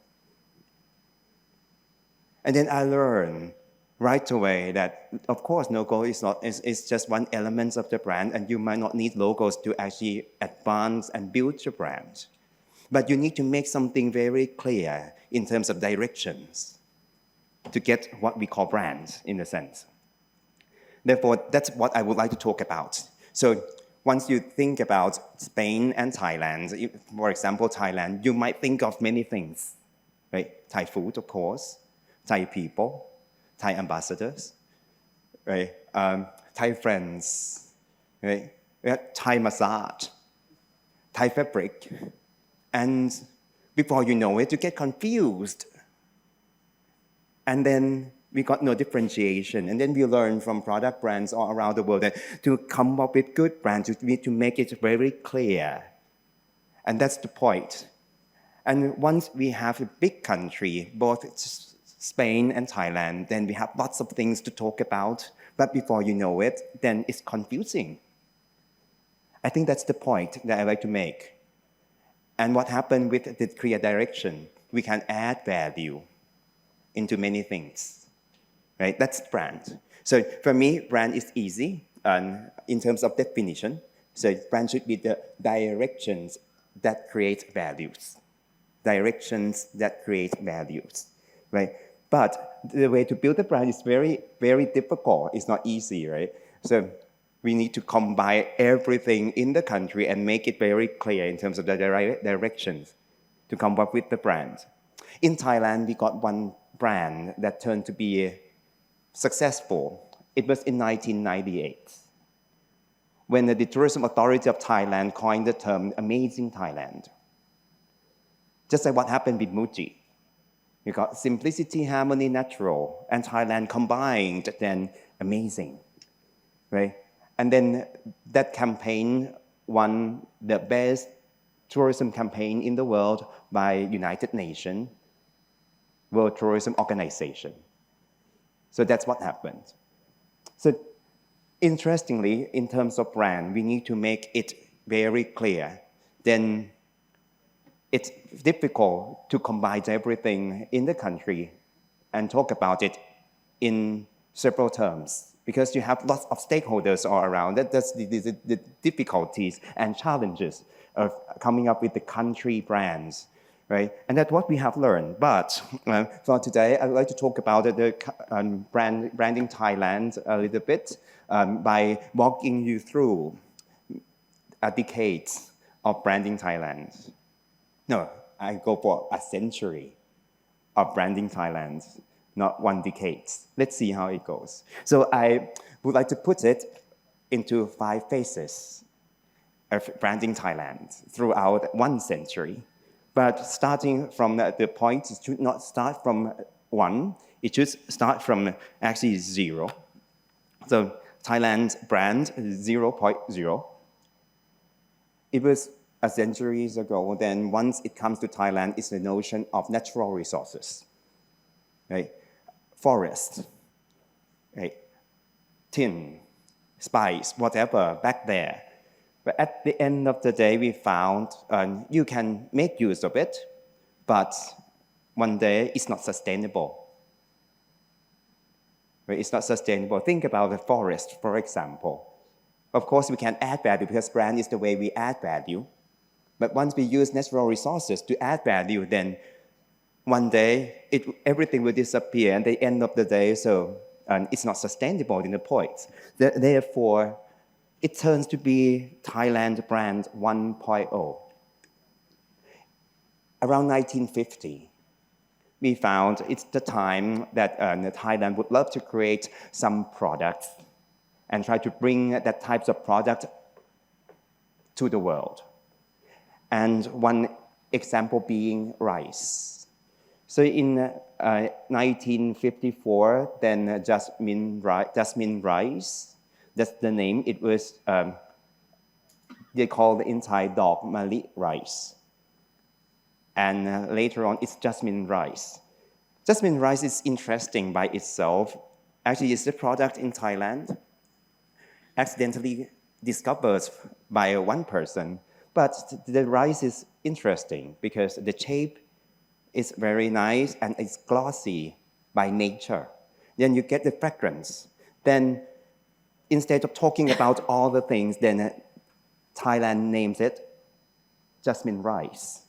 And then I learned right away that, of course, logo is just one element of the brand, and you might not need logos to actually advance and build your brand. But you need to make something very clear in terms of directions to get what we call brands, in a sense. Therefore, that's what I would like to talk about. So once you think about Spain and Thailand, for example, Thailand, you might think of many things, right? Thai food, of course, Thai people, Thai ambassadors, right? Thai friends, right? Thai massage, Thai fabric. And before you know it, you get confused. And then we got no differentiation. And then we learn from product brands all around the world that to come up with good brands, you need to make it very clear. And that's the point. And once we have a big country, both Spain and Thailand, then we have lots of things to talk about. But before you know it, then it's confusing. I think that's the point that I like to make. And what happened with the clear direction, we can add value into many things, right? That's brand. So for me, brand is easy in terms of definition. So brand should be the directions that create values. Directions that create values, right? But the way to build a brand is very, very difficult. It's not easy, right? So we need to combine everything in the country and make it very clear in terms of the directions to come up with the brand. In Thailand, we got one brand that turned to be successful. It was in 1998, when the Tourism Authority of Thailand coined the term Amazing Thailand. Just like what happened with Muji. We got simplicity, harmony, natural, and Thailand combined, then amazing, right? And then that campaign won the best tourism campaign in the world by United Nations, World Tourism Organization. So that's what happened. So interestingly, in terms of brand, we need to make it very clear. Then it's difficult to combine everything in the country and talk about it in several terms, because you have lots of stakeholders all around. That's the difficulties and challenges of coming up with the country brands, right? And that's what we have learned. But for today, I would like to talk about the branding Thailand a little bit by walking you through a decade of branding Thailand. No, I go for a century of branding Thailand, not one decade. Let's see how it goes. So I would like to put it into 5 phases of branding Thailand throughout 1 century. But starting from the point, it should not start from 1, it should start from actually 0. So Thailand's brand 0.0. It was a centuries ago. Then once it comes to Thailand, it's the notion of natural resources, right? Forest, right? Tin, spice, whatever back there. But at the end of the day, we found you can make use of it, but one day it's not sustainable. Right? It's not sustainable. Think about the forest, for example. Of course, we can add value because brand is the way we add value. But once we use natural resources to add value, then one day everything will disappear at the end of the day, so it's not sustainable in the point. Therefore, it turns to be Thailand brand 1.0. Around 1950, we found it's the time that Thailand would love to create some products and try to bring that types of product to the world. And one example being rice. So in 1954, then jasmine rice, that's the name. It was, they called in Thai dog mali rice. And later on, it's jasmine rice. Jasmine rice is interesting by itself. Actually, it's a product in Thailand, accidentally discovered by one person. But the rice is interesting because the shape is very nice and it's glossy by nature. Then you get the fragrance. Then instead of talking about all the things, then Thailand names it jasmine rice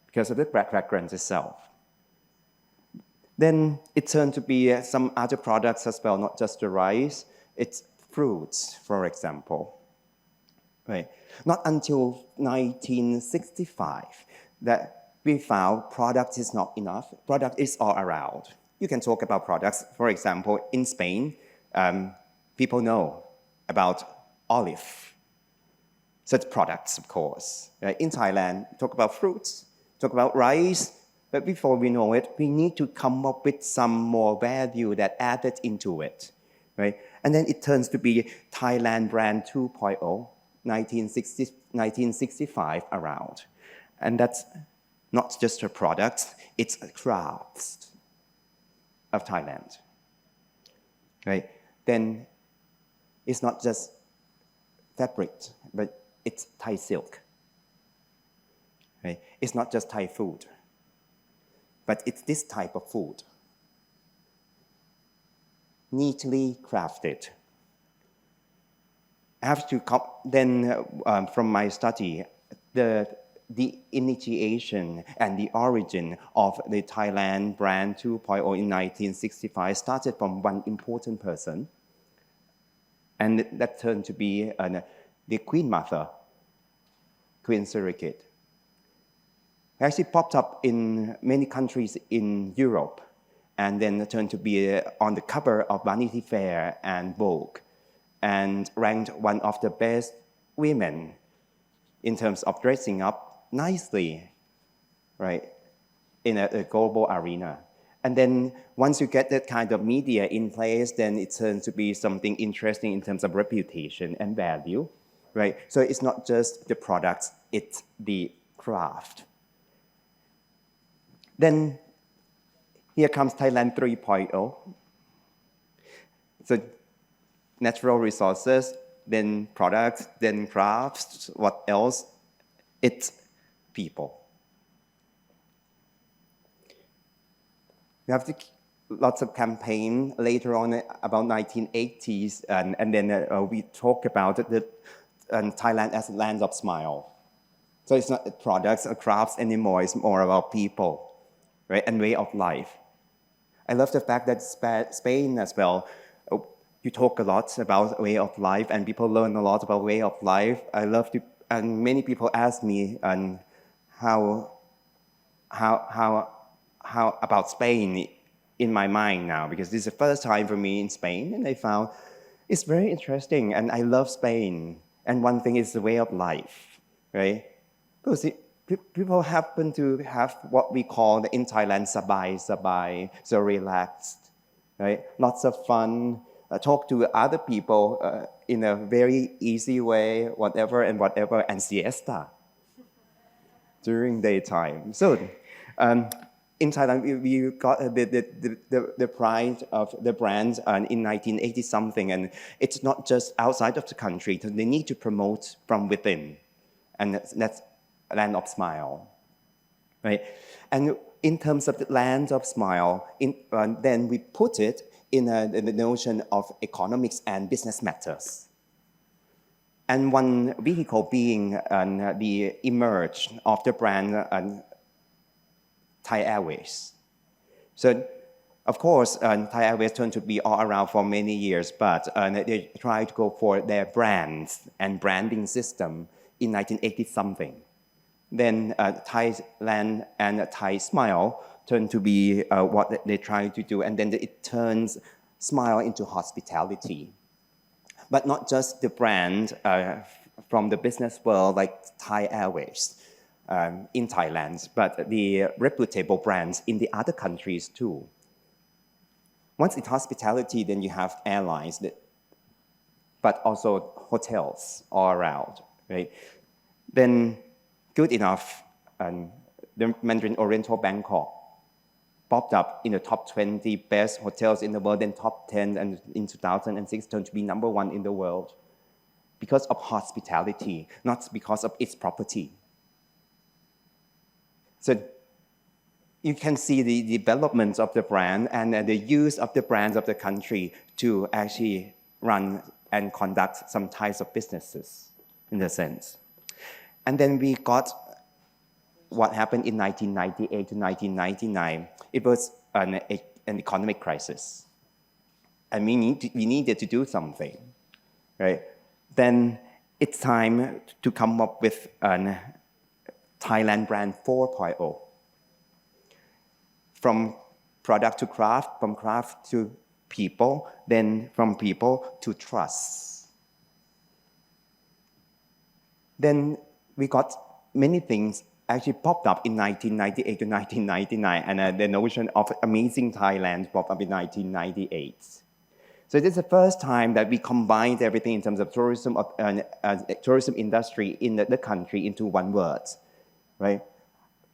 because of the fragrance itself. Then it turned to be some other products as well, not just the rice. It's fruits, for example. Right. Not until 1965 that we found product is not enough. Product is all around. You can talk about products. For example, in Spain, people know about olive. So it's products, of course. In Thailand, talk about fruits, talk about rice. But before we know it, we need to come up with some more value that added into it. Right? And then it turns to be Thailand brand 2.0. 1965 around. And that's not just a product, it's a craft of Thailand. Right? Then it's not just fabric, but it's Thai silk. Right? It's not just Thai food, but it's this type of food. Neatly crafted. I have to then, from my study, the initiation and the origin of the Thailand brand 2.0 in 1965 started from one important person, and that turned to be the Queen Mother, Queen Sirikit. Actually popped up in many countries in Europe, and then turned to be on the cover of Vanity Fair and Vogue, and ranked one of the best women in terms of dressing up nicely, right, in a global arena. And then once you get that kind of media in place, then it turns to be something interesting in terms of reputation and value, right? So it's not just the products, it's the craft. Then here comes Thailand 3.0. So natural resources, then products, then crafts, what else? It's people. We have lots of campaign later on about 1980s, and then we talk about Thailand as a land of smile. So it's not products or crafts anymore, it's more about people, right, and way of life. I love the fact that Spain as well, you talk a lot about way of life, and people learn a lot about way of life. I love to, and many people ask me how about Spain in my mind now, because this is the first time for me in Spain, and I found it's very interesting, and I love Spain. And one thing is the way of life, right? Because people happen to have what we call in Thailand sabai, so relaxed, right? Lots of fun. Talk to other people in a very easy way, whatever, and siesta during daytime. So in Thailand, we got the pride of the brand in 1980 something, and it's not just outside of the country. They need to promote from within, and that's land of smile, right? And in terms of the land of smile, then we put it in the notion of economics and business matters. And one vehicle being the emerge of the brand Thai Airways. So, of course, Thai Airways turned to be all around for many years, but they tried to go for their brands and branding system in 1980-something. Then Thailand and Thai Smile turned to be what they tried to do, and then it turns Smile into hospitality. But not just the brand from the business world like Thai Airways in Thailand, but the reputable brands in the other countries too. Once it's hospitality, then you have airlines, but also hotels all around, right? Then, good enough, the Mandarin Oriental Bangkok popped up in the top 20 best hotels in the world, then top 10, and in 2006 turned to be number 1 in the world because of hospitality, not because of its property. So you can see the development of the brand and the use of the brands of the country to actually run and conduct some types of businesses in a sense. And then we got what happened in 1998 to 1999. It was an economic crisis. And we needed to do something, right? Then it's time to come up with a Thailand brand 4.0. From product to craft, from craft to people, then from people to trust. Then we got many things actually popped up in 1998 to 1999, and the notion of amazing Thailand popped up in 1998. So this is the first time that we combined everything in terms of tourism, tourism industry in the country into one word, right?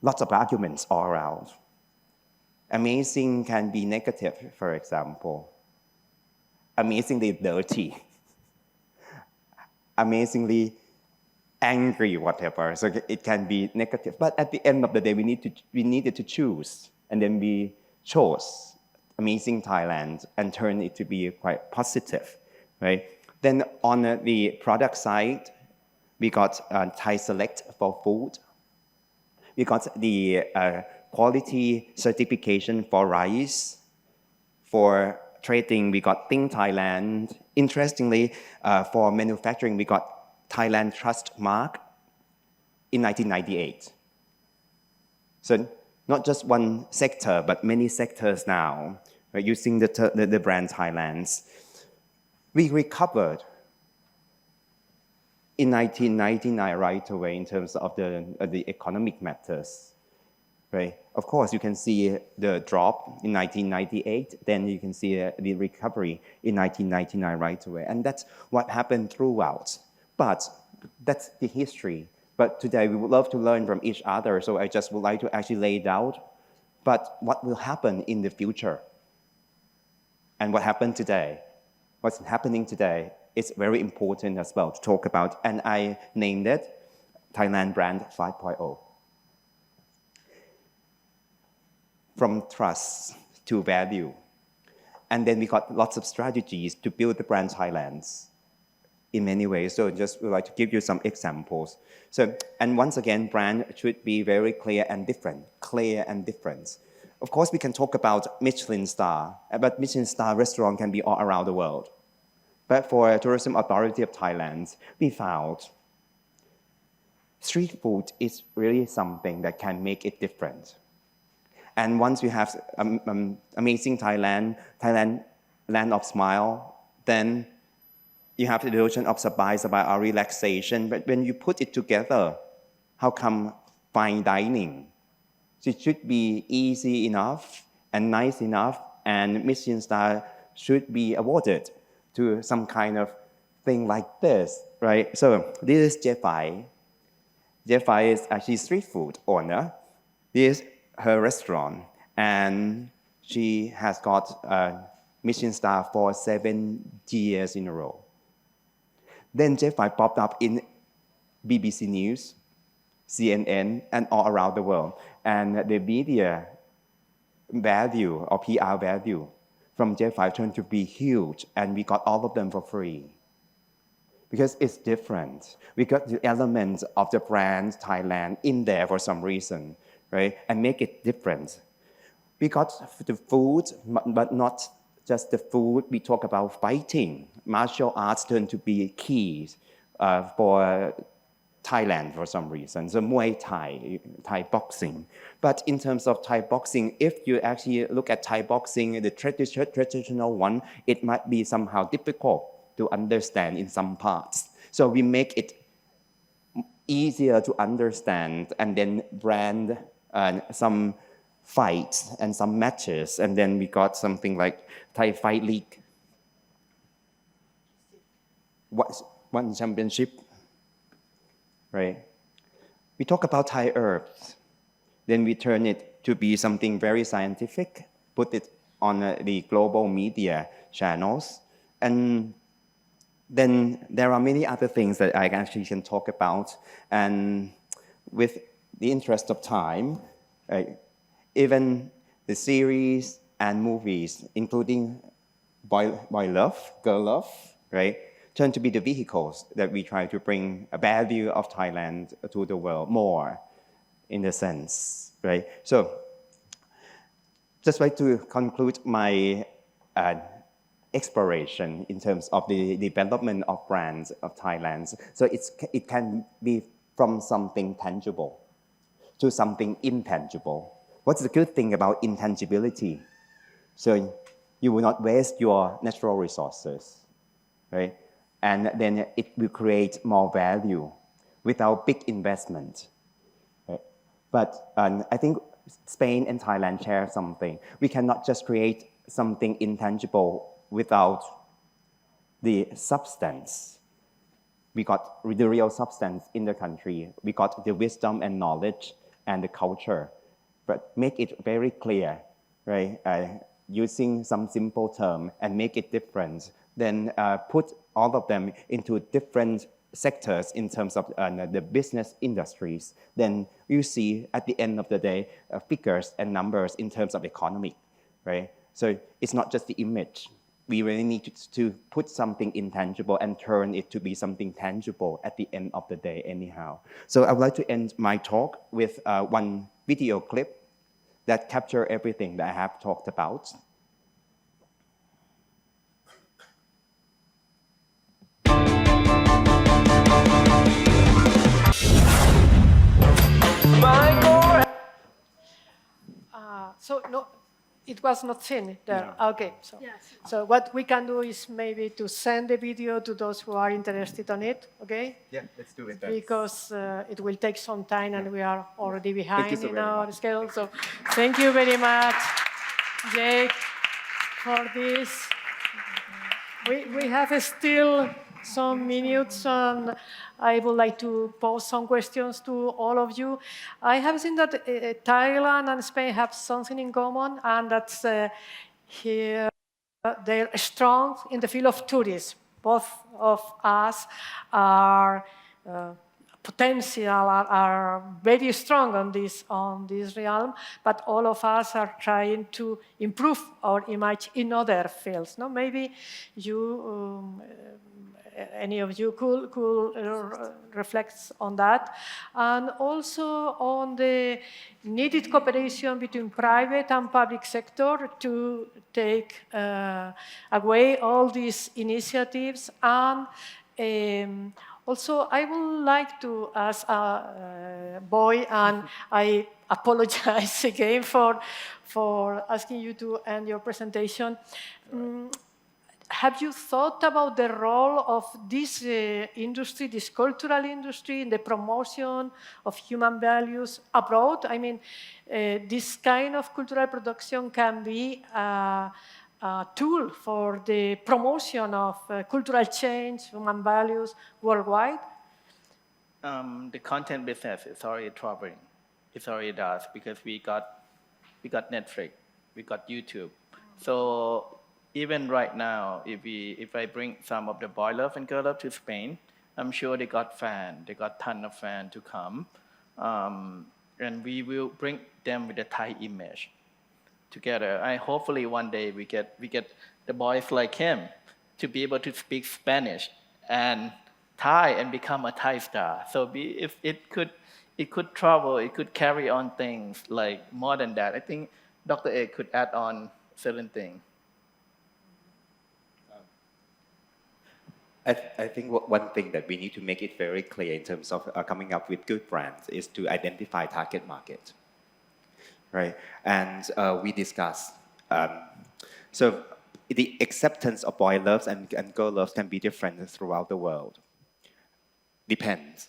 Lots of arguments all around. Amazing can be negative, for example. Amazingly dirty. Amazingly angry, whatever. So it can be negative. But at the end of the day, we needed to choose. And then we chose amazing Thailand and turned it to be quite positive, right? Then on the product side, we got Thai Select for food. We got the quality certification for rice. For trading, we got Think Thailand. Interestingly, for manufacturing, we got Thailand Trust Mark in 1998. So not just one sector, but many sectors now are using the brand Thailand. We recovered in 1999 right away in terms of the economic matters. Right? Of course, you can see the drop in 1998, then you can see the recovery in 1999 right away. And that's what happened throughout. But that's the history. But today we would love to learn from each other, so I just would like to actually lay it out. But what will happen in the future? And what happened today? What's happening today is very important as well to talk about. And I named it Thailand Brand 5.0. From trust to value. And then we got lots of strategies to build the brand Thailand in many ways. So just would like to give you some examples. So, and once again, brand should be very clear and different. Clear and different. Of course, we can talk about Michelin star, but Michelin star restaurant can be all around the world. But for Tourism Authority of Thailand, we found street food is really something that can make it different. And once you have amazing Thailand, land of smile, then you have the notion of sabai or relaxation. But when you put it together, how come fine dining? So it should be easy enough and nice enough, and Michelin star should be awarded to some kind of thing like this, right? So this is Jeffai. Jeffai is actually street food owner. This is her restaurant, and she has got a Michelin star for 7 years in a row. Then Jeffai popped up in BBC News, CNN, and all around the world. And the media value or PR value from Jeffai turned to be huge, and we got all of them for free. because it's different. We got the elements of the brand Thailand in there for some reason, right? And make it different. We got the food, but not just the food. We talk about fighting. Martial arts turn to be keys for Thailand for some reason. So Muay Thai, Thai boxing. But in terms of Thai boxing, if you actually look at Thai boxing, the traditional one, it might be somehow difficult to understand in some parts. So we make it easier to understand and then brand some fights and some matches. And then we got something like Thai Fight League. One championship. Right? We talk about Thai herbs, then we turn it to be something very scientific, put it on the global media channels, and then there are many other things that I actually can talk about. And with the interest of time, even the series and movies, including boy love, girl love, right? Turn to be the vehicles that we try to bring a value of Thailand to the world more, in a sense, right? So, just like to conclude my exploration in terms of the development of brands of Thailand. So it can be from something tangible to something intangible. What's the good thing about intangibility? So you will not waste your natural resources, right? And then it will create more value without big investment. Right? But I think Spain and Thailand share something. We cannot just create something intangible without the substance. We got the real substance in the country. We got the wisdom and knowledge and the culture. But make it very clear, right? Using some simple term and make it different. Then put all of them into different sectors in terms of the business industries. Then you see at the end of the day figures and numbers in terms of economy, right? So it's not just the image. We really need to put something intangible and turn it to be something tangible at the end of the day anyhow. So I would like to end my talk with one video clip that captures everything that I have talked about. So no, it was not seen there. No. Okay, so what we can do is maybe to send the video to those who are interested on it. Okay? Yeah, let's do it. Because it will take some time, and we are already behind in our schedule. So thank you very much, Jake, for this. We have still some minutes, and I would like to pose some questions to all of you. I have seen that Thailand and Spain have something in common, and that's here they're strong in the field of tourism. Both of us are potential, are very strong on this realm, but all of us are trying to improve our image in other fields. No, maybe you. Any of you could reflect on that, and also on the needed cooperation between private and public sector to take away all these initiatives. And also, I would like to ask Boy, and I apologize again for asking you to end your presentation. Have you thought about the role of this industry, this cultural industry, in the promotion of human values abroad? I mean, this kind of cultural production can be a tool for the promotion of cultural change, human values worldwide? The content business is already thriving. It already does, because we got Netflix, we got YouTube. So even right now, if I bring some of the boy love and girl love to Spain, I'm sure they got ton of fans to come, and we will bring them with a Thai image together. Hopefully one day we get the boys like him to be able to speak Spanish and Thai and become a Thai star. So if it could travel, it could carry on things like more than that. I think Dr. A could add on certain things. I think one thing that we need to make it very clear in terms of coming up with good brands is to identify target market, right? And we discussed. So the acceptance of boy loves and girl loves can be different throughout the world. Depends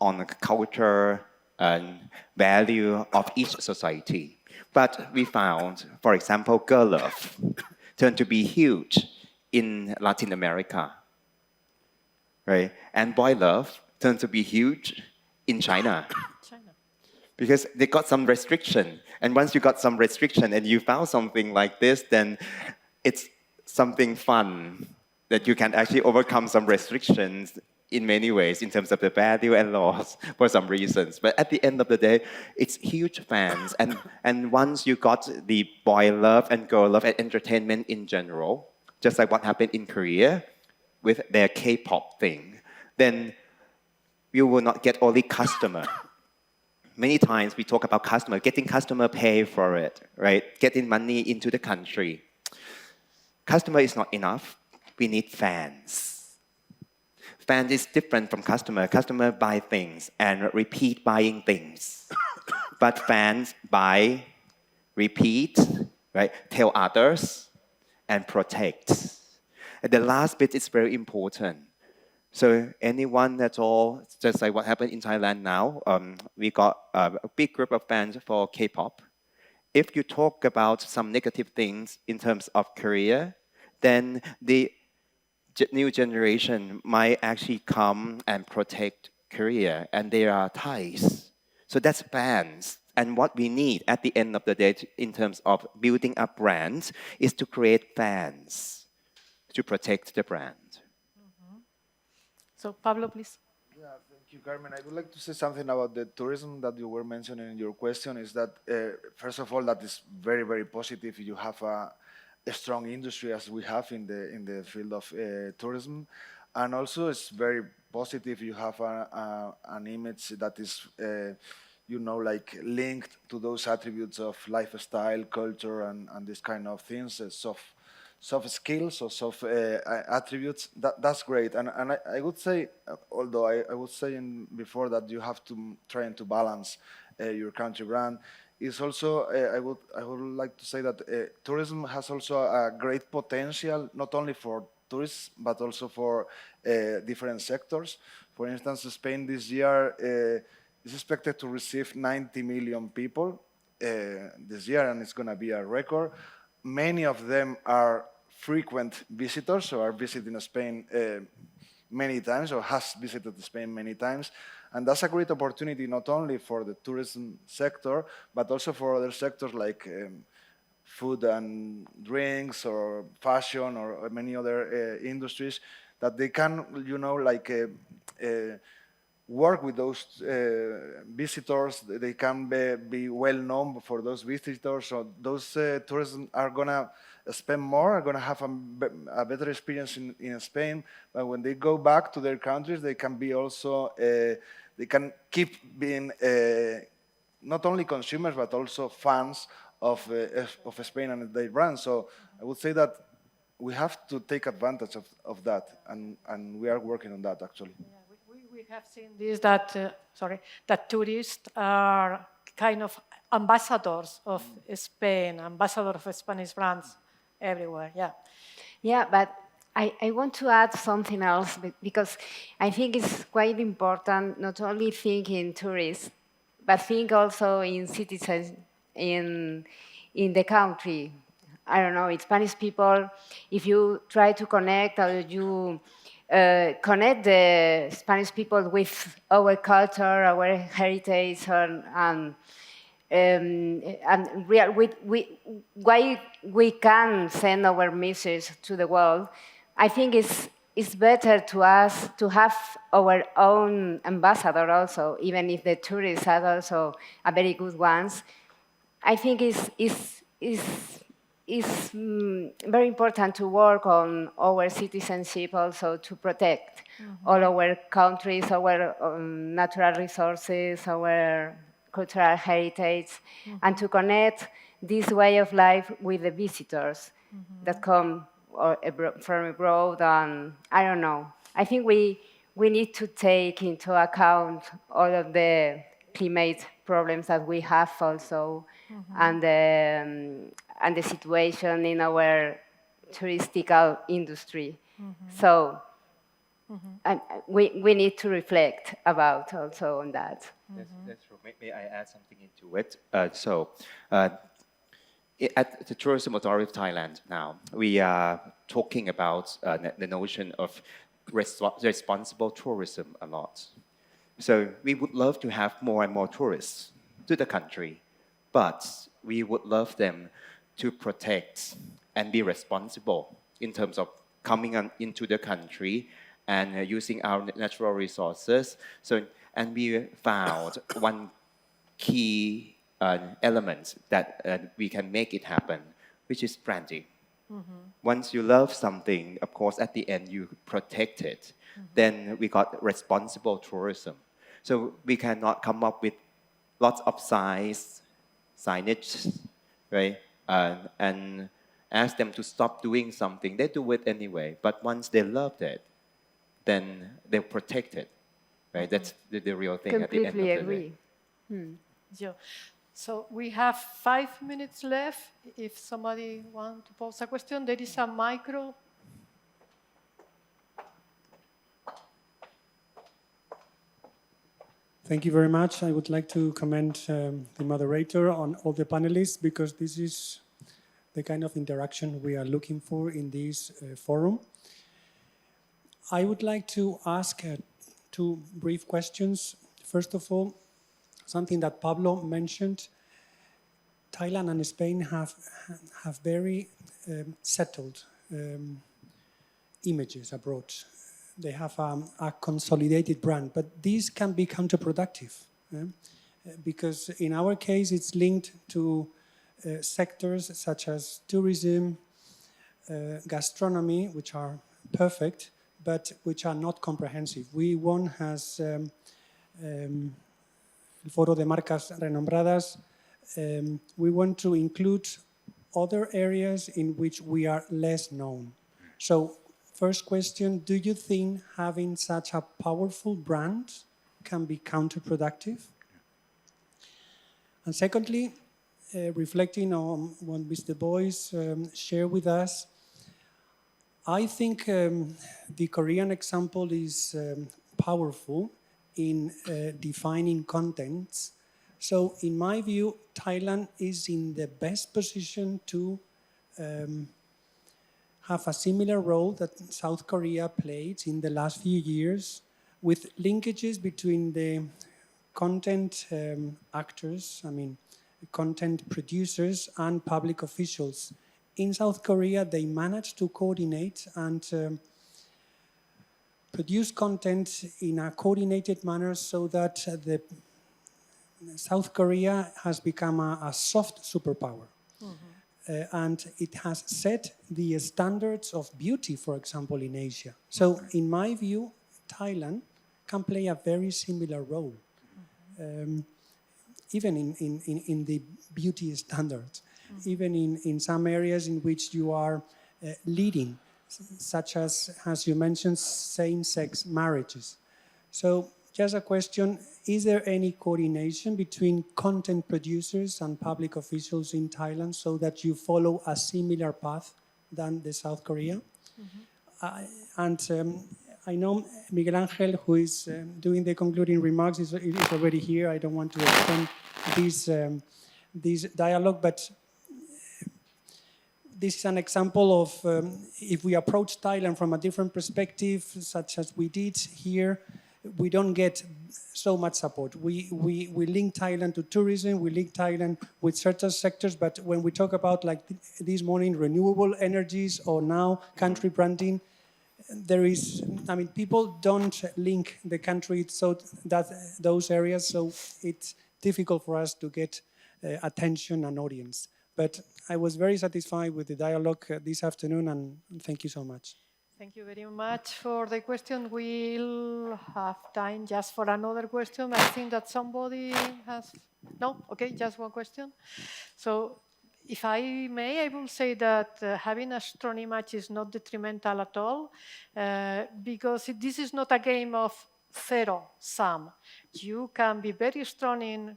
on the culture and value of each society. But we found, for example, girl love turned to be huge in Latin America. Right? And boy love turned to be huge in China. Because they got some restriction. And once you got some restriction and you found something like this, then it's something fun that you can actually overcome some restrictions in many ways in terms of the value and laws for some reasons. But at the end of the day, it's huge fans. And once you got the boy love and girl love and entertainment in general, just like what happened in Korea, with their K-pop thing, then you will not get only customer. Many times we talk about customer, getting customer pay for it, right? Getting money into the country. Customer is not enough. We need fans. Fans is different from customer. Customer buy things and repeat buying things. But fans buy, repeat, right? Tell others and protect. And the last bit is very important. So anyone at all, just like what happened in Thailand now, we got a big group of fans for K-pop. If you talk about some negative things in terms of Korea, then the new generation might actually come and protect Korea, and they are Thais. So that's fans. And what we need at the end of the day in terms of building up brands is to create fans to protect the brand. So Pablo, please. Yeah, thank you, Carmen. I would like to say something about the tourism that you were mentioning in your question. Is that first of all, that is very, very positive. You have a strong industry as we have in the field of tourism, and also it's very positive. You have an image that is, like linked to those attributes of lifestyle, culture, and this kind of things. Soft skills or soft attributes, that's great. And I would say, although I was saying before that you have to try to balance your country brand, is also, I would like to say that tourism has also a great potential, not only for tourists, but also for different sectors. For instance, Spain this year is expected to receive 90 million people this year, and it's going to be a record. Many of them are frequent visitors, so are visiting Spain many times, or has visited Spain many times. And that's a great opportunity not only for the tourism sector, but also for other sectors like food and drinks, or fashion, or many other industries, that they can, work with those visitors. They can be well known for those visitors. So those tourists are gonna spend more, are gonna have a better experience in Spain. But when they go back to their countries, they can be also, they can keep being not only consumers, but also fans of Spain and their brand. So I would say that we have to take advantage of that, and we are working on that actually. Yeah, we have seen this, that tourists are kind of ambassadors of Spain, ambassadors of Spanish brands everywhere, yeah. Yeah, but I want to add something else, because I think it's quite important not only think in tourists, but think also in citizens in the country. I don't know, in Spanish people, if you try to connect, or you connect the Spanish people with our culture, our heritage, and why we can send our message to the world, I think it's better to us to have our own ambassador also, even if the tourists are also a very good ones. I think it's it's very important to work on our citizenship also to protect all our countries, our natural resources, our cultural heritage, and to connect this way of life with the visitors that come from abroad. And I don't know. I think we need to take into account all of the climate problems that we have also, and the situation in our touristical industry. So and we need to reflect about also on that. That's true. May I add something into it? At the Tourism Authority of Thailand now, we are talking about the notion of responsible tourism a lot. So we would love to have more and more tourists to the country, but we would love them to protect and be responsible in terms of coming into the country and using our natural resources. And we found one key element that we can make it happen, which is branding. Once you love something, of course, at the end you protect it. Then we got responsible tourism. So we cannot come up with lots of signage, right? And ask them to stop doing something. They do it anyway. But once they loved it, then they'll protect it, right? That's the real thing at the end of the day. Completely agree. Yeah. So we have 5 minutes left. If somebody wants to pose a question, there is a micro. Thank you very much. I would like to commend the moderator on all the panelists, because this is the kind of interaction we are looking for in this forum. I would like to ask 2 brief questions. First of all, something that Pablo mentioned. Thailand and Spain have very settled images abroad. They have a consolidated brand, but these can be counterproductive because in our case it's linked to sectors such as tourism, gastronomy, which are perfect, but which are not comprehensive. We want, as el Foro de Marcas Renombradas, we want to include other areas in which we are less known. So, first question, do you think having such a powerful brand can be counterproductive? And secondly, reflecting on what Mr. Boyce shared with us, I think the Korean example is powerful in defining contents. So in my view, Thailand is in the best position to have a similar role that South Korea played in the last few years, with linkages between the content actors, content producers and public officials. In South Korea, they managed to coordinate and produce content in a coordinated manner so that South Korea has become a soft superpower. And it has set the standards of beauty, for example, in Asia. So in my view, Thailand can play a very similar role, even in the beauty standards, even in some areas in which you are leading, such as you mentioned, same-sex marriages. So just a question, is there any coordination between content producers and public officials in Thailand so that you follow a similar path than the South Korea? I know Miguel Angel, who is doing the concluding remarks, is already here. I don't want to extend this dialogue, but this is an example of if we approach Thailand from a different perspective, such as we did here, we don't get so much support. We link Thailand to tourism, we link Thailand with certain sectors, but when we talk about, like this morning, renewable energies or now country branding, there is, people don't link the country so that those areas, so it's difficult for us to get attention and audience. But I was very satisfied with the dialogue this afternoon, and thank you so much. Thank you very much for the question. We'll have time just for another question. I think that somebody has... No? Okay, just one question. So if I may, I will say that having a strong image is not detrimental at all, because this is not a game of zero sum. You can be very strong in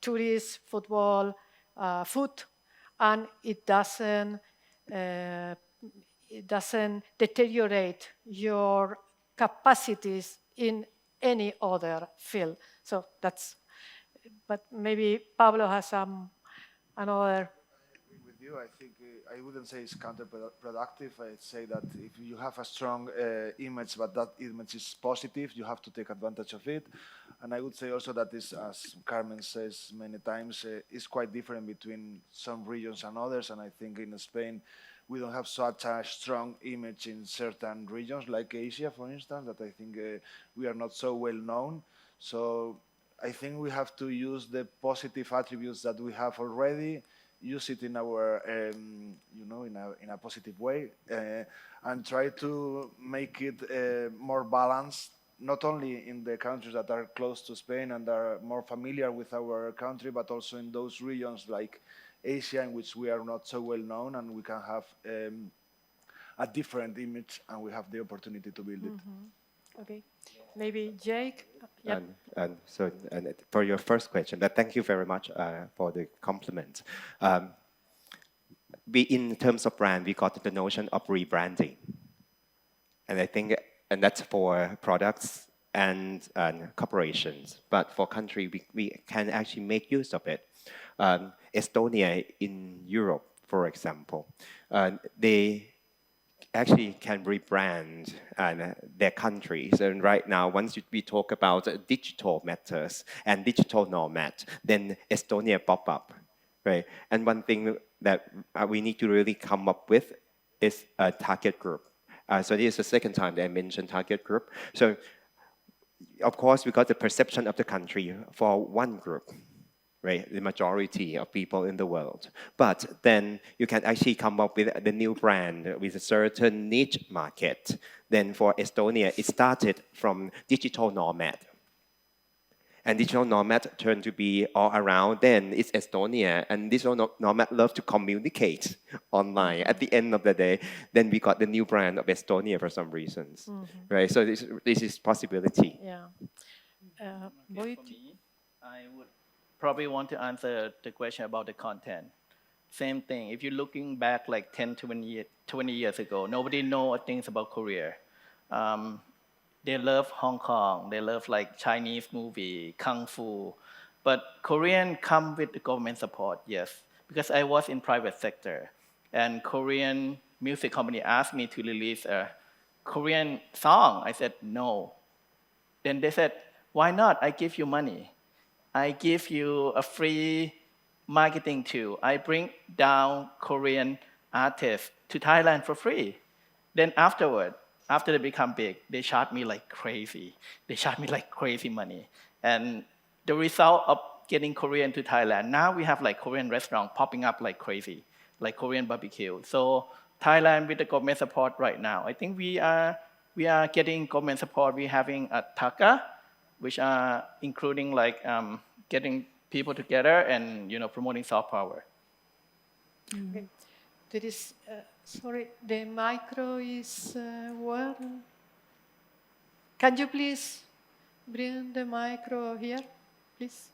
tourism, football, food, and it doesn't deteriorate your capacities in any other field. So that's, but maybe Pablo has another. With you, I think I wouldn't say it's counterproductive. I'd say that if you have a strong image, but that image is positive, you have to take advantage of it. And I would say also that this, as Carmen says many times, is quite different between some regions and others. And I think in Spain, we don't have such a strong image in certain regions, like Asia, for instance, that I think we are not so well known. So I think we have to use the positive attributes that we have already, use it in our, in a positive way, and try to make it more balanced, not only in the countries that are close to Spain and are more familiar with our country, but also in those regions like Asia, in which we are not so well known, and we can have a different image, and we have the opportunity to build it. Okay, maybe Jake. Yep. And for your first question, thank you very much for the compliment. In terms of brand, we got the notion of rebranding, and I think, and that's for products and corporations. But for country, we can actually make use of it. Estonia in Europe, for example, they actually can rebrand their countries. And right now, once we talk about digital matters and digital nomad, then Estonia pop up, right? And one thing that we need to really come up with is a target group. So this is the second time that I mentioned target group. So of course, we got the perception of the country for one group, right? The majority of people in the world. But then you can actually come up with the new brand with a certain niche market. Then for Estonia, it started from digital nomad. And digital nomad turned to be all around. Then it's Estonia, and digital nomad love to communicate online. At the end of the day, then we got the new brand of Estonia for some reasons, right? So this is possibility. Yeah. For me, I would probably want to answer the question about the content. Same thing. If you're looking back like 10 to 20 years ago, nobody knows things about Korea. They love Hong Kong. They love like Chinese movie, Kung Fu. But Korean come with the government support, yes. Because I was in private sector. And Korean music company asked me to release a Korean song. I said, no. Then they said, why not? I give you money. I give you a free marketing tool. I bring down Korean artists to Thailand for free. Then afterward, after they become big, they charge me like crazy. They charge me like crazy money. And the result of getting Korean to Thailand, now we have like Korean restaurants popping up like crazy, like Korean barbecue. So Thailand with the government support right now, I think we are getting government support. We're having a TACA, which are including like getting people together and promoting soft power. Okay. There is, sorry, the micro is where? Can you please bring the micro here, please?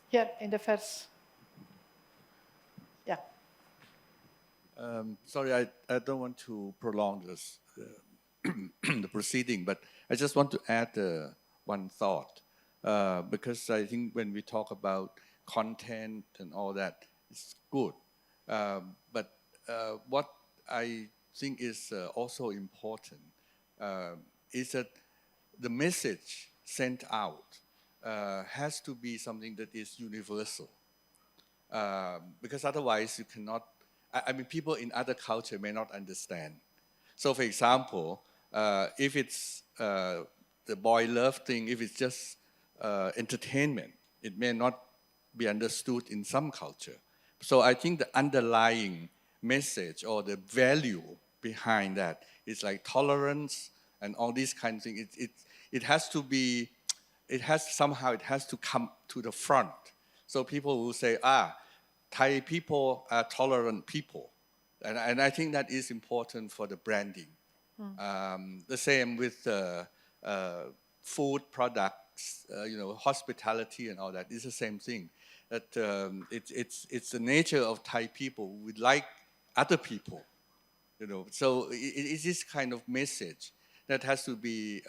Here, in the first. Yeah. Sorry, I don't want to prolong this, the proceeding, but I just want to add one thought. Because I think when we talk about content and all that, it's good. But what I think is also important is that the message sent out has to be something that is universal. Because otherwise you cannot, I mean, people in other culture may not understand. So for example, if it's the boy love thing, if it's just entertainment, it may not be understood in some culture. So I think the underlying message or the value behind that is like tolerance and all these kinds of things. It has to be, it has to come to the front. So people will say, Thai people are tolerant people. And I think that is important for the branding. The same with food products, hospitality and all that. It's the same thing. That it's the nature of Thai people. We like other people, So it is this kind of message that has to be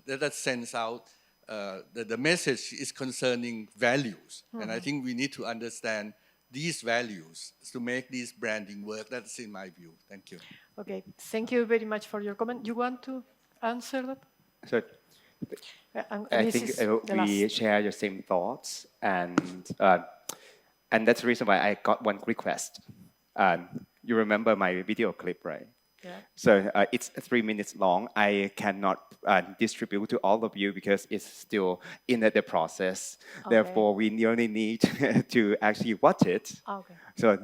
that sends out. The message is concerning values, and I think we need to understand these values to make this branding work. That's in my view. Thank you. Okay, thank you very much for your comment. You want to answer that? So I think we share the same thoughts, and that's the reason why I got one request. You remember my video clip, right? Yeah. So it's 3 minutes long. I cannot distribute to all of you because it's still in the process. Okay. Therefore, we only need to actually watch it. Okay. So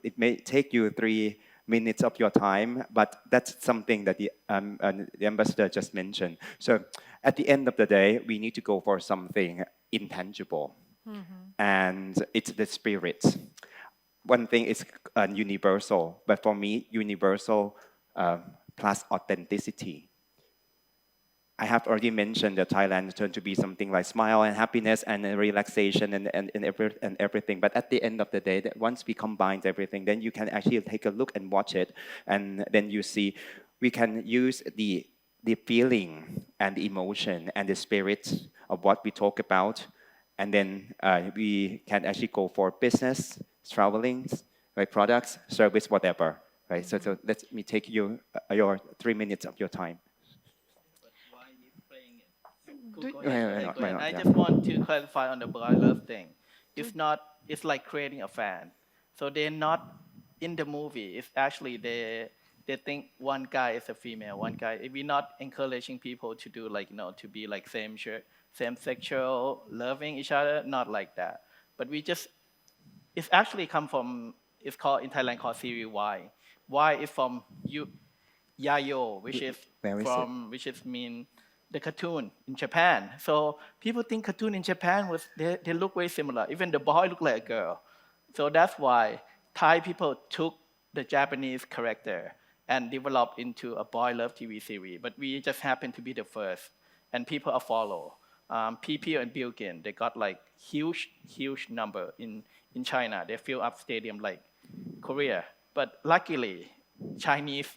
it may take you 3 minutes of your time, but that's something that the ambassador just mentioned. So at the end of the day, we need to go for something intangible, and it's the spirit. One thing is universal, but for me, universal plus authenticity. I have already mentioned that Thailand turned to be something like smile and happiness and relaxation and everything. But at the end of the day, that once we combine everything, then you can actually take a look and watch it, and then you see we can use the feeling and the emotion and the spirit of what we talk about, and then we can actually go for business, traveling, right, products, service, whatever, right? So let me take your 3 minutes of your time. I just want to clarify on the boy love thing. It's like creating a fan. So they're not in the movie. It's actually they think one guy is a female, one guy. We're not encouraging people to do to be like same sexual, loving each other, not like that. But it's actually come from, it's called in Thailand called series Y. Y is from Yayo, which is mean the cartoon in Japan. So people think cartoon in Japan they look very similar. Even the boy look like a girl. So that's why Thai people took the Japanese character and developed into a boy love TV series. But we just happen to be the first, and people are follow. PP and Bilgin, they got like huge number in China. They fill up stadium like Korea. But luckily, Chinese,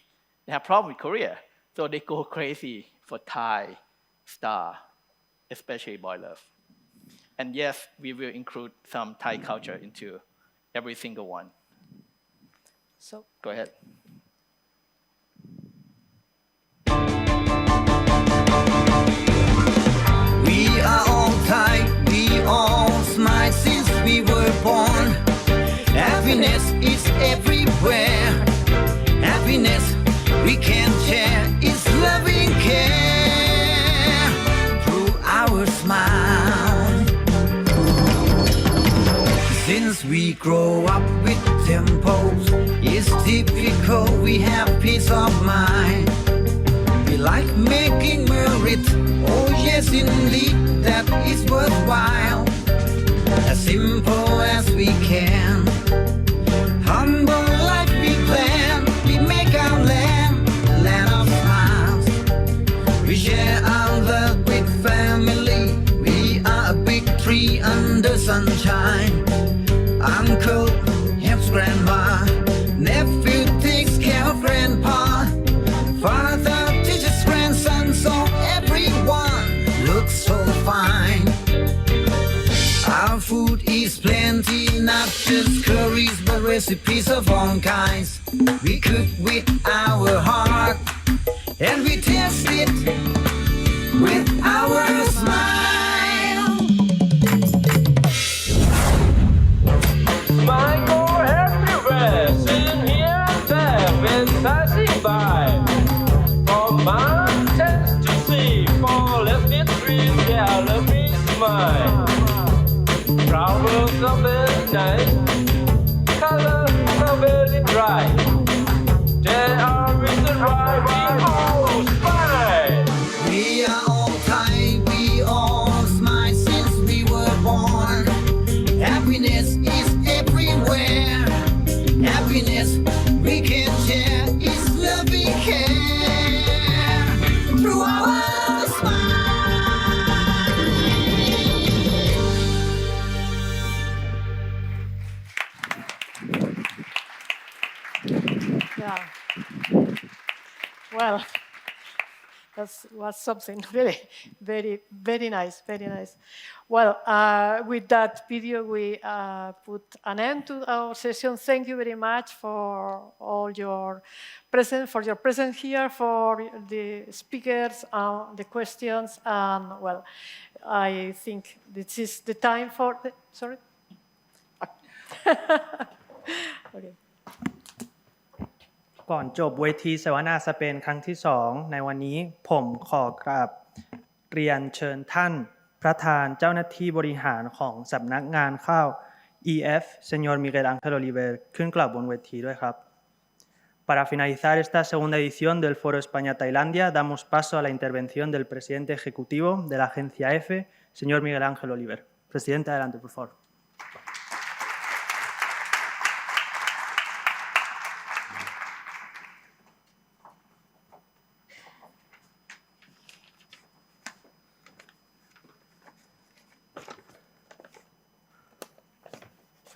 they have problem with Korea. So they go crazy for Thai star, especially boy love. And yes, we will include some Thai culture into every single one. So go ahead. We are all Thai, we all smile since we were born. Happiness is everywhere. Happiness we can share is loving care through our smile. Since we grow up with tempos, it's typical we have peace of mind. We like making merit, oh yes indeed, that is worthwhile. As simple as we can, humble life we plan. We make our land of smiles. We share our love with family. We are a big tree under sunshine. Uncle helps grandma, nephew takes care of grandpa, father teaches grandson, so everyone looks so fine. Our food is plenty, not just curries, but recipes of all kinds. We cook with our heart, and we taste it with our smile. Michael everywhere, sitting here and there, fantastic vibe. mind. Problems are very nice, colors are very bright. There are reasons why we all smile. We are all Thai, we all smile since we were born. Happiness is everywhere. Happiness we can share is love we care. Through our smile. Yeah. Well, that was something really, very nice, very nice. Well, with that video, we put an end to our session. Thank you very much for all your presence here, for the speakers, the questions, and well, I think this is the time for the, sorry? Okay. ก่อนจบเวทีเสวนาสเปนครั้งที่2ในวันนี้ผมขอกราบเรียนเชิญท่านประธานเจ้าหน้าที่บริหารของสำนักงานข้าว EF señor Miguel Ángel Oliver ขึ้นกล่าวบนเวทีด้วยครับ Para finalizar esta segunda edición del Foro España-Tailandia damos paso a la intervención del presidente ejecutivo de la agencia F señor Miguel Ángel Oliver. Presidente, adelante, por favor.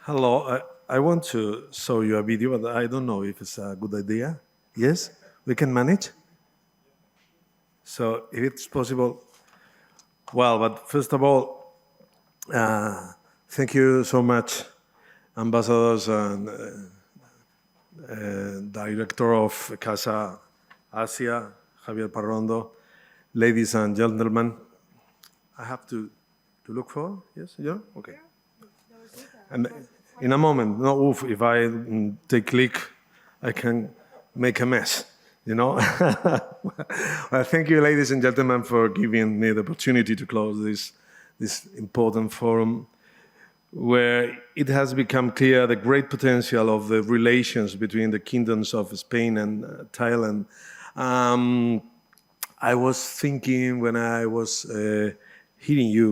Hello, I want to show you a video, but I don't know if it's a good idea. Yes, we can manage? So if it's possible, well, but first of all, thank you so much, ambassadors and director of Casa Asia, Javier Parrondo, ladies and gentlemen. I have to look for, yes, yeah, okay. And in a moment, no, if I take click, I can make a mess, you know? Well, thank you, ladies and gentlemen, for giving me the opportunity to close this important forum, where it has become clear the great potential of the relations between the kingdoms of Spain and Thailand. I was thinking when I was hearing you,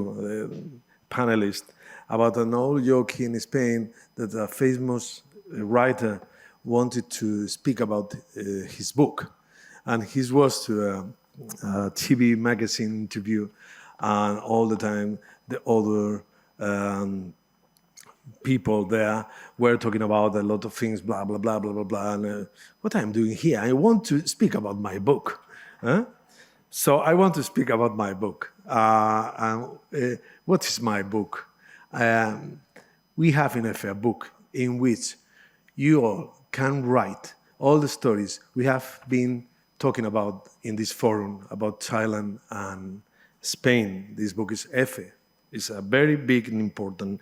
panelists, about an old joke in Spain that a famous writer wanted to speak about his book. And his was to a TV magazine interview, and all the time the other people there were talking about a lot of things, blah, blah, blah, blah, blah, blah. And what I'm doing here, I want to speak about my book. So I want to speak about my book. What is my book? We have in a book in which you all can write all the stories we have been talking about in this forum about Thailand and Spain. This book is Este. It's a very big and important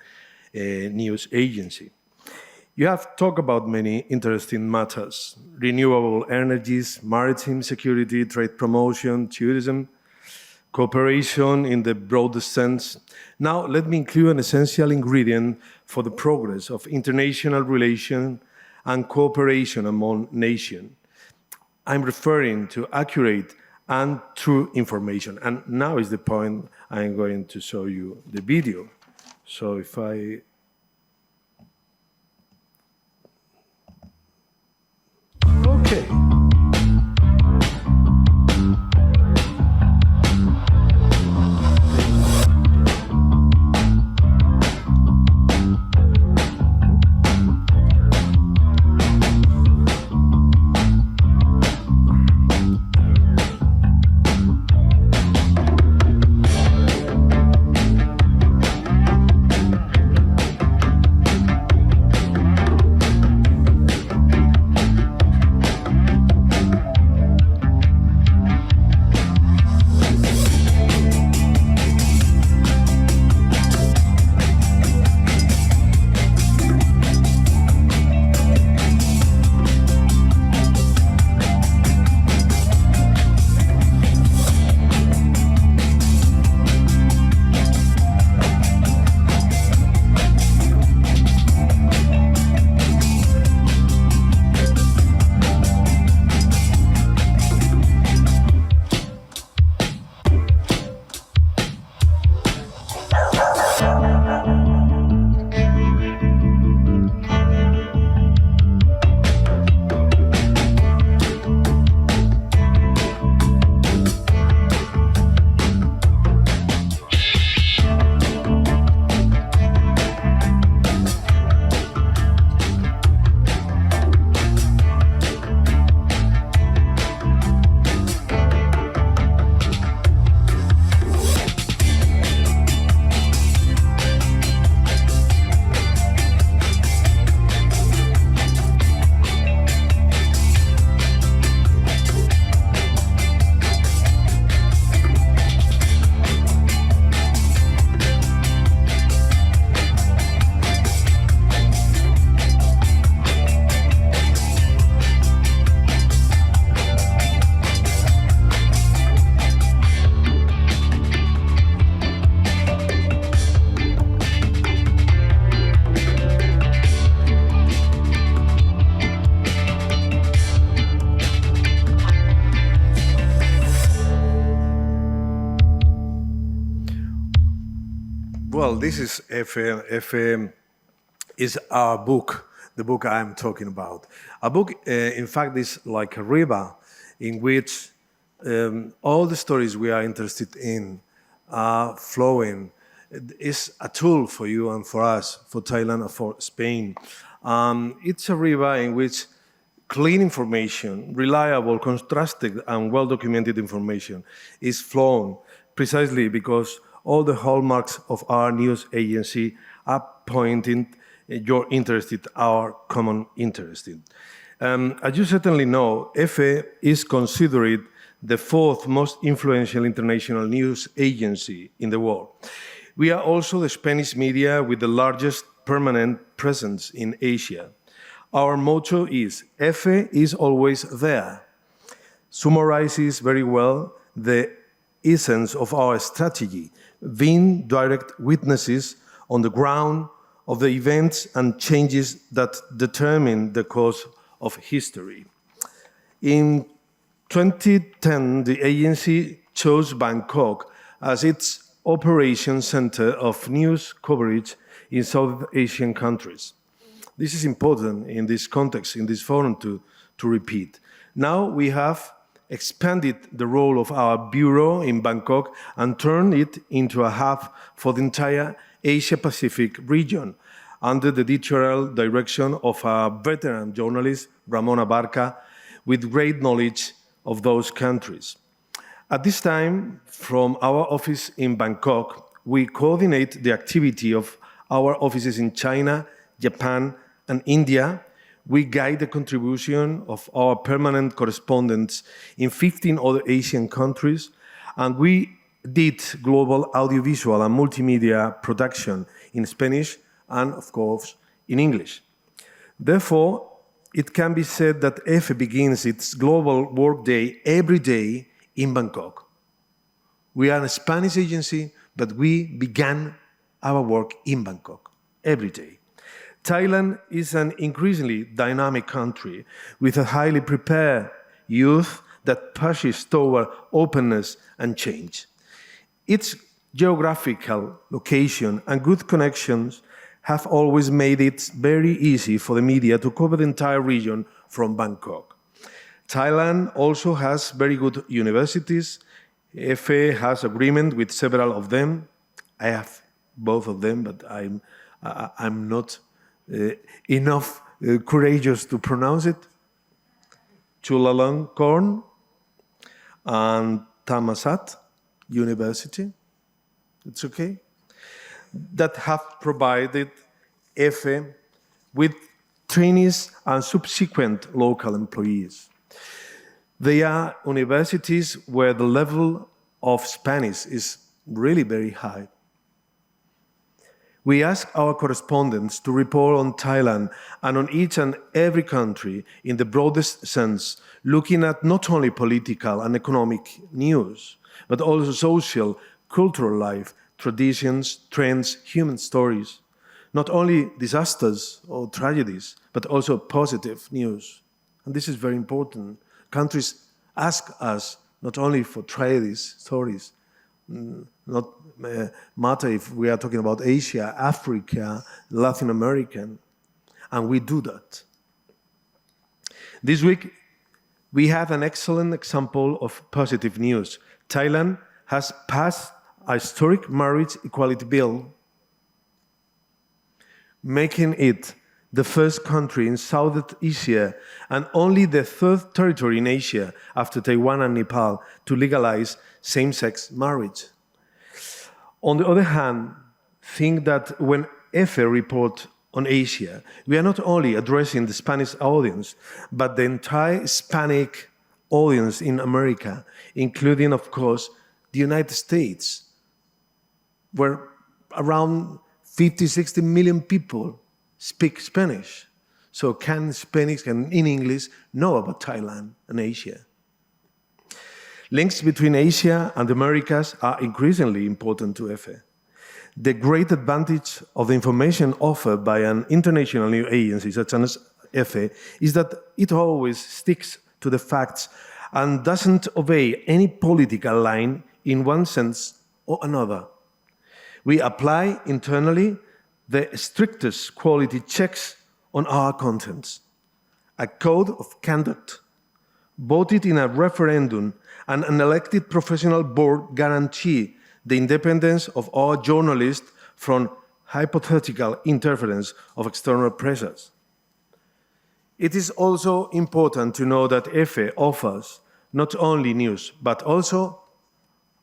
news agency. You have talked about many interesting matters: renewable energies, maritime security, trade promotion, tourism, cooperation in the broadest sense. Now, let me include an essential ingredient for the progress of international relations and cooperation among nations. I'm referring to accurate and true information. And now is the point I'm going to show you the video. So if I... Okay. Well, this is Este. Este is our book, the book I'm talking about. A book, in fact, is like a river in which all the stories we are interested in are flowing. It's a tool for you and for us, for Thailand and for Spain. It's a river in which clean information, reliable, contrasted, and well-documented information is flown precisely because all the hallmarks of our news agency are pointing your interest, our common interest. As you certainly know, Este is considered the fourth most influential international news agency in the world. We are also the Spanish media with the largest permanent presence in Asia. Our motto is, Este is always there. Summarizes very well the essence of our strategy, being direct witnesses on the ground of the events and changes that determine the course of history. In 2010, the agency chose Bangkok as its operation center of news coverage in South Asian countries. This is important in this context, in this forum, to repeat. Now we have expanded the role of our bureau in Bangkok and turned it into a hub for the entire Asia-Pacific region under the editorial direction of our veteran journalist, Ramona Barca, with great knowledge of those countries. At this time, from our office in Bangkok, we coordinate the activity of our offices in China, Japan, and India. We guide the contribution of our permanent correspondents in 15 other Asian countries, and we did global audiovisual and multimedia production in Spanish and, of course, in English. Therefore, it can be said that Este begins its global workday every day in Bangkok. We are a Spanish agency, but we began our work in Bangkok every day. Thailand is an increasingly dynamic country with a highly prepared youth that pushes toward openness and change. Its geographical location and good connections have always made it very easy for the media to cover the entire region from Bangkok. Thailand also has very good universities. Este has agreement with several of them. I have both of them, but I'm not enough courageous to pronounce it. Chulalongkorn and Thammasat University. It's okay. That have provided Este with trainees and subsequent local employees. They are universities where the level of Spanish is really very high. We ask our correspondents to report on Thailand and on each and every country in the broadest sense, looking at not only political and economic news, but also social, cultural life, traditions, trends, human stories, not only disasters or tragedies, but also positive news. And this is very important. Countries ask us not only for tragedies, stories, not matter if we are talking about Asia, Africa, Latin American, and we do that. This week, we have an excellent example of positive news. Thailand has passed a historic marriage equality bill, making it the first country in South Asia and only the third territory in Asia after Taiwan and Nepal to legalize same-sex marriage. On the other hand, think that when Este reports on Asia, we are not only addressing the Spanish audience, but the entire Hispanic audience in America, including, of course, the United States, where around 50, 60 million people speak Spanish. So can Spanish and in English know about Thailand and Asia? Links between Asia and the Americas are increasingly important to Este. The great advantage of the information offered by an international news agency such as Este is that it always sticks to the facts and doesn't obey any political line in one sense or another. We apply internally the strictest quality checks on our contents, a code of conduct, voted in a referendum, and an elected professional board guarantee the independence of all journalists from hypothetical interference of external pressures. It is also important to know that EFE offers not only news, but also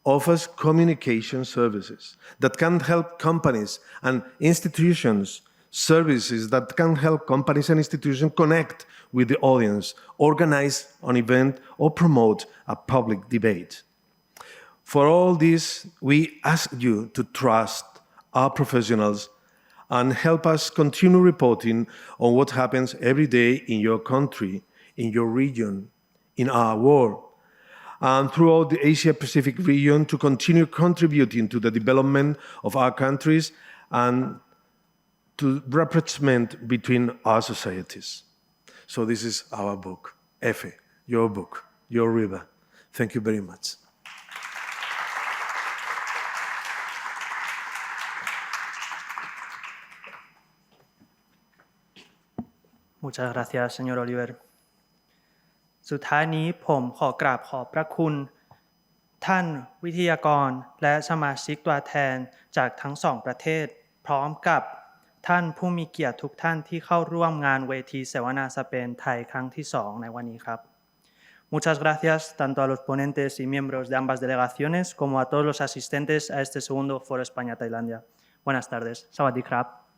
offers communication services that can help companies and institutions, services that can help companies and institutions connect with the audience, organize an event, or promote a public debate. For all this, we ask you to trust our professionals and help us continue reporting on what happens every day in your country, in your region, in our world, and throughout the Asia-Pacific region to continue contributing to the development of our countries and to represent between our societies. So this is our book, EFE, your book, your river. Thank you very much. Muchas gracias, señor Oliver. สุดท้ายนี้ผมขอกราบขอบพระคุณท่านวิทยากรและสมาชิกตัวแทนจากทั้งสองประเทศพร้อมกับท่านผู้มีเกียรติทุกท่านที่เข้าร่วมงานเวทีเสวนาสเปนไทยครั้งที่2ในวันนี้ครับ Muchas gracias tanto a los ponentes y miembros de ambas delegaciones como a todos los asistentes a este segundo Foro España-Tailandia. Buenas tardes. สวัสดีครับ